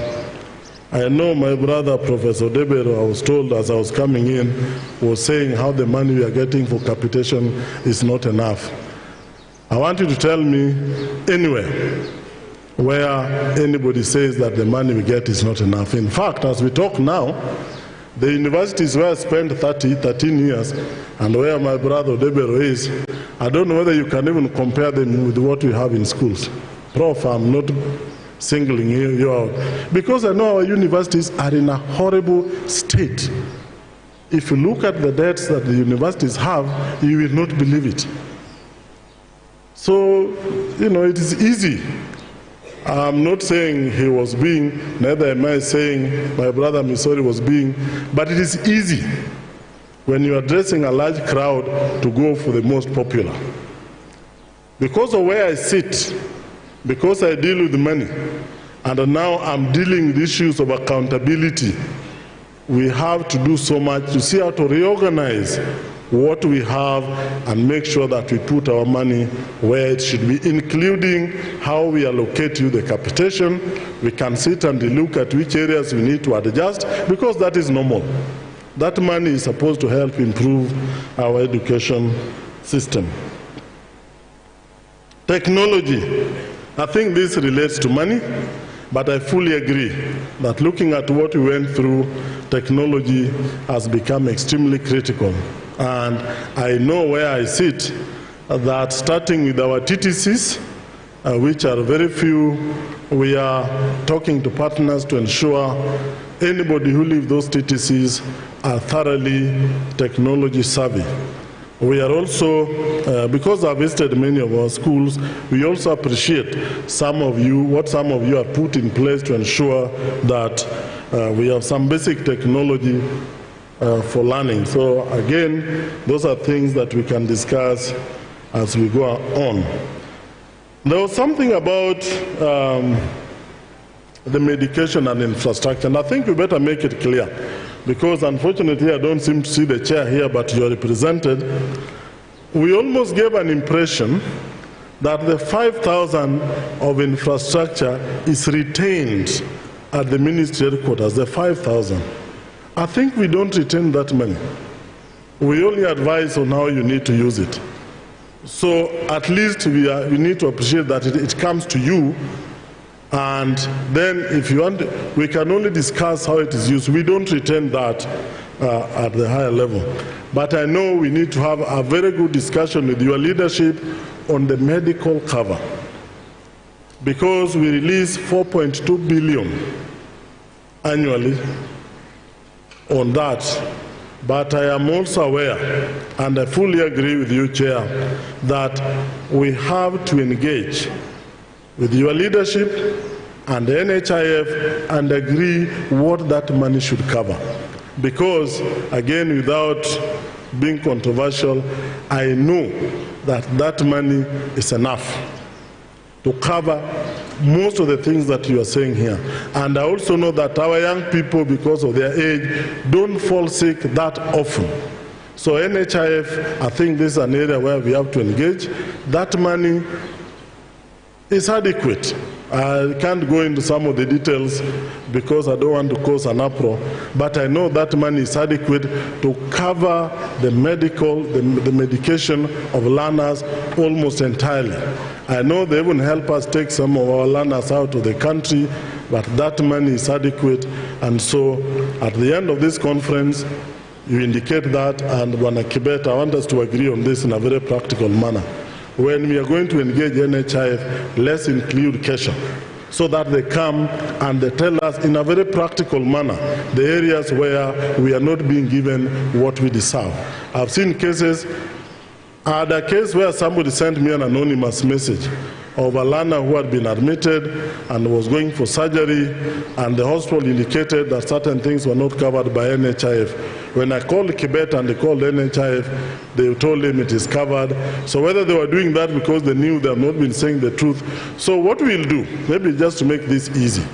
I know my brother, Professor Debero, I was told as I was coming in, was saying how the money we are getting for capitation is not enough. I want you to tell me anywhere where anybody says that the money we get is not enough. In fact, as we talk now, the universities where I spent 13 years and where my brother Debero is, I don't know whether you can even compare them with what we have in schools. Prof, I'm not singling you out, because I know our universities are in a horrible state. If you look at the debts that the universities have, you will not believe it. So, it is easy. I'm not saying he was being, neither am I saying my brother Missouri was being, but it is easy when you're addressing a large crowd to go for the most popular. Because of where I sit, because I deal with money, and now I'm dealing with issues of accountability, we have to do so much to see how to reorganize what we have and make sure that we put our money where it should be, including how we allocate you the capitation. We can sit and look at which areas we need to adjust, because that is normal. That money is supposed to help improve our education system. Technology. I think this relates to money, but I fully agree that looking at what we went through, technology has become extremely critical. And I know where I sit, that starting with our TTCs, which are very few, we are talking to partners to ensure anybody who leaves those TTCs are thoroughly technology savvy. We are also, because I've visited many of our schools, we also appreciate what some of you have put in place to ensure that we have some basic technology for learning. So again, those are things that we can discuss as we go on. There was something about the medication and infrastructure, and I think we better make it clear, because unfortunately I don't seem to see the chair here, but you are represented. We almost gave an impression that the 5,000 of infrastructure is retained at the ministry headquarters, the 5,000. I think we don't retain that money. We only advise on how you need to use it. So at least we need to appreciate that it comes to you, and then if you want, we can only discuss how it is used. We don't retain that at the higher level. But I know we need to have a very good discussion with your leadership on the medical cover, because we release 4.2 billion annually on that. But I am also aware, and I fully agree with you, Chair, that we have to engage with your leadership and the NHIF and agree what that money should cover. Because, again, without being controversial, I know that that money is enough to cover most of the things that you are saying here. And I also know that our young people, because of their age, don't fall sick that often. So NHIF, I think this is an area where we have to engage. That money is adequate. I can't go into some of the details because I don't want to cause an uproar, but I know that money is adequate to cover the medication of learners almost entirely. I know they even help us take some of our learners out of the country, but that money is adequate. And so at the end of this conference, you indicate that, and Bwana Kibet, I want us to agree on this in a very practical manner. When we are going to engage NHIF, let's include Kesha, so that they come and they tell us in a very practical manner the areas where we are not being given what we deserve. I've seen cases. I had a case where somebody sent me an anonymous message of a learner who had been admitted and was going for surgery, and the hospital indicated that certain things were not covered by NHIF. When I called Kibet and they called NHIF, they told him it is covered. So whether they were doing that because they knew they have not been saying the truth. So what we'll do, maybe just to make this easy,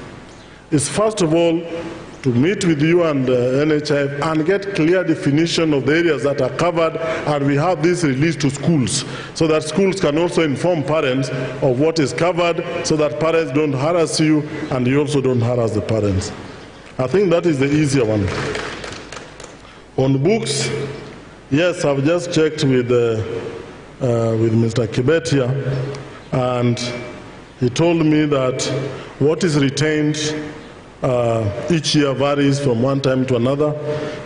is first of all to meet with you and NHIF and get clear definition of the areas that are covered, and we have this released to schools so that schools can also inform parents of what is covered, so that parents don't harass you and you also don't harass the parents. I think that is the easier one. On books, yes, I've just checked with Mr. Kibet here, and he told me that what is retained each year varies from one time to another.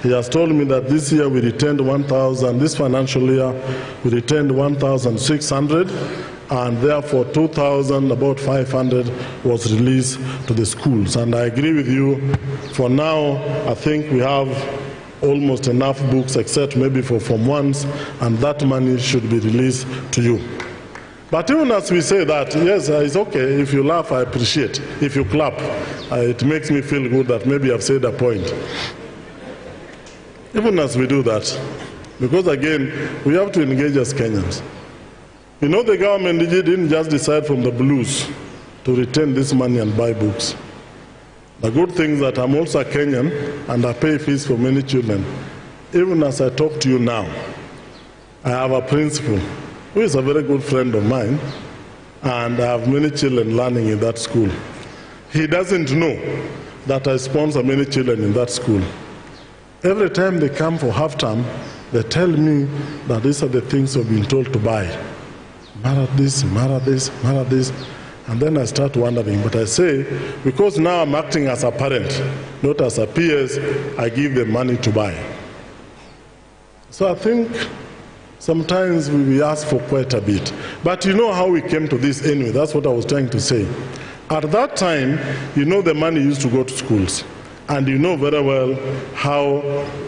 He has told me that this year we retained 1,000, this financial year we retained 1,600, and therefore 2,000, about 500 was released to the schools. And I agree with you, for now I think we have almost enough books, except maybe for Form 1s, and that money should be released to you. But even as we say that, yes, it's okay. If you laugh, I appreciate. If you clap, it makes me feel good that maybe I've said a point. Even as we do that, because again, we have to engage as Kenyans. You know, the government didn't just decide from the blues to retain this money and buy books. The good thing is that I'm also a Kenyan and I pay fees for many children. Even as I talk to you now, I have a principal who is a very good friend of mine, and I have many children learning in that school. He doesn't know that I sponsor many children in that school. Every time they come for half-term, they tell me that these are the things we've been told to buy. Mara this, Mara this, Mara this. And then I start wondering, but I say, because now I'm acting as a parent, not as a PS, I give them money to buy. So I think sometimes we ask for quite a bit. But you know how we came to this anyway. That's what I was trying to say. At that time, you know the money used to go to schools. And you know very well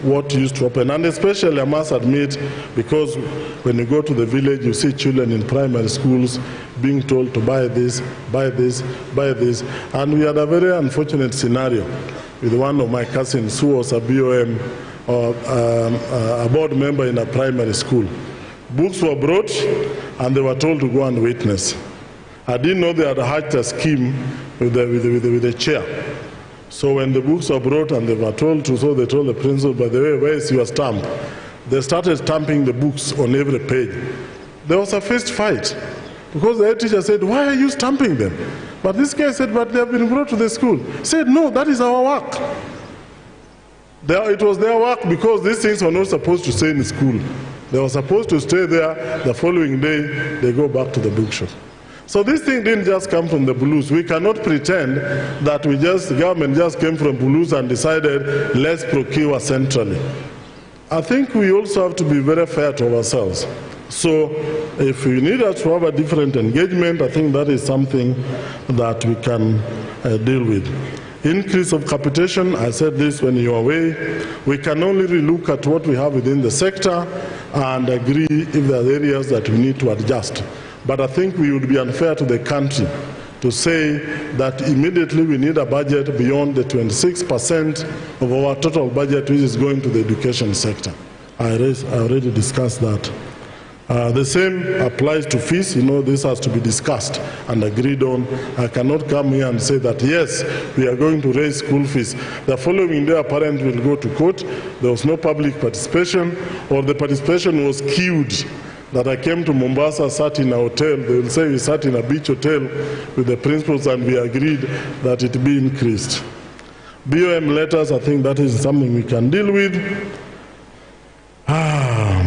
what used to happen. And especially, I must admit, because when you go to the village, you see children in primary schools being told to buy this, buy this, buy this. And we had a very unfortunate scenario with one of my cousins who was a BOM or a board member in a primary school. Books were brought and they were told to go and witness. I didn't know they had hatched a scheme with the chair. So when the books were brought and they were told to, so they told the principal, by the way, where is your stamp? They started stamping the books on every page. There was a fist fight because the head teacher said, why are you stamping them? But this guy said, but they have been brought to the school. He said, no, that is our work. It was their work because these things were not supposed to stay in school. They were supposed to stay there. The following day, they go back to the bookshop. So this thing didn't just come from the blues. We cannot pretend that the government just came from blues and decided, let's procure centrally. I think we also have to be very fair to ourselves. So if we need us to have a different engagement, I think that is something that we can deal with. Increase of capitation, I said this when you were away, we can only relook at what we have within the sector and agree if there are areas that we need to adjust. But I think we would be unfair to the country to say that immediately we need a budget beyond the 26% of our total budget which is going to the education sector. I already discussed that. The same applies to fees. You know, this has to be discussed and agreed on. I cannot come here and say that, yes, we are going to raise school fees. The following day, a parent will go to court. There was no public participation, or the participation was skewed. That I came to Mombasa, sat in a hotel. They will say we sat in a beach hotel with the principals and we agreed that it be increased. BOM letters, I think that is something we can deal with.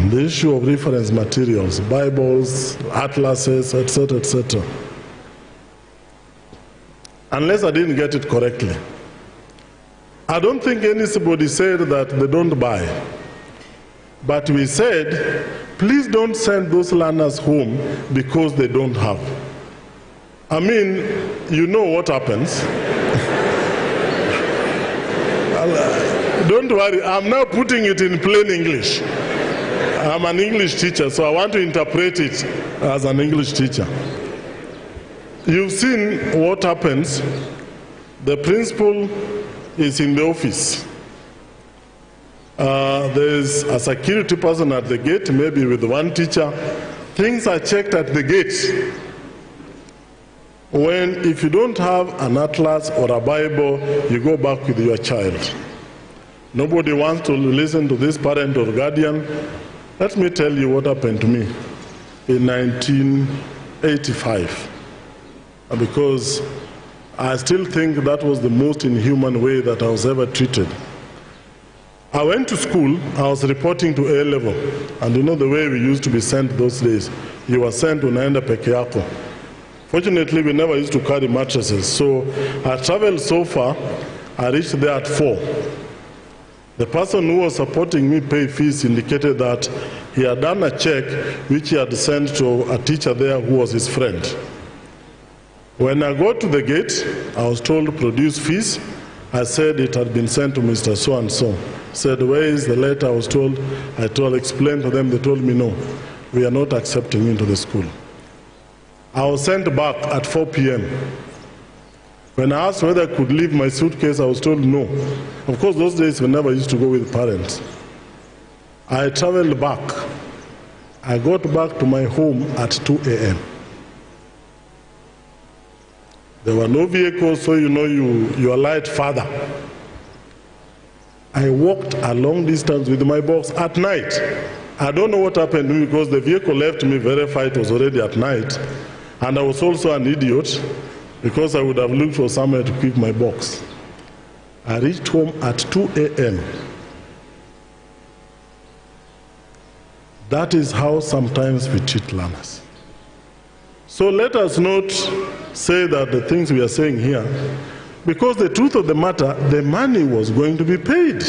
The issue of reference materials, Bibles, atlases, etc., etc. Unless I didn't get it correctly. I don't think anybody said that they don't buy. But we said, please don't send those learners home because they don't have. I mean, you know what happens. Don't worry, I'm now putting it in plain English. I'm an English teacher, so I want to interpret it as an English teacher. You've seen what happens. The principal is in the office. There's a security person at the gate, maybe with one teacher. Things are checked at the gate. If you don't have an atlas or a Bible, you go back with your child. Nobody wants to listen to this parent or guardian. Let me tell you what happened to me in 1985. Because I still think that was the most inhuman way that I was ever treated. I went to school, I was reporting to A level, and you know the way we used to be sent those days. You were sent unaenda peke yako. Fortunately, we never used to carry mattresses, so I traveled so far, I reached there at 4. The person who was supporting me pay fees indicated that he had done a check which he had sent to a teacher there who was his friend. When I got to the gate, I was told to produce fees. I said it had been sent to Mr. So-and-so. Said, where is the letter? I explained to them, they told me, no, we are not accepting you into the school. I was sent back at 4 p.m. When I asked whether I could leave my suitcase, I was told no. Of course, those days we never used to go with parents. I traveled back. I got back to my home at 2 a.m. There were no vehicles, so you know you are light father. I walked a long distance with my box at night. I don't know what happened to me because the vehicle left me verified it was already at night. And I was also an idiot because I would have looked for somewhere to keep my box. I reached home at 2 a.m. That is how sometimes we treat learners. So let us not say that the things we are saying here, because the truth of the matter, the money was going to be paid.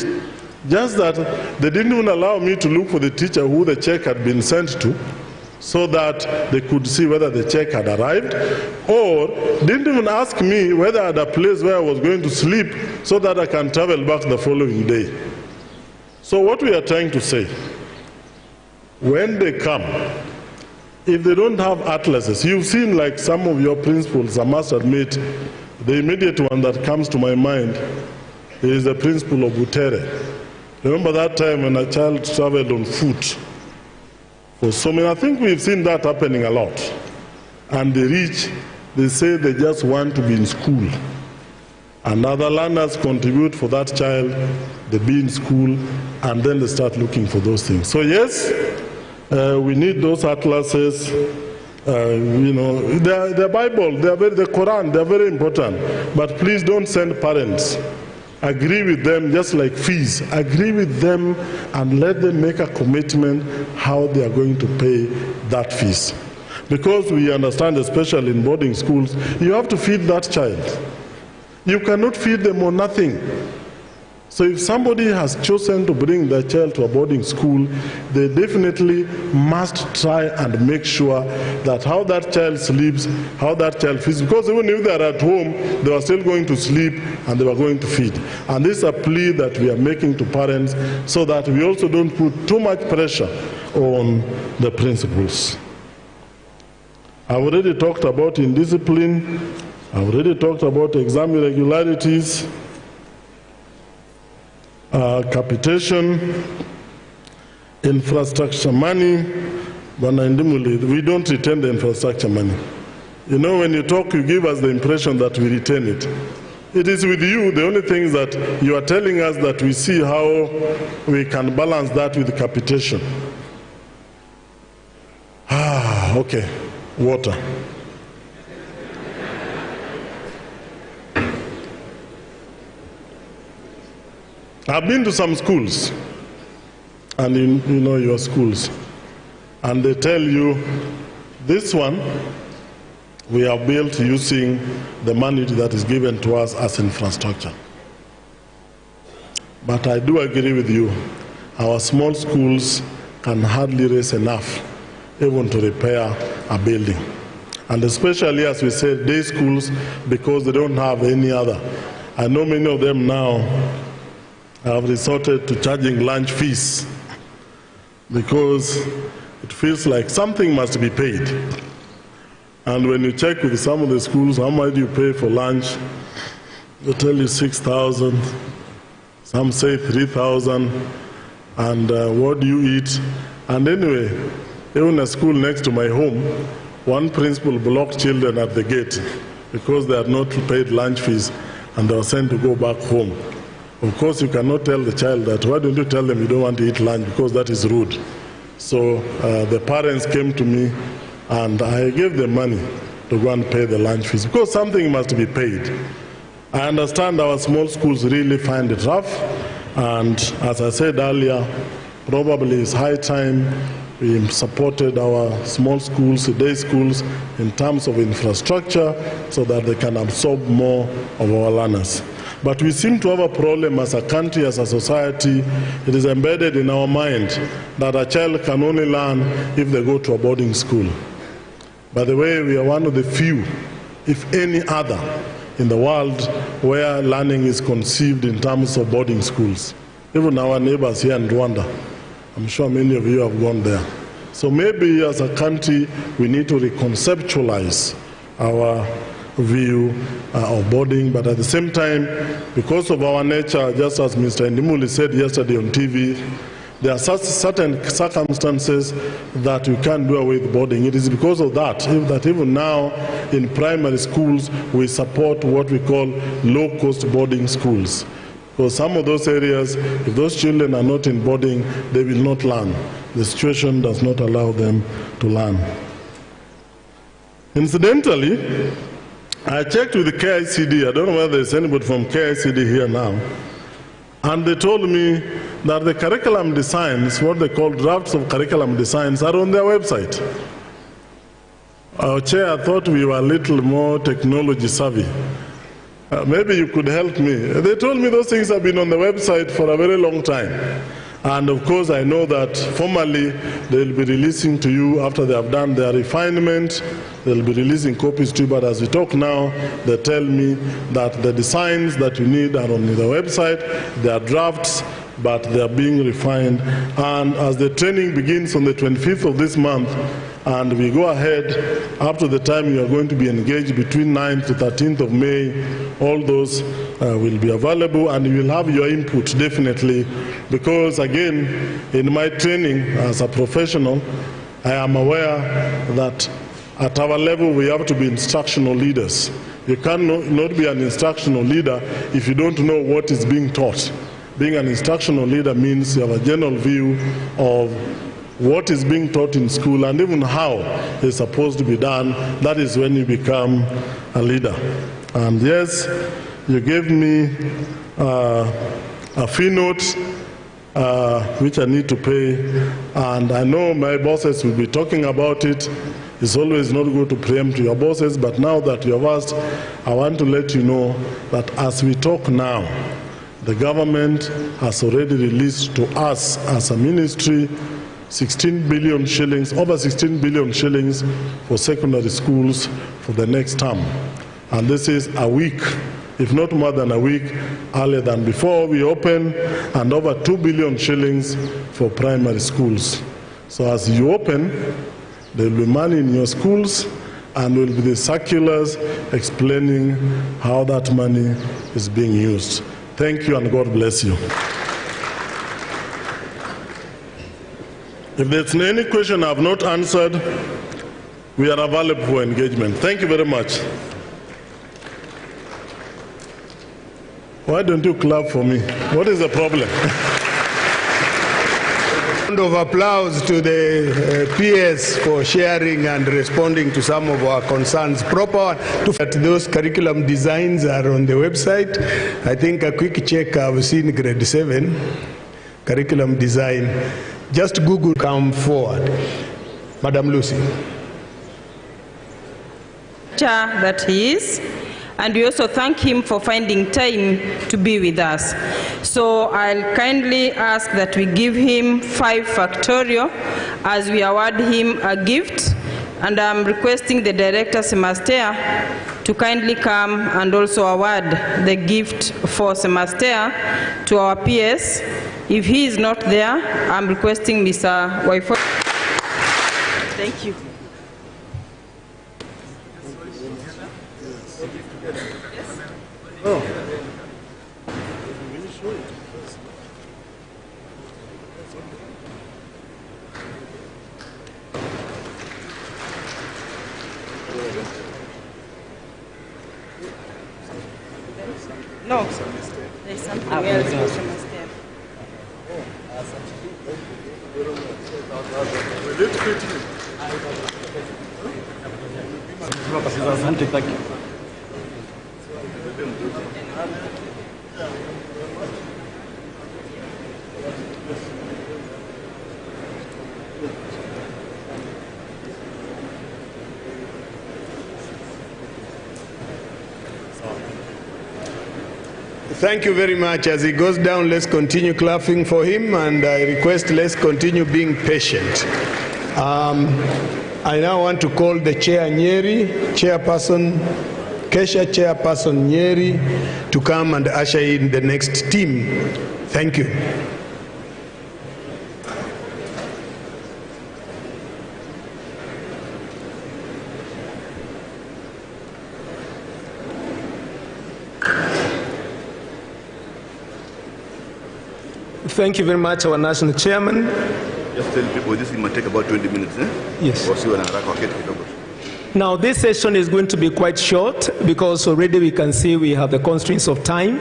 Just that they didn't even allow me to look for the teacher who the check had been sent to, so that they could see whether the check had arrived, or didn't even ask me whether I had a place where I was going to sleep so that I can travel back the following day. So what we are trying to say, when they come, if they don't have atlases, you've seen like some of your principles, I must admit, the immediate one that comes to my mind is the principle of Butere. Remember that time when a child traveled on foot? For so many, I think we've seen that happening a lot. And they reach, they say they just want to be in school. And other learners contribute for that child, they be in school, and then they start looking for those things. So yes, we need those atlases. You know, the Bible, the Quran, they're very important. But please don't send parents. Agree with them, just like fees. Agree with them and let them make a commitment how they are going to pay that fees. Because we understand, especially in boarding schools, you have to feed that child. You cannot feed them on nothing. So if somebody has chosen to bring their child to a boarding school, they definitely must try and make sure that how that child sleeps, how that child feeds, because even if they are at home, they are still going to sleep and they are going to feed. And this is a plea that we are making to parents so that we also don't put too much pressure on the principals. I've already talked about indiscipline. I've already talked about exam irregularities. Capitation, infrastructure money, we don't retain the infrastructure money. You know, when you talk, you give us the impression that we retain it. It is with you, the only thing is that you are telling us that we see how we can balance that with capitation. Okay, water. I've been to some schools, and you know your schools, and they tell you, this one we have built using the money that is given to us as infrastructure. But I do agree with you, our small schools can hardly raise enough even to repair a building. And especially, as we said, day schools, because they don't have any other. I know many of them now have resorted to charging lunch fees because it feels like something must be paid. And when you check with some of the schools, how much do you pay for lunch? They tell you 6,000, some say 3,000, and what do you eat? And anyway, even a school next to my home, one principal blocked children at the gate because they had not paid lunch fees and they were sent to go back home. Of course, you cannot tell the child that, why don't you tell them you don't want to eat lunch, because that is rude. So the parents came to me and I gave them money to go and pay the lunch fees, because something must be paid. I understand our small schools really find it rough, and as I said earlier, probably it's high time we supported our small schools, day schools, in terms of infrastructure so that they can absorb more of our learners. But we seem to have a problem as a country, as a society. It is embedded in our mind that a child can only learn if they go to a boarding school. By the way, we are one of the few, if any other, in the world where learning is conceived in terms of boarding schools. Even our neighbors here in Rwanda, I'm sure many of you have gone there. So maybe as a country, we need to reconceptualize our view of boarding, but at the same time, because of our nature, just as Mr. Ndimuli said yesterday on TV, there are certain circumstances that we can't do away with boarding. It is because of that even now in primary schools we support what we call low-cost boarding schools. Because some of those areas, if those children are not in boarding, they will not learn. The situation does not allow them to learn. Incidentally, I checked with the KICD. I don't know whether there's anybody from KICD here now. And they told me that the curriculum designs, what they call drafts of curriculum designs, are on their website. Our chair thought we were a little more technology savvy. Maybe you could help me. They told me those things have been on the website for a very long time. And of course, I know that formally they'll be releasing to you after they have done their refinement. They'll be releasing copies to you. But as we talk now, they tell me that the designs that you need are on the website. They are drafts, but they are being refined. And as the training begins on the 25th of this month, and we go ahead up to the time you are going to be engaged between 9th to 13th of May, all those will be available, and you will have your input definitely, because again, in my training as a professional, I am aware that at our level we have to be instructional leaders. You cannot be an instructional leader if you don't know what is being taught. Being an instructional leader means you have a general view of what is being taught in school and even how it's supposed to be done. That is when you become a leader. And yes, you gave me a fee note which I need to pay, and I know my bosses will be talking about it. It's always not good to preempt your bosses, but now that you have asked, I want to let you know that as we talk now, the government has already released to us as a ministry 16 billion shillings, over 16 billion shillings for secondary schools for the next term. And this is a week, if not more than a week, earlier than before we open, and over 2 billion shillings for primary schools. So as you open, there will be money in your schools, and will be the circulars explaining how that money is being used. Thank you, and God bless you. If there's any question I have not answered, we are available for engagement. Thank you very much. Why don't you clap for me? What is the problem? Round of applause to the PS for sharing and responding to some of our concerns. Those curriculum designs are on the website. I think a quick check, I've seen grade 7 curriculum design. Just Google, come forward. Madam Lucy. That he is, and we also thank him for finding time to be with us. So I'll kindly ask that we give him 5 factorial as we award him a gift, and I'm requesting the director Semastea to kindly come and also award the gift for Semastea to our PS. If he is not there, I'm requesting Mr. Waifo. Thank you. Oh. No, there's something else. Thank you very much. As he goes down, let's continue clapping for him, and I request let's continue being patient. I now want to call the Chair Nyeri, Chairperson Kesha, Chairperson Nyeri, to come and usher in the next team. Thank you. Thank you very much, our National Chairman. Just tell people this might take about 20 minutes, eh? Yes. Now, this session is going to be quite short because already we can see we have the constraints of time.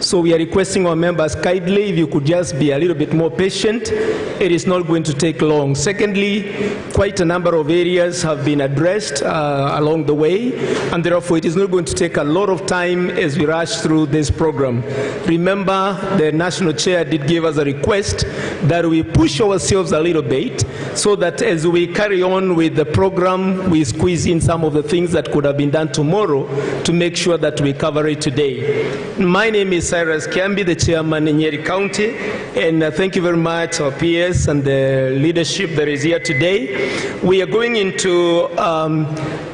So we are requesting our members kindly, if you could just be a little bit more patient. It is not going to take long. Secondly, quite a number of areas have been addressed along the way, and therefore it is not going to take a lot of time as we rush through this program. Remember, the National Chair did give us a request that we push ourselves a little bit so that as we carry on with the program, we squeeze in some of the things that could have been done tomorrow to make sure that we cover it today. My name is Cyrus Kiambi, the chairman in Nyeri County, and thank you very much, our peers and the leadership that is here today. We are going into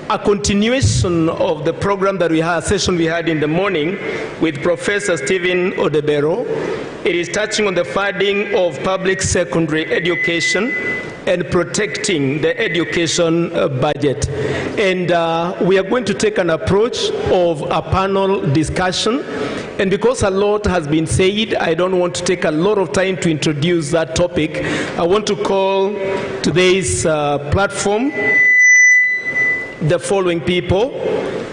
a continuation of the program that we had, session we had in the morning with Professor Stephen Odebero. It is touching on the funding of public secondary education and protecting the education budget. And we are going to take an approach of a panel discussion. And because a lot has been said, I don't want to take a lot of time to introduce that topic. I want to call today's platform the following people.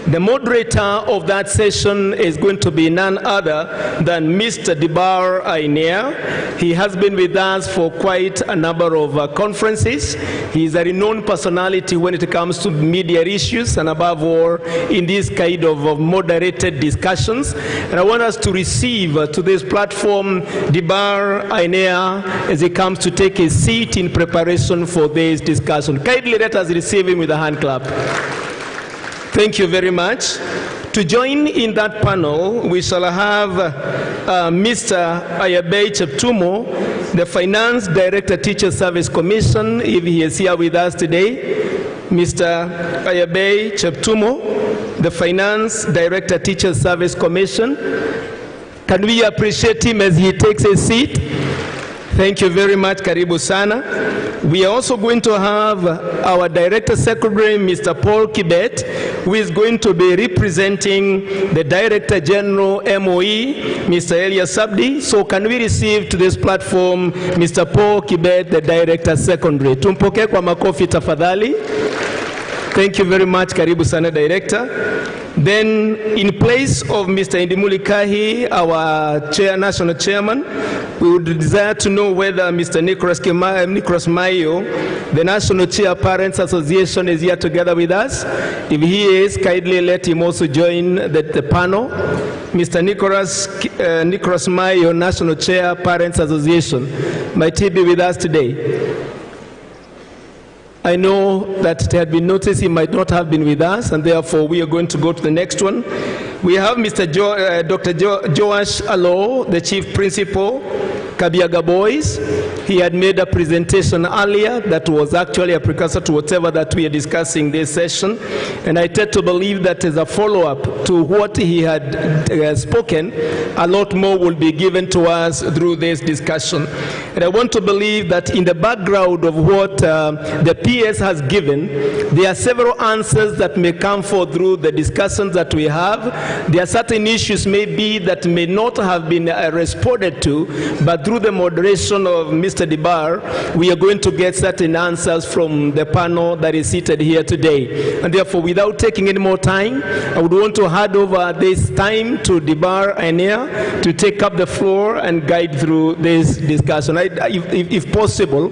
The moderator of that session is going to be none other than Mr. Dibar Ainea. He has been with us for quite a number of conferences. He is a renowned personality when it comes to media issues and above all in this kind of moderated discussions. And I want us to receive to this platform Dibar Ainea as he comes to take a seat in preparation for this discussion. Kindly let us receive him with a hand clap. Thank you very much. To join in that panel, we shall have Mr. Ayabe Cheptumo, the Finance Director Teacher Service Commission, if he is here with us today. Mr. Ayabe Cheptumo, the Finance Director Teacher Service Commission. Can we appreciate him as he takes a seat? Thank you very much, Karibu Sana. We are also going to have our Director Secretary, Mr. Paul Kibet, who is going to be representing the Director General MOE, Mr. Elias Sabdi. So can we receive to this platform Mr. Paul Kibet, the Director Secretary. Tumpoke kwa makofi tafadhali. Thank you very much, Karibu Sana Director. Then, in place of Mr. Indimuli Kahi, our National Chairman, we would desire to know whether Mr. Nicholas Mayo, the National Chair Parents Association, is here together with us. If he is, kindly let him also join the panel. Mr. Nicholas Mayo, National Chair Parents Association, might he be with us today? I know that it had been noticed he might not have been with us, and therefore we are going to go to the next one. We have Mr. Dr. Joash Alo, the Chief Principal, Kabiaga Boys. He had made a presentation earlier that was actually a precursor to whatever that we are discussing this session. And I tend to believe that as a follow-up to what he had spoken, a lot more will be given to us through this discussion. And I want to believe that in the background of what the PS has given, there are several answers that may come forth through the discussions that we have. There are certain issues maybe that may not have been responded to, but through the moderation of Mr. Dibar, we are going to get certain answers from the panel that is seated here today. And therefore, without taking any more time, I would want to hand over this time to Dibar Ainea to take up the floor and guide through this discussion. If possible,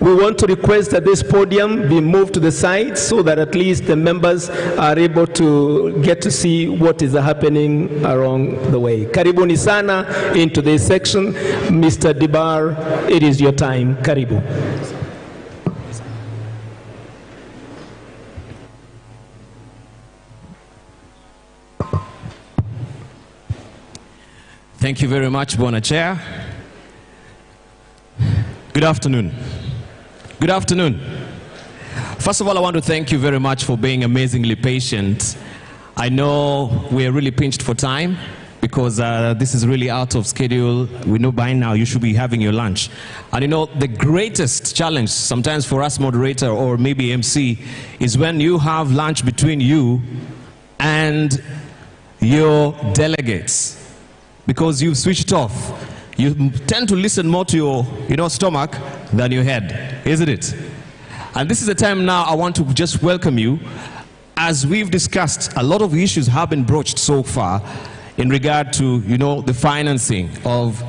we want to request that this podium be moved to the side so that at least the members are able to get to see what is happening along the way. Karibuni sana into this section. Mr. Dibar, it is your time. Karibu. Thank you very much, Bwana Chair. Good afternoon. Good afternoon. First of all, I want to thank you very much for being amazingly patient. I know we're really pinched for time because this is really out of schedule. We know by now you should be having your lunch. And you know, the greatest challenge sometimes for us moderator or maybe MC is when you have lunch between you and your delegates, because you've switched off. You tend to listen more to your stomach than your head, isn't it? And this is the time now I want to just welcome you. As we've discussed, a lot of issues have been broached so far in regard to, the financing of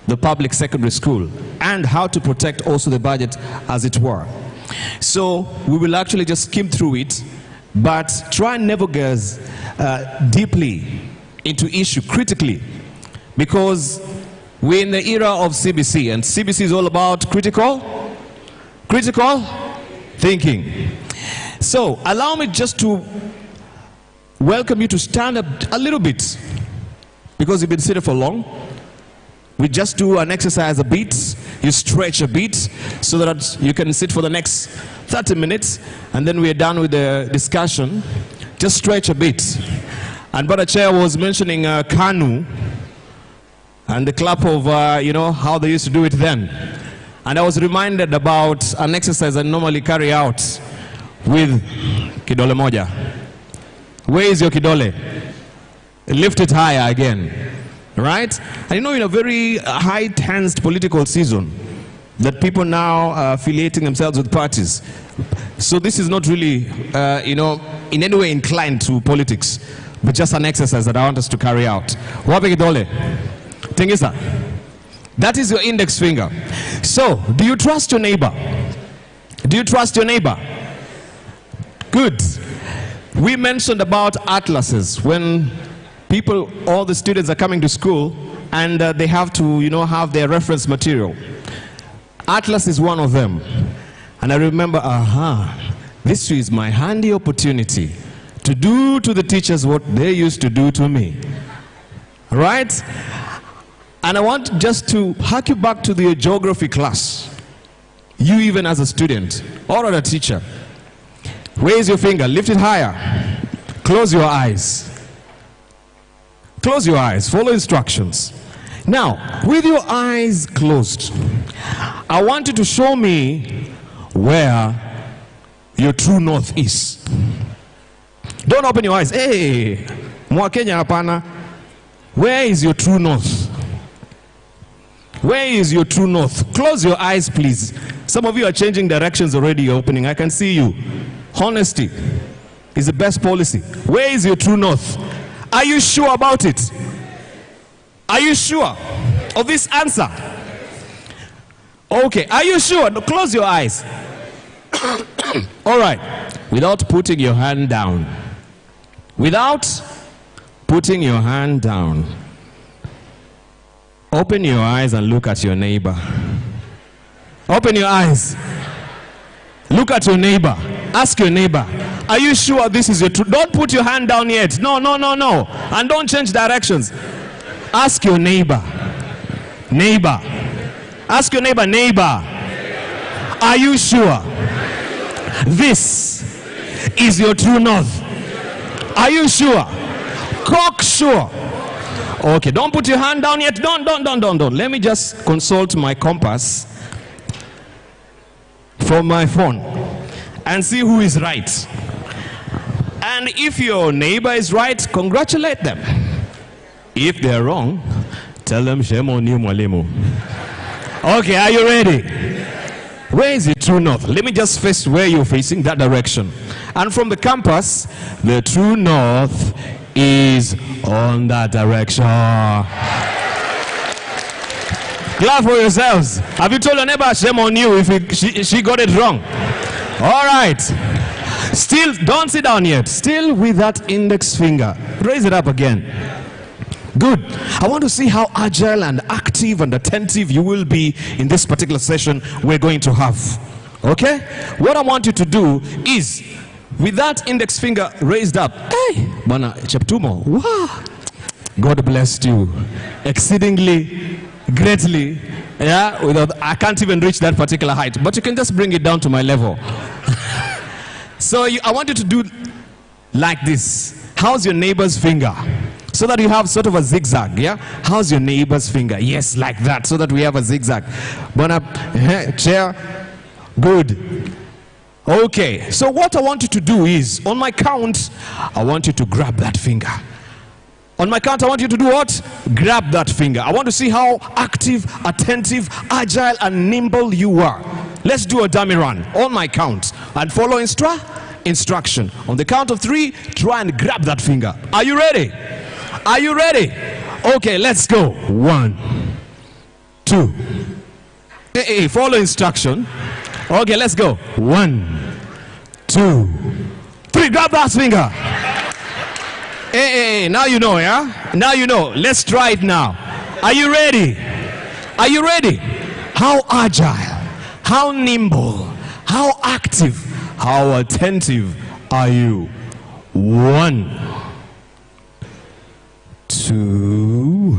the public secondary school and how to protect also the budget, as it were. So we will actually just skim through it, but try and navigate deeply into issue critically, because we're in the era of CBC, and CBC is all about critical thinking. So allow me just to welcome you to stand up a little bit, because you've been seated for long. We just do an exercise a bit. You stretch a bit so that you can sit for the next 30 minutes, and then we're done with the discussion. Just stretch a bit. And Brother Chair was mentioning Kanu and the clap of, you know, how they used to do it then. And I was reminded about an exercise I normally carry out with kidole moja. Where is your kidole? Lift it higher again. Right? And you know, in a very high tensed political season, that people now are affiliating themselves with parties. So this is not really, you know, in any way inclined to politics, but just an exercise that I want us to carry out. Wape kidole. Tingisa. That is your index finger. So, do you trust your neighbor? Do you trust your neighbor? Good. We mentioned about atlases when people, all the students are coming to school and they have to, you know, have their reference material. Atlas is one of them. And I remember, this is my handy opportunity to do to the teachers what they used to do to me. Right? And I want just to hark you back to the geography class. You even as a student or as a teacher. Raise your finger, lift it higher. Close your eyes. Close your eyes, follow instructions. Now, with your eyes closed, I want you to show me where your true north is. Don't open your eyes. Hey, Mwakenya hapana. Where is your true north? Where is your true north? Close your eyes, please. Some of you are changing directions already. You're opening. I can see you. Honesty is the best policy. Where is your true north? Are you sure about it? Are you sure of this answer? Okay, are you sure? No, close your eyes. All right. Without putting your hand down. Without putting your hand down. Open your eyes and look at your neighbor. Open your eyes. Look at your neighbor. Ask your neighbor, are you sure this is your truth? Don't put your hand down yet. No, no, no, no. And don't change directions. Ask your neighbor. Neighbor. Ask your neighbor, neighbor. Are you sure this is your true north? Are you sure? Cock sure. Okay, don't put your hand down yet. Don't. Let me just consult my compass from my phone and see who is right. And if your neighbor is right, congratulate them. If they're wrong, tell them shame on you, Malimu. Okay, are you ready? Where is the true north? Let me just face where you're facing, that direction. And from the compass, the true north is on that direction. Clap for yourselves. Have you told your neighbor shame on you if she got it wrong? All right. Still, don't sit down yet. Still with that index finger. Raise it up again. Good. I want to see how agile and active and attentive you will be in this particular session we're going to have. Okay? What I want you to do is, with that index finger raised up, hey, Bwana Cheptumo, wow, God blessed you exceedingly, greatly. Yeah, I can't even reach that particular height, but you can just bring it down to my level. So I want you to do like this. How's your neighbor's finger? So that you have sort of a zigzag, yeah? How's your neighbor's finger? Yes, like that, so that we have a zigzag. Chair, good. Okay, so what I want you to do is, on my count, I want you to grab that finger. On my count, I want you to do what? Grab that finger. I want to see how active, attentive, agile, and nimble you are. Let's do a dummy run on my count and follow instruction. On the count of 3, try and grab that finger. Are you ready? Are you ready? Okay, let's go. 1, 2. Hey, follow instruction. Okay, let's go. 1, 2, 3. Grab that finger. Hey, now you know, yeah? Now you know. Let's try it now. Are you ready? Are you ready? How agile, how nimble, how active, How attentive are you? 1, 2,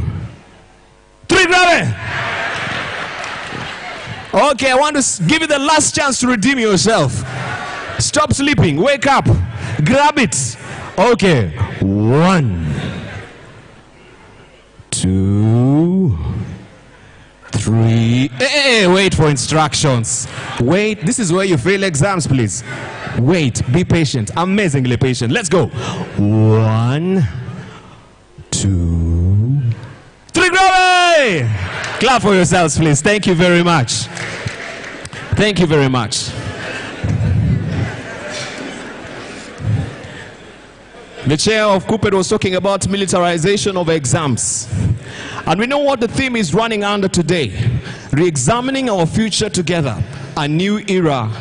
3, grab it. Okay, I want to give you the last chance to redeem yourself. Stop sleeping, wake up, grab it. Okay, 1, 2, 3. Hey, wait for instructions. Wait, this is where you fail exams, please. Wait, be patient, amazingly patient. Let's go. 1, 2, 3, grab it! Clap for yourselves, please. Thank you very much. Thank you very much. The chair of KUPPET was talking about militarization of exams. And we know what the theme is running under today. Re-examining our future together. A new era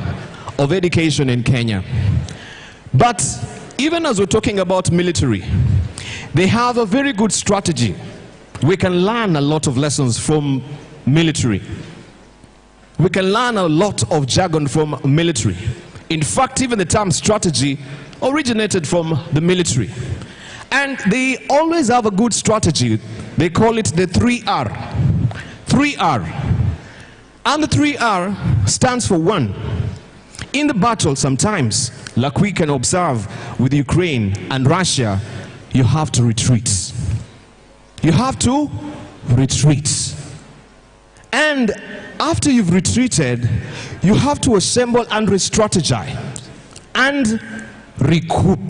of education in Kenya. But even as we're talking about military, they have a very good strategy. We can learn a lot of lessons from military. We can learn a lot of jargon from military. In fact, even the term strategy originated from the military. And they always have a good strategy. They call it the 3R. 3R. And the 3R stands for 1. In the battle sometimes, like we can observe with Ukraine and Russia, you have to retreat. You have to retreat. And after you've retreated, you have to assemble and re-strategize and recoup.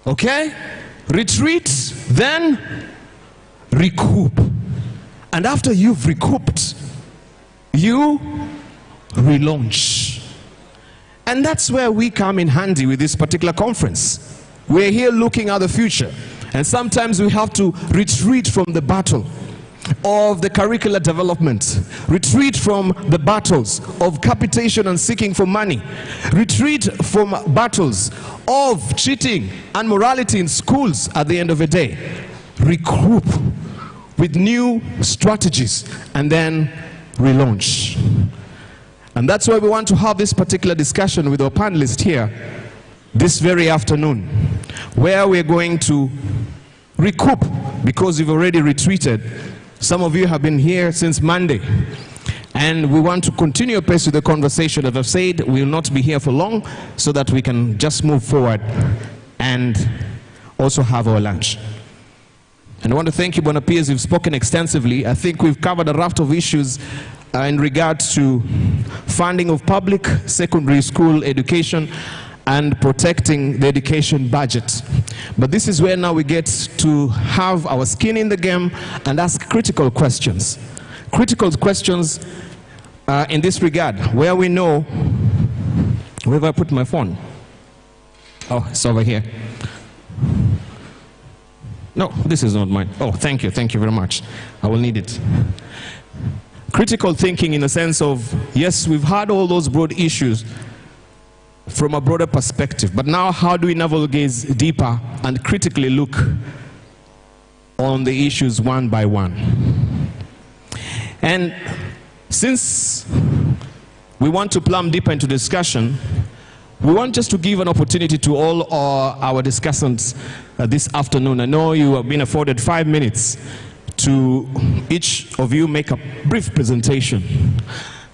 Okay? Retreat, then recoup. And after you've recouped, you relaunch. And that's where we come in handy with this particular conference. We're here looking at the future. And sometimes we have to retreat from the battle of the curricular development, retreat from the battles of capitation and seeking for money, retreat from battles of cheating and morality in schools at the end of the day, regroup with new strategies and then relaunch. And that's why we want to have this particular discussion with our panelists here this very afternoon, where we're going to recoup because you've already retreated. Some of you have been here since Monday, and we want to continue pace with the conversation. As I've said, we will not be here for long so that we can just move forward and also have our lunch. And I want to thank you, Bwana Piers. You've spoken extensively. I think we've covered a raft of issues in regards to funding of public secondary school education and protecting the education budget. But this is where now we get to have our skin in the game and ask critical questions. Critical questions in this regard, where we know, where have I put my phone? Oh, it's over here. No, this is not mine. Oh, thank you very much. I will need it. Critical thinking in the sense of, yes, we've had all those broad issues from a broader perspective, but now how do we navel-gaze deeper and critically look on the issues one by one? And since we want to plumb deeper into discussion, we want just to give an opportunity to all our discussants this afternoon. I know you have been afforded 5 minutes to each of you make a brief presentation.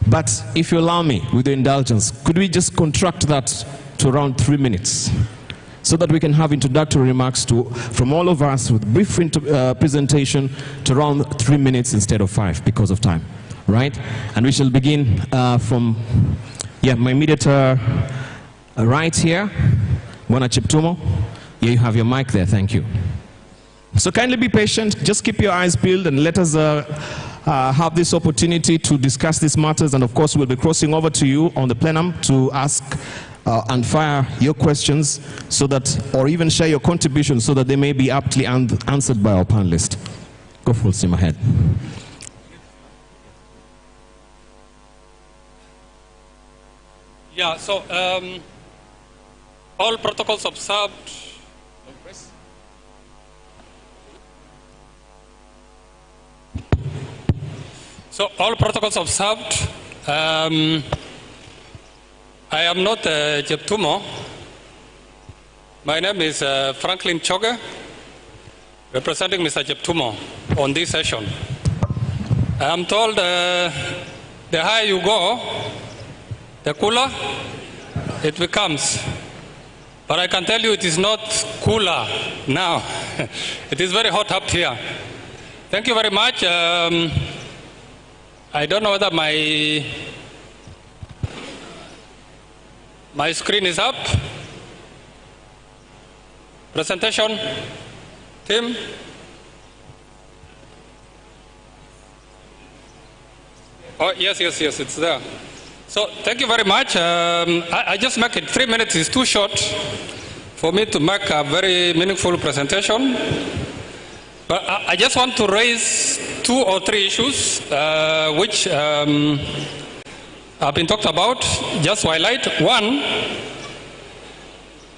But if you allow me, with your indulgence, could we just contract that to around 3 minutes so that we can have introductory remarks from all of us with brief presentation to around 3 minutes instead of 5 because of time, right? And we shall begin from my immediate right here, Bwana Chiptumo. Yeah, you have your mic there, thank you. So kindly be patient, just keep your eyes peeled and let us have this opportunity to discuss these matters, and of course we'll be crossing over to you on the plenum to ask and fire your questions so that, or even share your contributions so that they may be aptly answered by our panelists. Go full steam ahead. Yeah, so all protocols observed. So all protocols observed. I I am not Jeptumo. My name is Franklin Choge, representing Mr. Jeptumo on this session. I am told the higher you go, the cooler it becomes. But I can tell you it is not cooler now. It is very hot up here. Thank you very much. I don't know whether my screen is up. Presentation, Tim. Oh, yes, it's there. So, thank you very much. I just make it 3 minutes is too short for me to make a very meaningful presentation. But I just want to raise 2 or 3 issues which have been talked about. Just highlight one.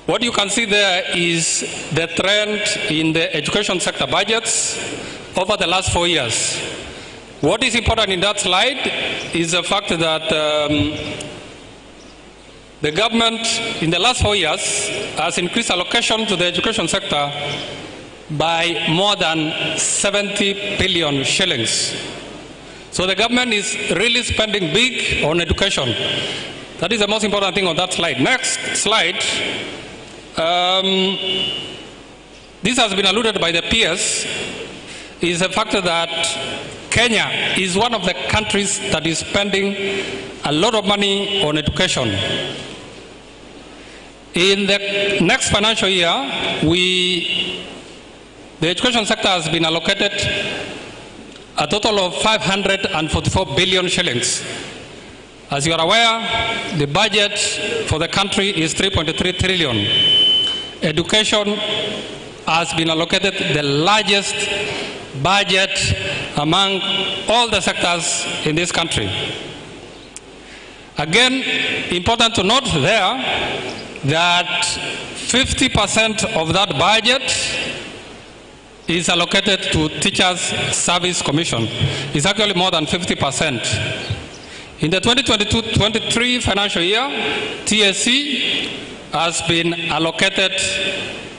What you can see there is the trend in the education sector budgets over the last 4 years. What is important in that slide is the fact that the government in the last 4 years has increased allocation to the education sector by more than 70 billion shillings. So the government is really spending big on education. That is the most important thing on that slide. Next slide. This has been alluded by the peers, is the fact that Kenya is one of the countries that is spending a lot of money on education. In the next financial year, the education sector has been allocated a total of 544 billion shillings. As you are aware, the budget for the country is 3.3 trillion. Education has been allocated the largest budget among all the sectors in this country. Again, important to note there that 50% of that budget is allocated to Teachers Service Commission. It's actually more than 50%. In the 2022-23 financial year, TSC has been allocated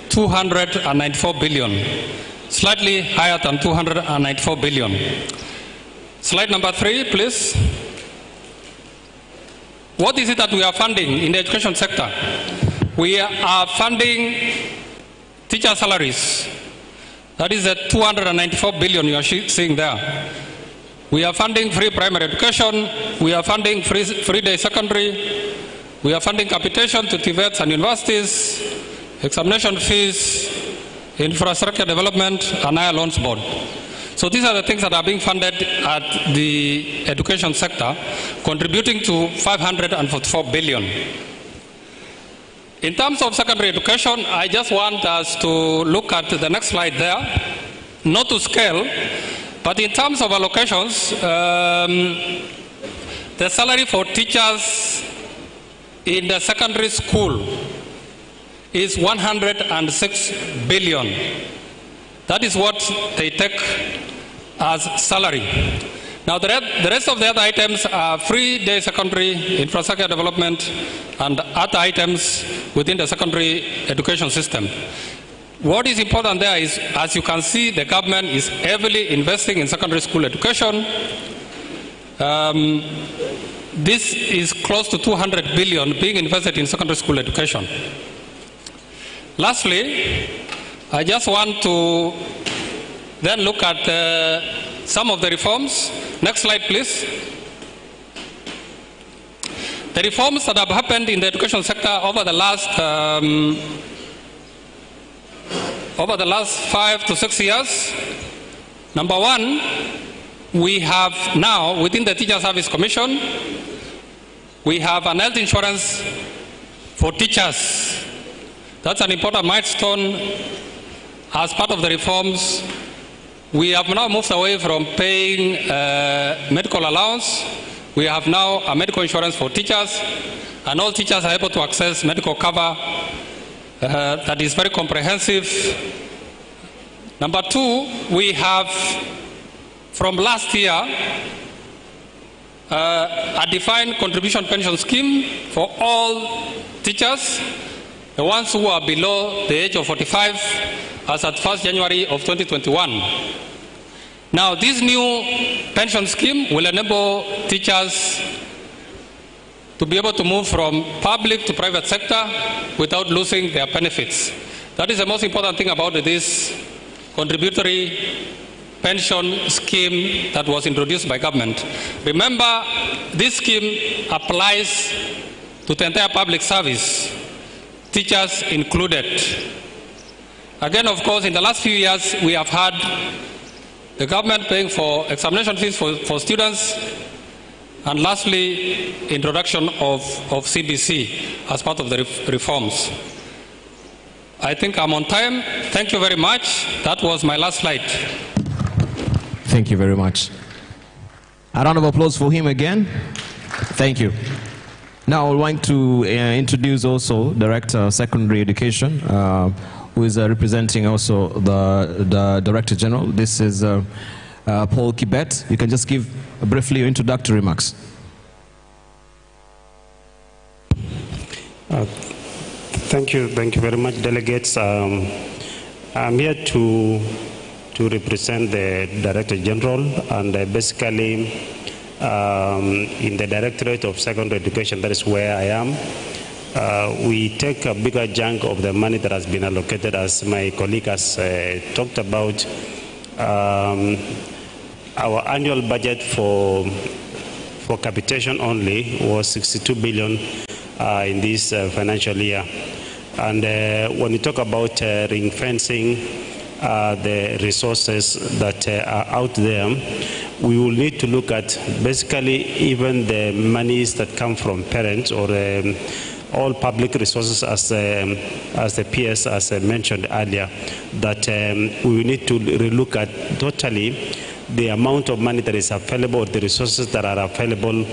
294 billion, slightly higher than 294 billion. Slide number 3, please. What is it that we are funding in the education sector? We are funding teacher salaries. That is the 294 billion you are seeing there. We are funding free primary education. We are funding free day secondary. We are funding capitation to TVETs and universities, examination fees, infrastructure development, and higher loans board. So these are the things that are being funded at the education sector, contributing to 544 billion. In terms of secondary education, I just want us to look at the next slide there, not to scale, but in terms of allocations, the salary for teachers in the secondary school is 106 billion. That is what they take as salary. Now the rest of the other items are free day secondary, infrastructure development, and other items within the secondary education system. What is important there is, as you can see, the government is heavily investing in secondary school education. This is close to 200 billion being invested in secondary school education. Lastly, I just want to then look at some of the reforms. Next slide, please. The reforms that have happened in the education sector over the last 5 to 6 years. Number one, we have now, within the Teacher Service Commission, we have an health insurance for teachers. That's an important milestone. As part of the reforms, we have now moved away from paying medical allowance. We have now a medical insurance for teachers, and all teachers are able to access medical cover that is very comprehensive. Number two, we have, from last year, a defined contribution pension scheme for all teachers, the ones who are below the age of 45 as at 1st January of 2021. Now, this new pension scheme will enable teachers to be able to move from public to private sector without losing their benefits. That is the most important thing about this contributory pension scheme that was introduced by government. Remember, this scheme applies to the entire public service, teachers included. Again, of course, in the last few years, we have had the government paying for examination fees for students, and lastly, introduction of CBC as part of the reforms. I think I'm on time. Thank you very much. That was my last slide. Thank you very much. A round of applause for him again. Thank you. Now I would like to introduce also Director of Secondary Education, who is representing also the Director General. This is Paul Kibet. You can just give briefly your introductory remarks. Thank you very much, delegates. I'm here to represent the Director General, and basically in the Directorate of Secondary Education, that is where I am. We take a bigger chunk of the money that has been allocated, as my colleague has talked about. Our annual budget for capitation only was 62 billion in this financial year. And when we talk about ring fencing the resources that are out there, we will need to look at basically even the monies that come from parents or all public resources, as the PS has mentioned earlier, that we will need to relook at totally the amount of money that is available, or the resources that are available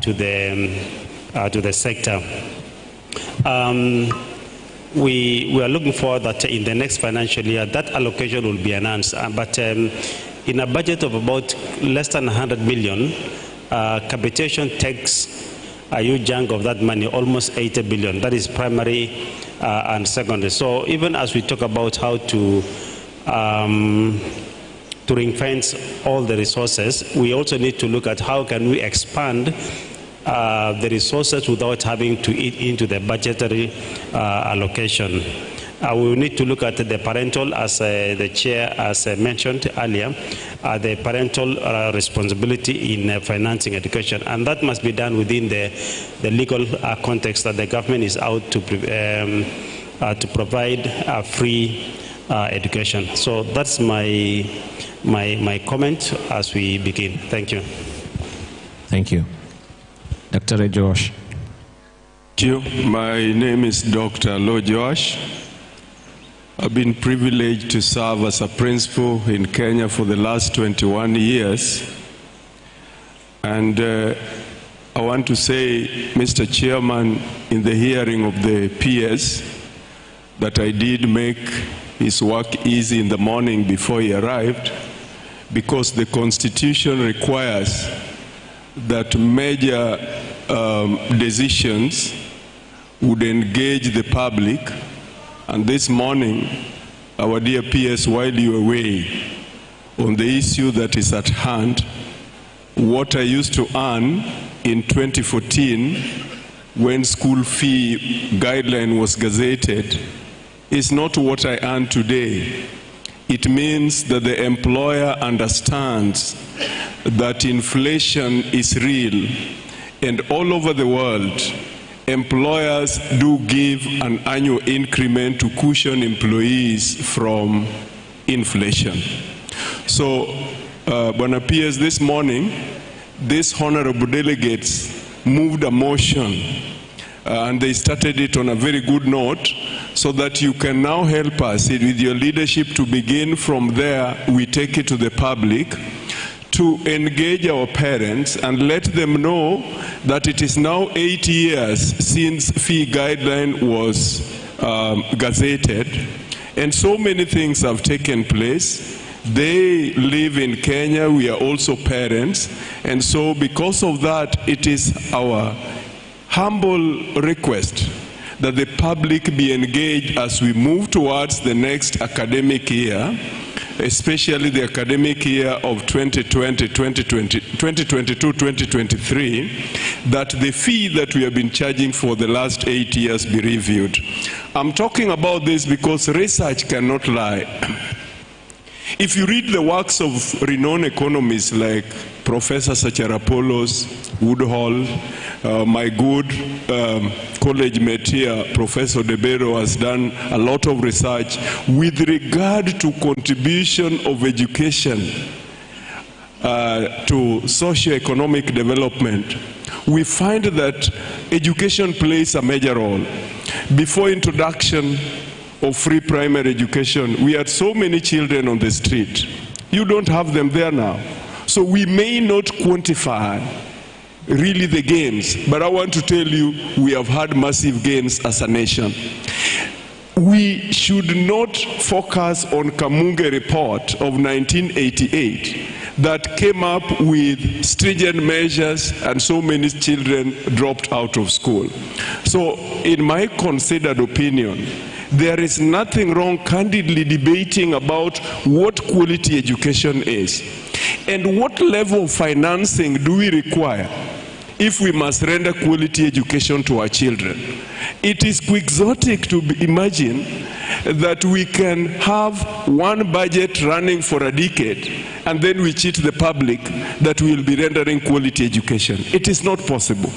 to the sector. We are looking forward that in the next financial year that allocation will be announced, but in a budget of about less than 100 million, capitation takes a huge chunk of that money, almost 80 billion. That is primary and secondary. So even as we talk about how to ring fence all the resources, we also need to look at how can we expand the resources without having to eat into the budgetary allocation. We will need to look at the parental, as the chair has mentioned earlier, the parental responsibility in financing education, and that must be done within the legal context that the government is out to provide free education. So that's my comment as we begin. Thank you. Thank you. Dr. Josh. Thank you. My name is Dr. Lo Josh. I've been privileged to serve as a principal in Kenya for the last 21 years. And I want to say, Mr. Chairman, in the hearing of the PS, that I did make his work easy in the morning before he arrived, because the Constitution requires that major decisions would engage the public. And this morning, our dear PS, while you were away on the issue that is at hand, what I used to earn in 2014 when school fee guideline was gazetted is not what I earn today. It means that the employer understands that inflation is real, and all over the world, employers do give an annual increment to cushion employees from inflation. So, Bwana PS, this morning, these honorable delegates moved a motion, and they started it on a very good note, so that you can now help us with your leadership to begin from there. We take it to the public to engage our parents and let them know that it is now 8 years since fee guideline was gazetted, and so many things have taken place. They live in Kenya. We are also parents. And so because of that, it is our humble request that the public be engaged as we move towards the next academic year, especially the academic year of 2022-2023, that the fee that we have been charging for the last 8 years be reviewed. I'm talking about this because research cannot lie. If you read the works of renowned economists like Professor Sacharapoulos, Woodhall, my good college mate here, Professor Debero, has done a lot of research with regard to contribution of education to socio-economic development. We find that education plays a major role. Before introduction of free primary education, we had so many children on the street. You don't have them there now. So we may not quantify really the gains, but I want to tell you we have had massive gains as a nation. We should not focus on Kamunge report of 1988 that came up with stringent measures and so many children dropped out of school. So in my considered opinion, there is nothing wrong candidly debating about what quality education is and what level of financing do we require if we must render quality education to our children. It is quixotic to imagine that we can have one budget running for a decade and then we cheat the public that we will be rendering quality education. It is not possible.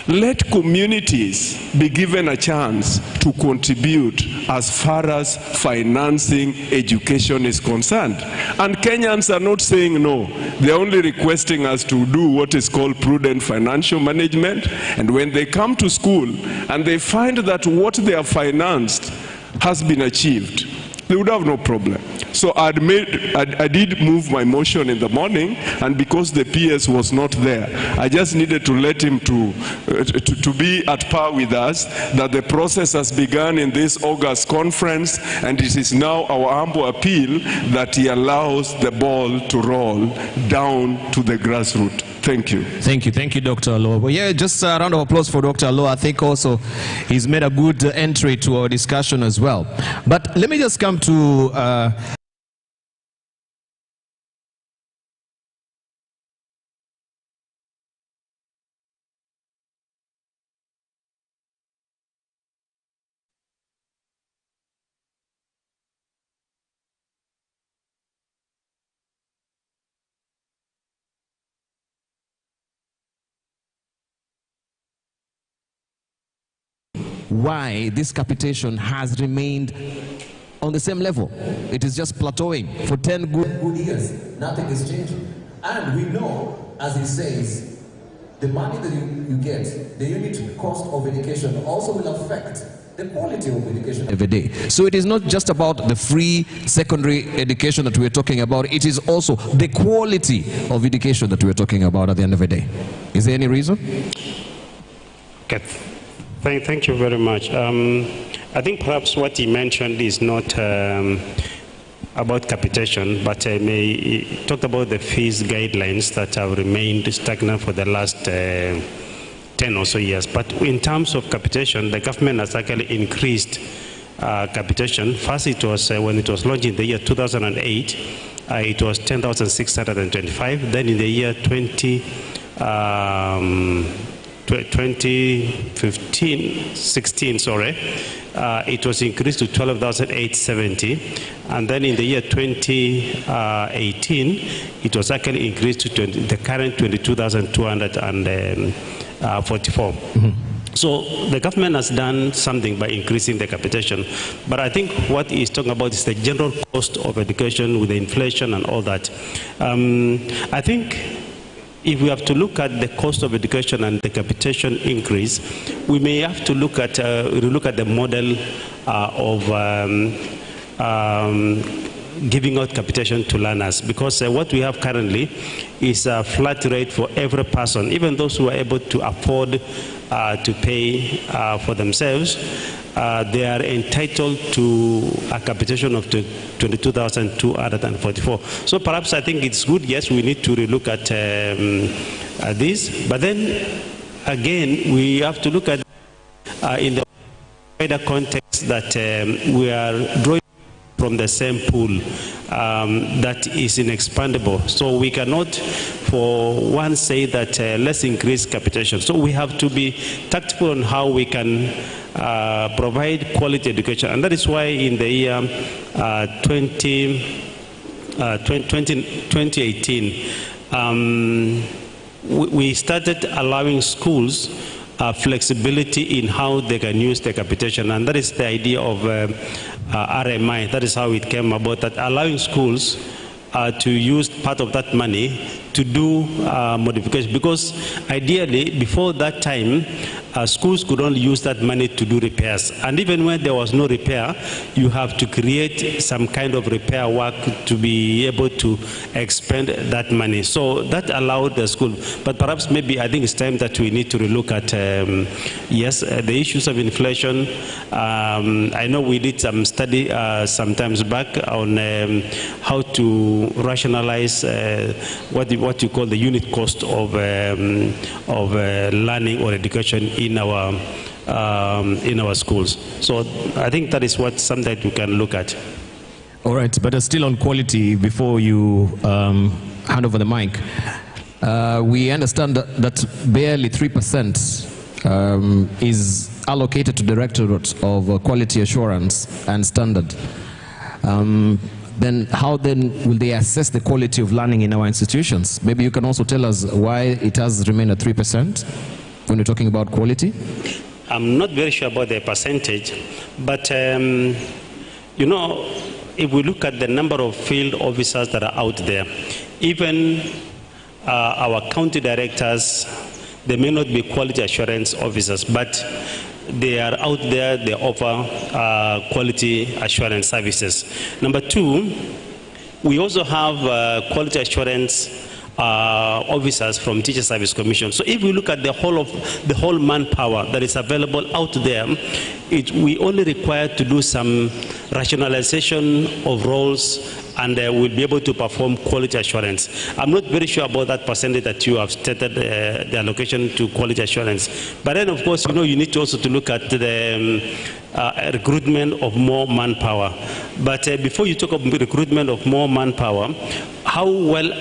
Let communities be given a chance to contribute as far as financing education is concerned. And Kenyans are not saying no. They're only requesting us to do what is called prudent financial management. And when they come to school and they find that what they have financed has been achieved, they would have no problem. So I did move my motion in the morning, and because the PS was not there, I just needed to let him to be at par with us, that the process has begun in this August conference, and it is now our humble appeal that he allows the ball to roll down to the grassroots. Thank you. Thank you, Dr. Alo. Well, yeah, just a round of applause for Dr. Alo. I think also he's made a good entry to our discussion as well. But let me just come to why this capitation has remained on the same level. It is just plateauing for 10 good years. Nothing is changing. And we know, as it says, the money that you get, the unit cost of education also will affect the quality of education every day. So it is not just about the free secondary education that we're talking about, it is also the quality of education that we're talking about at the end of the day. Is there any reason? Okay. Thank you very much. I think perhaps what he mentioned is not about capitation, but he talked about the fees guidelines that have remained stagnant for the last 10 or so years. But in terms of capitation, the government has actually increased capitation. First, it was when it was launched in the year 2008, it was 10,625. Then in the year 2016, it was increased to 12,870, and then in the year 2018, it was actually increased to the current 22,244. So the government has done something by increasing the capitation, but I think what he's talking about is the general cost of education with the inflation and all that. I think if we have to look at the cost of education and the capitation increase, we may have to look at the model of giving out capitation to learners, because what we have currently is a flat rate for every person, even those who are able to afford to pay for themselves. they are entitled to a capitation of 22,244. So perhaps I think it's good, yes, we need to relook at this, but then again, we have to look at in the wider context that we are drawing from the same pool that is inexpandable. So we cannot, for one, say that let's increase capitation. So we have to be tactful on how we can provide quality education. And that is why in the year 2018, we started allowing schools flexibility in how they can use the capitation, and that is the idea of RMI. That is how it came about, that allowing schools to use part of that money to do modification, because ideally before that time schools could only use that money to do repairs, and even when there was no repair, you have to create some kind of repair work to be able to expend that money. So that allowed the school, but perhaps maybe I think it's time that we need to relook at yes, the issues of inflation. I know we did some study sometimes back on how to rationalize what you call the unit cost of learning or education in our schools. So I think that is what something that we can look at. All right, but still on quality, before you hand over the mic, we understand that barely 3% is allocated to Directorate of Quality Assurance and Standard. Then how then will they assess the quality of learning in our institutions? Maybe you can also tell us why it has remained at 3% when you're talking about quality? I'm not very sure about the percentage, but you know, if we look at the number of field officers that are out there, even our county directors, they may not be quality assurance officers, but they are out there, they offer quality assurance services. Number two, we also have quality assurance officers from Teacher Service Commission. So if we look at the whole manpower that is available out there, we only require to do some rationalization of roles, and we'll be able to perform quality assurance. I'm not very sure about that percentage that you have stated, the allocation to quality assurance. But then, of course, you know, you need to also to look at the recruitment of more manpower. But before you talk about recruitment of more manpower, how well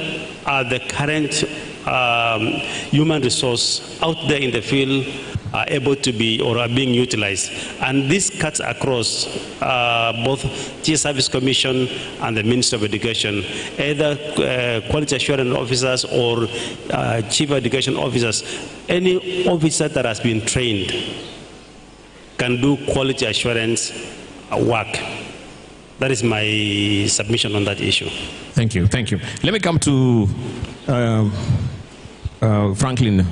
are the current human resource out there in the field able to be or are being utilized? And this cuts across both Teacher Service Commission and the Ministry of Education, either quality assurance officers or chief education officers. Any officer that has been trained can do quality assurance work. That is my submission on that issue. Thank you, thank you. Let me come to Franklin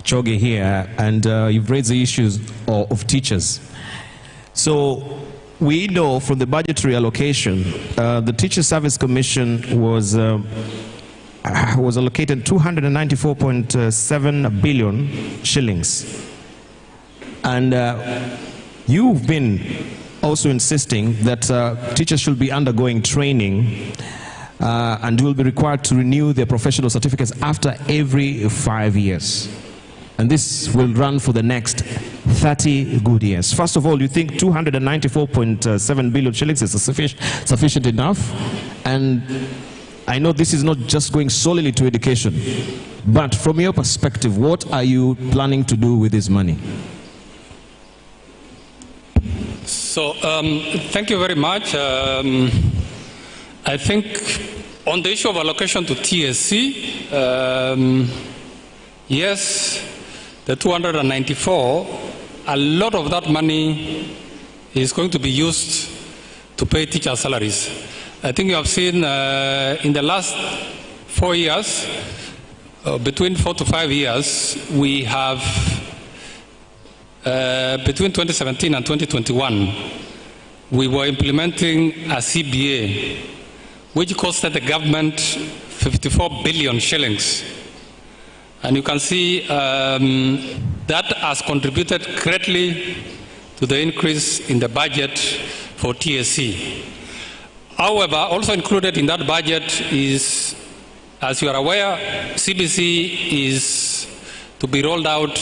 Choge here, and you've raised the issues of teachers. So we know from the budgetary allocation, the Teacher Service Commission was allocated 294.7 billion shillings. And you've been also insisting that teachers should be undergoing training and will be required to renew their professional certificates after every 5 years. And this will run for the next 30 good years. First of all, you think 294.7 billion shillings is sufficient enough? And I know this is not just going solely to education, but from your perspective, what are you planning to do with this money? So, thank you very much. I think on the issue of allocation to TSC, yes, the 294, a lot of that money is going to be used to pay teacher salaries. I think you have seen in the last 4 years, between 4 to 5 years, we have between 2017 and 2021, we were implementing a CBA, which costed the government 54 billion shillings. And you can see that has contributed greatly to the increase in the budget for TSC. However, also included in that budget is, as you are aware, CBC is to be rolled out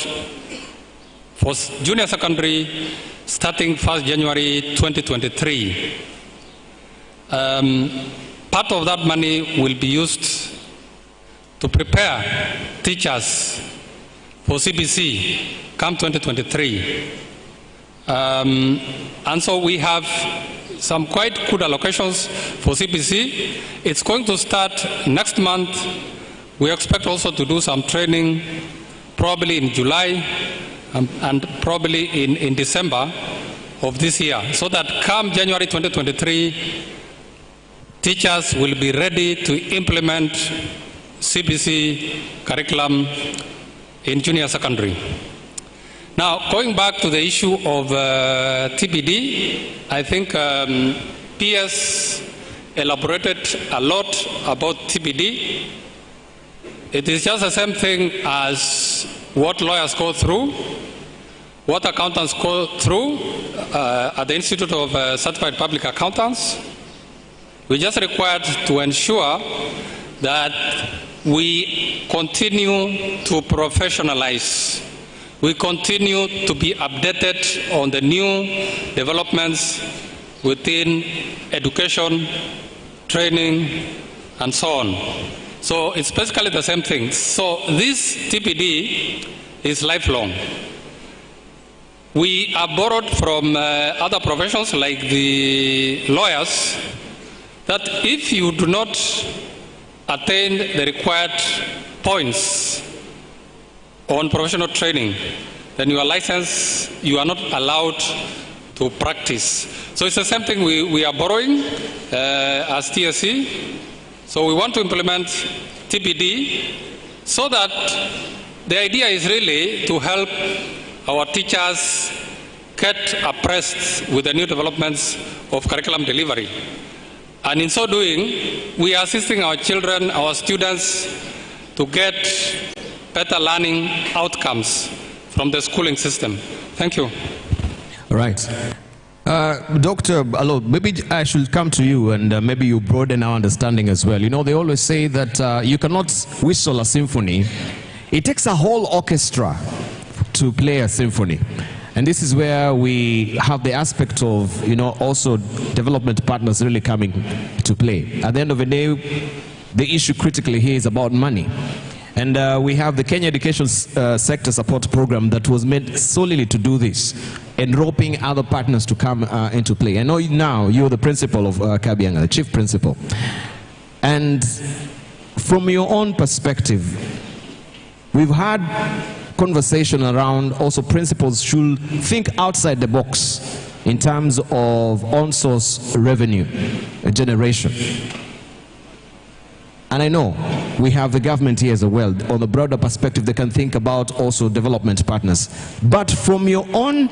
for junior secondary starting 1st January 2023. Part of that money will be used to prepare teachers for CBC come 2023. And so we have some quite good allocations for CBC. It's going to start next month. We expect also to do some training probably in July and probably in December of this year, so that come January 2023, teachers will be ready to implement CBC curriculum in junior secondary. Now, going back to the issue of TPD, I think PS elaborated a lot about TPD. It is just the same thing as what lawyers go through, what accountants go through at the Institute of Certified Public Accountants. We just required to ensure that we continue to professionalize. We continue to be updated on the new developments within education, training, and so on. So it's basically the same thing. So this TPD is lifelong. We are borrowed from other professions like the lawyers, that if you do not attain the required points on professional training, then your license, you are not allowed to practice. So it's the same thing we are borrowing as TSC. So we want to implement TPD so that the idea is really to help our teachers get abreast with the new developments of curriculum delivery. And in so doing, we are assisting our children, our students, to get better learning outcomes from the schooling system. Thank you. All right. Dr. Alo, maybe I should come to you and maybe you broaden our understanding as well. You know, they always say that you cannot whistle a symphony. It takes a whole orchestra to play a symphony. And this is where we have the aspect of, you know, also development partners really coming to play. At the end of the day, the issue critically here is about money. And we have the Kenya Education Sector Support Program that was made solely to do this, enroping other partners to come into play. I know now you're the principal of Kabianga, the chief principal. And from your own perspective, we've had conversation around also principals should think outside the box in terms of on-source revenue generation. And I know we have the government here as well. On the broader perspective, they can think about also development partners. But from your own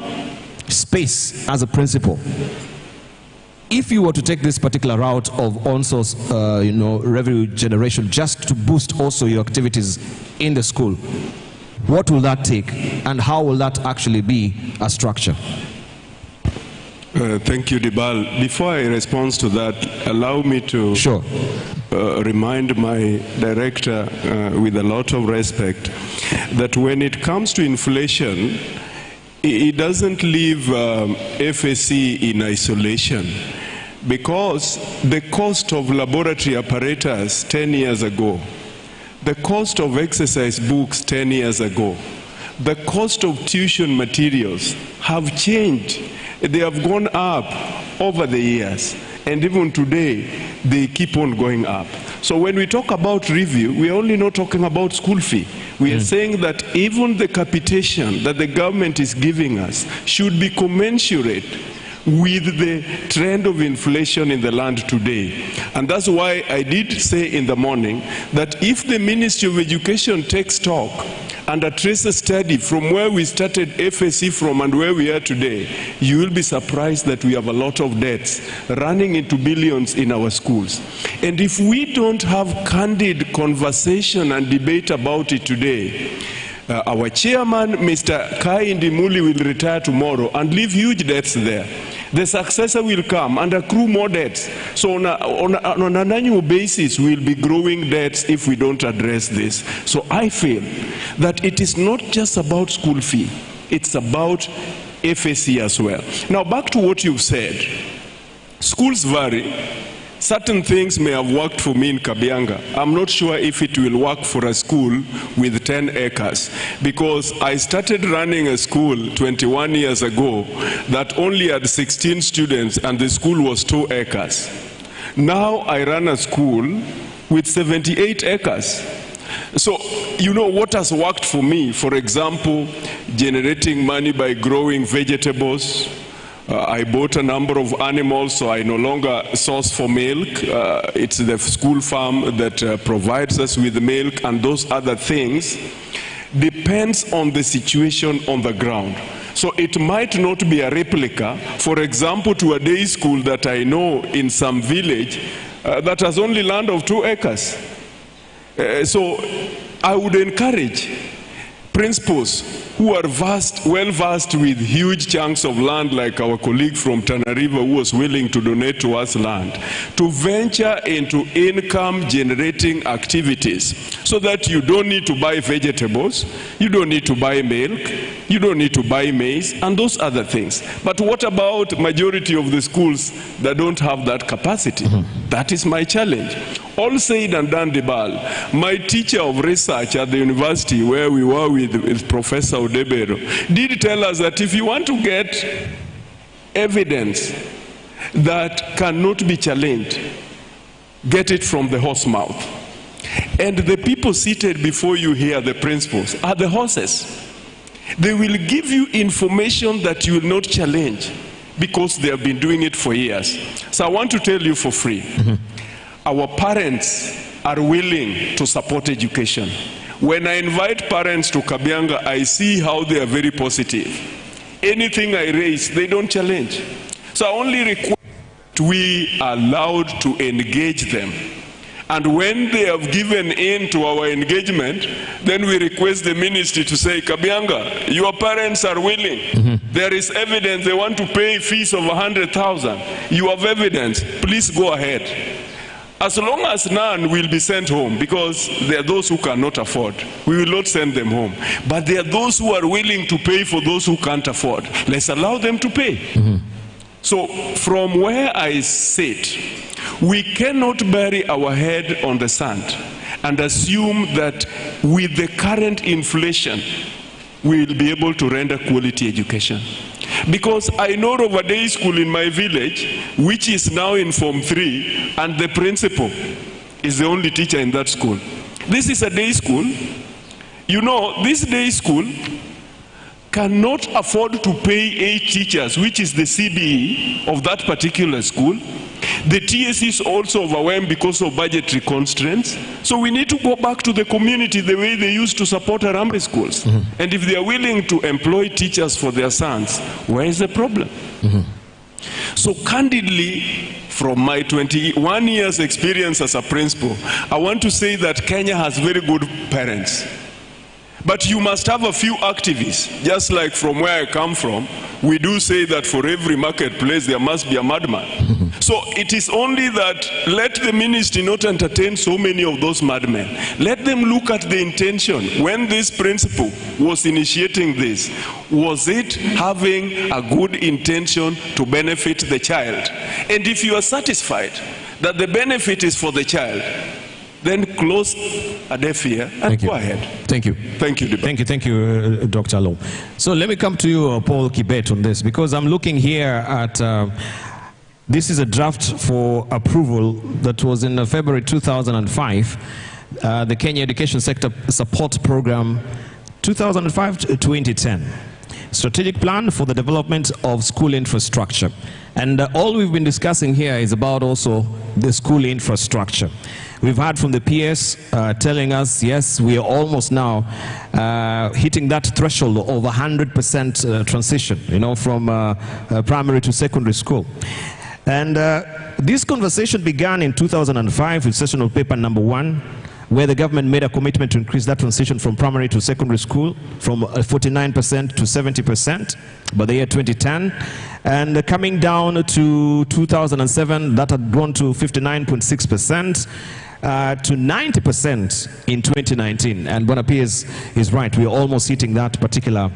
space as a principal, if you were to take this particular route of on-source revenue generation just to boost also your activities in the school, what will that take and how will that actually be a structure? Thank you, Dibal. Before I respond to that, allow me to remind my director with a lot of respect that when it comes to inflation, it doesn't leave FSC in isolation, because the cost of laboratory apparatus 10 years ago, the cost of exercise books 10 years ago, the cost of tuition materials have changed. They have gone up over the years, and even today they keep on going up. So when we talk about review, we are only not talking about school fee. We are saying that even the capitation that the government is giving us should be commensurate with the trend of inflation in the land today. And that's why I did say in the morning that if the Ministry of Education takes stock and a trace study from where we started FSC from and where we are today, you will be surprised that we have a lot of debts running into billions in our schools. And if we don't have candid conversation and debate about it today, Our chairman, Mr. Kai Ndimuli, will retire tomorrow and leave huge debts there. The successor will come and accrue more debts. So on an annual basis, we'll be growing debts if we don't address this. So I feel that it is not just about school fee, it's about FAC as well. Now back to what you've said. Schools vary. Certain things may have worked for me in Kabianga. I'm not sure if it will work for a school with 10 acres, because I started running a school 21 years ago that only had 16 students and the school was 2 acres. Now I run a school with 78 acres. So, you know what has worked for me? For example, generating money by growing vegetables. I bought a number of animals, so I no longer source for milk. It's the school farm that provides us with milk, and those other things depends on the situation on the ground. So it might not be a replica, for example, to a day school that I know in some village that has only land of 2 acres. So I would encourage principals who are well versed with huge chunks of land, like our colleague from Tana River who was willing to donate to us land, to venture into income generating activities so that you don't need to buy vegetables, you don't need to buy milk, you don't need to buy maize and those other things. But what about majority of the schools that don't have that capacity? That is my challenge. All said and done, Dibal, my teacher of research at the university where we were with Professor Odebero did tell us that if you want to get evidence that cannot be challenged, get it from the horse mouth. And the people seated before you here, the principals, are the horses. They will give you information that you will not challenge because they have been doing it for years. So I want to tell you for free. Our parents are willing to support education. When I invite parents to Kabianga, I see how they are very positive. Anything I raise, they don't challenge. So I only request we are allowed to engage them. And when they have given in to our engagement, then we request the ministry to say, Kabianga, your parents are willing. There is evidence they want to pay fees of 100,000. You have evidence. Please go ahead. As long as none will be sent home, because there are those who cannot afford, we will not send them home. But there are those who are willing to pay for those who can't afford. Let's allow them to pay. So from where I sit, we cannot bury our head on the sand and assume that with the current inflation, we will be able to render quality education. Because I know of a day school in my village, which is now in Form 3, and the principal is the only teacher in that school. This is a day school. You know, this day school cannot afford to pay 8 teachers, which is the CBE of that particular school. The TSC is also overwhelmed because of budgetary constraints. So we need to go back to the community the way they used to support Harambee schools. And if they are willing to employ teachers for their sons, where is the problem? So candidly, from my 21 years experience as a principal, I want to say that Kenya has very good parents. But you must have a few activists. Just like from where I come from, we do say that for every marketplace there must be a madman. So it is only that let the ministry not entertain so many of those madmen. Let them look at the intention. When this principal was initiating this, was it having a good intention to benefit the child? And if you are satisfied that the benefit is for the child, then close a deaf ear and go ahead. Thank you. Thank you, Thank you, Dr. Lo. So let me come to you, Paul Kibet, on this, because I'm looking here at, this is a draft for approval that was in February 2005, the Kenya Education Sector Support Program 2005 to 2010. Strategic plan for the development of school infrastructure. And all we've been discussing here is about also the school infrastructure. We've heard from the PS telling us, yes, we are almost now hitting that threshold of 100% transition, you know, from primary to secondary school. And this conversation began in 2005 with sessional paper number 1, where the government made a commitment to increase that transition from primary to secondary school from 49% to 70% by the year 2010. And coming down to 2007, that had grown to 59.6%. To 90% in 2019, and Bonapi is right. We are almost hitting that particular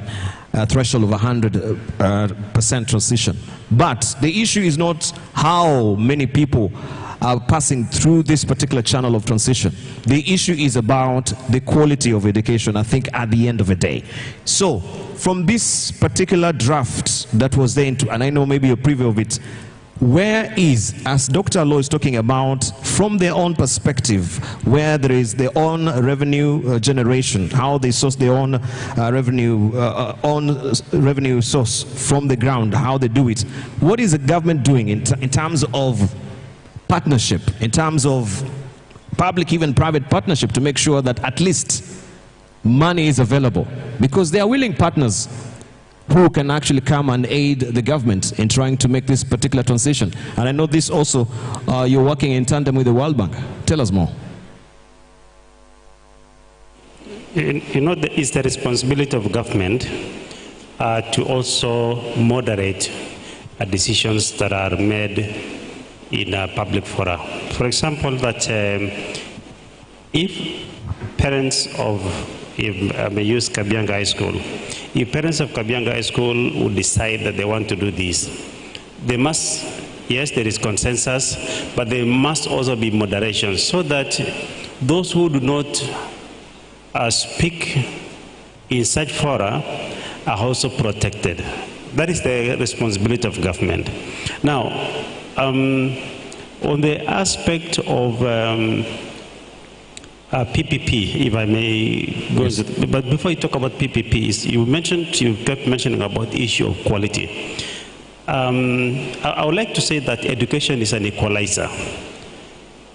threshold of 100% transition. But the issue is not how many people are passing through this particular channel of transition. The issue is about the quality of education, I think, at the end of the day. So, from this particular draft that was there, and I know maybe a preview of it, where is, as Dr. Law is talking about, from their own perspective, where there is their own revenue generation, how they source their own revenue source from the ground, how they do it. What is the government doing in terms of partnership, in terms of public, even private partnership, to make sure that at least money is available? Because they are willing partners who can actually come and aid the government in trying to make this particular transition. And I know this also, you're working in tandem with the World Bank. Tell us more. You know, it's the responsibility of government to also moderate decisions that are made in public fora. For example, that if parents of, if I may use Kabianga High School, if parents of Kabianga High School would decide that they want to do this, they must, yes, there is consensus, but there must also be moderation so that those who do not speak in such fora are also protected. That is the responsibility of government. Now, on the aspect of PPP, if I may go into, but before you talk about PPPs, you kept mentioning about the issue of quality. I would like to say that education is an equalizer.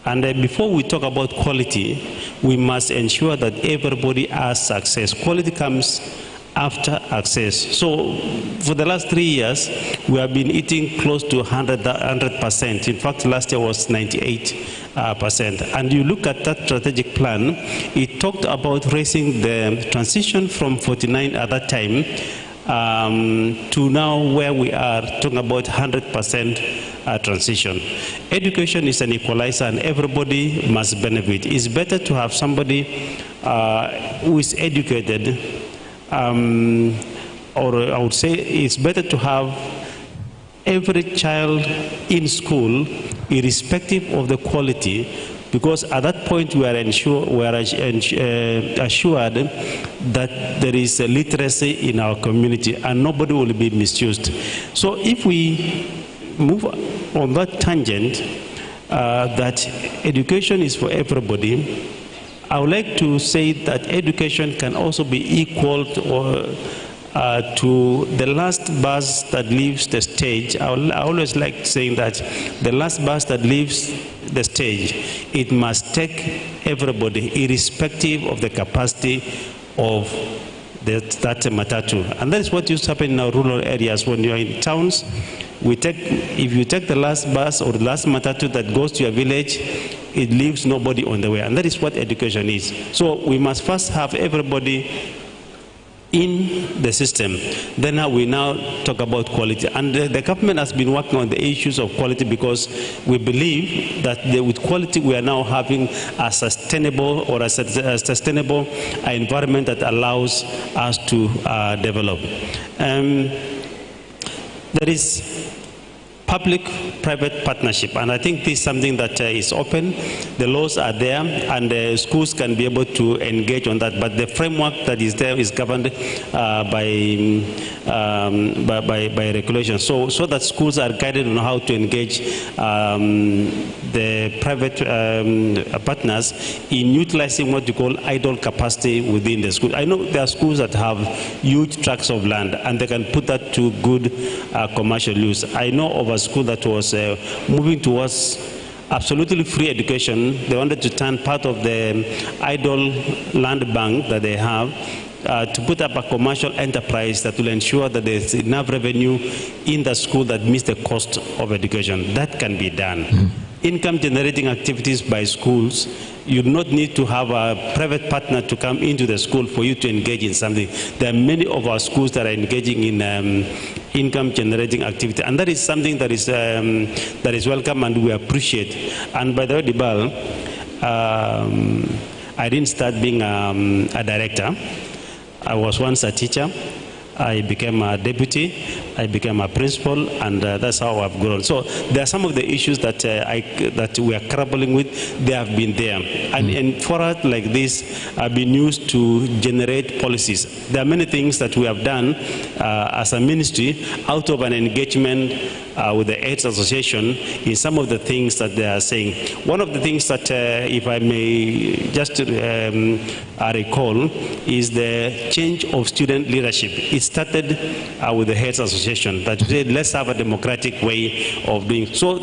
And before we talk about quality, we must ensure that everybody has access. Quality comes after access. So for the last 3 years, we have been eating close to 100%. In fact, last year was 98%. And you look at that strategic plan, it talked about raising the transition from 49 at that time to now where we are talking about 100% transition. Education is an equalizer and everybody must benefit. It's better to have somebody who is educated, or I would say it's better to have every child in school, irrespective of the quality, because at that point we are assured that there is a literacy in our community and nobody will be misused. So if we move on that tangent, that education is for everybody, I would like to say that education can also be equal to the last bus that leaves the stage. I always like saying that the last bus that leaves the stage, it must take everybody, irrespective of the capacity of that matatu. And that is what used to happen in our rural areas. When you are in towns, if you take the last bus or the last matatu that goes to your village, it leaves nobody on the way. And that is what education is. So we must first have everybody in the system. Then we now talk about quality. And the government has been working on the issues of quality because we believe that with quality we are now having a sustainable environment that allows us to develop. There is public-private partnership, and I think this is something that is open. The laws are there, and schools can be able to engage on that. But the framework that is there is governed by regulation, so that schools are guided on how to engage the private partners in utilizing what you call idle capacity within the school. I know there are schools that have huge tracts of land, and they can put that to good commercial use. I know of a school that was moving towards absolutely free education. They wanted to turn part of the idle land bank that they have to put up a commercial enterprise that will ensure that there's enough revenue in the school that meets the cost of education. That can be done. Income generating activities by schools You do not need to have a private partner to come into the school for you to engage in something. There are many of our schools that are engaging in income generating activity, and that is something that is welcome and we appreciate. And by the way, Dibal, I didn't start being a director. I was once a teacher. I became a deputy, I became a principal, and that's how I've grown. So there are some of the issues that that we are grappling with. They have been there, and forums like this have been used to generate policies. There are many things that we have done as a ministry out of an engagement with the AIDS Association in some of the things that they are saying. One of the things that, if I may just recall, is the change of student leadership. It started with the AIDS Association that said, let's have a democratic way of doing so.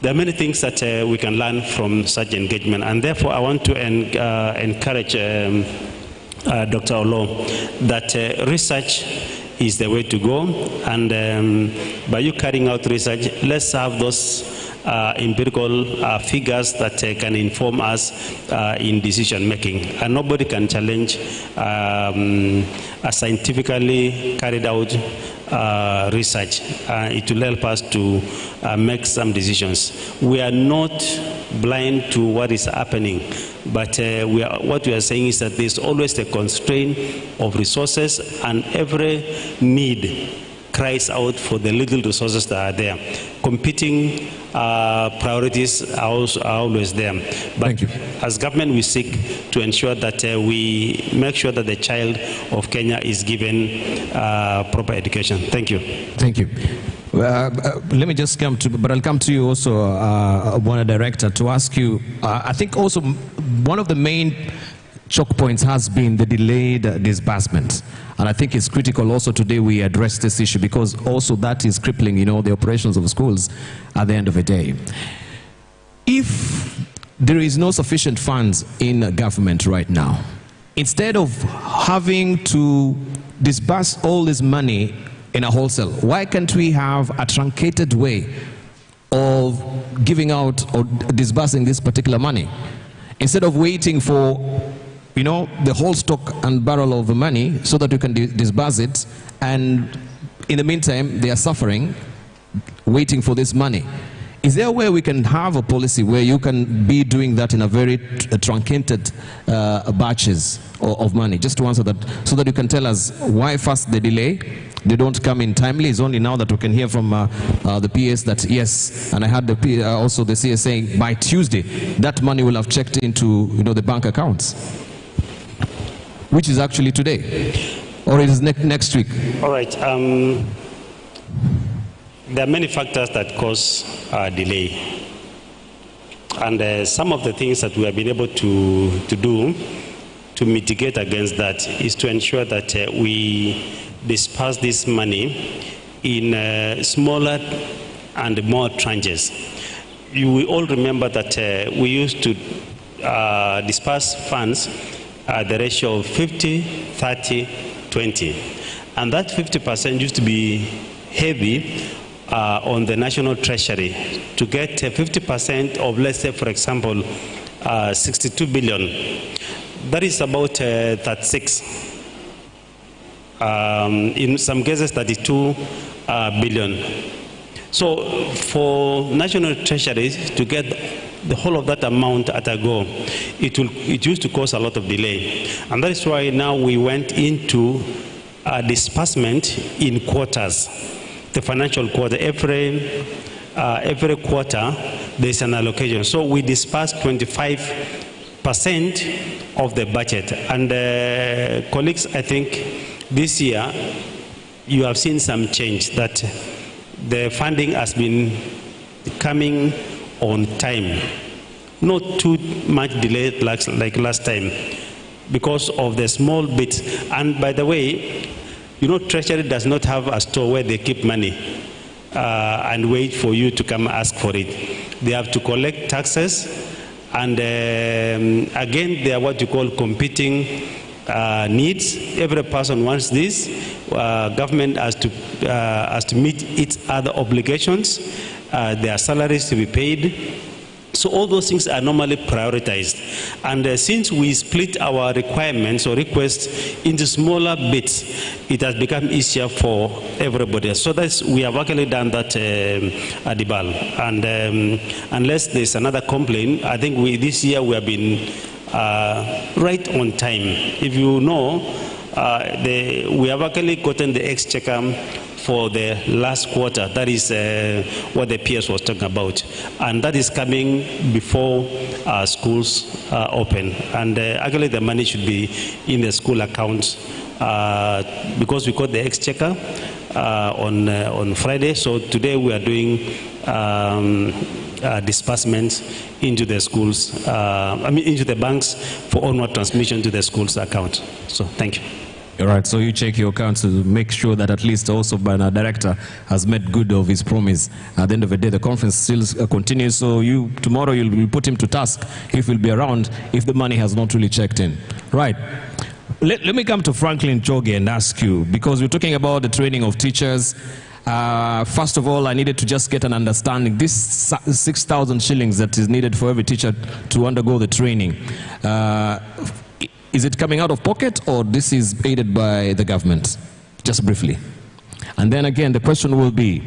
There are many things that we can learn from such engagement, and therefore I want to encourage Dr. Olo that research is the way to go, and by you carrying out research, let's have those empirical figures that can inform us in decision making. And nobody can challenge a scientifically carried out research. It will help us to make some decisions. We are not blind to what is happening, but what we are saying is that there's always a constraint of resources, and every need cries out for the little resources that are there. Competing priorities are always there. But as government, we seek to ensure that we make sure that the child of Kenya is given proper education. Thank you. Thank you. Let me just come to, but I'll come to you also, Bwana Director, to ask you, I think also one of the main choke points has been the delayed disbursement. And I think it's critical also today we address this issue, because also that is crippling, you know, the operations of schools at the end of the day. If there is no sufficient funds in government right now, instead of having to disburse all this money in a wholesale, why can't we have a truncated way of giving out or disbursing this particular money? Instead of waiting for, you know, the whole stock and barrel of the money so that you can disburse it, and in the meantime they are suffering waiting for this money. Is there a way we can have a policy where you can be doing that in a very truncated batches of money, just to answer that, so that you can tell us why first the delay, they don't come in timely? It's only now that we can hear from the PS that yes, and I had the also the CS saying by Tuesday that money will have checked into, you know, the bank accounts, which is actually today, or it is next week. All right. There are many factors that cause delay, and some of the things that we have been able to do to mitigate against that is to ensure that we disperse this money in smaller and more tranches. You will all remember that we used to disperse funds at the ratio of 50, 30, 20. And that 50% used to be heavy on the national treasury to get 50% of, let's say, for example, 62 billion. That is about 36. In some cases, 32 billion. So for national treasury to get the whole of that amount at a go, it used to cause a lot of delay. And that is why now we went into disbursement in quarters. The financial quarter, every quarter there's an allocation. So we disperse 25% of the budget. And colleagues, I think this year you have seen some change, that the funding has been coming on time, not too much delayed like last time, because of the small bits. And by the way, you know, Treasury does not have a store where they keep money and wait for you to come ask for it. They have to collect taxes, and again, they are what you call competing needs. Every person wants this. Government has to meet its other obligations. There are salaries to be paid. So all those things are normally prioritized. And since we split our requirements or requests into smaller bits, it has become easier for everybody. So we have actually done that at the BAL. And unless there's another complaint, I think this year we have been right on time. If you know, we have actually gotten the exchequer for the last quarter. That is what the PS was talking about. And that is coming before schools open. And actually the money should be in the school accounts because we got the exchequer on Friday. So today we are doing disbursements into the schools, into the banks for onward transmission to the schools account. So thank you. All right, so you check your accounts to make sure that at least also our director has made good of his promise. At the end of the day, the conference still continues, so tomorrow you'll put him to task if he'll be around if the money has not really checked in. Right. Let me come to Franklin Choge and ask you, because we're talking about the training of teachers. First of all, I needed to just get an understanding. This 6,000 shillings that is needed for every teacher to undergo the training, is it coming out of pocket or this is aided by the government? Just briefly. And then again, the question will be,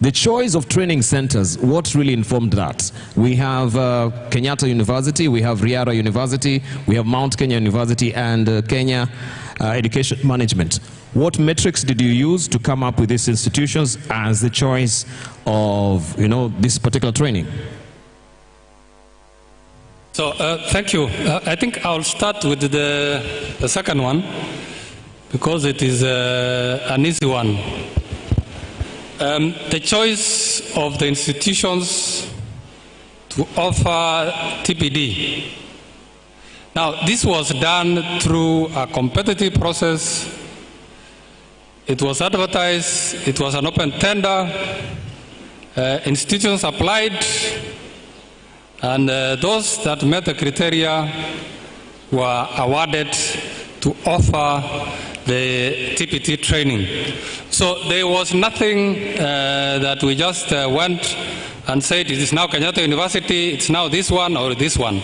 the choice of training centers, what really informed that? We have Kenyatta University, we have Riara University, we have Mount Kenya University and Kenya Education Management. What metrics did you use to come up with these institutions as the choice of, this particular training? So thank you. I think I'll start with the second one because it is an easy one. The choice of the institutions to offer TPD. Now, this was done through a competitive process. It was advertised. It was an open tender. Institutions applied. And those that met the criteria were awarded to offer the TPT training. So there was nothing that we just went and said it is now Kenyatta University, it's now this one or this one.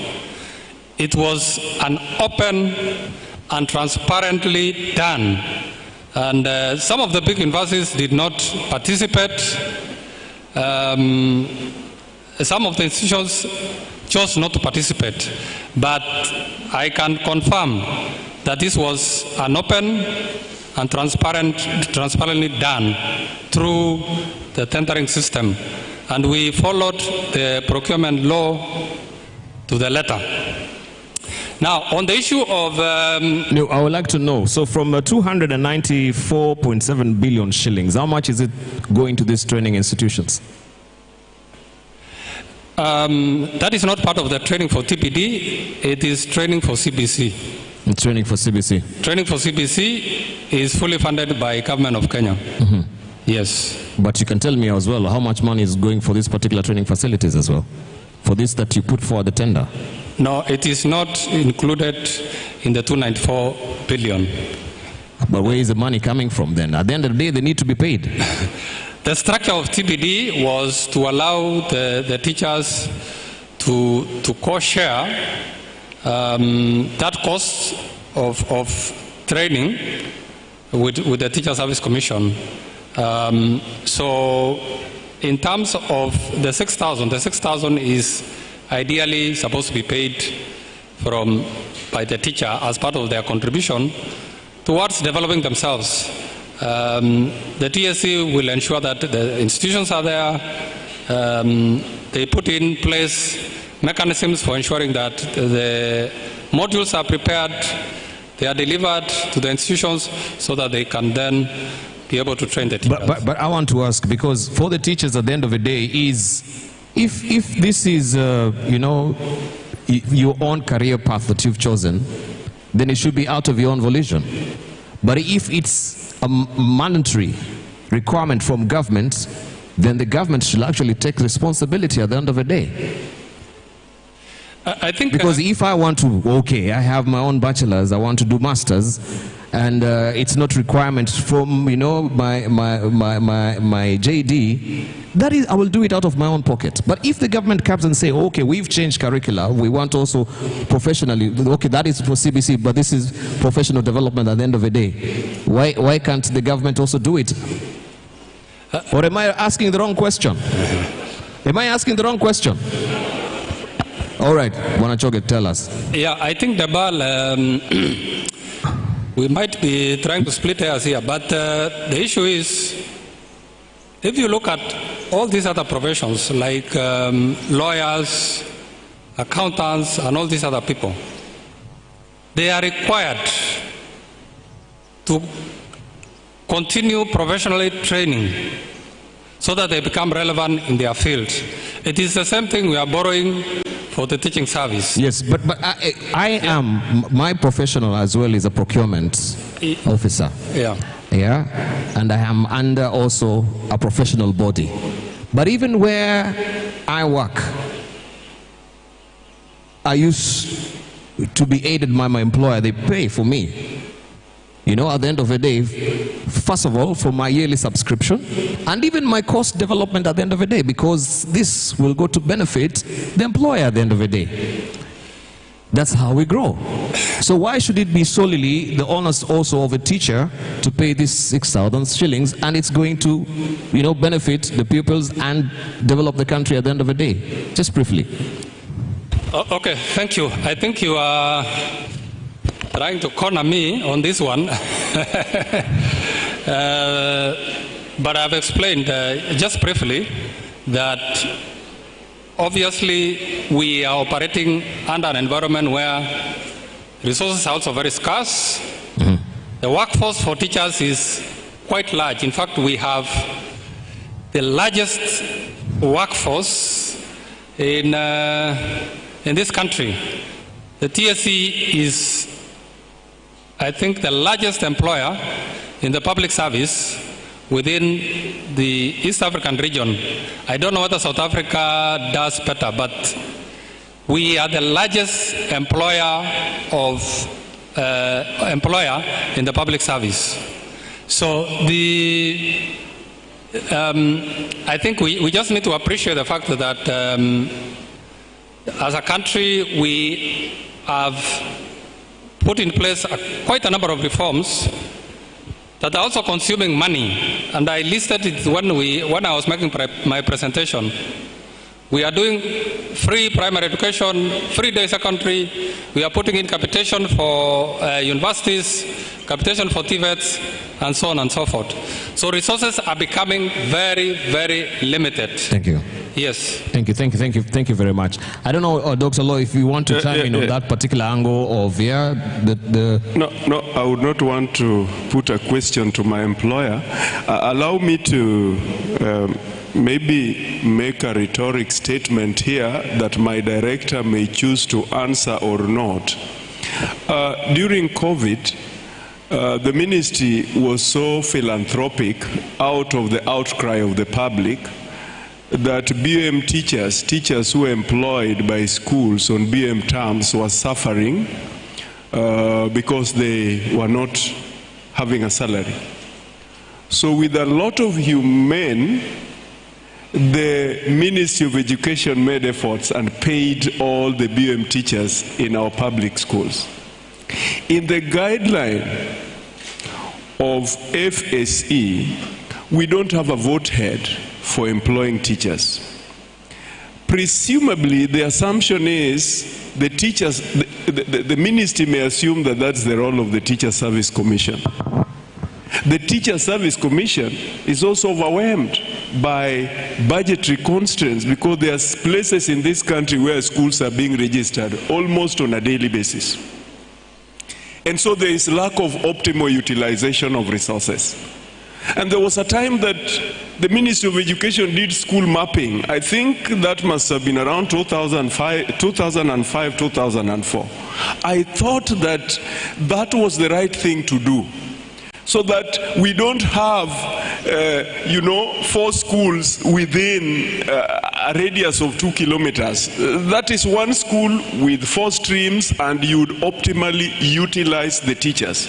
It was an open and transparently done. And some of the big universities did not participate. Some of the institutions chose not to participate, but I can confirm that this was an open and transparently done through the tendering system, and we followed the procurement law to the letter. Now, on the issue of... No, I would like to know, so from 294.7 billion shillings, how much is it going to these training institutions? That is not part of the training for TPD. It is training for CBC. Training for CBC. Training for CBC is fully funded by government of Kenya. Mm-hmm. Yes. But you can tell me as well how much money is going for these particular training facilities as well, for this that you put for the tender. No, it is not included in the 294 billion. But where is the money coming from then? At the end of the day, they need to be paid. The structure of TPD was to allow the teachers to co-share that cost of training with the Teacher Service Commission. So in terms of the 6,000 is ideally supposed to be paid by the teacher as part of their contribution towards developing themselves. The TSC will ensure that the institutions are there. They put in place mechanisms for ensuring that the modules are prepared, they are delivered to the institutions so that they can then be able to train the teachers. But I want to ask, because for the teachers at the end of the day is, if this is, your own career path that you've chosen, then it should be out of your own volition. But if it's a mandatory requirement from government, then the government should actually take responsibility at the end of the day. I think because if I want to, I have my own bachelor's, I want to do master's, and it's not requirements from my JD, that is, I will do it out of my own pocket. But if the government comes and say, okay, we've changed curricula, we want also professionally, okay, that is for CBC, but this is professional development at the end of the day, why can't the government also do it? Or am I asking the wrong question? Am I asking the wrong question? All right, Wanachoge, tell us. Yeah, I think Dabal, we might be trying to split hairs here, but the issue is, if you look at all these other professions, like lawyers, accountants, and all these other people, they are required to continue professionally training so that they become relevant in their field. It is the same thing we are borrowing for the teaching service. Yes, but I am, my professional as well is a procurement officer. Yeah. Yeah, and I am under also a professional body. But even where I work, I used to be aided by my employer. They pay for me. At the end of the day, first of all, for my yearly subscription, and even my course development at the end of the day, because this will go to benefit the employer at the end of the day. That's how we grow. So why should it be solely the onus also of a teacher to pay this 6,000 shillings, and it's going to, benefit the pupils and develop the country at the end of the day? Just briefly. Okay, thank you. I think you are trying to corner me on this one. But I've explained just briefly that obviously we are operating under an environment where resources are also very scarce. The workforce for teachers is quite large. In fact, we have the largest workforce in this country. The TSC is, I think, the largest employer in the public service within the East African region. I don't know whether South Africa does better, but we are the largest employer in the public service. So I think we just need to appreciate the fact that as a country we have put in place quite a number of reforms that are also consuming money, and I listed it when I was making my presentation. We are doing free primary education, free day secondary. We are putting in capitation for universities, capitation for TVETs, and so on and so forth. So resources are becoming very, very limited. Thank you. Yes. Thank you very much. I don't know, Dr. Law, if you want to chime in on that particular angle of No, I would not want to put a question to my employer. Allow me to maybe make a rhetoric statement here that my director may choose to answer or not. During COVID, the ministry was so philanthropic out of the outcry of the public that BM teachers who were employed by schools on BM terms were suffering because they were not having a salary. So with a lot of humane, the Ministry of Education made efforts and paid all the BM teachers in our public schools. In the guideline of FSE, we don't have a vote head for employing teachers. Presumably, the assumption is the teachers, the ministry may assume that that's the role of the Teacher Service Commission. The Teacher Service Commission is also overwhelmed by budgetary constraints because there are places in this country where schools are being registered almost on a daily basis. And so there is lack of optimal utilization of resources. And there was a time that the Ministry of Education did school mapping. I think that must have been around 2005, 2004. I thought that that was the right thing to do, so that we don't have, 4 schools within a radius of 2 kilometers. That is one school with 4 streams, and you would optimally utilize the teachers.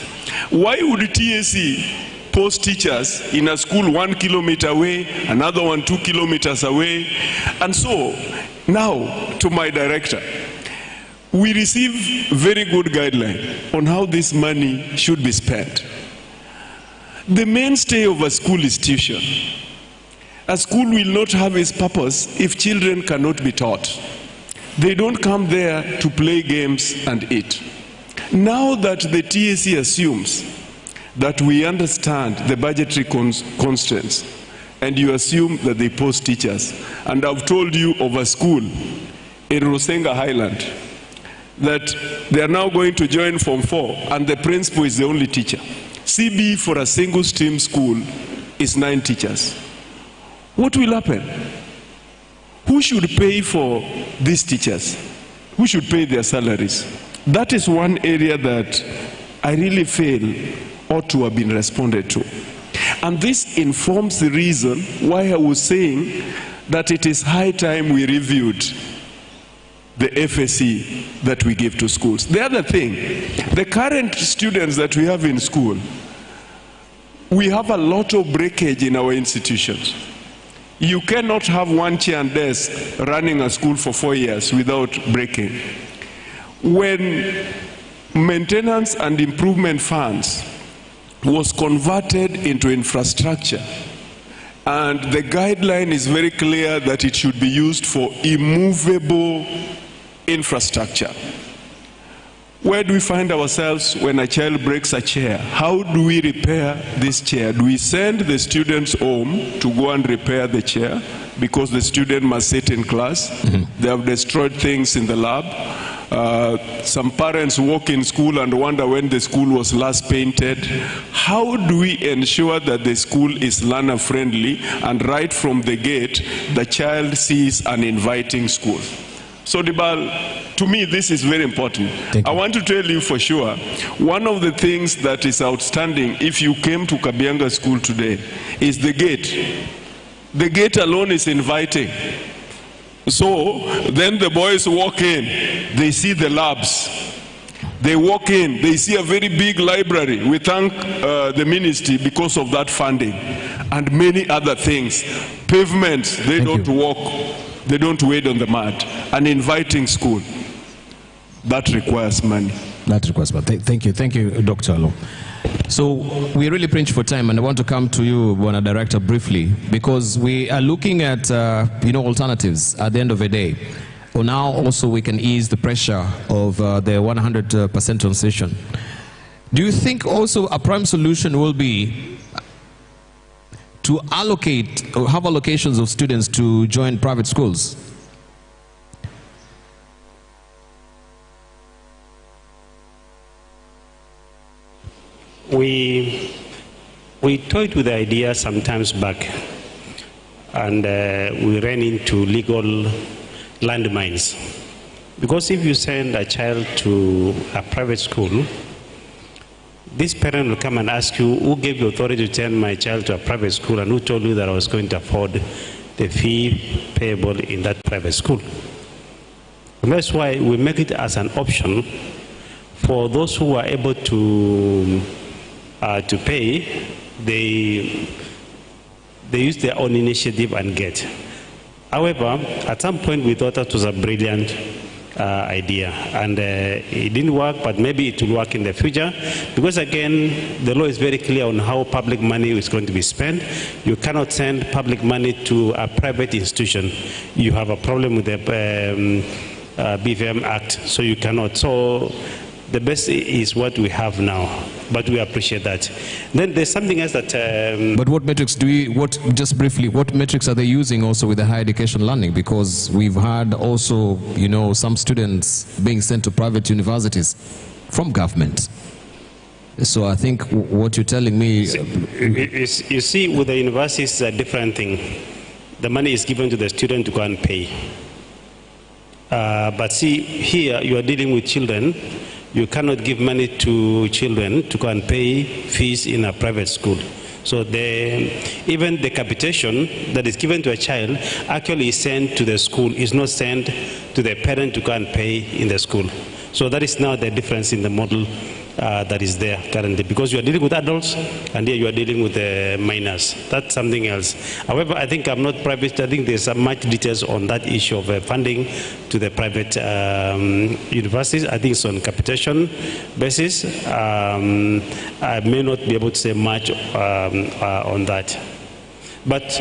Why would TSC post teachers in a school 1 kilometer away, another one 2 kilometers away? And so, now to my director. We receive very good guidelines on how this money should be spent. The mainstay of a school is tuition. A school will not have its purpose if children cannot be taught. They don't come there to play games and eat. Now that the TSC assumes that we understand the budgetary constraints, and you assume that they post teachers, and I've told you of a school in Rusenga Highland that they are now going to join Form 4, and the principal is the only teacher. CB for a single stream school is 9 teachers. What will happen? Who should pay for these teachers? Who should pay their salaries? That is one area that I really feel ought to have been responded to. And this informs the reason why I was saying that it is high time we reviewed the FSE that we give to schools. The other thing, the current students that we have in school, we have a lot of breakage in our institutions. You cannot have one chair and desk running a school for 4 years without breaking. When maintenance and improvement funds was converted into infrastructure, and the guideline is very clear that it should be used for immovable infrastructure. Where do we find ourselves when a child breaks a chair? How do we repair this chair? Do we send the students home to go and repair the chair because the student must sit in class? They have destroyed things in the lab. Some parents walk in school and wonder when the school was last painted. How do we ensure that the school is learner friendly, and right from the gate the child sees an inviting school? So Dibal, to me this is very important. I want to tell you for sure, one of the things that is outstanding if you came to Kabianga school today is the gate. The gate alone is inviting. So then the boys walk in, they see the labs. They walk in, they see a very big library. We thank the ministry because of that funding and many other things. Pavements, they don't walk, they don't wade on the mud. An inviting school, that requires money. That requires money. Thank you, Dr. Alo. So we really pinch for time, and I want to come to you, Bwana Director, briefly, because we are looking at alternatives at the end of the day. Well, now also we can ease the pressure of the 100% transition. Do you think also a prime solution will be to allocate or have allocations of students to join private schools? We toyed with the idea sometimes back, and we ran into legal landmines. Because if you send a child to a private school, this parent will come and ask you, who gave you authority to send my child to a private school, and who told you that I was going to afford the fee payable in that private school? And that's why we make it as an option for those who are able to pay. They use their own initiative and get. However, at some point we thought that was a brilliant idea, and it didn't work, but maybe it will work in the future, because again, the law is very clear on how public money is going to be spent. You cannot send public money to a private institution. You have a problem with the BVM Act, so you cannot. So the best is what we have now, but we appreciate that. Then there's something else that... But what metrics just briefly, what metrics are they using also with the higher education learning? Because we've had also, some students being sent to private universities from government. So I think what you're telling me... You see, with the universities, it's a different thing. The money is given to the student to go and pay. But see, here you are dealing with children You cannot give money to children to go and pay fees in a private school. So even the capitation that is given to a child actually is sent to the school, is not sent to the parent to go and pay in the school. So that is now the difference in the model that is there currently, because you are dealing with adults and here you are dealing with the minors. That's something else. However, I think I'm not private. I think there's much details on that issue of funding to the private universities. I think it's on capitation basis. I may not be able to say much on that. But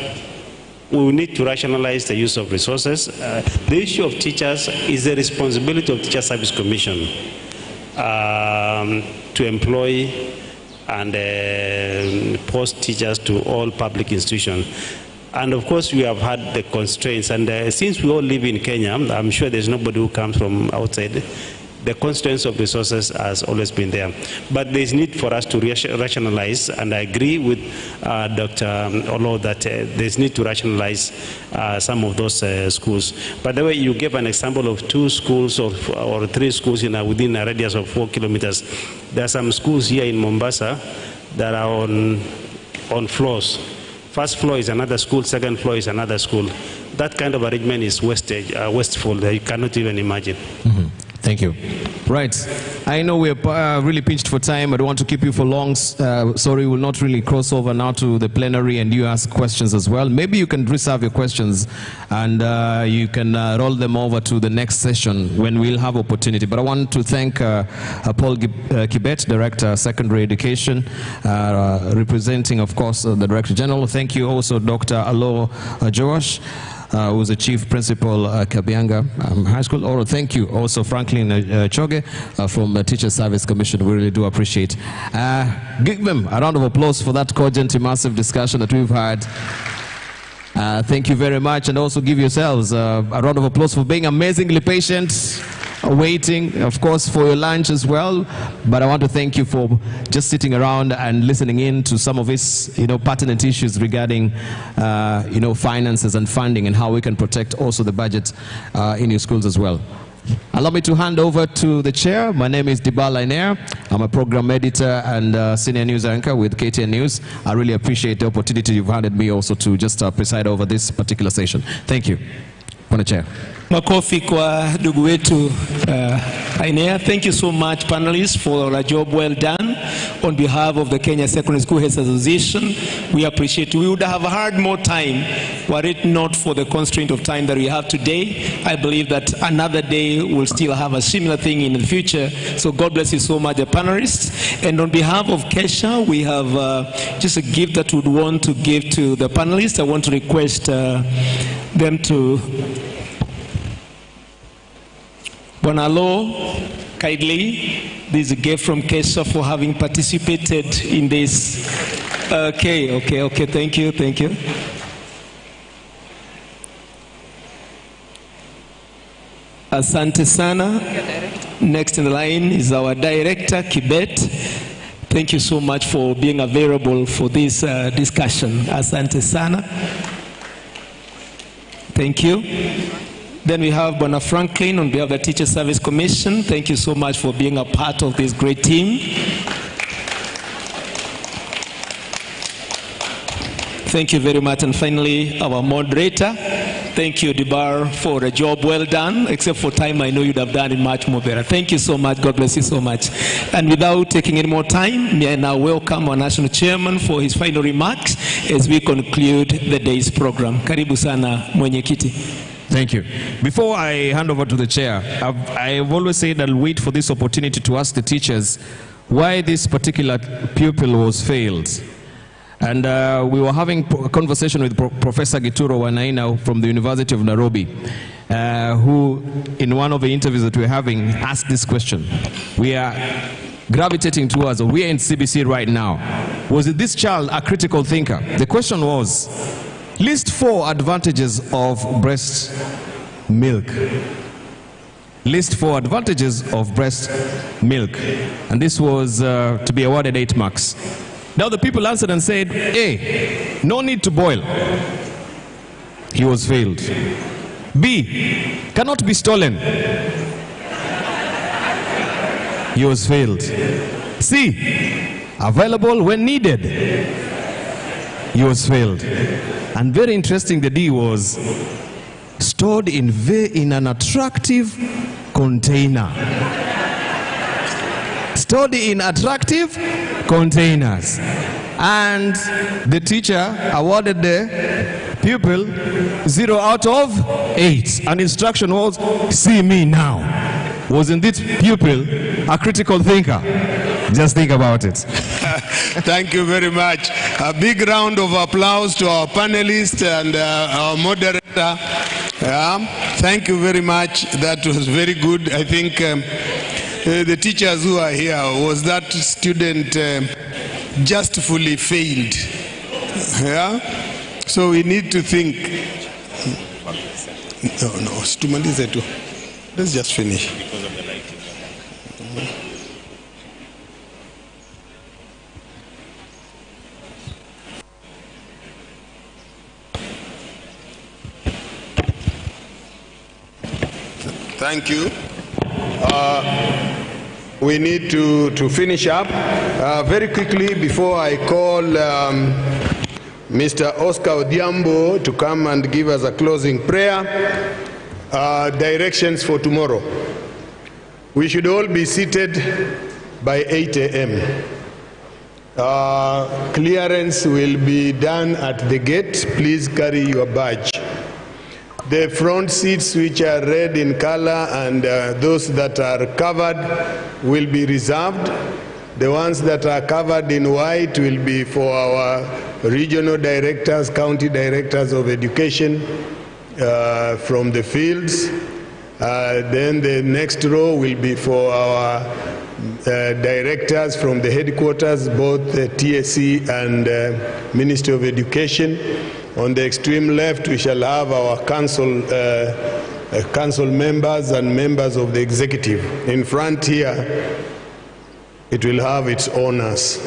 we need to rationalize the use of resources. The issue of teachers is the responsibility of Teacher Service Commission to employ and post teachers to all public institutions. And of course, we have had the constraints. And since we all live in Kenya, I'm sure there's nobody who comes from outside. The constraints of resources has always been there. But there's need for us to rationalize, and I agree with Dr. Olo that there's need to rationalize some of those schools. By the way, you gave an example of 2 schools or 3 schools within a radius of 4 kilometers. There are some schools here in Mombasa that are on floors. First floor is another school, second floor is another school. That kind of arrangement is wasteful that you cannot even imagine. Mm-hmm. Thank you. Right. I know we're really pinched for time. I don't want to keep you for long. Sorry, we'll not really cross over now to the plenary and you ask questions as well. Maybe you can reserve your questions and you can roll them over to the next session when we'll have opportunity. But I want to thank Paul Kibet, Director, Secondary Education, representing, of course, the Director General. Thank you also, Dr. Alo Joash, who's the Chief Principal Kabianga High School. Or thank you also Franklin Choge from the Teacher Service Commission. We really do appreciate. Give them a round of applause for that cogent, immersive discussion that we've had. Thank you very much, and also give yourselves a round of applause for being amazingly patient, waiting, of course, for your lunch as well. But I want to thank you for just sitting around and listening in to some of these, pertinent issues regarding, finances and funding and how we can protect also the budget in your schools as well. Allow me to hand over to the chair. My name is Dibala Inair. I'm a program editor and senior news anchor with KTN News. I really appreciate the opportunity you've handed me also to just preside over this particular session. Thank you. Bwana Chair. Makofi kwa ndugu wetu Ainea. Thank you so much, panelists, for a job well done. On behalf of the Kenya Secondary School Heads Association, we appreciate it. We would have had more time were it not for the constraint of time that we have today. I believe that another day will still have a similar thing in the future. So God bless you so much, the panelists. And on behalf of Kesha, we have just a gift that we would want to give to the panelists. I want to request them to Bonalo, kindly, this is a gift from Kesha for having participated in this. Okay, thank you. Asante sana. Next in the line is our director, Kibet. Thank you so much for being available for this discussion. Asante sana. Thank you. Then we have Bwana Franklin on behalf of the Teacher Service Commission. Thank you so much for being a part of this great team. Thank you very much. And finally, our moderator. Thank you, Dibar, for a job well done. Except for time, I know you'd have done it much more better. Thank you so much. God bless you so much. And without taking any more time, may I now welcome our National Chairman for his final remarks as we conclude the day's program. Karibu sana, Mwenyekiti. Thank you. Before I hand over to the chair, I've always said I'll wait for this opportunity to ask the teachers why this particular pupil was failed. And we were having a conversation with Professor Gituro Wanaina from the University of Nairobi, who, in one of the interviews that we're having, asked this question. We are gravitating towards, we are in CBC right now. Was this child a critical thinker? The question was, list 4 advantages of breast milk. List 4 advantages of breast milk. And this was to be awarded 8 marks. Now the people answered and said, A, no need to boil. He was failed. B, cannot be stolen. yours failed. C, available when needed, yours failed. And very interesting, the D was stored in an attractive container. Stored in attractive containers. And the teacher awarded the pupil 0 out of 8. And instruction was, see me now. Wasn't this pupil a critical thinker? Just think about it. Thank you very much. A big round of applause to our panelists and our moderator. Thank you very much. That was very good. I think the teachers who are here, was that student just fully failed? Yeah? So we need to think. No. Let's just finish. Because of the lighting. Thank you. We need to finish up. Very quickly, before I call Mr. Oscar Odhiambo to come and give us a closing prayer, directions for tomorrow. We should all be seated by 8 a.m. Clearance will be done at the gate. Please carry your badge. The front seats, which are red in color, and those that are covered will be reserved. The ones that are covered in white will be for our regional directors, county directors of education from the fields. Then the next row will be for our directors from the headquarters, both the TSC and Ministry of Education. On the extreme left, we shall have our council members and members of the executive. In front here, it will have its owners.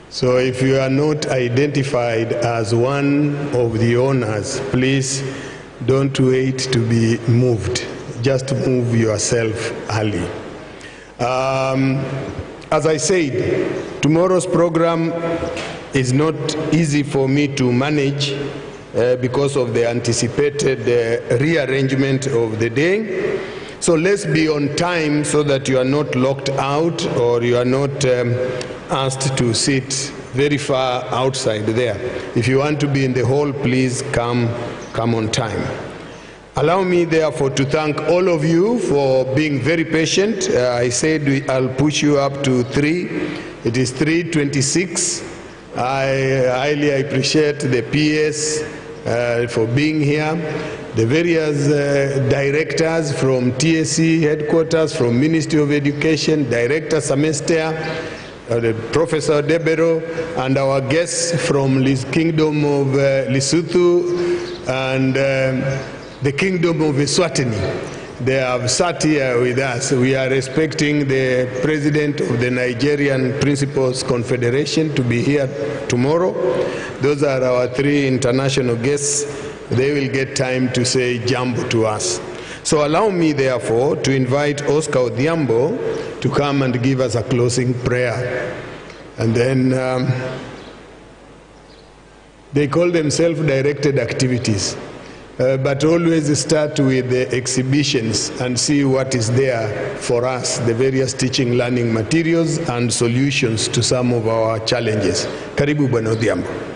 So if you are not identified as one of the owners, please don't wait to be moved. Just move yourself early. As I said, tomorrow's program is not easy for me to manage because of the anticipated rearrangement of the day. So let's be on time so that you are not locked out or you are not asked to sit very far outside there. If you want to be in the hall, please come on time. Allow me, therefore, to thank all of you for being very patient. I said I'll push you up to 3. It is 3:26. I highly appreciate the PS for being here, the various directors from TSC headquarters, from Ministry of Education, Director Semester, Professor Debero, and our guests from the Kingdom of Lesotho and the Kingdom of Eswatini. They have sat here with us. We are expecting the President of the Nigerian Principals Confederation to be here tomorrow. Those are our 3 international guests. They will get time to say jambo to us. So allow me, therefore, to invite Oscar Odhiambo to come and give us a closing prayer. And then they call them self-directed activities. But always start with the exhibitions and see what is there for us, the various teaching learning materials and solutions to some of our challenges. Karibu Bwana Odhiambo.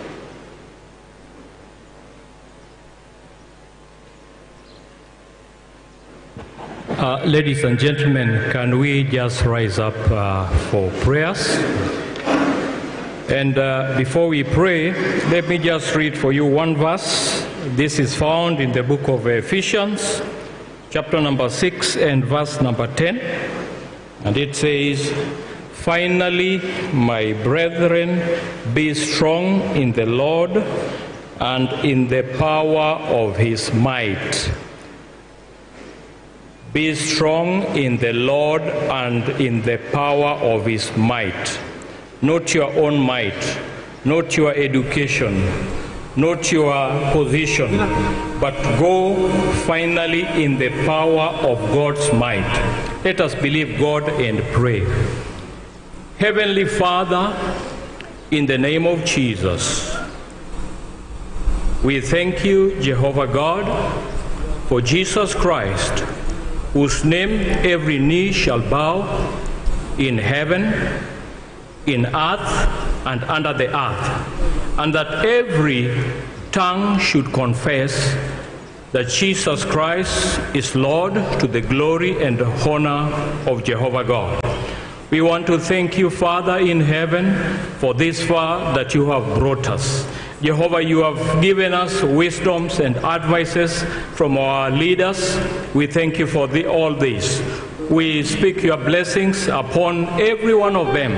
Ladies and gentlemen, can we just rise up for prayers? And before we pray, let me just read for you one verse. This is found in the book of Ephesians, chapter number 6 and verse number 10. And it says, "Finally, my brethren, be strong in the Lord and in the power of his might." Be strong in the Lord and in the power of his might. Not your own might, not your education, not your position, but go finally in the power of God's might. Let us believe God and pray. Heavenly Father, in the name of Jesus, we thank you, Jehovah God, for Jesus Christ, whose name every knee shall bow in heaven, in earth, and under the earth, and that every tongue should confess that Jesus Christ is Lord, to the glory and honor of Jehovah God. We want to thank you, Father in heaven, for this far that you have brought us. Jehovah, you have given us wisdoms and advices from our leaders. We thank you for all this. We speak your blessings upon every one of them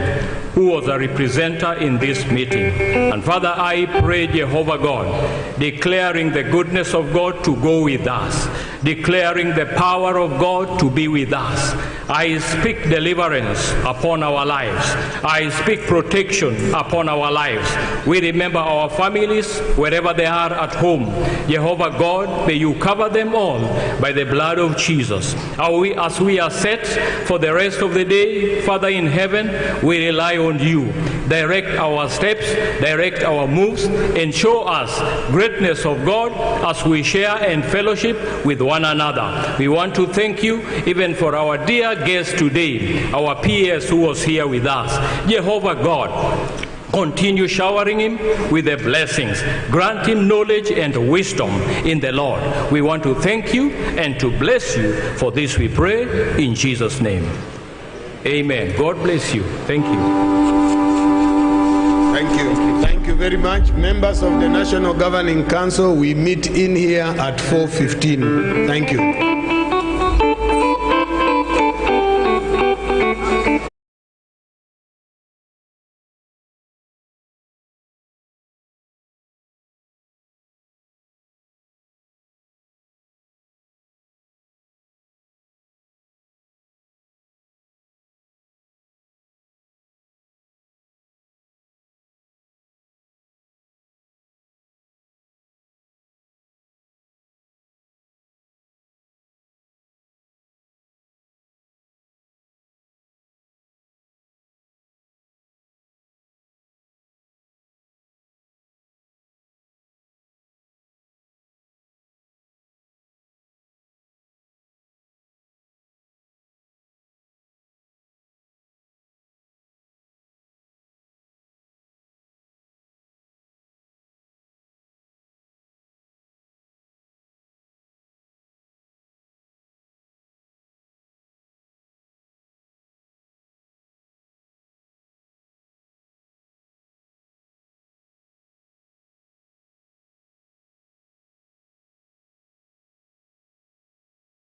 who was a representative in this meeting. And Father, I pray, Jehovah God, declaring the goodness of God to go with us, declaring the power of God to be with us. I speak deliverance upon our lives. I speak protection upon our lives. We remember our families wherever they are at home. Jehovah God, may you cover them all by the blood of Jesus. As we are set for the rest of the day, Father in heaven, we rely on you. Direct our steps, direct our moves, and show us greatness of God as we share and fellowship with one another. We want to thank you even for our dear guest today, our PS who was here with us. Jehovah God, continue showering him with the blessings. Grant him knowledge and wisdom in the Lord. We want to thank you and to bless you. For this we pray in Jesus' name. Amen. God bless you. Thank you. Thank you. Thank you very much. Members of the National Governing Council, we meet in here at 4:15. Thank you.